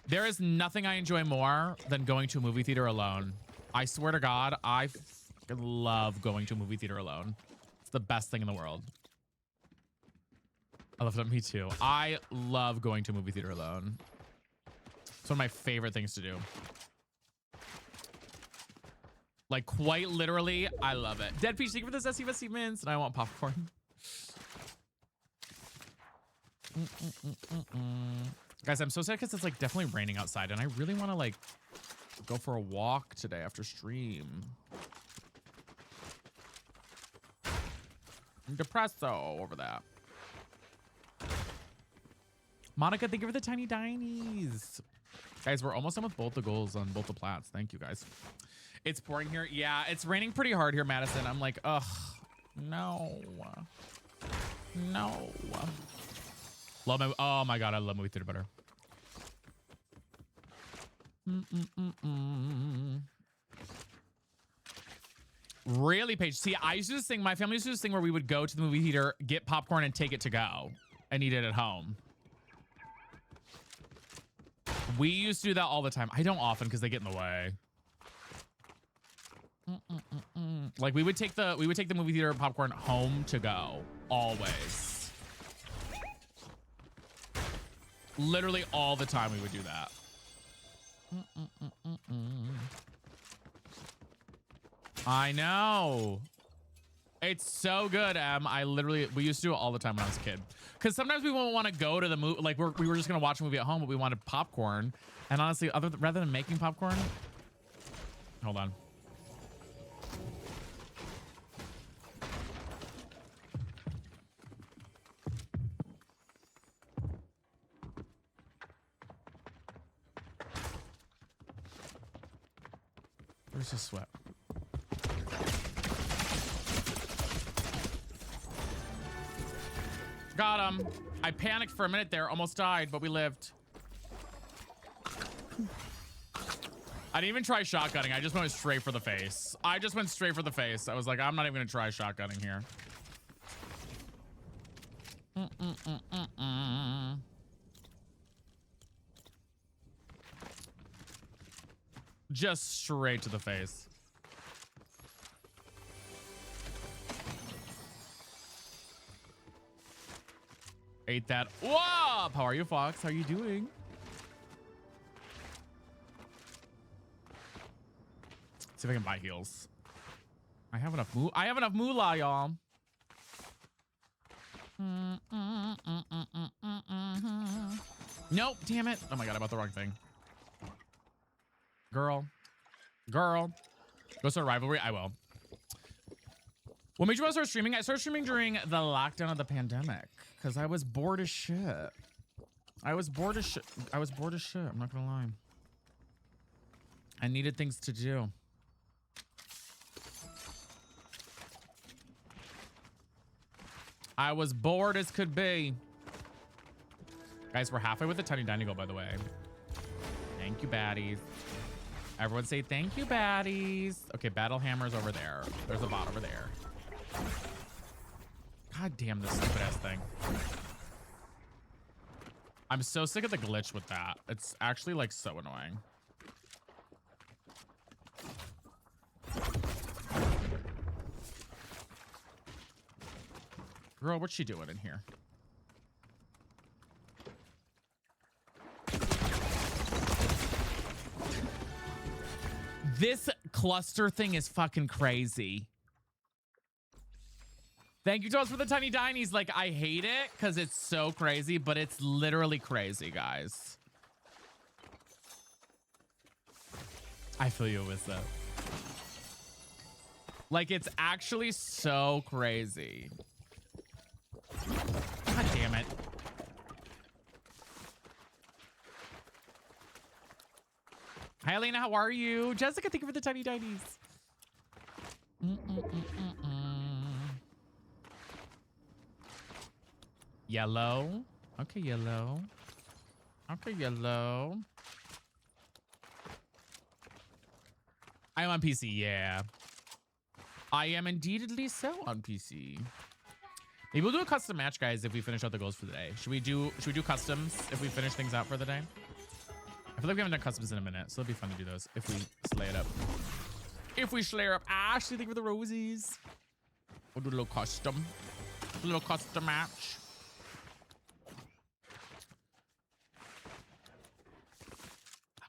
A: There is nothing I enjoy more than going to a movie theater alone. I swear to God, I love going to a movie theater alone. It's the best thing in the world. I love that. Me too. I love going to a movie theater alone. It's one of my favorite things to do. Like, quite literally, I love it. Dead Peach, thank you for this SC mints, and I want popcorn. Guys, I'm so sad because it's like definitely raining outside, and I really want to like go for a walk today after stream. I'm depresso over that. Monica, thank you for the tiny dinies. Guys, we're almost done with both the goals on both the plats. Thank you, guys. It's pouring here. Yeah, it's raining pretty hard here, Madison. I'm like, ugh, no. No. Love my, oh my God, I love movie theater better. Really, Paige? See, I used to do this thing, my family used to do this thing where we would go to the movie theater, get popcorn and take it to go and eat it at home. We used to do that all the time. I don't often because they get in the way. Like we would take the movie theater popcorn home to go always. Literally all the time we would do that. I know. It's so good, Em. We used to do it all the time when I was a kid. Because sometimes we won't want to go to the movie. Like we were just gonna watch a movie at home, but we wanted popcorn. And honestly, rather than making popcorn, hold on. Where's the sweat? Got him. I panicked for a minute there, almost died, but we lived. I didn't even try shotgunning. I just went straight for the face. I was like, I'm not even gonna try shotgunning here. Just straight to the face. Ate that. Whoa! How are you, Fox? How are you doing? See if I can buy heals. I have enough moolah, y'all. Nope, damn it. Oh my god, I bought the wrong thing. Girl. Go start Rivalry? I will. What made you want to start streaming? I started streaming during the lockdown of the pandemic because I was bored as shit. I'm not gonna lie. I needed things to do. I was bored as could be. Guys, we're halfway with the Tiny Dining goal, by the way. Thank you, baddies. Everyone say thank you, baddies. Okay, Battle Hammer's over there. There's a bot over there. God damn this stupid ass thing. I'm so sick of the glitch with that. It's actually like so annoying. Girl, what's she doing in here? This cluster thing is fucking crazy. Thank you, Toast, for the Tiny Dinies. Like, I hate it because it's so crazy, but it's literally crazy, guys. I feel you with that. Like, it's actually so crazy. God damn it. Hi, Elena. How are you? Jessica, thank you for the Tiny Dinies. Yellow. Okay, yellow. Okay, yellow. I am on PC, yeah. I am indeedly so on PC. Maybe we'll do a custom match, guys, if we finish out the goals for the day. Should we do customs if we finish things out for the day? I feel like we haven't done customs in a minute, so it'll be fun to do those if we slay it up. If we slay her up. Ashley, thank you for the roses. We'll do a little custom. A little custom match.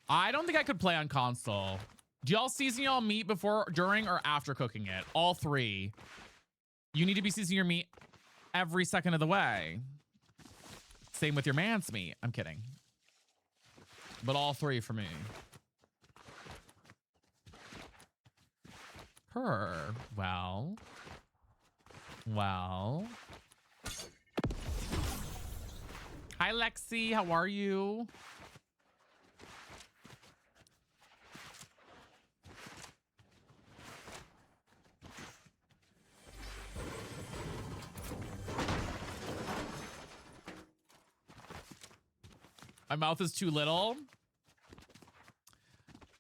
A: I don't think I could play on console. Do y'all season y'all meat before, during, or after cooking it? All three. You need to be seasoning your meat every second of the way. Same with your man's meat. I'm kidding. But all three for me. Her. Well. Hi, Lexi. How are you? My mouth is too little.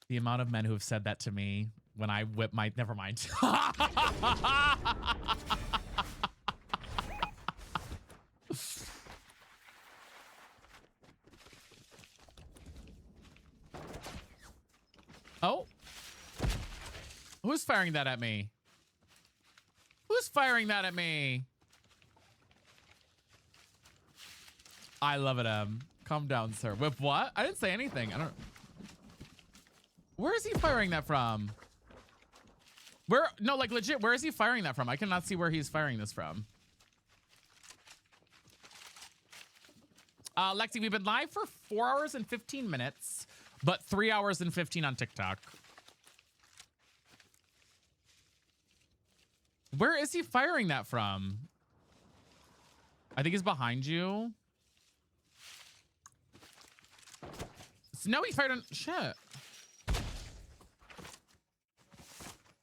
A: The amount of men who have said that to me when I whip my... Never mind. Oh. Who's firing that at me? Who's firing that at me? I love it, Calm down, sir. With what? I didn't say anything. I don't... Where is he firing that from? Where? No, like legit, where is he firing that from? I cannot see where he's firing this from. Lexi, we've been live for 4 hours and 15 minutes, but 3 hours and 15 on TikTok. Where is he firing that from? I think he's behind you. No, he fired on... Shit.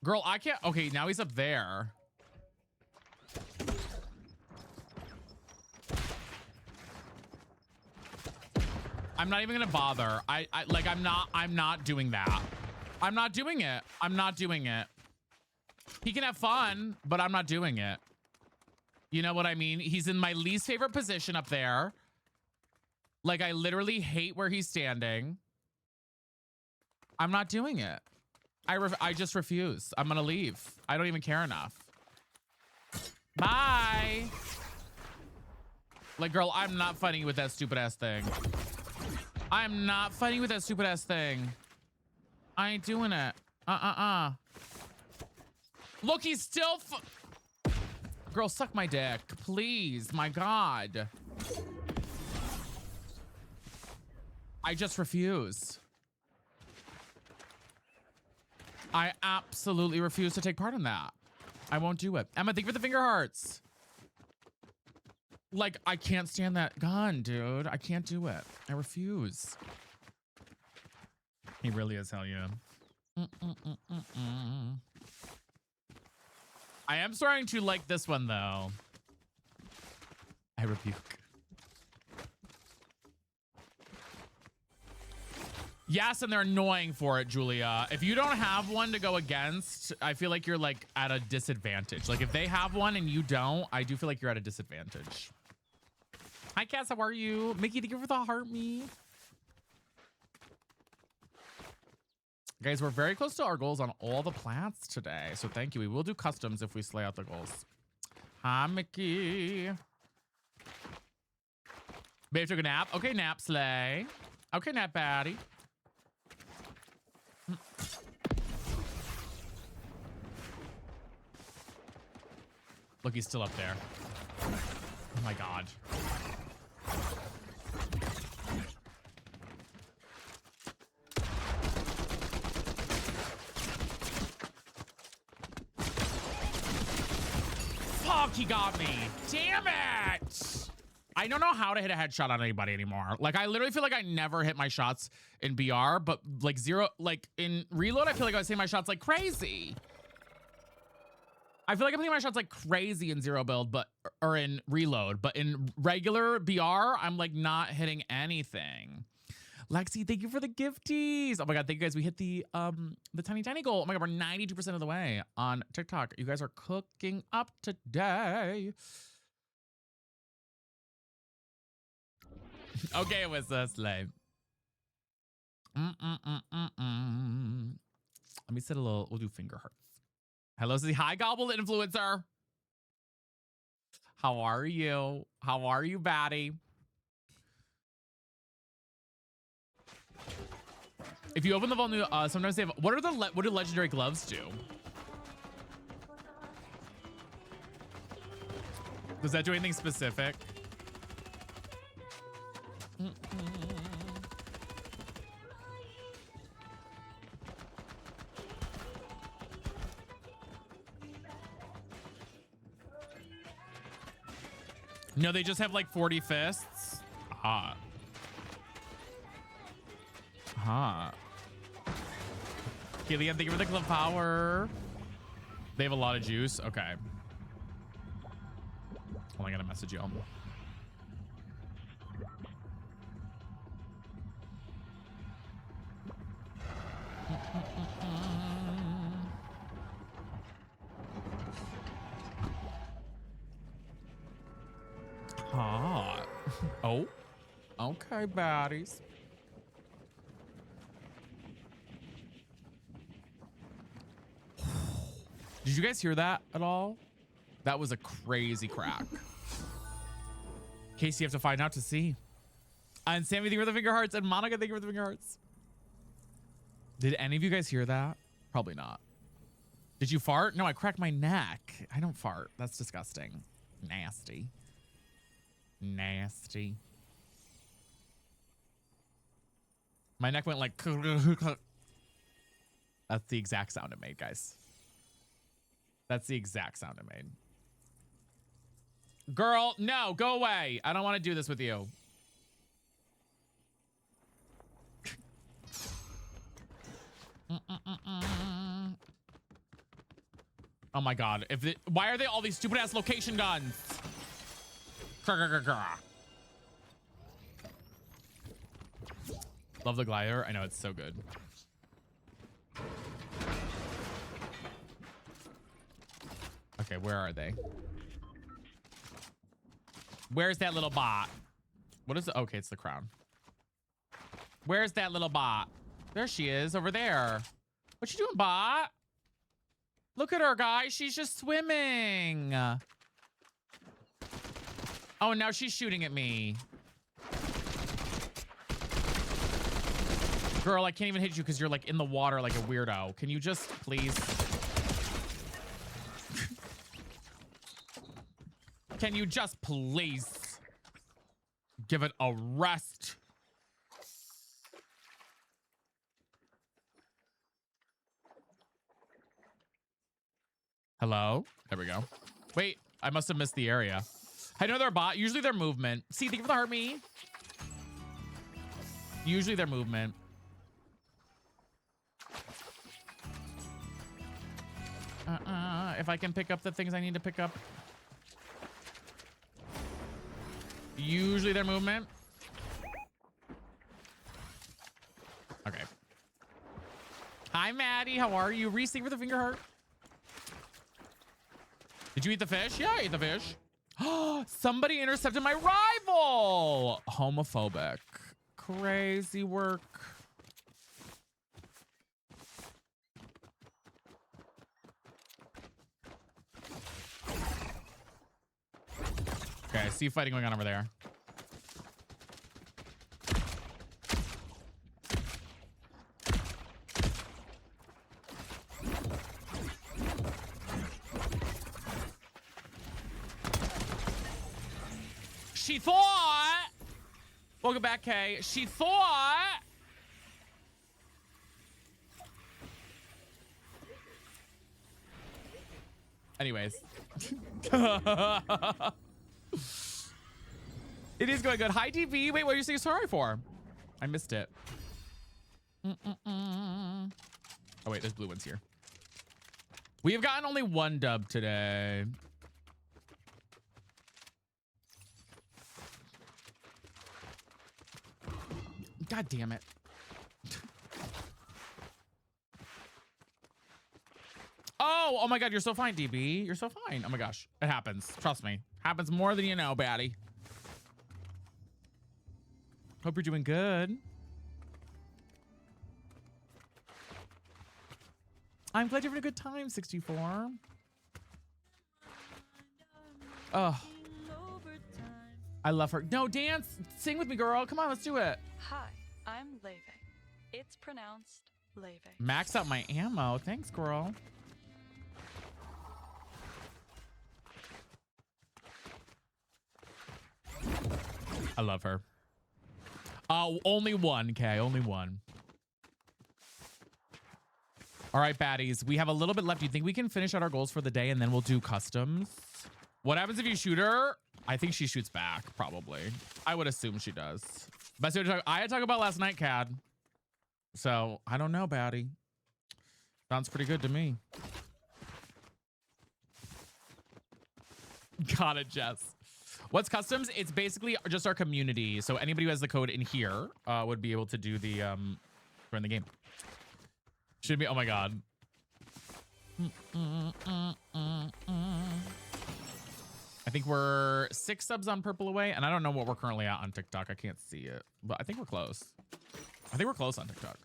A: Girl, I can't... Okay, now he's up there. I'm not even gonna bother. I'm not doing that. I'm not doing it. I'm not doing it. He can have fun, but I'm not doing it. You know what I mean? He's in my least favorite position up there. Like, I literally hate where he's standing. I'm not doing it. I just refuse. I'm gonna leave. I don't even care enough. Bye. Like, girl, I'm not fighting you with that stupid ass thing. I'm not fighting with that stupid ass thing. I ain't doing it. Look, he's still girl, suck my dick, please. My God. I just refuse. I absolutely refuse to take part in that. I won't do it. Emma, thank you for the finger hearts. Like, I can't stand that gun, dude. I can't do it. I refuse. He really is, hell yeah. I am starting to like this one, though. I rebuke. Yes, and they're annoying for it, Julia. If you don't have one to go against, I feel like you're like at a disadvantage. Like if they have one and you don't, I do feel like you're at a disadvantage. Hi, Cass, how are you? Mickey, thank you for the heart me. Guys, we're very close to our goals on all the plats today. So thank you. We will do customs if we slay out the goals. Hi, Mickey. Babe took a nap. Okay, nap slay. Okay, nap baddie. Look, he's still up there. Oh my God. Fuck, he got me. Damn it. I don't know how to hit a headshot on anybody anymore. Like, I literally feel like I never hit my shots in BR, but like in reload, I feel like I was hitting my shots like crazy. I feel like I'm hitting my shots like crazy in zero build, or in reload, but in regular BR, I'm like not hitting anything. Lexi, thank you for the gifties. Oh my God, thank you guys. We hit the tiny goal. Oh my God, we're 92% of the way on TikTok. You guys are cooking up today. Okay, it was slay. Let me set a little, we'll do finger hearts. Hello, say hi, Gobble Influencer. How are you? How are you, baddie? If you open the vault new, sometimes they have, what do legendary gloves do? Does that do anything specific? No, they just have like 40 fists. Hot. Hot. Killian, thank you for the club power. They have a lot of juice. Okay. Hold on, I gotta message you. Hot. Oh. Okay, baddies. Did you guys hear that at all? That was a crazy crack. Casey, you have to find out to see. And Sammy, thank you for the finger hearts. And Monica, thank you for the finger hearts. Did any of you guys hear that? Probably not. Did you fart? No, I cracked my neck. I don't fart. That's disgusting. Nasty. Nasty. My neck went like... That's the exact sound it made, guys. That's the exact sound it made. Girl, no, go away. I don't want to do this with you. Oh my God. Why are they all these stupid ass location guns? Love the glider. I know, it's so good. Okay, where are they? Where's that little bot? What is it? Okay, it's the crown. Where's that little bot? There she is, over there. What you doing, bot? Look at her, guys. She's just swimming. Oh, now she's shooting at me. Girl, I can't even hit you because you're like in the water like a weirdo. Can you just please? Can you just please give it a rest? Hello? There we go. Wait, I must have missed the area. I know they're bot. Usually their movement. See, thank you for the heart me. Usually their movement. If I can pick up the things I need to pick up. Usually their movement. Okay. Hi, Maddie. How are you? Reese, thank you for the finger heart. Did you eat the fish? Yeah, I ate the fish. Somebody intercepted my rival. Homophobic. Crazy work. Okay, I see fighting going on over there. She thought, welcome back, Kay. She thought, anyways. It is going good. Hi, DB. Wait, what are you saying sorry for? I missed it. Oh, wait, there's blue ones here. We have gotten only one dub today. God damn it. Oh my God, you're so fine, DB. You're so fine. Oh my gosh, it happens. Trust me. Happens more than you know, baddie. Hope you're doing good. I'm glad you're having a good time, 64. Oh, I love her. No, dance. Sing with me, girl. Come on, let's do it.
I: Hi, I'm Leve. It's pronounced Leve.
A: Max out my ammo. Thanks, girl. I love her. Only one, Kay. Only one. All right, baddies. We have a little bit left. Do you think we can finish out our goals for the day and then we'll do customs? What happens if you shoot her? I think she shoots back, probably. I would assume she does. Best way to talk. I had talked about last night, Cad. So I don't know, baddie. Sounds pretty good to me. Got it, Jess. What's customs? It's basically just our community. So anybody who has the code in here would be able to do the run the game. Should be. Oh my God. I think we're 6 subs on Purple away, and I don't know what we're currently at on TikTok. I can't see it, but I think we're close. I think we're close on TikTok.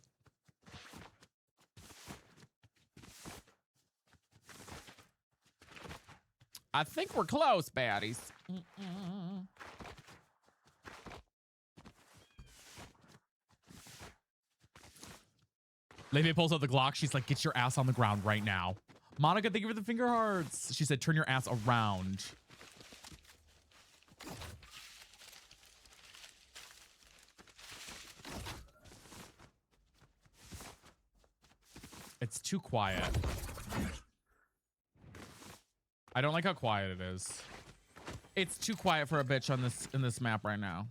A: I think we're close, baddies. Leve pulls out the Glock. She's like, get your ass on the ground right now. Monica, thank you for the finger hearts. She said, turn your ass around. It's too quiet. I don't like how quiet it is. It's too quiet for a bitch on this in this map right now.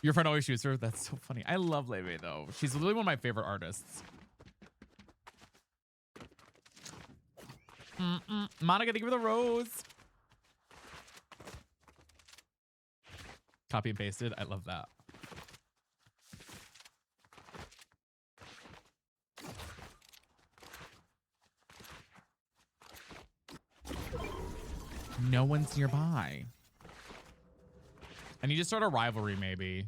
A: Your friend always shoots her. That's so funny. I love Leve though. She's literally one of my favorite artists. Monica, thank you for the rose. Copy and pasted. I love that. No one's nearby. I need to start a rivalry, maybe.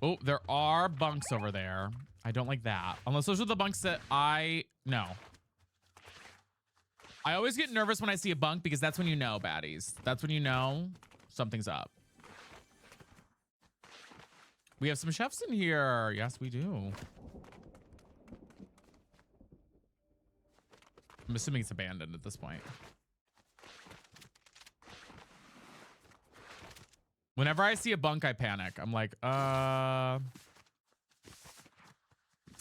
A: Oh, there are bunks over there. I don't like that. Unless those are the bunks that no. I always get nervous when I see a bunk because that's when you know, baddies. That's when you know something's up. We have some chefs in here. Yes, we do. I'm assuming it's abandoned at this point. Whenever I see a bunk, I panic. I'm like,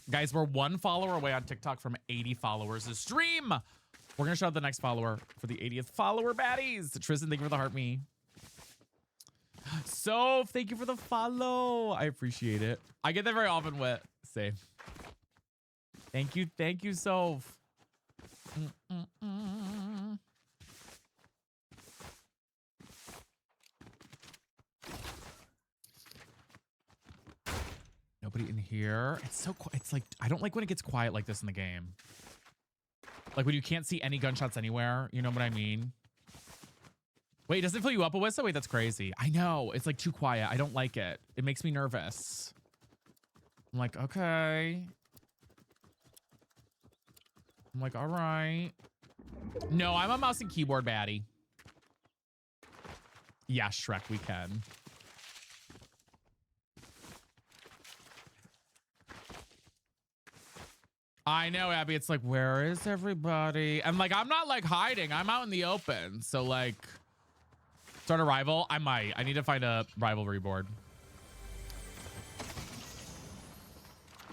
A: Guys, we're 1 follower away on TikTok from 80 followers a stream. We're gonna show out the next follower for the 80th follower, baddies. Tristan, thank you for the heart me. So, thank you for the follow. I appreciate it. I get that very often with same. Thank you, Soph. Nobody in here. It's so it's like I don't like when it gets quiet like this in the game. Like when you can't see any gunshots anywhere. You know what I mean? Wait, does it fill you up, Alyssa? Wait, that's crazy. I know. It's like too quiet. I don't like it. It makes me nervous. I'm like, okay. I'm like, all right. No, I'm a mouse and keyboard baddie. Yeah, Shrek, we can. I know, Abby. It's like, where is everybody? And like, I'm not like hiding. I'm out in the open. So like, start a rival. I might. I need to find a rivalry board.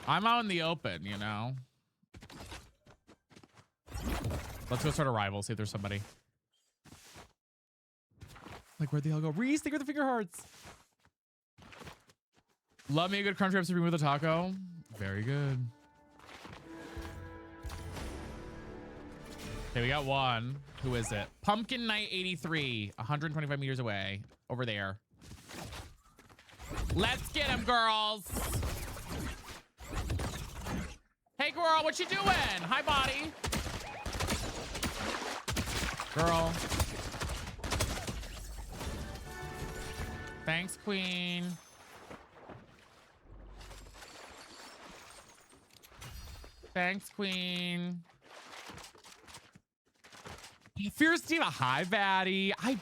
A: I'm out in the open, you know? Let's go start a rival. See if there's somebody. Like, where'd they all go? Reese, thank you for the finger hearts. Love me a good Crunchwrap Supreme with a taco. Very good. Okay, we got one. Who is it? Pumpkin Knight 83, 125 meters away. Over there. Let's get him, girls. Hey, girl, what you doing? Hi, body. Girl. Thanks, queen. Thanks, queen. Fierce Diva, hi, baddie. I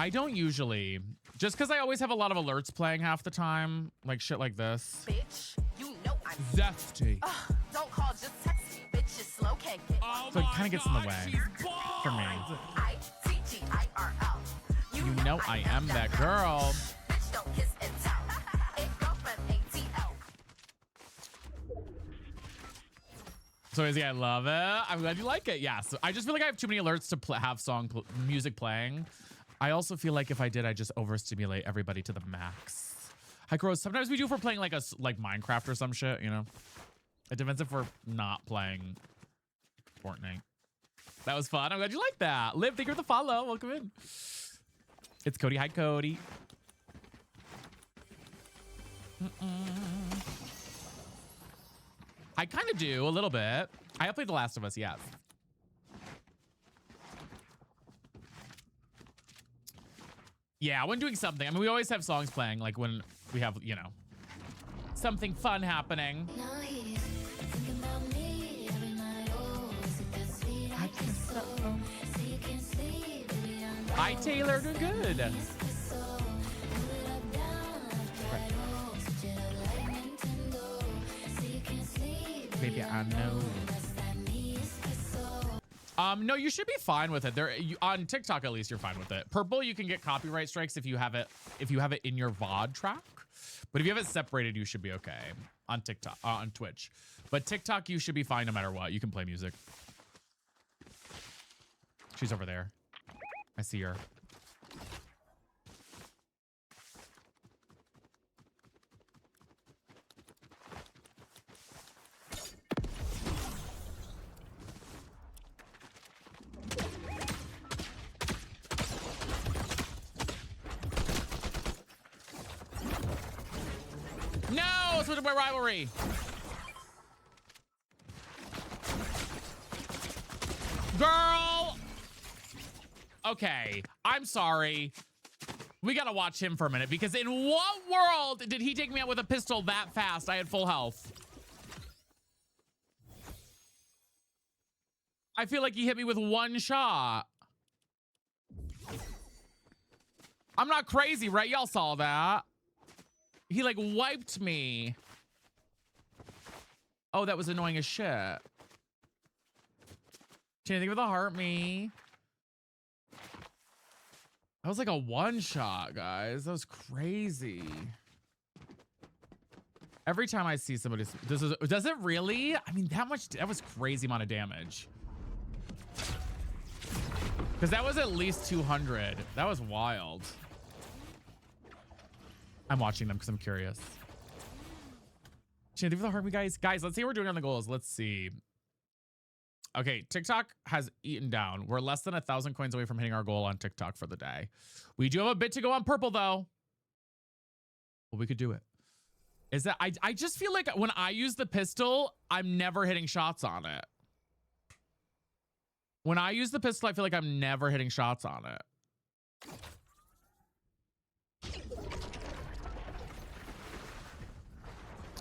A: don't usually. Just because I always have a lot of alerts playing half the time. Like shit like this.
F: Bitch, you know I'm
A: Zesty.
F: don't call, just text me. Bitch, you slow, can't get
A: So it kind of gets in the way for me.
F: ITGIRL.
A: You know I am that girl.
F: Bitch, don't kiss and tell. It go from ATL.
A: So Izzy, I love it. I'm glad you like it. Yeah, so I just feel like I have too many alerts to have music playing. I also feel like if I did, I just overstimulate everybody to the max. Hi, Gross. Sometimes we do for playing like Minecraft or some shit, you know? It depends if we're not playing Fortnite. That was fun. I'm glad you like that. Liv, thank you for the follow. Welcome in. It's Cody. Hi, Cody. I kind of do a little bit. I have played The Last of Us, yes. Yeah, when doing something. I mean, we always have songs playing, like when we have, you know, something fun happening. Hi, Taylor. Doing good. Baby, I know. No, you should be fine with it. On TikTok, at least, you're fine with it. Purple, you can get copyright strikes if you have it in your VOD track. But if you have it separated, you should be okay on TikTok, on Twitch. But TikTok, you should be fine no matter what. You can play music. She's over there. I see her. No, it's with my rivalry. Girl. Okay, I'm sorry. We gotta watch him for a minute because in what world did he take me out with a pistol that fast? I had full health. I feel like he hit me with one shot. I'm not crazy, right? Y'all saw that. He like wiped me. Oh, that was annoying as shit. Can you think of the heart me? That was like a one shot, guys. That was crazy. Every time I see somebody, does it really? I mean, that was crazy amount of damage. Because that was at least 200. That was wild. I'm watching them because I'm curious. Should I do the heart me, guys? Guys, let's see what we're doing on the goals. Let's see. Okay, TikTok has eaten down. We're less than 1,000 coins away from hitting our goal on TikTok for the day. We do have a bit to go on purple, though. Well, we could do it. Is that I just feel like when I use the pistol, I'm never hitting shots on it. When I use the pistol, I feel like I'm never hitting shots on it.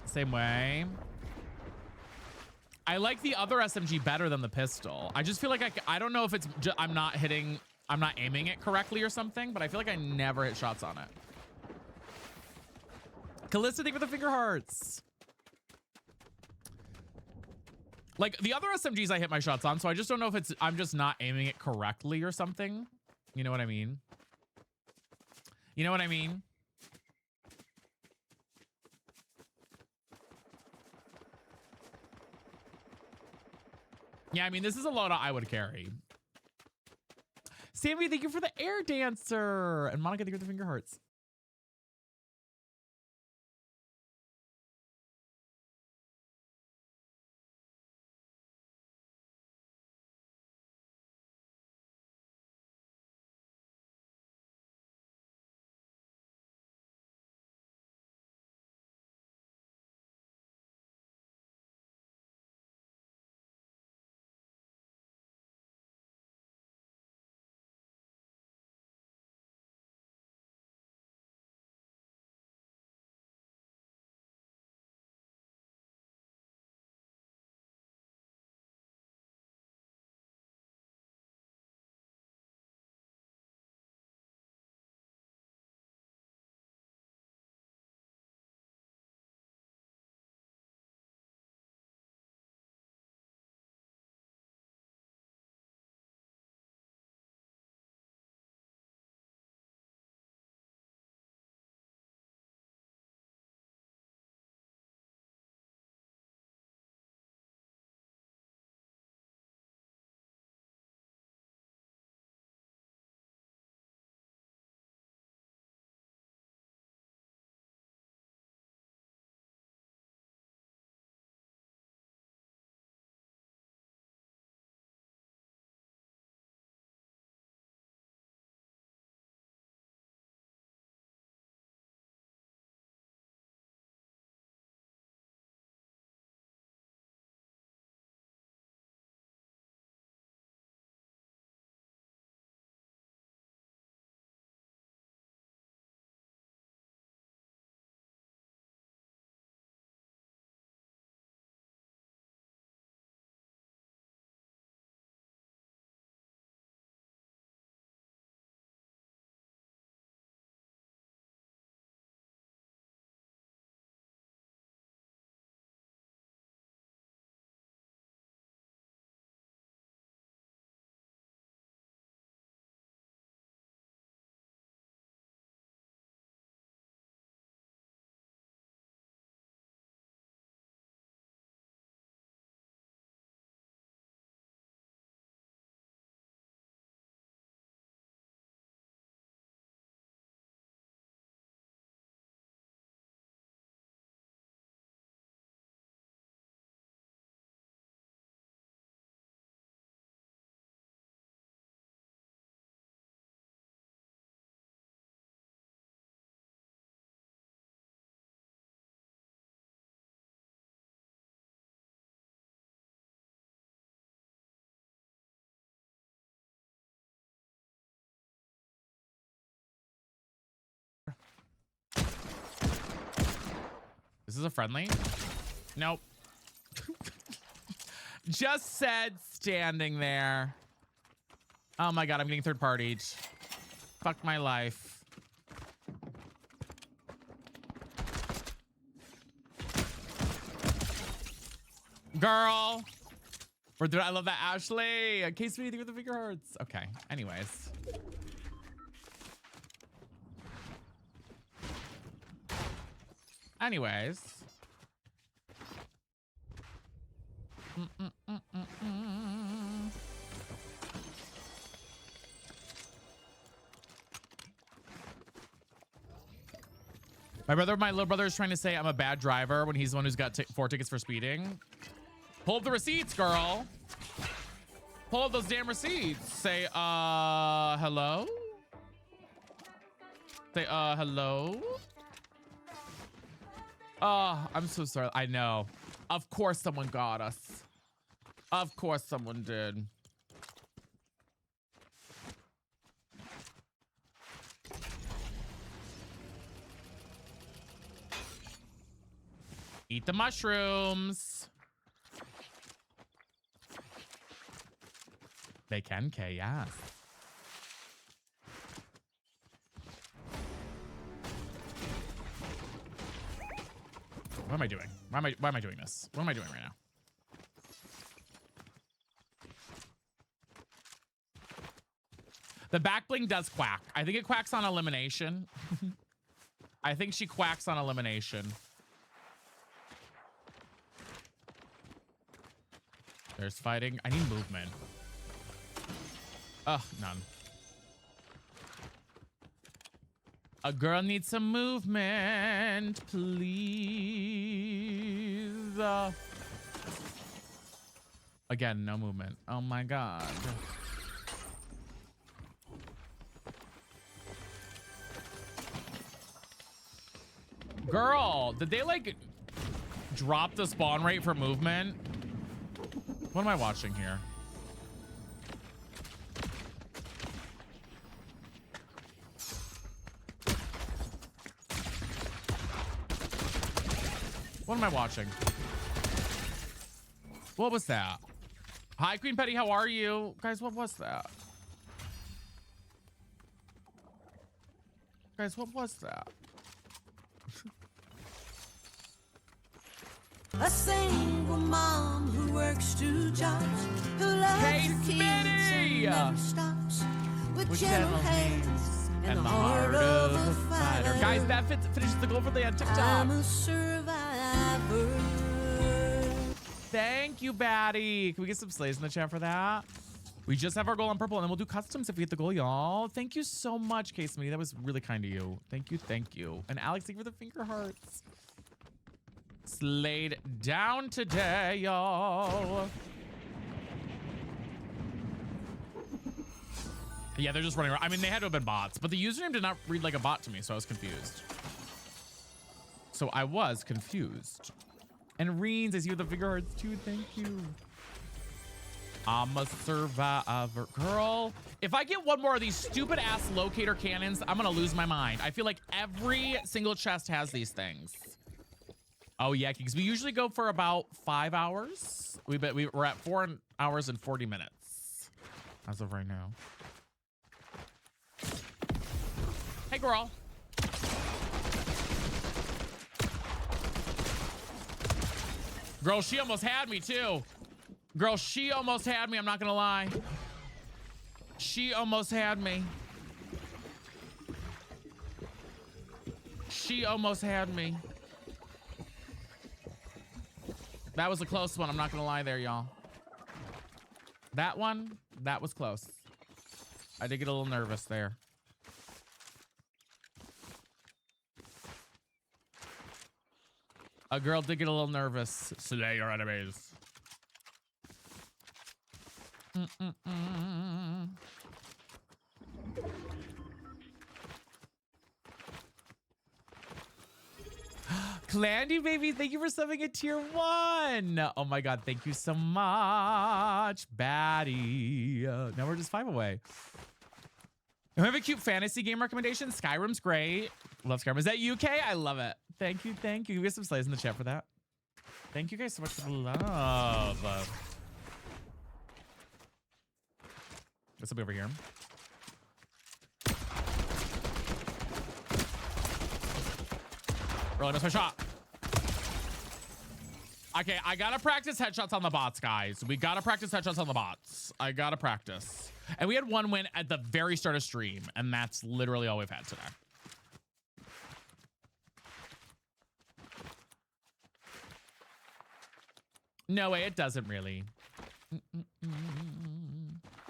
A: Same way. I like the other SMG better than the pistol. I just feel like I don't know if it's I'm not aiming it correctly or something, but I feel like I never hit shots on it. Calista, thank you for the finger hearts. Like the other SMGs I hit my shots on, so I just don't know if I'm just not aiming it correctly or something. You know what I mean? You know what I mean? Yeah, I mean, this is a loadout I would carry. Sammy, thank you for the air dancer. And Monica, thank you for the finger hearts. This is a friendly? Nope. Just said standing there. Oh my god, I'm getting third partied. Fuck my life. Girl. I love that, Ashley. In case we anything with the finger hearts. Okay, anyways. My little brother is trying to say I'm a bad driver when he's the one who's got 4 tickets for speeding. Pull up the receipts, girl. Pull up those damn receipts. Say, hello? Say, hello? Oh, I'm so sorry. I know. Of course someone got us. Of course someone did. Eat the mushrooms. They can, K, yeah. What am I doing? Why am I doing this? What am I doing right now? The back bling does quack. I think it quacks on elimination. I think she quacks on elimination. There's fighting. I need movement. Ugh, none. A girl needs some movement, please. Again, no movement. Oh my god. Girl, did they like drop the spawn rate for movement? What am I watching here? What am I watching? What was that? Hi, Queen Petty. How are you? Guys, what was that? Guys, what was that?
J: A single mom who works 2 jobs, who loves her kids and never stops, with gentle hands and the heart of a fighter.
A: Guys, that finishes the goal for the TikTok.
J: I'm a survivor.
A: Thank you, Batty. Can we get some slays in the chat for that? We just have our goal on purple, and then we'll do customs if we hit the goal, y'all. Thank you so much, Case Me. That was really kind of you. Thank you, thank you. And Alex, thank you for the finger hearts. Slayed down today, y'all. Yeah, they're just running around. I mean, they had to have been bots, but the username did not read like a bot to me, so I was confused. And Reens, I see you with the figure hearts too. Thank you. I'm a survivor. Girl, if I get one more of these stupid ass locator cannons, I'm gonna lose my mind. I feel like every single chest has these things. Oh yeah, because we usually go for about 5 hours. We're at 4 hours and 40 minutes as of right now. Hey, girl. Girl, she almost had me too. Girl, she almost had me. I'm not gonna lie. She almost had me. She almost had me. That was a close one. I'm not gonna lie there, y'all. That one, that was close. I did get a little nervous there. A girl did get a little nervous. Slay your enemies. Clandy baby, thank you for subbing at tier 1. Oh my god, thank you so much, Batty. Now we're just 5 away. I have a cute fantasy game recommendation. Skyrim's great. Love Skyrim. Is that UK? I love it. Thank you. We get some slays in the chat for that. Thank you guys so much for the love. There's somebody over here. Really missed my shot. Okay, I gotta practice headshots on the bots, guys. We gotta practice headshots on the bots. I gotta practice. And we had one win at the very start of stream, and that's literally all we've had today. No way, it doesn't really.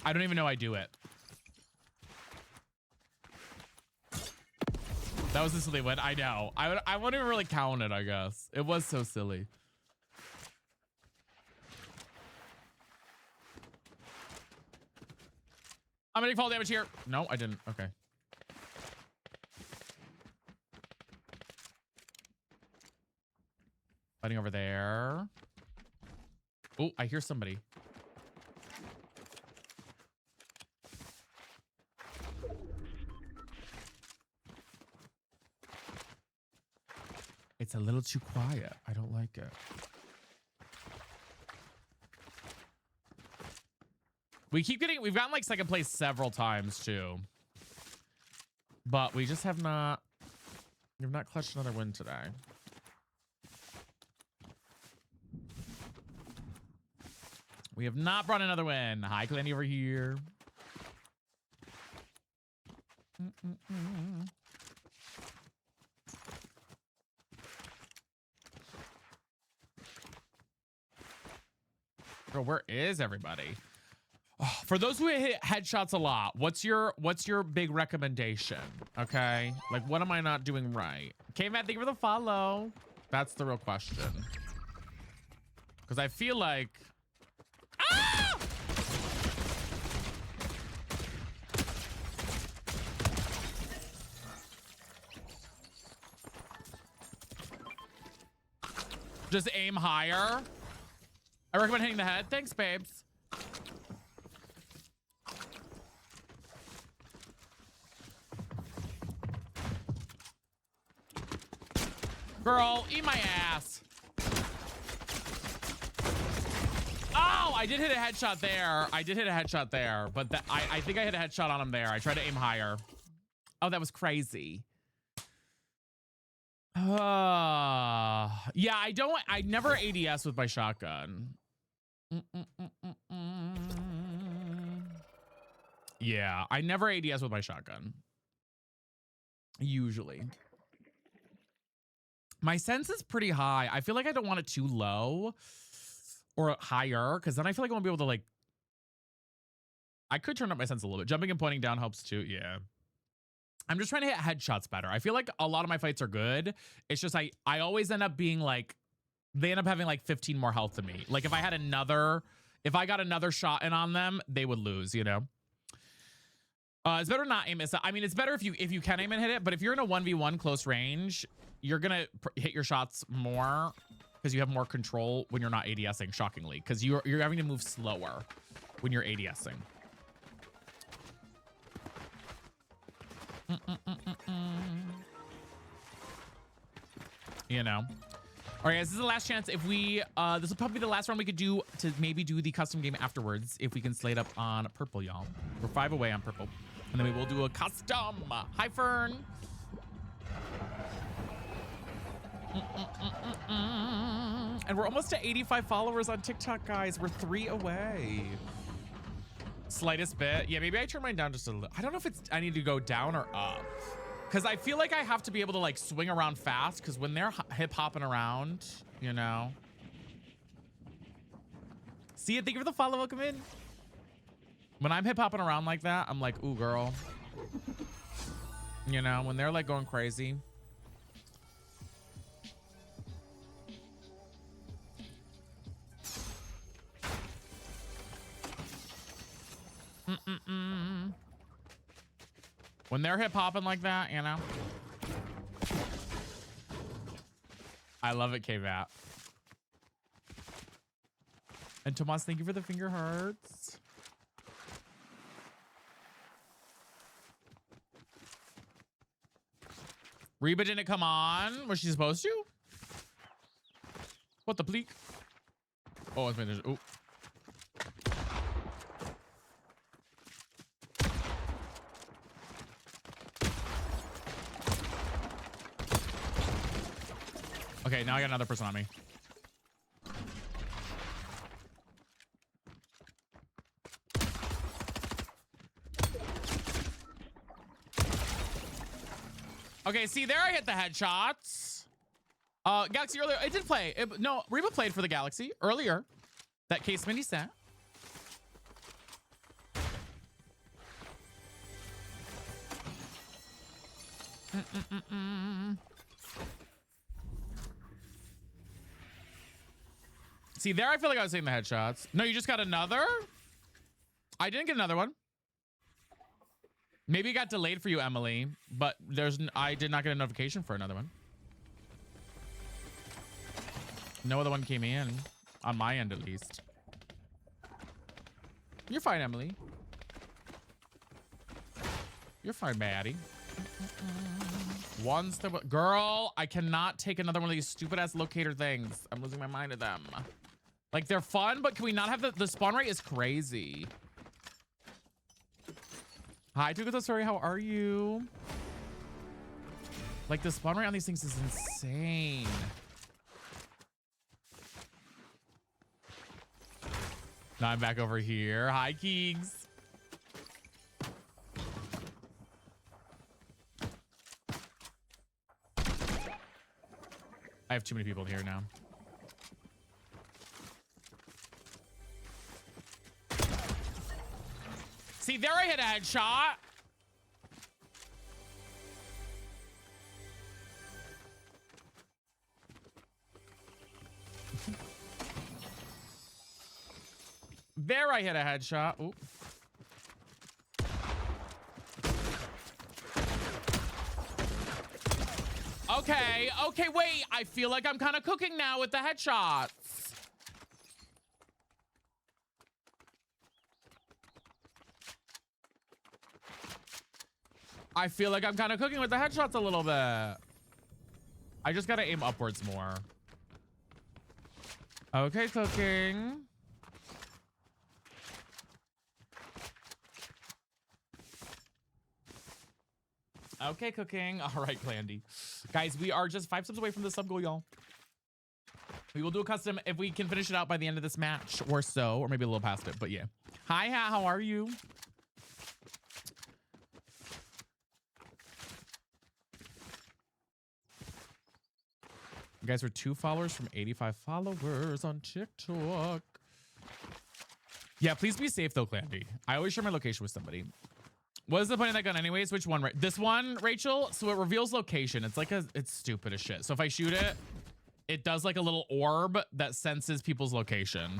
A: I don't even know I do it. That was a silly win. I know. I wouldn't even really count it, I guess. It was so silly. I'm gonna fall damage here. No, I didn't. Okay. Fighting over there. Oh, I hear somebody. It's a little too quiet. I don't like it. We've gotten like second place several times too. But we just we've not clutched another win today. We have not brought another win. Hi, Clanny over here. Bro, where is everybody? Oh, for those who hit headshots a lot, what's your big recommendation? Okay, like what am I not doing right? Okay, Matt, thank you for the follow. That's the real question. Because I feel like. Ah! Just aim higher. I recommend hitting the head. Thanks, babes. Girl, eat my ass. Oh, I did hit a headshot there. But I think I hit a headshot on him there. I tried to aim higher. Oh, that was crazy. Yeah, I never ADS with my shotgun. Yeah, I never ADS with my shotgun. Usually. My sense is pretty high. I feel like I don't want it too low or higher, because then I feel like I won't be able to, like, I could turn up my sense a little bit. Jumping and pointing down helps too. Yeah. I'm just trying to hit headshots better. I feel like a lot of my fights are good. It's just I always end up being like, they end up having like 15 more health than me. Like if I got another shot in on them, they would lose, you know? It's better not aim. I mean, it's better if you can aim and hit it, but if you're in a 1v1 close range, you're gonna hit your shots more because you have more control when you're not ADSing, shockingly, because you're having to move slower when you're ADSing. You know. All right, guys, this is the last chance. If we, this will probably be the last round we could do to maybe do the custom game afterwards. If we can slate up on purple, y'all. We're 5 away on purple. And then we will do a custom. Hi, Fern. And we're almost to 85 followers on TikTok, guys. We're 3 away. Slightest bit. Yeah, maybe I turn mine down just a little. I don't know if I need to go down or up. Because I feel like I have to be able to like swing around fast, because when they're hip hopping around, you know. See it? Thank you for the follow. Welcome in. When I'm hip hopping around like that, I'm like, ooh, girl. You know, when they're like going crazy. When they're hip hopping like that, you know. I love it, K-Vat. And Tomas, thank you for the finger hearts. Reba didn't come on. Was she supposed to? What the bleak? Oh, it's been. Oh. Okay, now I got another person on me. Okay, see there I hit the headshots. Galaxy earlier, it did play. No, Reba played for the Galaxy earlier. That Case Mini set. See there, I feel like I was taking the headshots. No, you just got another? I didn't get another one. Maybe it got delayed for you, Emily, but I did not get a notification for another one. No other one came in, on my end at least. You're fine, Emily. You're fine, Maddie. One step, girl, I cannot take another one of these stupid ass locator things. I'm losing my mind to them. Like, they're fun, but can we not have the spawn rate is crazy. Hi, Tuka Story, how are you? Like, the spawn rate on these things is insane. Now I'm back over here. Hi, Keegs. I have too many people here now. See, there I hit a headshot. There I hit a headshot. Ooh. Okay, okay, wait. I feel like I'm kind of cooking now with the headshots. I feel like I'm kind of cooking with the headshots a little bit. I just got to aim upwards more. Okay, cooking. Okay, cooking. All right, Clandy. Guys, we are just 5 subs away from the sub goal, y'all. We will do a custom if we can finish it out by the end of this match or so, or maybe a little past it, but yeah. Hi, how are you? You guys are 2 followers from 85 followers on TikTok. Yeah, please be safe though, Clandy. I always share my location with somebody. What is the point of that gun anyways? Which one? This one, Rachel? So it reveals location. It's like it's stupid as shit. So if I shoot it, it does like a little orb that senses people's location.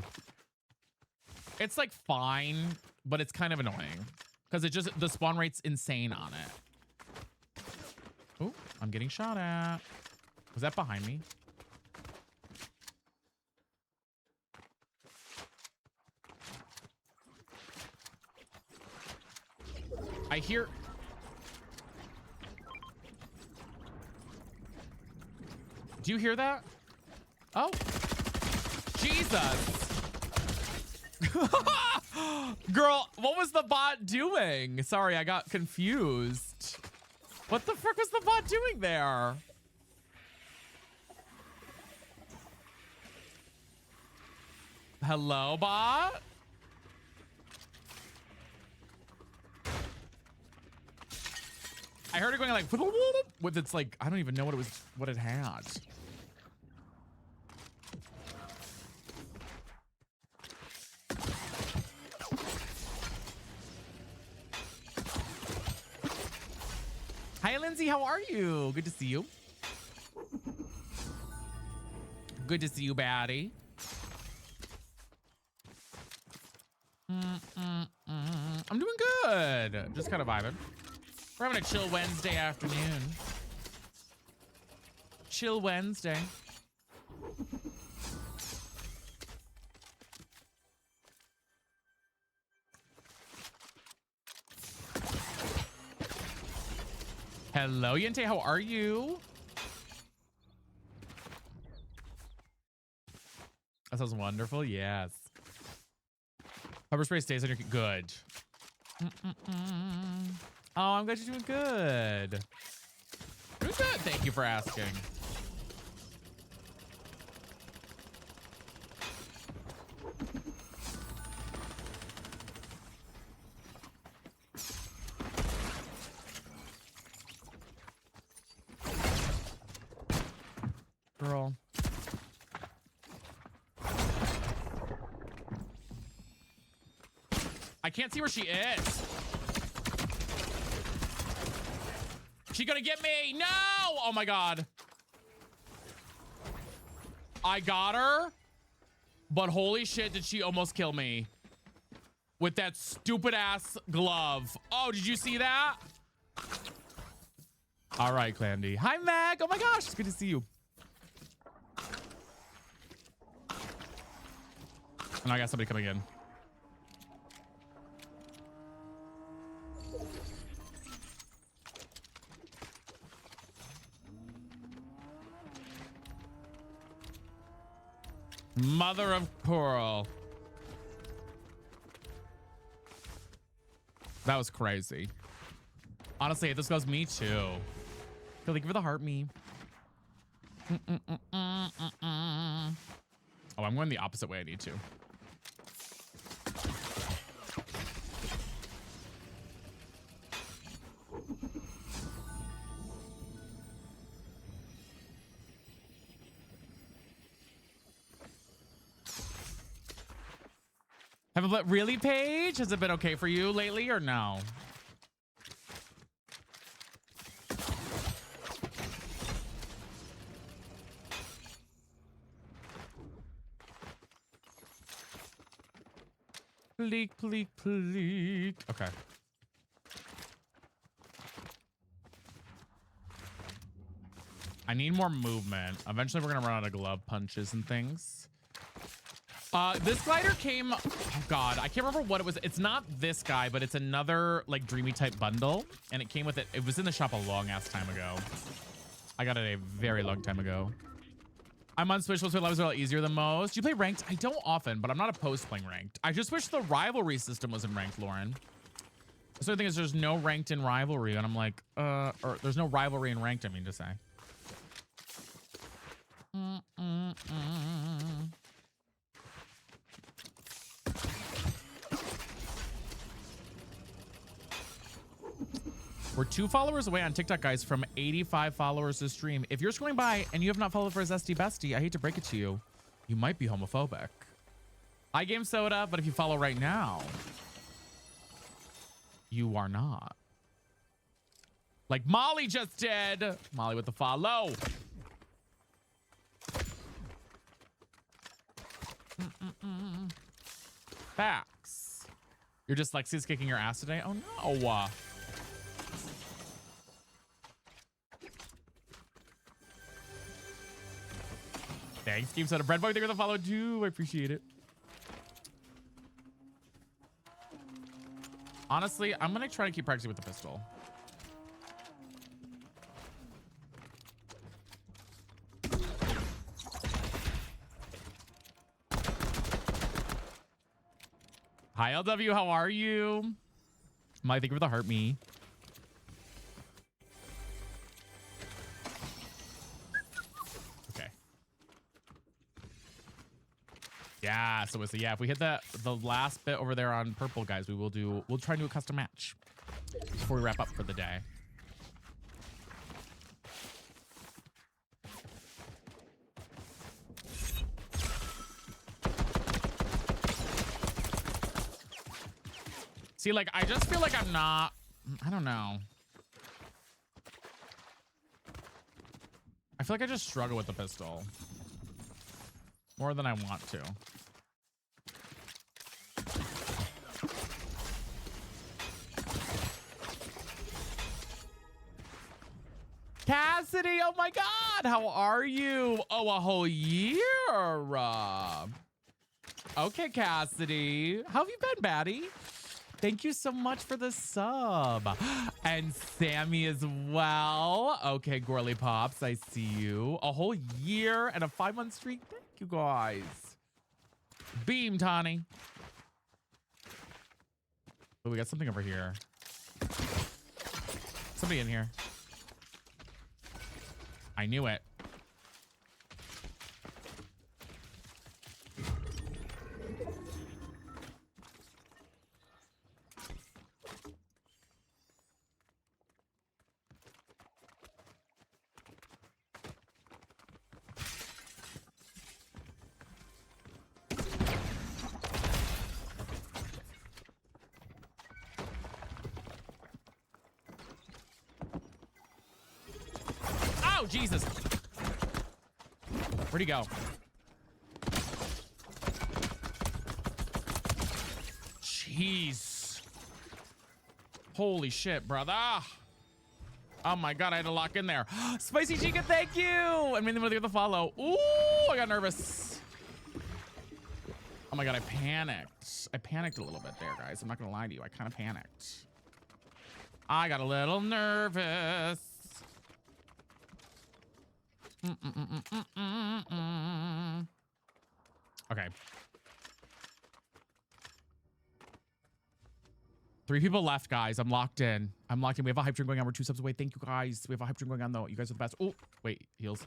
A: It's like fine, but it's kind of annoying because the spawn rate's insane on it. Oh, I'm getting shot at. Was that behind me? I hear... Do you hear that? Oh. Jesus. Girl, what was the bot doing? Sorry, I got confused. What the frick was the bot doing there? Hello, bot? I heard it going like with its like, I don't even know what it had. Hi, Lindsay, how are you? Good to see you. Good to see you, baddie. I'm doing good. Just kind of vibing. We're having a chill Wednesday afternoon. Chill Wednesday. Hello, Yente. How are you? That sounds wonderful. Yes. Pepper spray stays on your good. Oh, I'm glad you're doing good. Doing good. Thank you for asking. girl. I can't see where she is. She gonna get me? No! Oh my God. I got her, but holy shit, did she almost kill me with that stupid ass glove. Oh, did you see that? All right, Clandy. Hi, Meg. Oh my gosh, it's good to see you. And I got somebody coming in. Mother of pearl. That was crazy. Honestly, if this goes me too. Thank you for the heart me. Oh, I'm going the opposite way I need to. But really, Paige? Has it been okay for you lately or no? Pleek, pleek, pleek. Okay. I need more movement. Eventually, we're going to run out of glove punches and things. This glider came, oh God, I can't remember what it was. It's not this guy, but it's another like dreamy type bundle. And it came with it. It was in the shop a long ass time ago. I got it a very long time ago. I'm on Switch. Most levels are a lot easier than most. Do you play ranked? I don't often, but I'm not opposed to playing ranked. I just wish the rivalry system was in ranked, Lauren. The sort of thing is there's no ranked in rivalry. And I'm like, or there's no rivalry in ranked, I mean to say. We're 2 followers away on TikTok, guys, from 85 followers this stream. If you're scrolling by and you have not followed for his SD Bestie, I hate to break it to you. You might be homophobic. I game soda, but if you follow right now, you are not. Like Molly just did. Molly with the follow. Facts. Your dyslexia's kicking your ass today? Oh no. Thanks, Game Soda. Breadboy, thank you for the follow too. I appreciate it. Honestly, I'm gonna try to keep practicing with the pistol. Hi, LW. How are you? Molly, thank you for the heart me. Yeah, so yeah, if we hit the last bit over there on purple, guys, we'll try and do a custom match before we wrap up for the day. See, like, I just feel like I'm not, I don't know. I feel like I just struggle with the pistol more than I want to. Cassidy, oh my God, how are you? Oh, a whole year. Okay, Cassidy, how have you been, baddie? Thank you so much for the sub. And Sammy as well. Okay, Gorley Pops, I see you. A whole year and a 5-month streak. Thank you, guys. Beam, Tawny. Oh, we got something over here. Somebody in here. I knew it. no, Jesus. Where'd he go? Jeez. Holy shit, brother. Oh my God, I had to lock in there. Spicy Chica, thank you. And then with the follow. Ooh, I got nervous. Oh my God, I panicked. I panicked a little bit there, guys. I'm not gonna lie to you. I kind of panicked. I got a little nervous. Okay. 3 people left, guys. I'm locked in. I'm locked in. We have a hype train going on. We're 2 subs away. Thank you, guys. We have a hype train going on, though. You guys are the best. Oh, wait. Heals.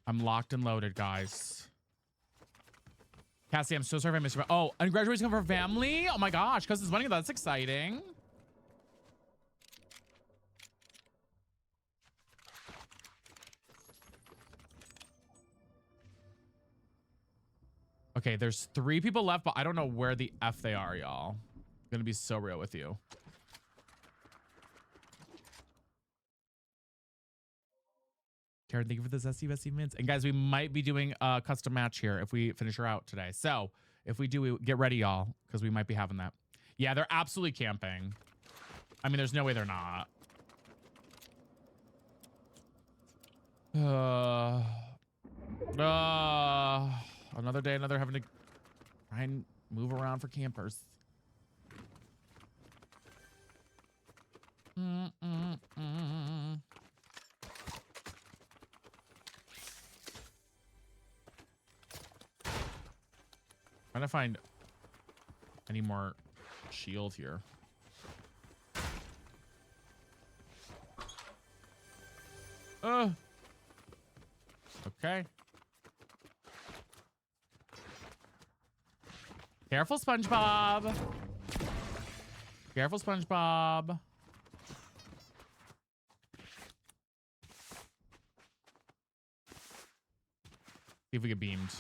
A: I'm locked and loaded, guys. Cassie, I'm so sorry if I missed you. Oh, and graduation for family? Oh my gosh, Cousin's wedding. That's exciting. Okay, there's 3 people left, but I don't know where the F they are, y'all. I'm gonna be so real with you. Karen, thank you for the zesty bestie mints. And guys, we might be doing a custom match here if we finish her out today. So if we do, we get ready, y'all, because we might be having that. Yeah, they're absolutely camping. I mean, there's no way they're not. Another day, another having to try and move around for campers. Trying to find any more shield here. Okay. Careful, SpongeBob. Careful, SpongeBob. See if we get beamed.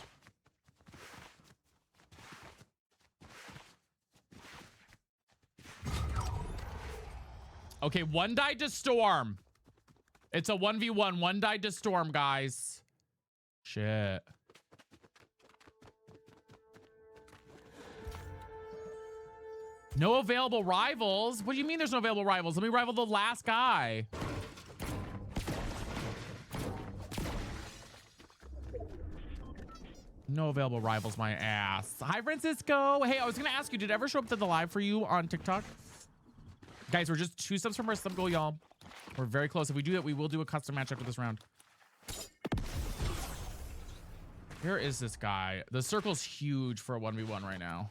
A: Okay, 1 died to Storm. It's a 1v1. 1 died to Storm, guys. Shit. No available rivals? What do you mean there's no available rivals? Let me rival the last guy. No available rivals, my ass. Hi, Francisco. Hey, I was gonna ask you, did it ever show up to the live for you on TikTok? Guys, we're just 2 subs from our sub goal, y'all. We're very close. If we do that, we will do a custom match after this round. Where is this guy? The circle's huge for a 1v1 right now.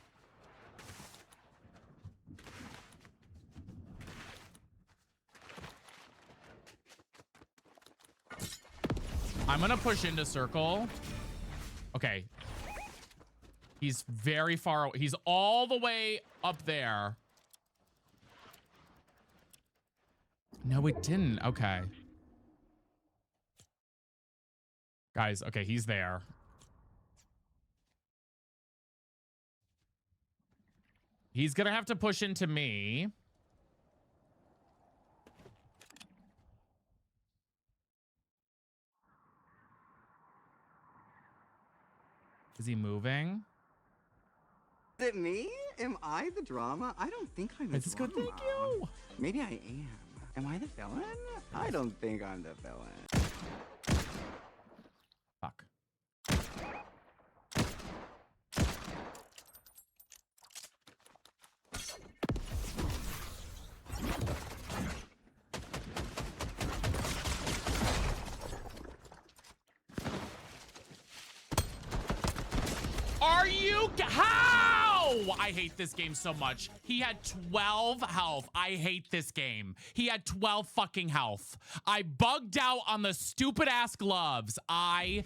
A: I'm gonna push into circle. Okay. He's very far away. He's all the way up there. No, it didn't. Okay. Guys, okay, he's there. He's gonna have to push into me. Is he moving?
K: Is it me? Am I the drama? I don't think I'm the
A: Francisco,
K: drama.
A: thank you.
K: Maybe I am. Am I the villain? I don't think I'm the villain.
A: Fuck. Are you? How? I hate this game so much. He had 12 health. I hate this game. He had 12 fucking health. I bugged out on the stupid ass gloves. I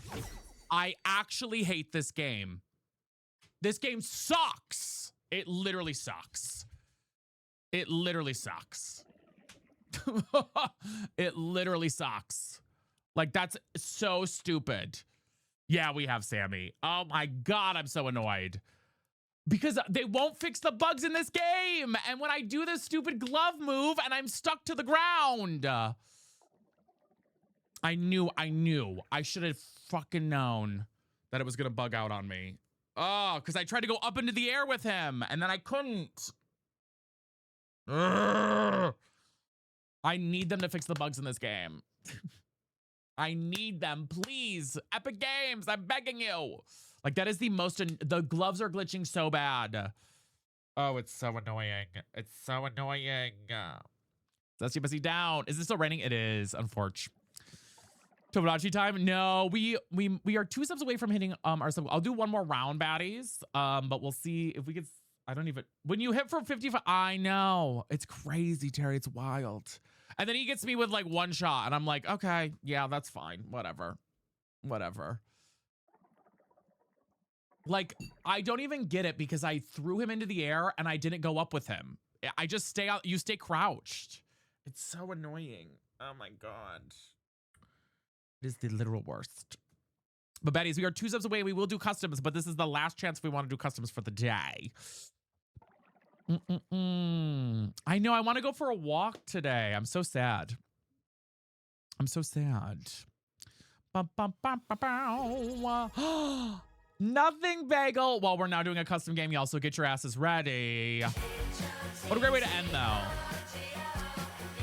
A: actually hate this game. This game sucks. It literally sucks. It literally sucks. It literally sucks. Like, that's so stupid. Yeah, we have Sammy. Oh my God, I'm so annoyed. Because they won't fix the bugs in this game. And when I do this stupid glove move and I'm stuck to the ground. I knew. I should have fucking known that it was going to bug out on me. Oh, because I tried to go up into the air with him and then I couldn't. Urgh. I need them to fix the bugs in this game. I need them, please. Epic Games, I'm begging you. Like, that is the most, the gloves are glitching so bad. Oh, it's so annoying. It's so annoying. Dusty Bussy down. Is it still raining? It is, unfortunately. Tomodachi time? No, we are 2 steps away from hitting our sub. I'll do one more round, baddies. But we'll see if we get, I don't even, when you hit for 55, I know. It's crazy, Terry. It's wild. And then he gets me with like 1 shot and I'm like, okay, yeah, that's fine. Whatever. Like, I don't even get it because I threw him into the air and I didn't go up with him. I just stay out. You stay crouched. It's so annoying. Oh my God. It is the literal worst. But baddies, we are 2 steps away. We will do customs, but this is the last chance if we want to do customs for the day. I know. I want to go for a walk today. I'm so sad. Nothing bagel. Well, we're now doing a custom game. Y'all, so get your asses ready. What a great way to end, though.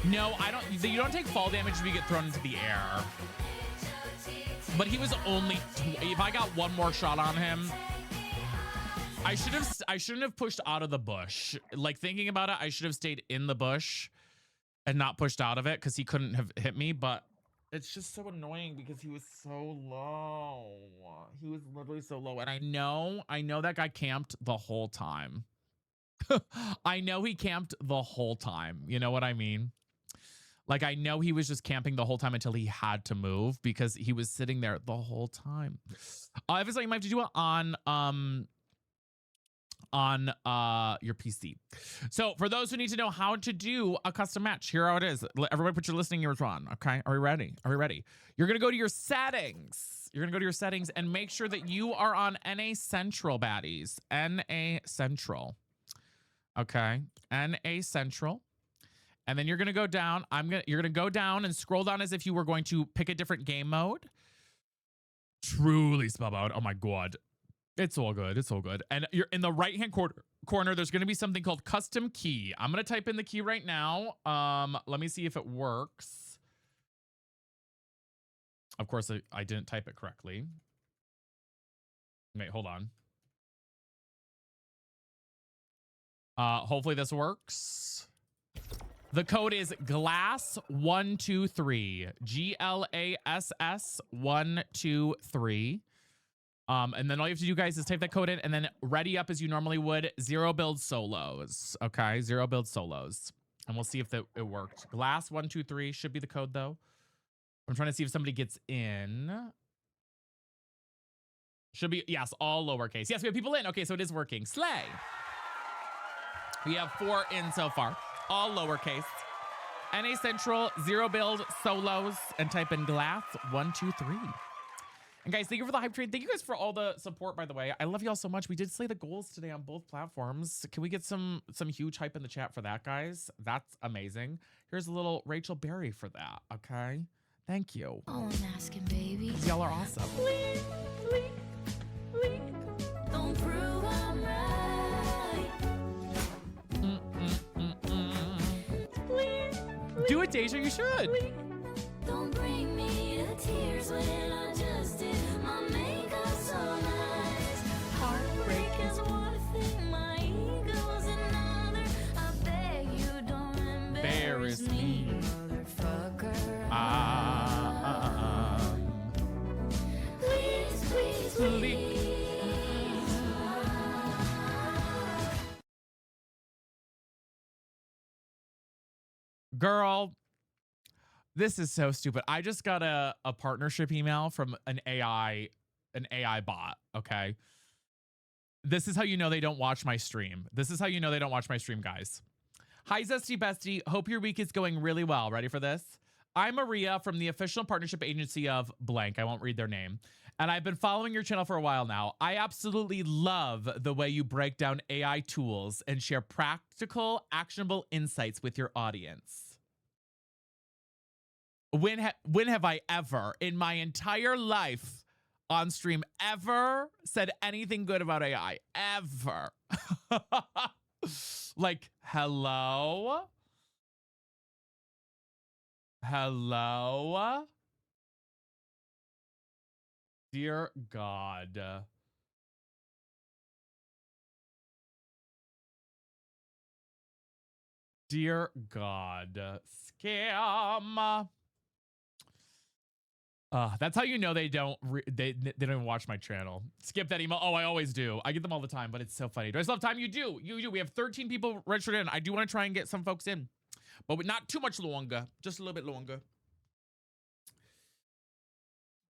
A: No, I don't. You don't take fall damage if you get thrown into the air. But he was only. If I got 1 more shot on him, I shouldn't have pushed out of the bush. Like, thinking about it, I should have stayed in the bush and not pushed out of it because he couldn't have hit me. But it's just so annoying because he was so low. He was literally so low. And I know that guy camped the whole time. I know he camped the whole time. You know what I mean? Like, I know he was just camping the whole time until he had to move because he was sitting there the whole time. If it's like, you might have to do it on your PC. So for those who need to know how to do a custom match, here how it is. Everybody put your listening ears on. Okay, are we ready? You're gonna go to your settings. And make sure that you are on NA Central, baddies. NA Central. Okay, NA Central. And then you're gonna go down. You're gonna go down and scroll down as if you were going to pick a different game mode. Truly spell out. Oh my God. It's all good. And you're in the right-hand corner, there's going to be something called custom key. I'm going to type in the key right now. Let me see if it works. Of course, I didn't type it correctly. Wait, hold on. Hopefully this works. The code is GLASS123. GLASS 123. And then all you have to do, guys, is type that code in and then ready up as you normally would. 0 build solos. Okay, 0 build solos. And we'll see if it worked. GLASS123 should be the code, though. I'm trying to see if somebody gets in. Should be, yes, all lowercase. Yes, we have people in. Okay, so it is working. Slay. We have 4 in so far. All lowercase. NA Central, 0 build solos, and type in GLASS123. And guys, thank you for the hype train. Thank you guys for all the support, by the way. I love y'all so much. We did slay the goals today on both platforms. Can we get some huge hype in the chat for that, guys? That's amazing. Here's a little Rachel Berry for that, okay? Thank you.
H: All I'm asking, baby.
A: Y'all are awesome.
H: Please. Don't prove I'm right. Please.
A: Do it, Deja. You should.
H: Please. Don't bring me to tears when I just did my makeup so nice. Heartbreak is one thing, my ego's another. I beg you don't embarrass me, motherfucker. Please.
A: Girl, this is so stupid. I just got a partnership email from an AI bot, okay? This is how you know they don't watch my stream. Guys. Hi, Zesty Bestie. Hope your week is going really well. Ready for this? I'm Maria from the official partnership agency of blank. I won't read their name. And I've been following your channel for a while now. I absolutely love the way you break down AI tools and share practical, actionable insights with your audience. When have I ever, in my entire life on stream, ever said anything good about AI? Ever. Like, hello? Hello? Dear God. Dear God. Scam. That's how you know they don't they don't even watch my channel. Skip that email. Oh, I always do. I get them all the time, but it's so funny. Do I still have time? You do. You do. We have 13 people registered in. I do want to try and get some folks in, but not too much longer. Just a little bit longer.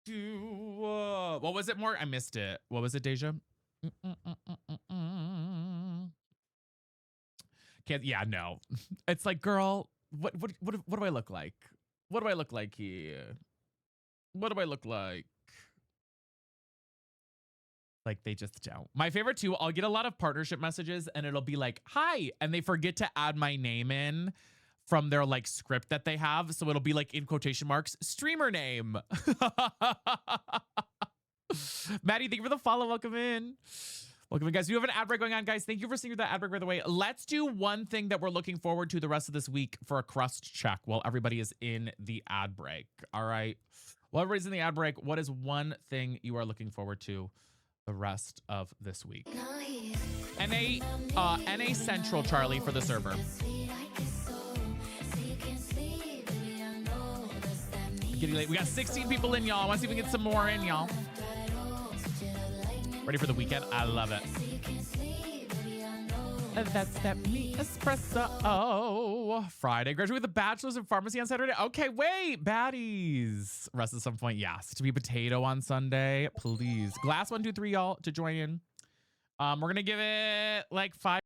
A: What was it more? I missed it. What was it, Deja? Can't. Yeah, no. It's like, girl, what do I look like? What do I look like here? What do I look like? Like, they just don't. My favorite too, I'll get a lot of partnership messages and it'll be like, hi, and they forget to add my name in from their like script that they have. So it'll be like in quotation marks, streamer name. Maddie, thank you for the follow. Welcome in. Welcome in, guys. We have an ad break going on, guys. Thank you for seeing that ad break, by the way. Let's do one thing that we're looking forward to the rest of this week for a crust check while everybody is in the ad break. All right. While everybody's in the ad break, what is one thing you are looking forward to the rest of this week? NA Central, Charlie, for the server. Getting late. We got 16 people in, y'all. I want to see if we can get some more in, y'all. Ready for the weekend? I love it. That's that me espresso. Oh, Friday. Graduate with a bachelor's in pharmacy on Saturday. Okay, wait. Baddies. Rest at some point, yes. To be potato on Sunday, please. Glass 1, 2, 3, y'all, to join in. We're gonna give it like 5.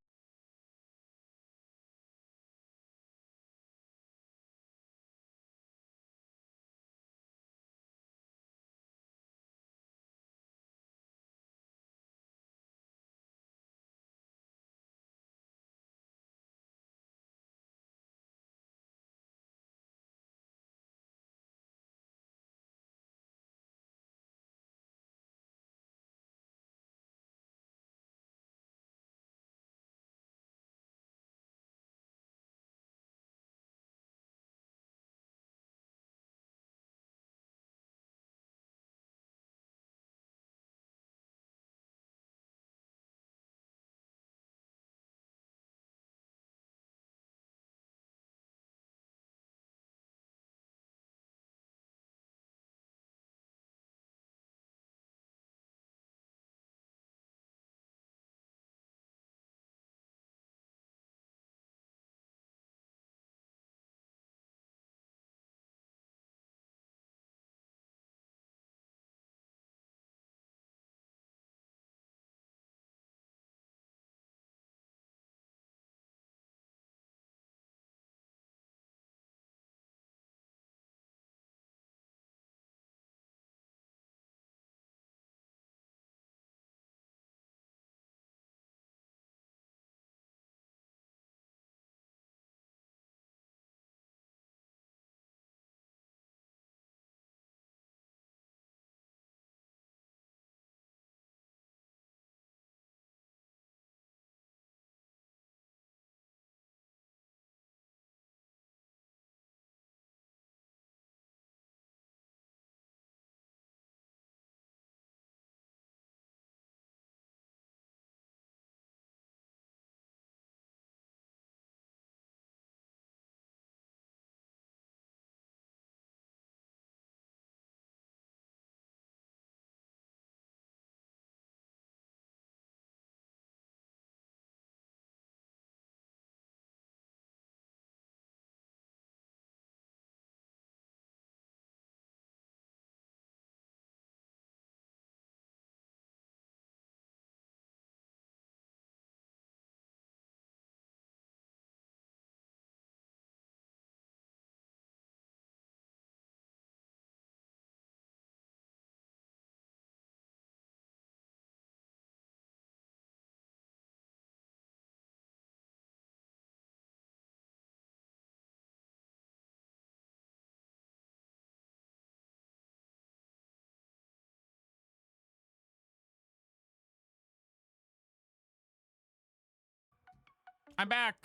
A: I'm back.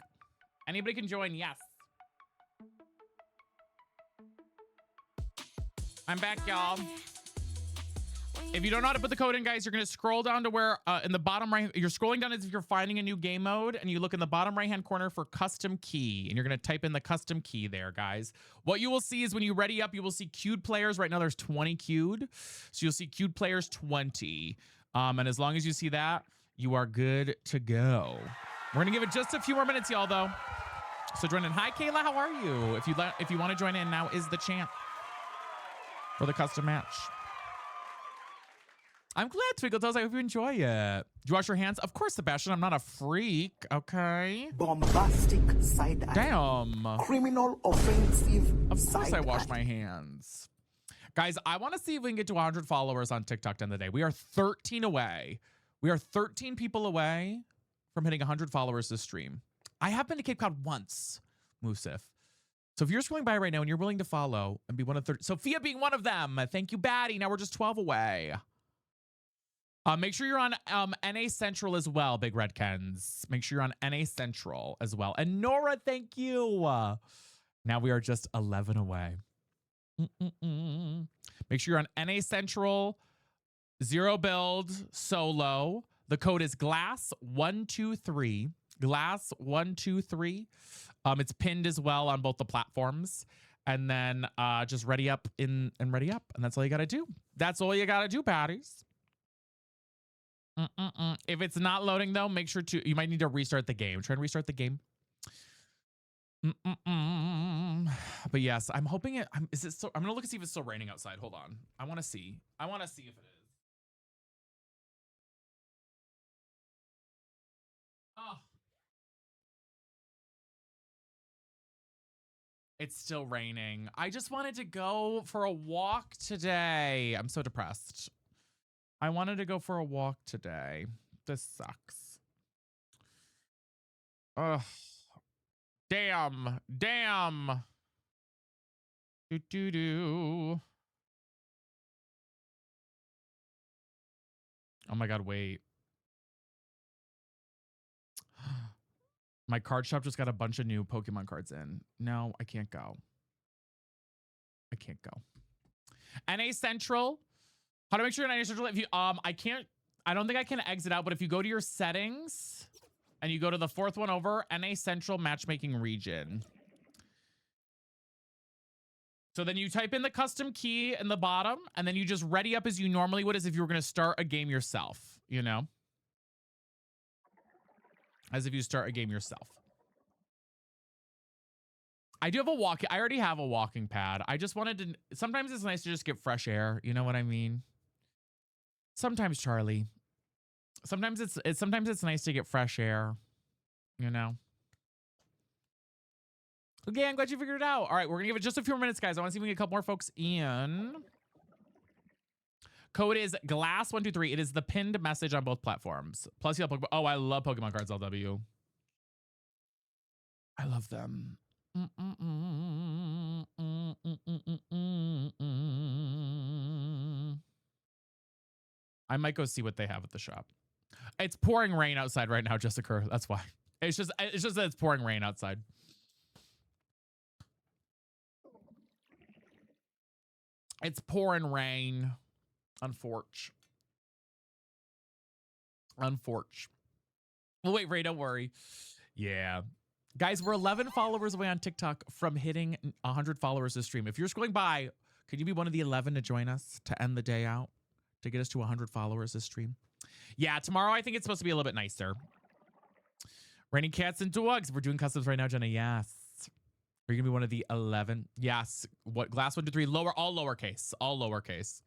A: Anybody can join. Yes. I'm back, y'all. If you don't know how to put the code in, guys, you're going to scroll down to where in the bottom right, you're scrolling down as if you're finding a new game mode, and you look in the bottom right-hand corner for custom key, and you're going to type in the custom key there, guys. What you will see is when you ready up, you will see queued players. Right now, there's 20 queued. So you'll see queued players 20. And as long as you see that, you are good to go. We're going to give it just a few more minutes, y'all, though. So join in. Hi, Kayla. How are you? If you want to join in, now is the chance for the custom match. I'm glad, Twinkle Toes. I hope you enjoy it. Did you wash your hands? Of course, Sebastian. I'm not a freak. Okay.
G: Bombastic side eye.
A: Damn.
G: Criminal offensive.
A: Of course, I wash my hands. Guys, I want to see if we can get to 100 followers on TikTok in the day. We are 13 away. We are 13 people away from hitting 100 followers this stream. I have been to Cape Cod once, Musif. So if you're scrolling by right now and you're willing to follow and be one of 30, Sophia being one of them. Thank you, Batty. Now we're just 12 away. Make sure you're on NA Central as well, Big Redkins. Make sure you're on NA Central as well. And Nora, thank you. Now we are just 11 away. Make sure you're on NA Central, 0 build, solo. The code is GLASS123. GLASS123. It's pinned as well on both the platforms. And then just ready up and ready up. And that's all you got to do. That's all you got to do, patties. If it's not loading, though, make sure you might need to restart the game. Try and restart the game. But yes, I'm hoping it. I'm gonna look and see if it's still raining outside. Hold on. I want to see if it is. Oh, it's still raining. I just wanted to go for a walk today. I'm so depressed. I wanted to go for a walk today. This sucks. Ugh. Damn. Do. Oh my God, wait. My card shop just got a bunch of new Pokemon cards in. No, I can't go. NA Central. How to make sure you're in NA Central? If you I don't think I can exit out, but if you go to your settings and you go to the fourth one over, NA Central matchmaking region. So then you type in the custom key in the bottom, and then you just ready up as you normally would, as if you were going to start a game yourself, you know? As if you start a game yourself. I do have I already have a walking pad. I just wanted to, sometimes it's nice to just get fresh air. You know what I mean? Sometimes, Charlie. Sometimes it's nice to get fresh air, you know? Okay, I'm glad you figured it out. All right, we're going to give it just a few more minutes, guys. I want to see if we can get a couple more folks in. Code is GLASS123. It is the pinned message on both platforms. Plus, you have Pokemon. Oh, I love Pokemon cards, LW. I love them. I might go see what they have at the shop. It's pouring rain outside right now, Jessica. That's why. It's just that it's pouring rain outside. It's pouring rain. Unfortunate. Well, wait, Ray, don't worry. Yeah. Guys, we're 11 followers away on TikTok from hitting 100 followers this stream. If you're scrolling by, could you be one of the 11 to join us to end the day out? To get us to 100 followers this stream? Yeah, tomorrow I think it's supposed to be a little bit nicer. Raining cats and dogs. We're doing customs right now, Jenna. Yes. Are you going to be one of the 11? Yes. What? GLASS123. Lower, all lowercase. All lowercase.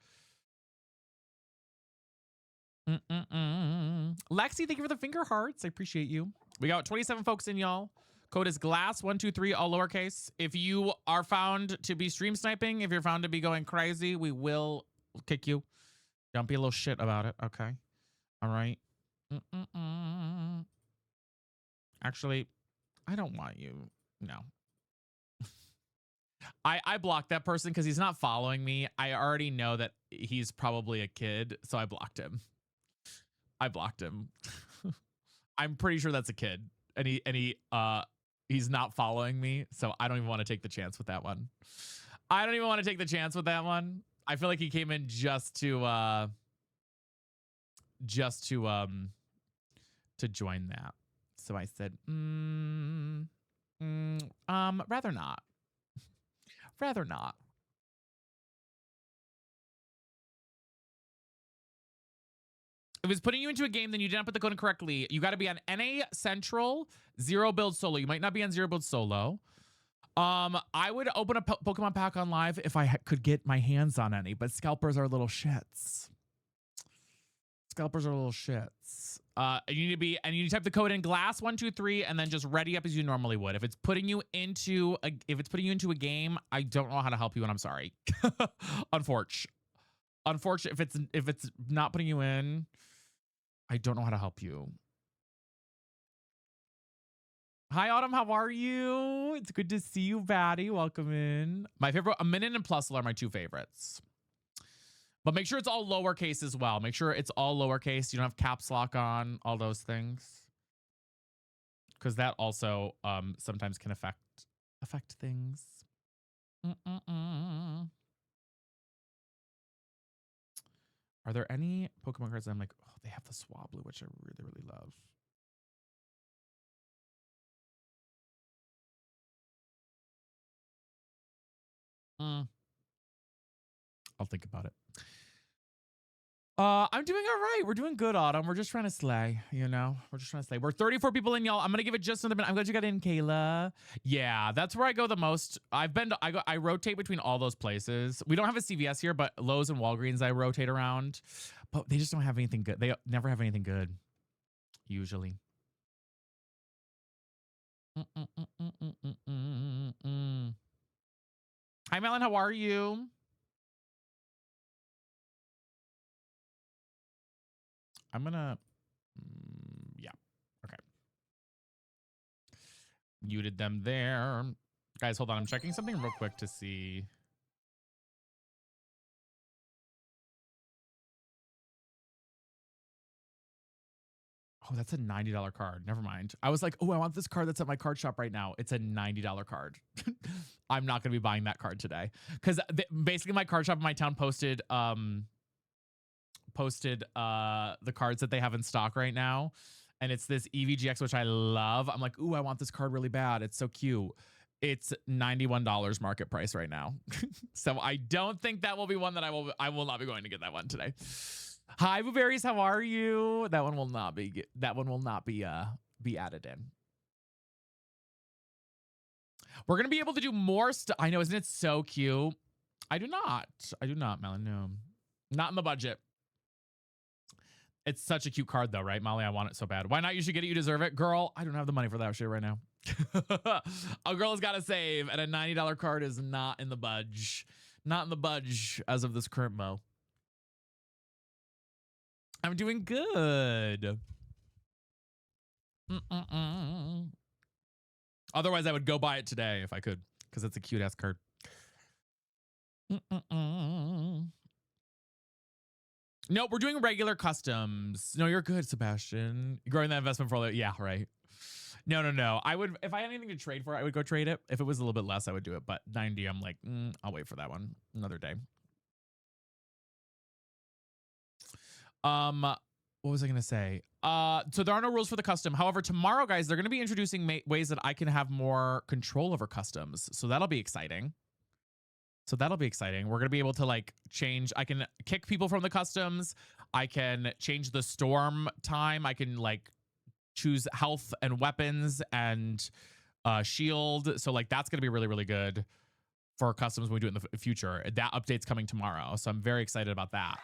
A: Lexi, thank you for the finger hearts. I appreciate you. We got 27 folks in, y'all. Code is GLASS123, all lowercase. If you are found to be stream sniping, if you're found to be going crazy, we will kick you. Don't be a little shit about it, okay? All right. Actually, I don't want you. No. I blocked that person because he's not following me. I already know that he's probably a kid, so I blocked him. I'm pretty sure that's a kid. he's not following me, so I don't even want to take the chance with that one. I feel like he came in just to join that. So I said, rather not. Rather not. If it's putting you into a game, then you did not put the code in correctly. You got to be on NA Central, Zero Build Solo. You might not be on Zero Build Solo. I would open a Pokemon pack on live if I could get my hands on any, but scalpers are little shits. You need to type the code in glass123 and then just ready up as you normally would. If it's putting you into a game, I don't know how to help you, and I'm sorry. Unfortunate, if it's not putting you in, I don't know how to help you. Hi, Autumn. How are you? It's good to see you, Batty. Welcome in. My favorite, A Minute and Plusle are my two favorites. But make sure it's all lowercase as well. Make sure it's all lowercase. You don't have caps lock on, all those things. Because that also sometimes can affect things. Are there any Pokemon cards that I'm like, oh, they have the Swablu, which I really, really love. I'll think about it. I'm doing all right. We're doing good, Autumn. We're just trying to slay, you know? We're just trying to slay. We're 34 people in, y'all. I'm going to give it just another minute. I'm glad you got in, Kayla. Yeah, that's where I go the most. I rotate between all those places. We don't have a CVS here, but Lowe's and Walgreens I rotate around. But they just don't have anything good. They never have anything good, usually. Hi, Melon. How are you? I'm gonna, yeah, okay. Muted them there. Guys, hold on. I'm checking something real quick to see. Oh, that's a $90 card. Never mind. I was like, oh, I want this card that's at my card shop right now. It's a $90 card. I'm not going to be buying that card today. Because basically my card shop in my town posted the cards that they have in stock right now, and it's this EVGX, which I love. I'm like, ooh, I want this card really bad. It's so cute. It's $91 market price right now. So I don't think that will be one that I will not be going to get that one today. Hi, Blueberries, how are you? That one will not be added in. We're gonna be able to do more stuff. I know, isn't it so cute? I do not, Melon. No, not in the budget. It's such a cute card though, right, Molly? I want it so bad. Why not? You should get it. You deserve it. Girl, I don't have the money for that shit right now. A girl has got to save, and a $90 card is not in the budge. Not in the budge as of this current mo. I'm doing good. Otherwise, I would go buy it today if I could, because it's a cute-ass card. No, we're doing regular customs. No, you're good, Sebastian. Growing that investment portfolio. Yeah, right. No. I would, if I had anything to trade for, I would go trade it. If it was a little bit less, I would do it. But 90, I'm like, I'll wait for that one another day. What was I gonna say? So there are no rules for the custom. However, tomorrow, guys, they're gonna be introducing ways that I can have more control over customs. So that'll be exciting. We're gonna be able to like change. I can kick people from the customs. I can change the storm time. I can like choose health and weapons and shield. So like that's gonna be really, really good for customs when we do it in the future. That update's coming tomorrow. So I'm very excited about that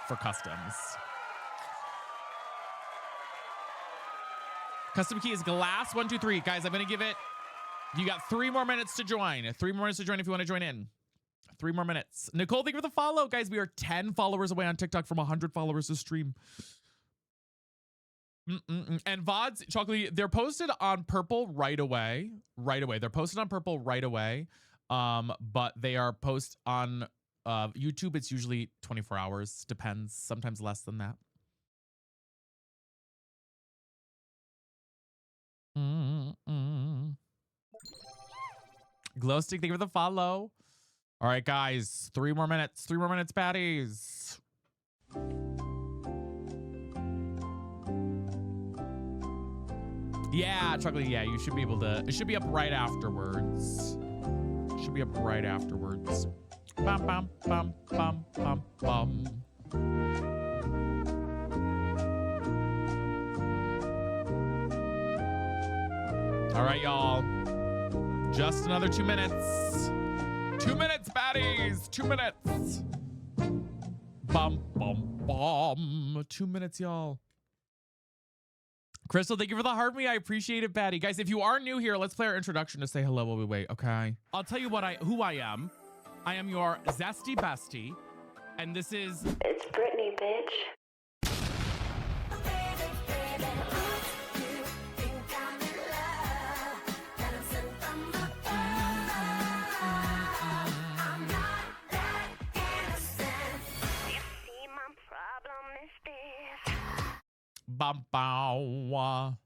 A: for customs. Custom key is glass123. Guys, I'm gonna give it. You got 3 more minutes to join. 3 more minutes to join if you want to join in. 3 more minutes. Nicole, thank you for the follow. Guys, we are 10 followers away on TikTok from 100 followers to stream. And VODs, Chocolate, they're posted on Purple right away. They're posted on Purple right away. But they are posted on YouTube. It's usually 24 hours. Depends. Sometimes less than that. Glowstick, thank you for the follow. All right, guys. 3 more minutes. 3 more minutes, baddies. Yeah, Chocolate, yeah, you should be able to. It should be up right afterwards. Should be up right afterwards. Bum, bum, bum, bum, bum, bum. All right, y'all. Just another 2 minutes. 2 minutes, baddies. 2 minutes. Bum, bum, bum. 2 minutes, y'all. Crystal, thank you for the heart me. I appreciate it, baddie. Guys, if you are new here, let's play our introduction to say hello while we wait, okay?
L: I'll tell you who I am. I am your zesty bestie, and this is...
E: It's Britney, bitch.
A: Bum, bow.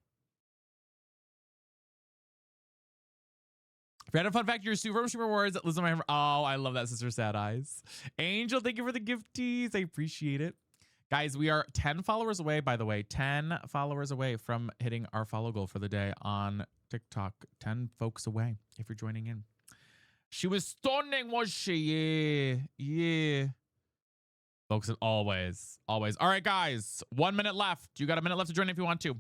A: Random fun fact, your super rewards. Listen to my, oh, I love that, Sister Sad Eyes. Angel, thank you for the gifties. I appreciate it. Guys, we are 10 followers away, by the way. 10 followers away from hitting our follow goal for the day on TikTok. 10 folks away if you're joining in. She was stunning, was she? Yeah. Yeah. Folks, always. All right, guys. 1 minute left. You got a minute left to join if you want to.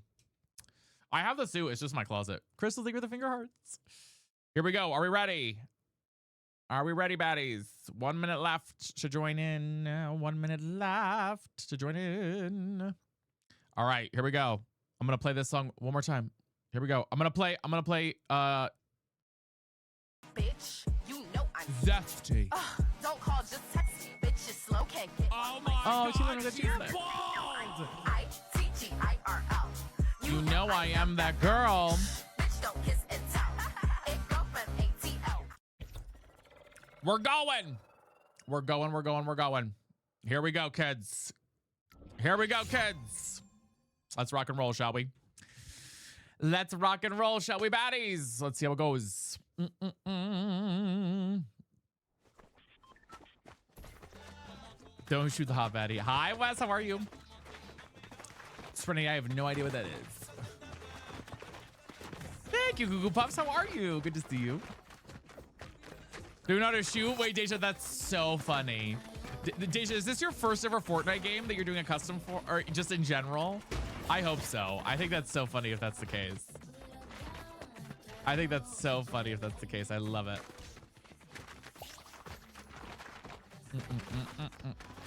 A: I have the suit. It's just my closet. Crystal, thank you for the finger hearts. Here we go. Are we ready? Are we ready, baddies? 1 minute left to join in. 1 minute left to join in. All right, here we go. I'm gonna play this song one more time. Here we go. I'm gonna play
F: Bitch, you know I'm
A: Zesty.
F: don't call, just text me. Bitch, you slow, can't get
A: Oh my God, she learned that together.
F: ITGIRL.
A: You know I am that girl.
F: Bitch, don't kiss and tell. It girlfriend ATL.
A: We're going. We're going. Here we go, kids. Here we go, kids. Let's rock and roll, shall we? Let's rock and roll, shall we, baddies? Let's see how it goes. Don't shoot the hot baddie. Hi, Wes. How are you? Sprinty, I have no idea what that is. Thank you, Google Puffs. How are you? Good to see you. Do you know how to shoot? Wait, Deja, that's so funny. Deja, is this your first ever Fortnite game that you're doing a custom for, or just in general? I hope so. I think that's so funny if that's the case. I think that's so funny if that's the case. I love it.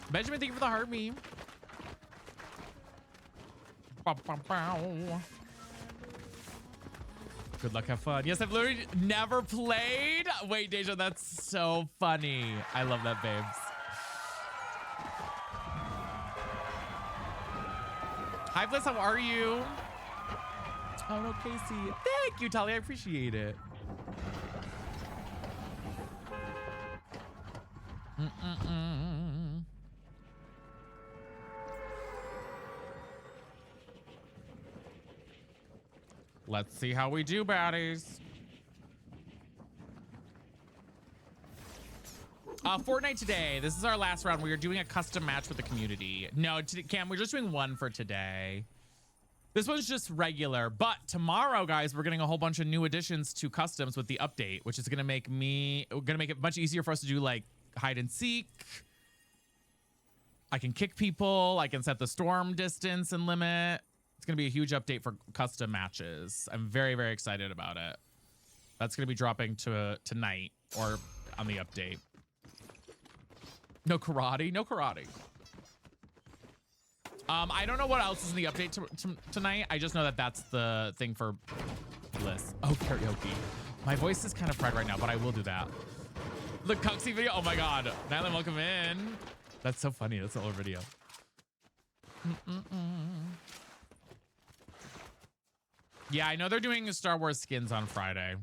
A: Benjamin, thank you for the heart meme. Good luck, have fun. Yes, I've literally never played. Wait, Deja, that's so funny. I love that, babes. Hi, Bliss, how are you? Oh, no, Casey. Thank you, Tali. I appreciate it. Let's see how we do, baddies. Fortnite today. This is our last round. We are doing a custom match with the community. No, Cam, we're just doing one for today. This one's just regular, but tomorrow, guys, we're getting a whole bunch of new additions to customs with the update, which is gonna make it much easier for us to do like hide and seek. I can kick people. I can set the storm distance and limit. It's gonna be a huge update for custom matches. I'm very, very excited about it. That's gonna be dropping tonight or on the update. No karate, no karate. I don't know what else is in the update tonight. I just know that that's the thing for Bliss. Oh, karaoke. My voice is kind of fried right now, but I will do that. The Cuxy video. Oh my God. Nylan, welcome in. That's so funny. That's the older video. Yeah, I know they're doing Star Wars skins on Friday.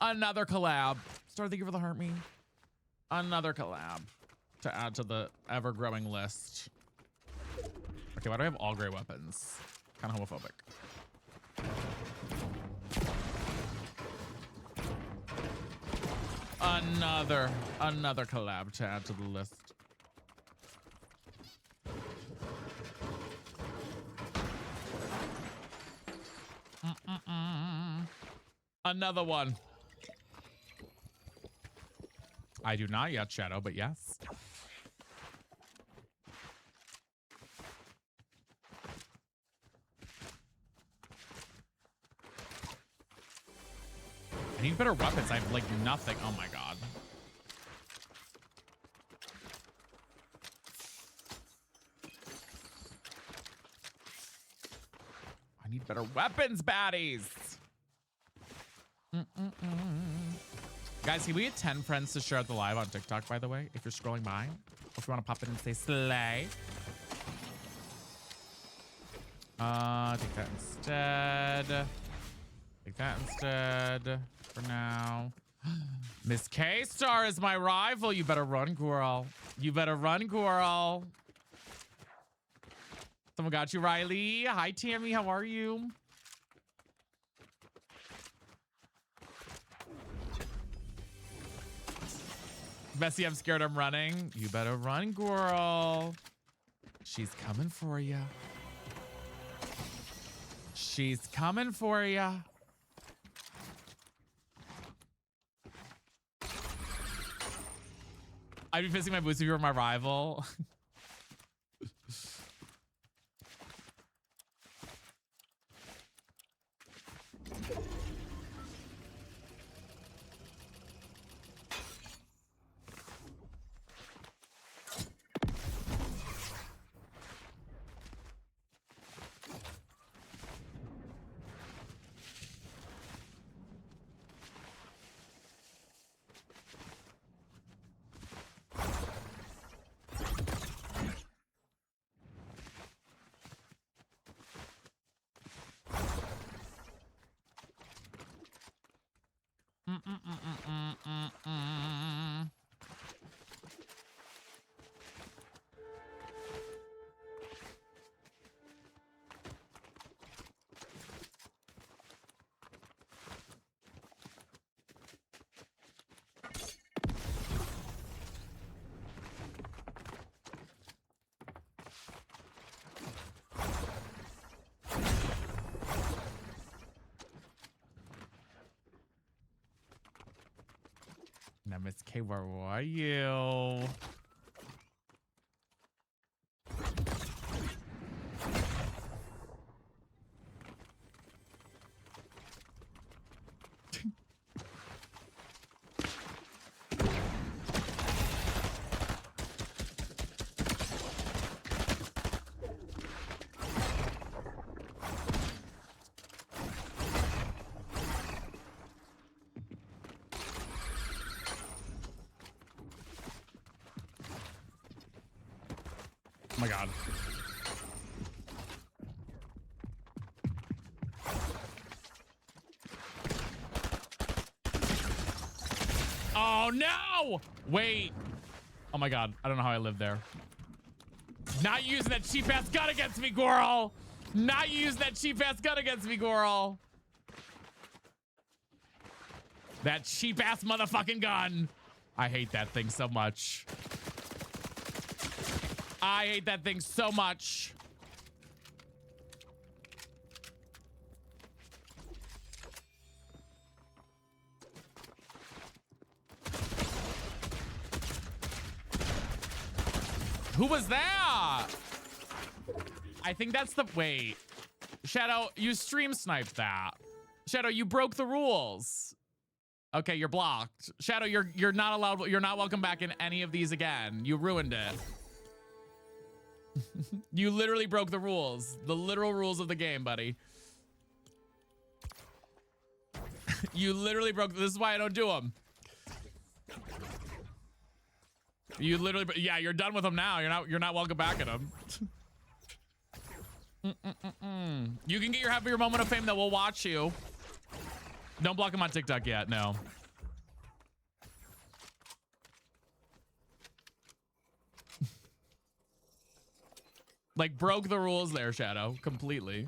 A: Another collab. Star, thank you for the heart me. Another collab to add to the ever-growing list. Okay, why do I have all gray weapons? Kind of homophobic. Another collab to add to the list. Another one. I do not yet, Shadow, but yes. I need better weapons. I have like nothing. Oh my god. I need better weapons, baddies. Guys, can we get 10 friends to share out the live on TikTok, by the way, if you're scrolling by? Or if you want to pop in and say slay. Take that instead. Take that instead for now. Miss K-Star is my rival. You better run, girl. You better run, girl. Someone got you, Riley. Hi, Tammy. How are you? Bessie, I'm scared I'm running. You better run, girl. She's coming for you. She's coming for you. I'd be pissing my boots if you were my rival. Now, Miss K, where are you? Oh my god. Oh no! Wait. Oh my god. I don't know how I lived there. Not using that cheap ass gun against me, girl. Not using that cheap ass gun against me, girl. That cheap ass motherfucking gun. I hate that thing so much. I hate that thing so much. Who was that? I think that's the... Wait. Shadow, you stream sniped that. Shadow, you broke the rules. Okay, you're blocked. Shadow, you're not allowed... You're not welcome back in any of these again. You ruined it. You literally broke the rules. The literal rules of the game, buddy. You literally broke... This is why I don't do them. You literally... Yeah, you're done with them now. You're not welcome back at them. You can get your your moment of fame, though. We'll watch you. Don't block him on TikTok yet. No. Like, broke the rules there, Shadow. Completely.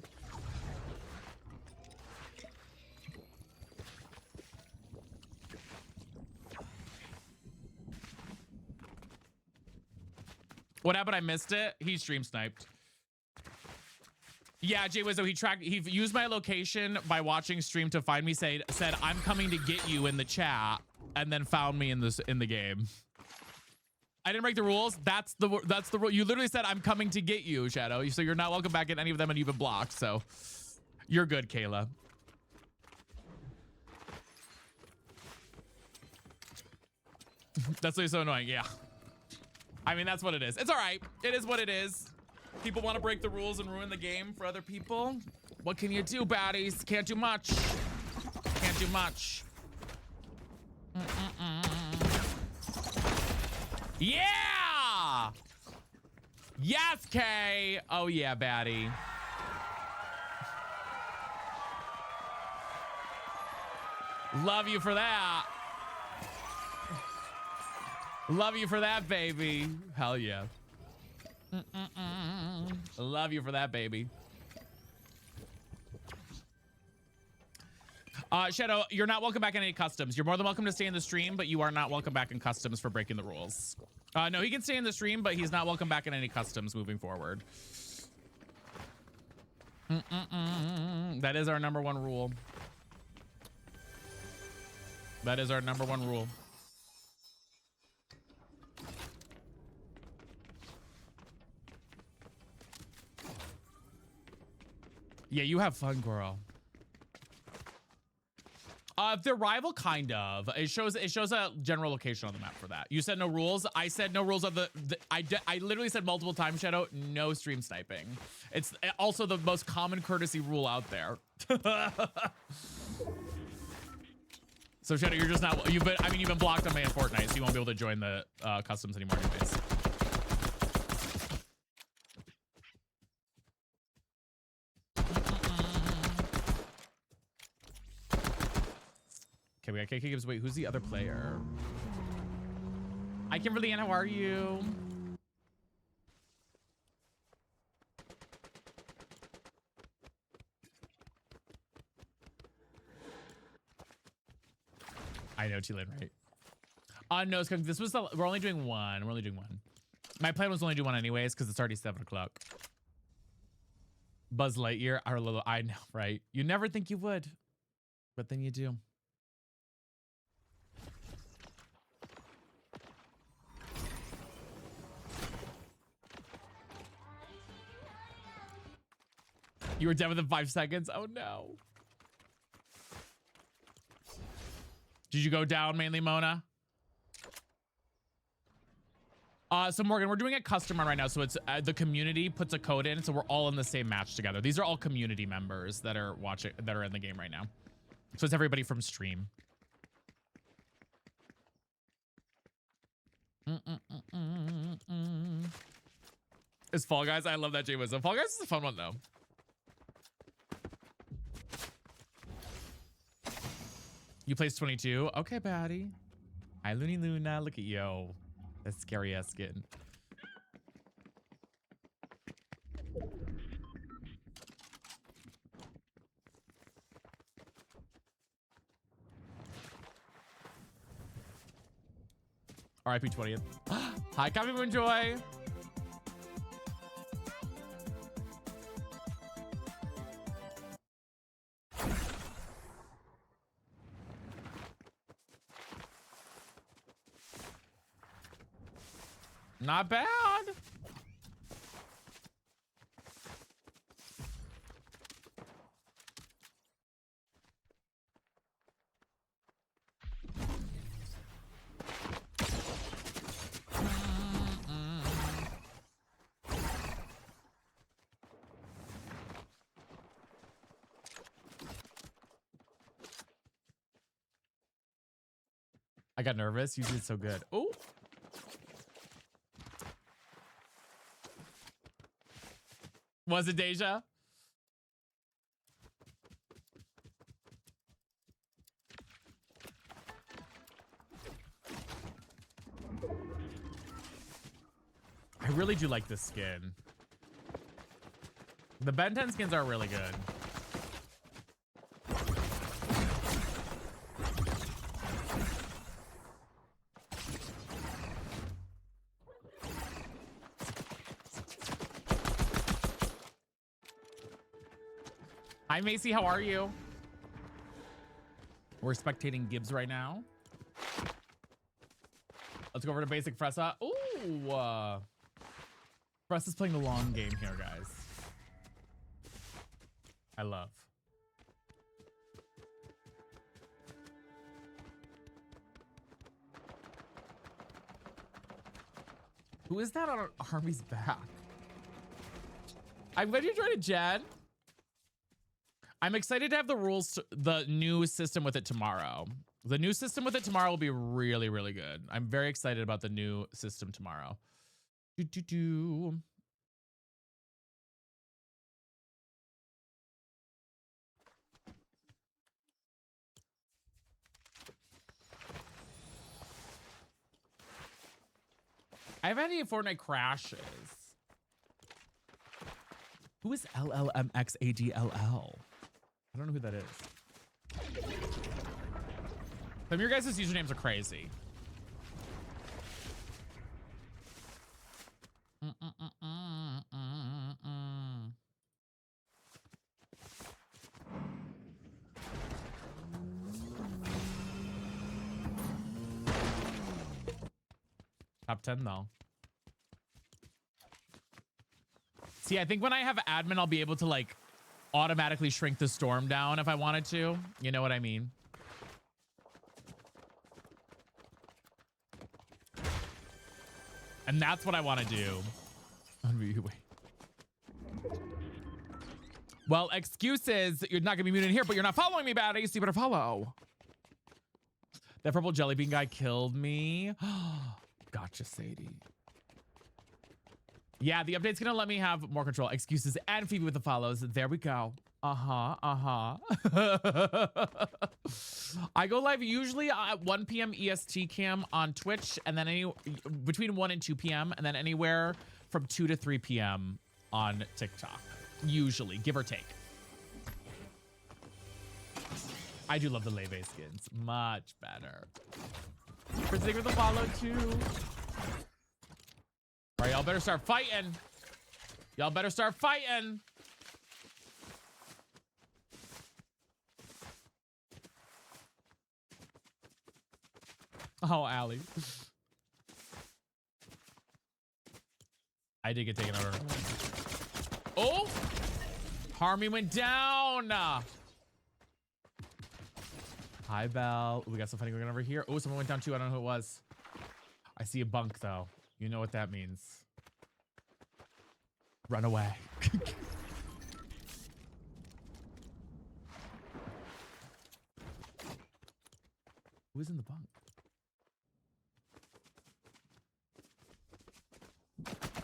A: What happened? I missed it. He stream sniped. Yeah, Jay Wizzo, he used my location by watching stream to find me, said I'm coming to get you in the chat, and then found me in the game. I didn't break the rules. That's the rule. You literally said I'm coming to get you, Shadow. So you're not welcome back in any of them, and you've been blocked. So you're good, Kayla. That's so annoying. Yeah. I mean, that's what it is. It's all right. It is what it is. People want to break the rules and ruin the game for other people. What can you do, baddies? Can't do much. Can't do much. Yeah! Yes, Kay! Oh, yeah, baddie. Love you for that. Love you for that, baby. Hell yeah. Love you for that, baby. Shadow, you're not welcome back in any customs. You're more than welcome to stay in the stream, but you are not welcome back in customs for breaking the rules. No, he can stay in the stream, but he's not welcome back in any customs moving forward. That is our #1 rule. That is our #1 rule. Yeah, you have fun, girl. The rival, kind of. It shows a general location on the map for that. You said no rules. I said no rules of I literally said multiple times, Shadow, no stream sniping. It's also the most common courtesy rule out there. So Shadow, you're just not. You've been blocked on me in Fortnite, so you won't be able to join the customs anymore, anyways. Okay, we got KK Gibbs. Wait, who's the other player? Hi, Kimberly Ann. How are you? I know, T-Lane, right? No, it's 'cause this was we're only doing one. We're only doing one. My plan was only do one anyways, because it's already 7 o'clock. Buzz Lightyear, our little, I know, right? You never think you would, but then you do. You were dead within 5 seconds? Oh no. Did you go down mainly, Mona? So Morgan, we're doing a custom run right now. So it's the community puts a code in, so we're all in the same match together. These are all community members that are watching, that are in the game right now. So it's everybody from stream. It's Fall Guys. I love that, Jay Wisdom. Fall Guys is a fun one though. You placed 22. Okay, baddie. Hi, Looney Luna. Look at yo. That scary ass skin. RIP 20th. Hi, Coffee Moon Joy. Not bad. I got nervous. You did so good. Oh. Was it Deja? I really do like this skin. The Ben 10 skins are really good. Hi, Macy. How are you? We're spectating Gibbs right now. Let's go over to basic Fressa. Ooh. Fressa's playing the long game here, guys. I love. Who is that on Army's back? I'm glad you joined it, Jed. I'm excited to have the rules, the new system with it tomorrow. The new system with it tomorrow will be really, really good. I'm very excited about the new system tomorrow. I've had any Fortnite crashes. Who is LLMXADLL? I don't know who that is. Some of your guys' usernames are crazy. Top 10 though. See, I think when I have admin, I'll be able to like automatically shrink the storm down if I wanted to. You know what I mean? And that's what I want to do. Well, excuses. You're not going to be muted here, but you're not following me, baddie, so you better follow. That purple jelly bean guy killed me. Gotcha, Sadie. Yeah, the update's gonna let me have more control. Excuses and Phoebe with the follows. There we go. I go live usually at 1 p.m. EST cam on Twitch, and then between 1 and 2 p.m. and then anywhere from 2 to 3 p.m. on TikTok. Usually, give or take. I do love the Leve skins. Much better. For sake of the follow too. All right, y'all better start fighting. Y'all better start fighting. Oh, Allie. I did get taken over. Oh! Harmy went down. Hi, Belle. Ooh, we got some funny going over here. Oh, someone went down too. I don't know who it was. I see a bunk, though. You know what that means. Run away. Who's in the bunk?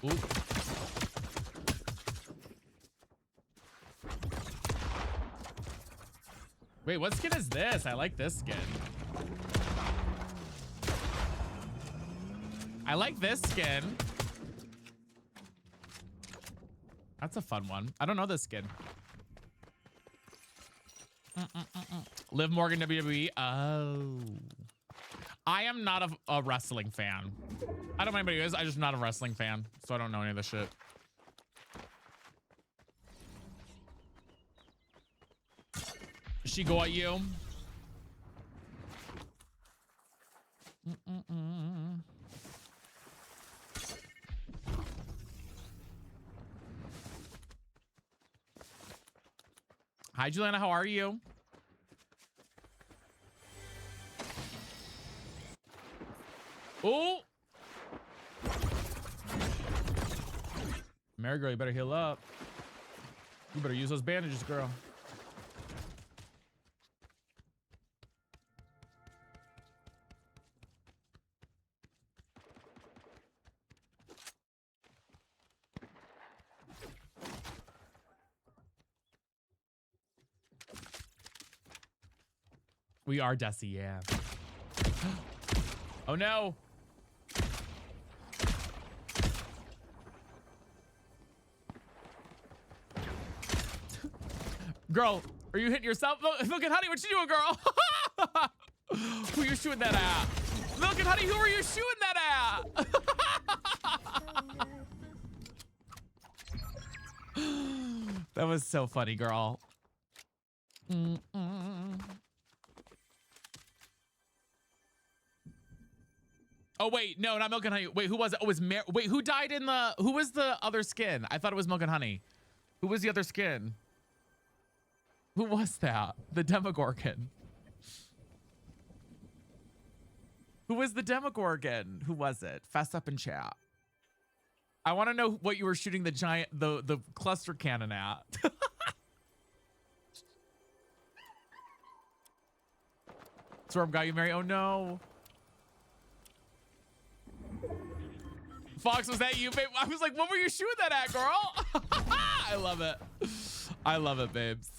A: Ooh. Wait, what skin is this? I like this skin. I like this skin. That's a fun one. I don't know this skin. Liv Morgan WWE. Oh. I am not a wrestling fan. I don't know anybody who is. I'm just not a wrestling fan. So I don't know any of this shit. She go at you. Hi, Juliana. How are you? Oh! Mary girl, you better heal up. You better use those bandages, girl. We are Desi, yeah. Oh no. Girl, are you hitting yourself? Milk and Honey, what you doing, girl? Who you shooting that at? Milk and Honey, who are you shooting that at? That was so funny, girl. Oh wait, no, not Milk and Honey. Wait, who was it? Oh, it was wait, who died in the? Who was the other skin? I thought it was Milk and Honey. Who was the other skin? Who was that? The Demogorgon. Who was the Demogorgon? Who was it? Fess up in chat. I want to know what you were shooting the giant, the cluster cannon at. Storm got you, Mary. Oh no. Fox, was that you, babe? I was like, what were you shooting that at, girl? I love it. I love it, babes.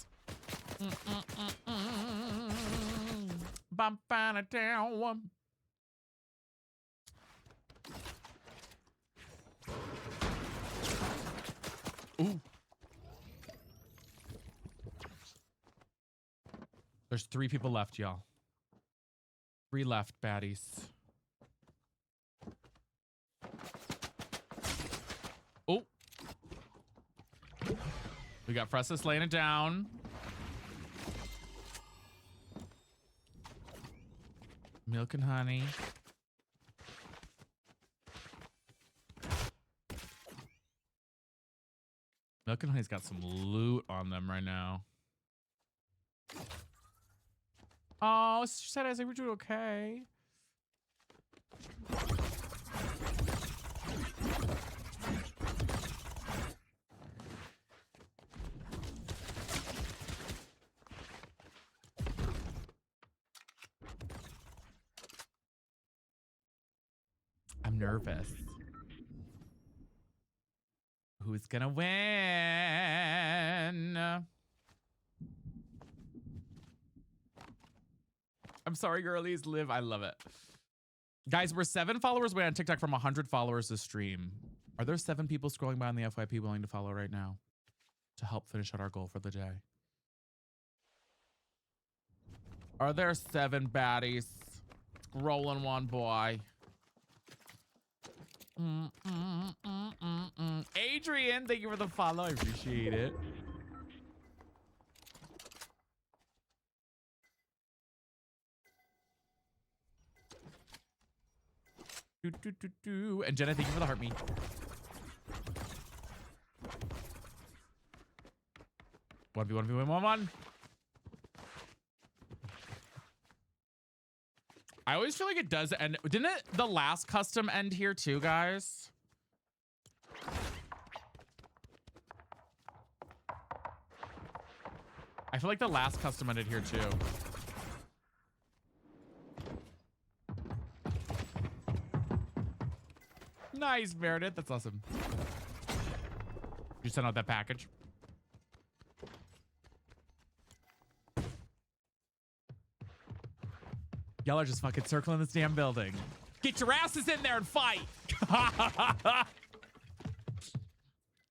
A: Bum, ba, down. Ooh. There's 3 people left, y'all. 3 left, baddies. Oh. We got Fressus laying it down. Milk and Honey. Milk and Honey's got some loot on them right now. Oh, she said, I think we're doing okay. I'm nervous. Who's gonna win? I'm sorry, girlies. Live. I love it. Guys, we're 7 followers away on TikTok from 100 followers this stream. Are there 7 people scrolling by on the FYP willing to follow right now to help finish out our goal for the day? Are there 7 baddies rolling one boy? Adrian, thank you for the follow. I appreciate it. And Jenna, thank you for the heartbeat. One v one. I always feel like it does end. Didn't it the last custom end here too, guys? I feel like the last custom ended here too. Nice, Meredith. That's awesome. You sent out that package. Y'all are just fucking circling this damn building. Get your asses in there and fight.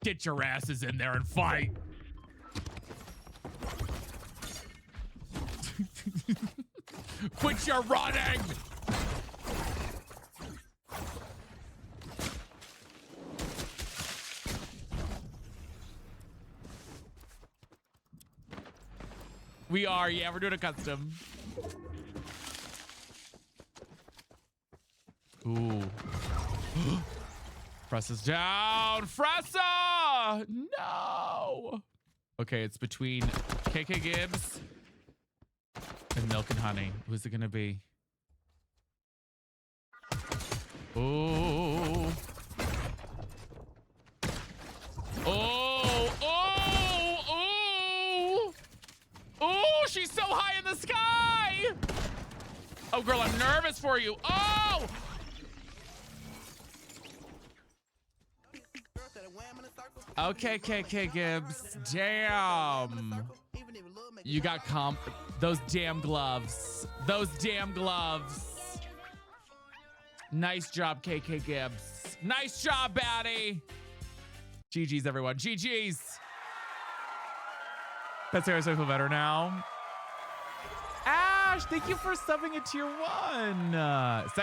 A: Get your asses in there and fight. Quit your running. We are, yeah, we're doing a custom. Ooh. Presses down. Fressa! No! Okay, it's between KK Gibbs and Milk and Honey. Who's it gonna be? Oh. Oh, oh, oh. Oh, she's so high in the sky. Oh, girl, I'm nervous for you. Oh! Okay, KK Gibbs. Damn. You got comp. Those damn gloves. Those damn gloves. Nice job, KK Gibbs. Nice job, baddie. GG's, everyone. GG's. That's how I feel better now. Ash, thank you for subbing a tier 1.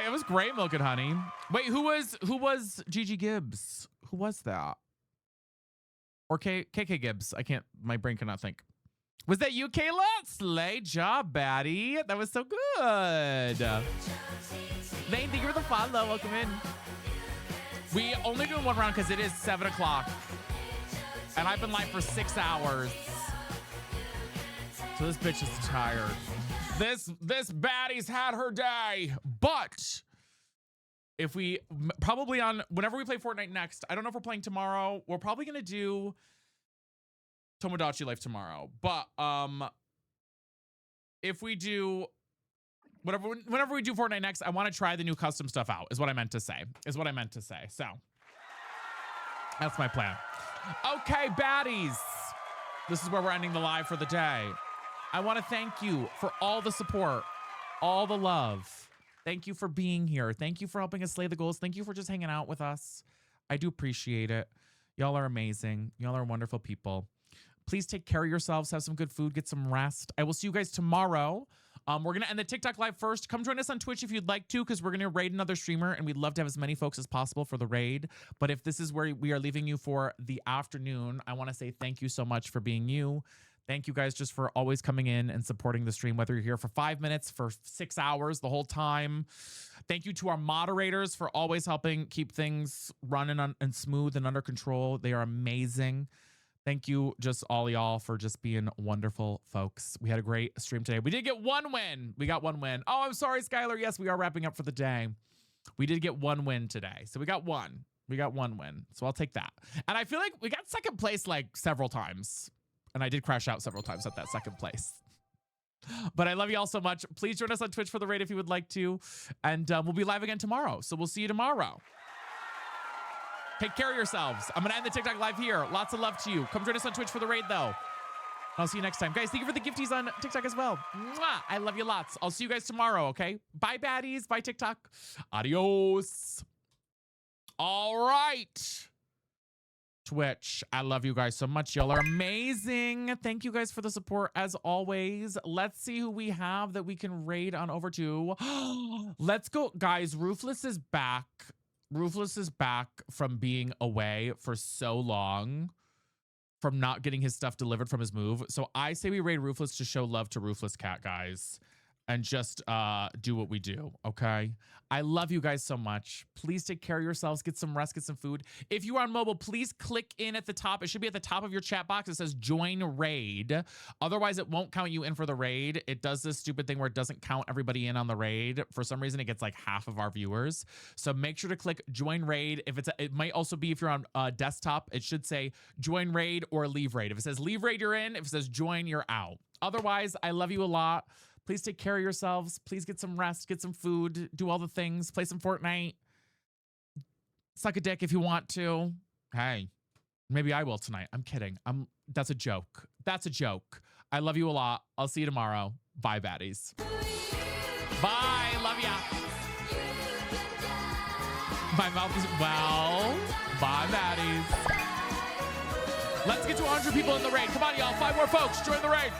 A: It was great, Milk and Honey. Wait, who was GG Gibbs? Who was that? Or KK Gibbs? I can't. My brain cannot think. Was that you, Kayla? Slay job, baddie. That was so good. Lane, thank you for the follow. Welcome in. We only doing one round because it is 7 o'clock. And I've been live for 6 hours. So this bitch is tired. This baddie's had her day. But if we probably on whenever we play Fortnite next, I don't know if we're playing tomorrow. We're probably gonna do Tomodachi Life tomorrow. But if we do whenever we do Fortnite next, I want to try the new custom stuff out, is what I meant to say. So that's my plan. Okay, baddies. This is where we're ending the live for the day. I want to thank you for all the support, all the love. Thank you for being here. Thank you for helping us slay the goals. Thank you for just hanging out with us. I do appreciate it. Y'all are amazing. Y'all are wonderful people. Please take care of yourselves. Have some good food. Get some rest. I will see you guys tomorrow. We're going to end the TikTok live first. Come join us on Twitch if you'd like to, because we're going to raid another streamer, and we'd love to have as many folks as possible for the raid. But if this is where we are leaving you for the afternoon, I want to say thank you so much for being you. Thank you guys just for always coming in and supporting the stream, whether you're here for 5 minutes, for 6 hours, the whole time. Thank you to our moderators for always helping keep things running and smooth and under control. They are amazing. Thank you, just all y'all, for just being wonderful folks. We had a great stream today. We did get one win. We got one win. Oh, I'm sorry, Skylar. Yes, we are wrapping up for the day. We did get one win today. So we got one. We got one win. So I'll take that. And I feel like we got second place like several times. And I did crash out several times at that second place. But I love you all so much. Please join us on Twitch for the raid if you would like to. And we'll be live again tomorrow. So we'll see you tomorrow. Take care of yourselves. I'm going to end the TikTok live here. Lots of love to you. Come join us on Twitch for the raid, though. I'll see you next time. Guys, thank you for the gifties on TikTok as well. Mwah! I love you lots. I'll see you guys tomorrow, okay? Bye, baddies. Bye, TikTok. Adios. All right. Twitch, I love you guys so much. Y'all are amazing. Thank you guys for the support as always. Let's see who we have that we can raid on over to. Let's go. Guys, Ruthless is back. Ruthless is back from being away for so long, from not getting his stuff delivered from his move. So I say we raid Ruthless to show love to Ruthless Cat, guys, and just do what we do, okay? I love you guys so much. Please take care of yourselves. Get some rest. Get some food. If you are on mobile, please click in at the top. It should be at the top of your chat box. It says join raid. Otherwise, it won't count you in for the raid. It does this stupid thing where it doesn't count everybody in on the raid. For some reason, it gets like half of our viewers. So make sure to click join raid. If it's it might also be if you're on desktop, it should say join raid or leave raid. If it says leave raid, you're in. If it says join, you're out. Otherwise, I love you a lot. Please take care of yourselves. Please get some rest, get some food, do all the things, play some Fortnite. Suck a dick if you want to. Hey, maybe I will tonight. I'm kidding. That's a joke. That's a joke. I love you a lot. I'll see you tomorrow. Bye, baddies. Bye. Love ya. My mouth is, well, bye, baddies. Let's get to 100 people in the raid. Come on, y'all. 5 more folks. Join the raid.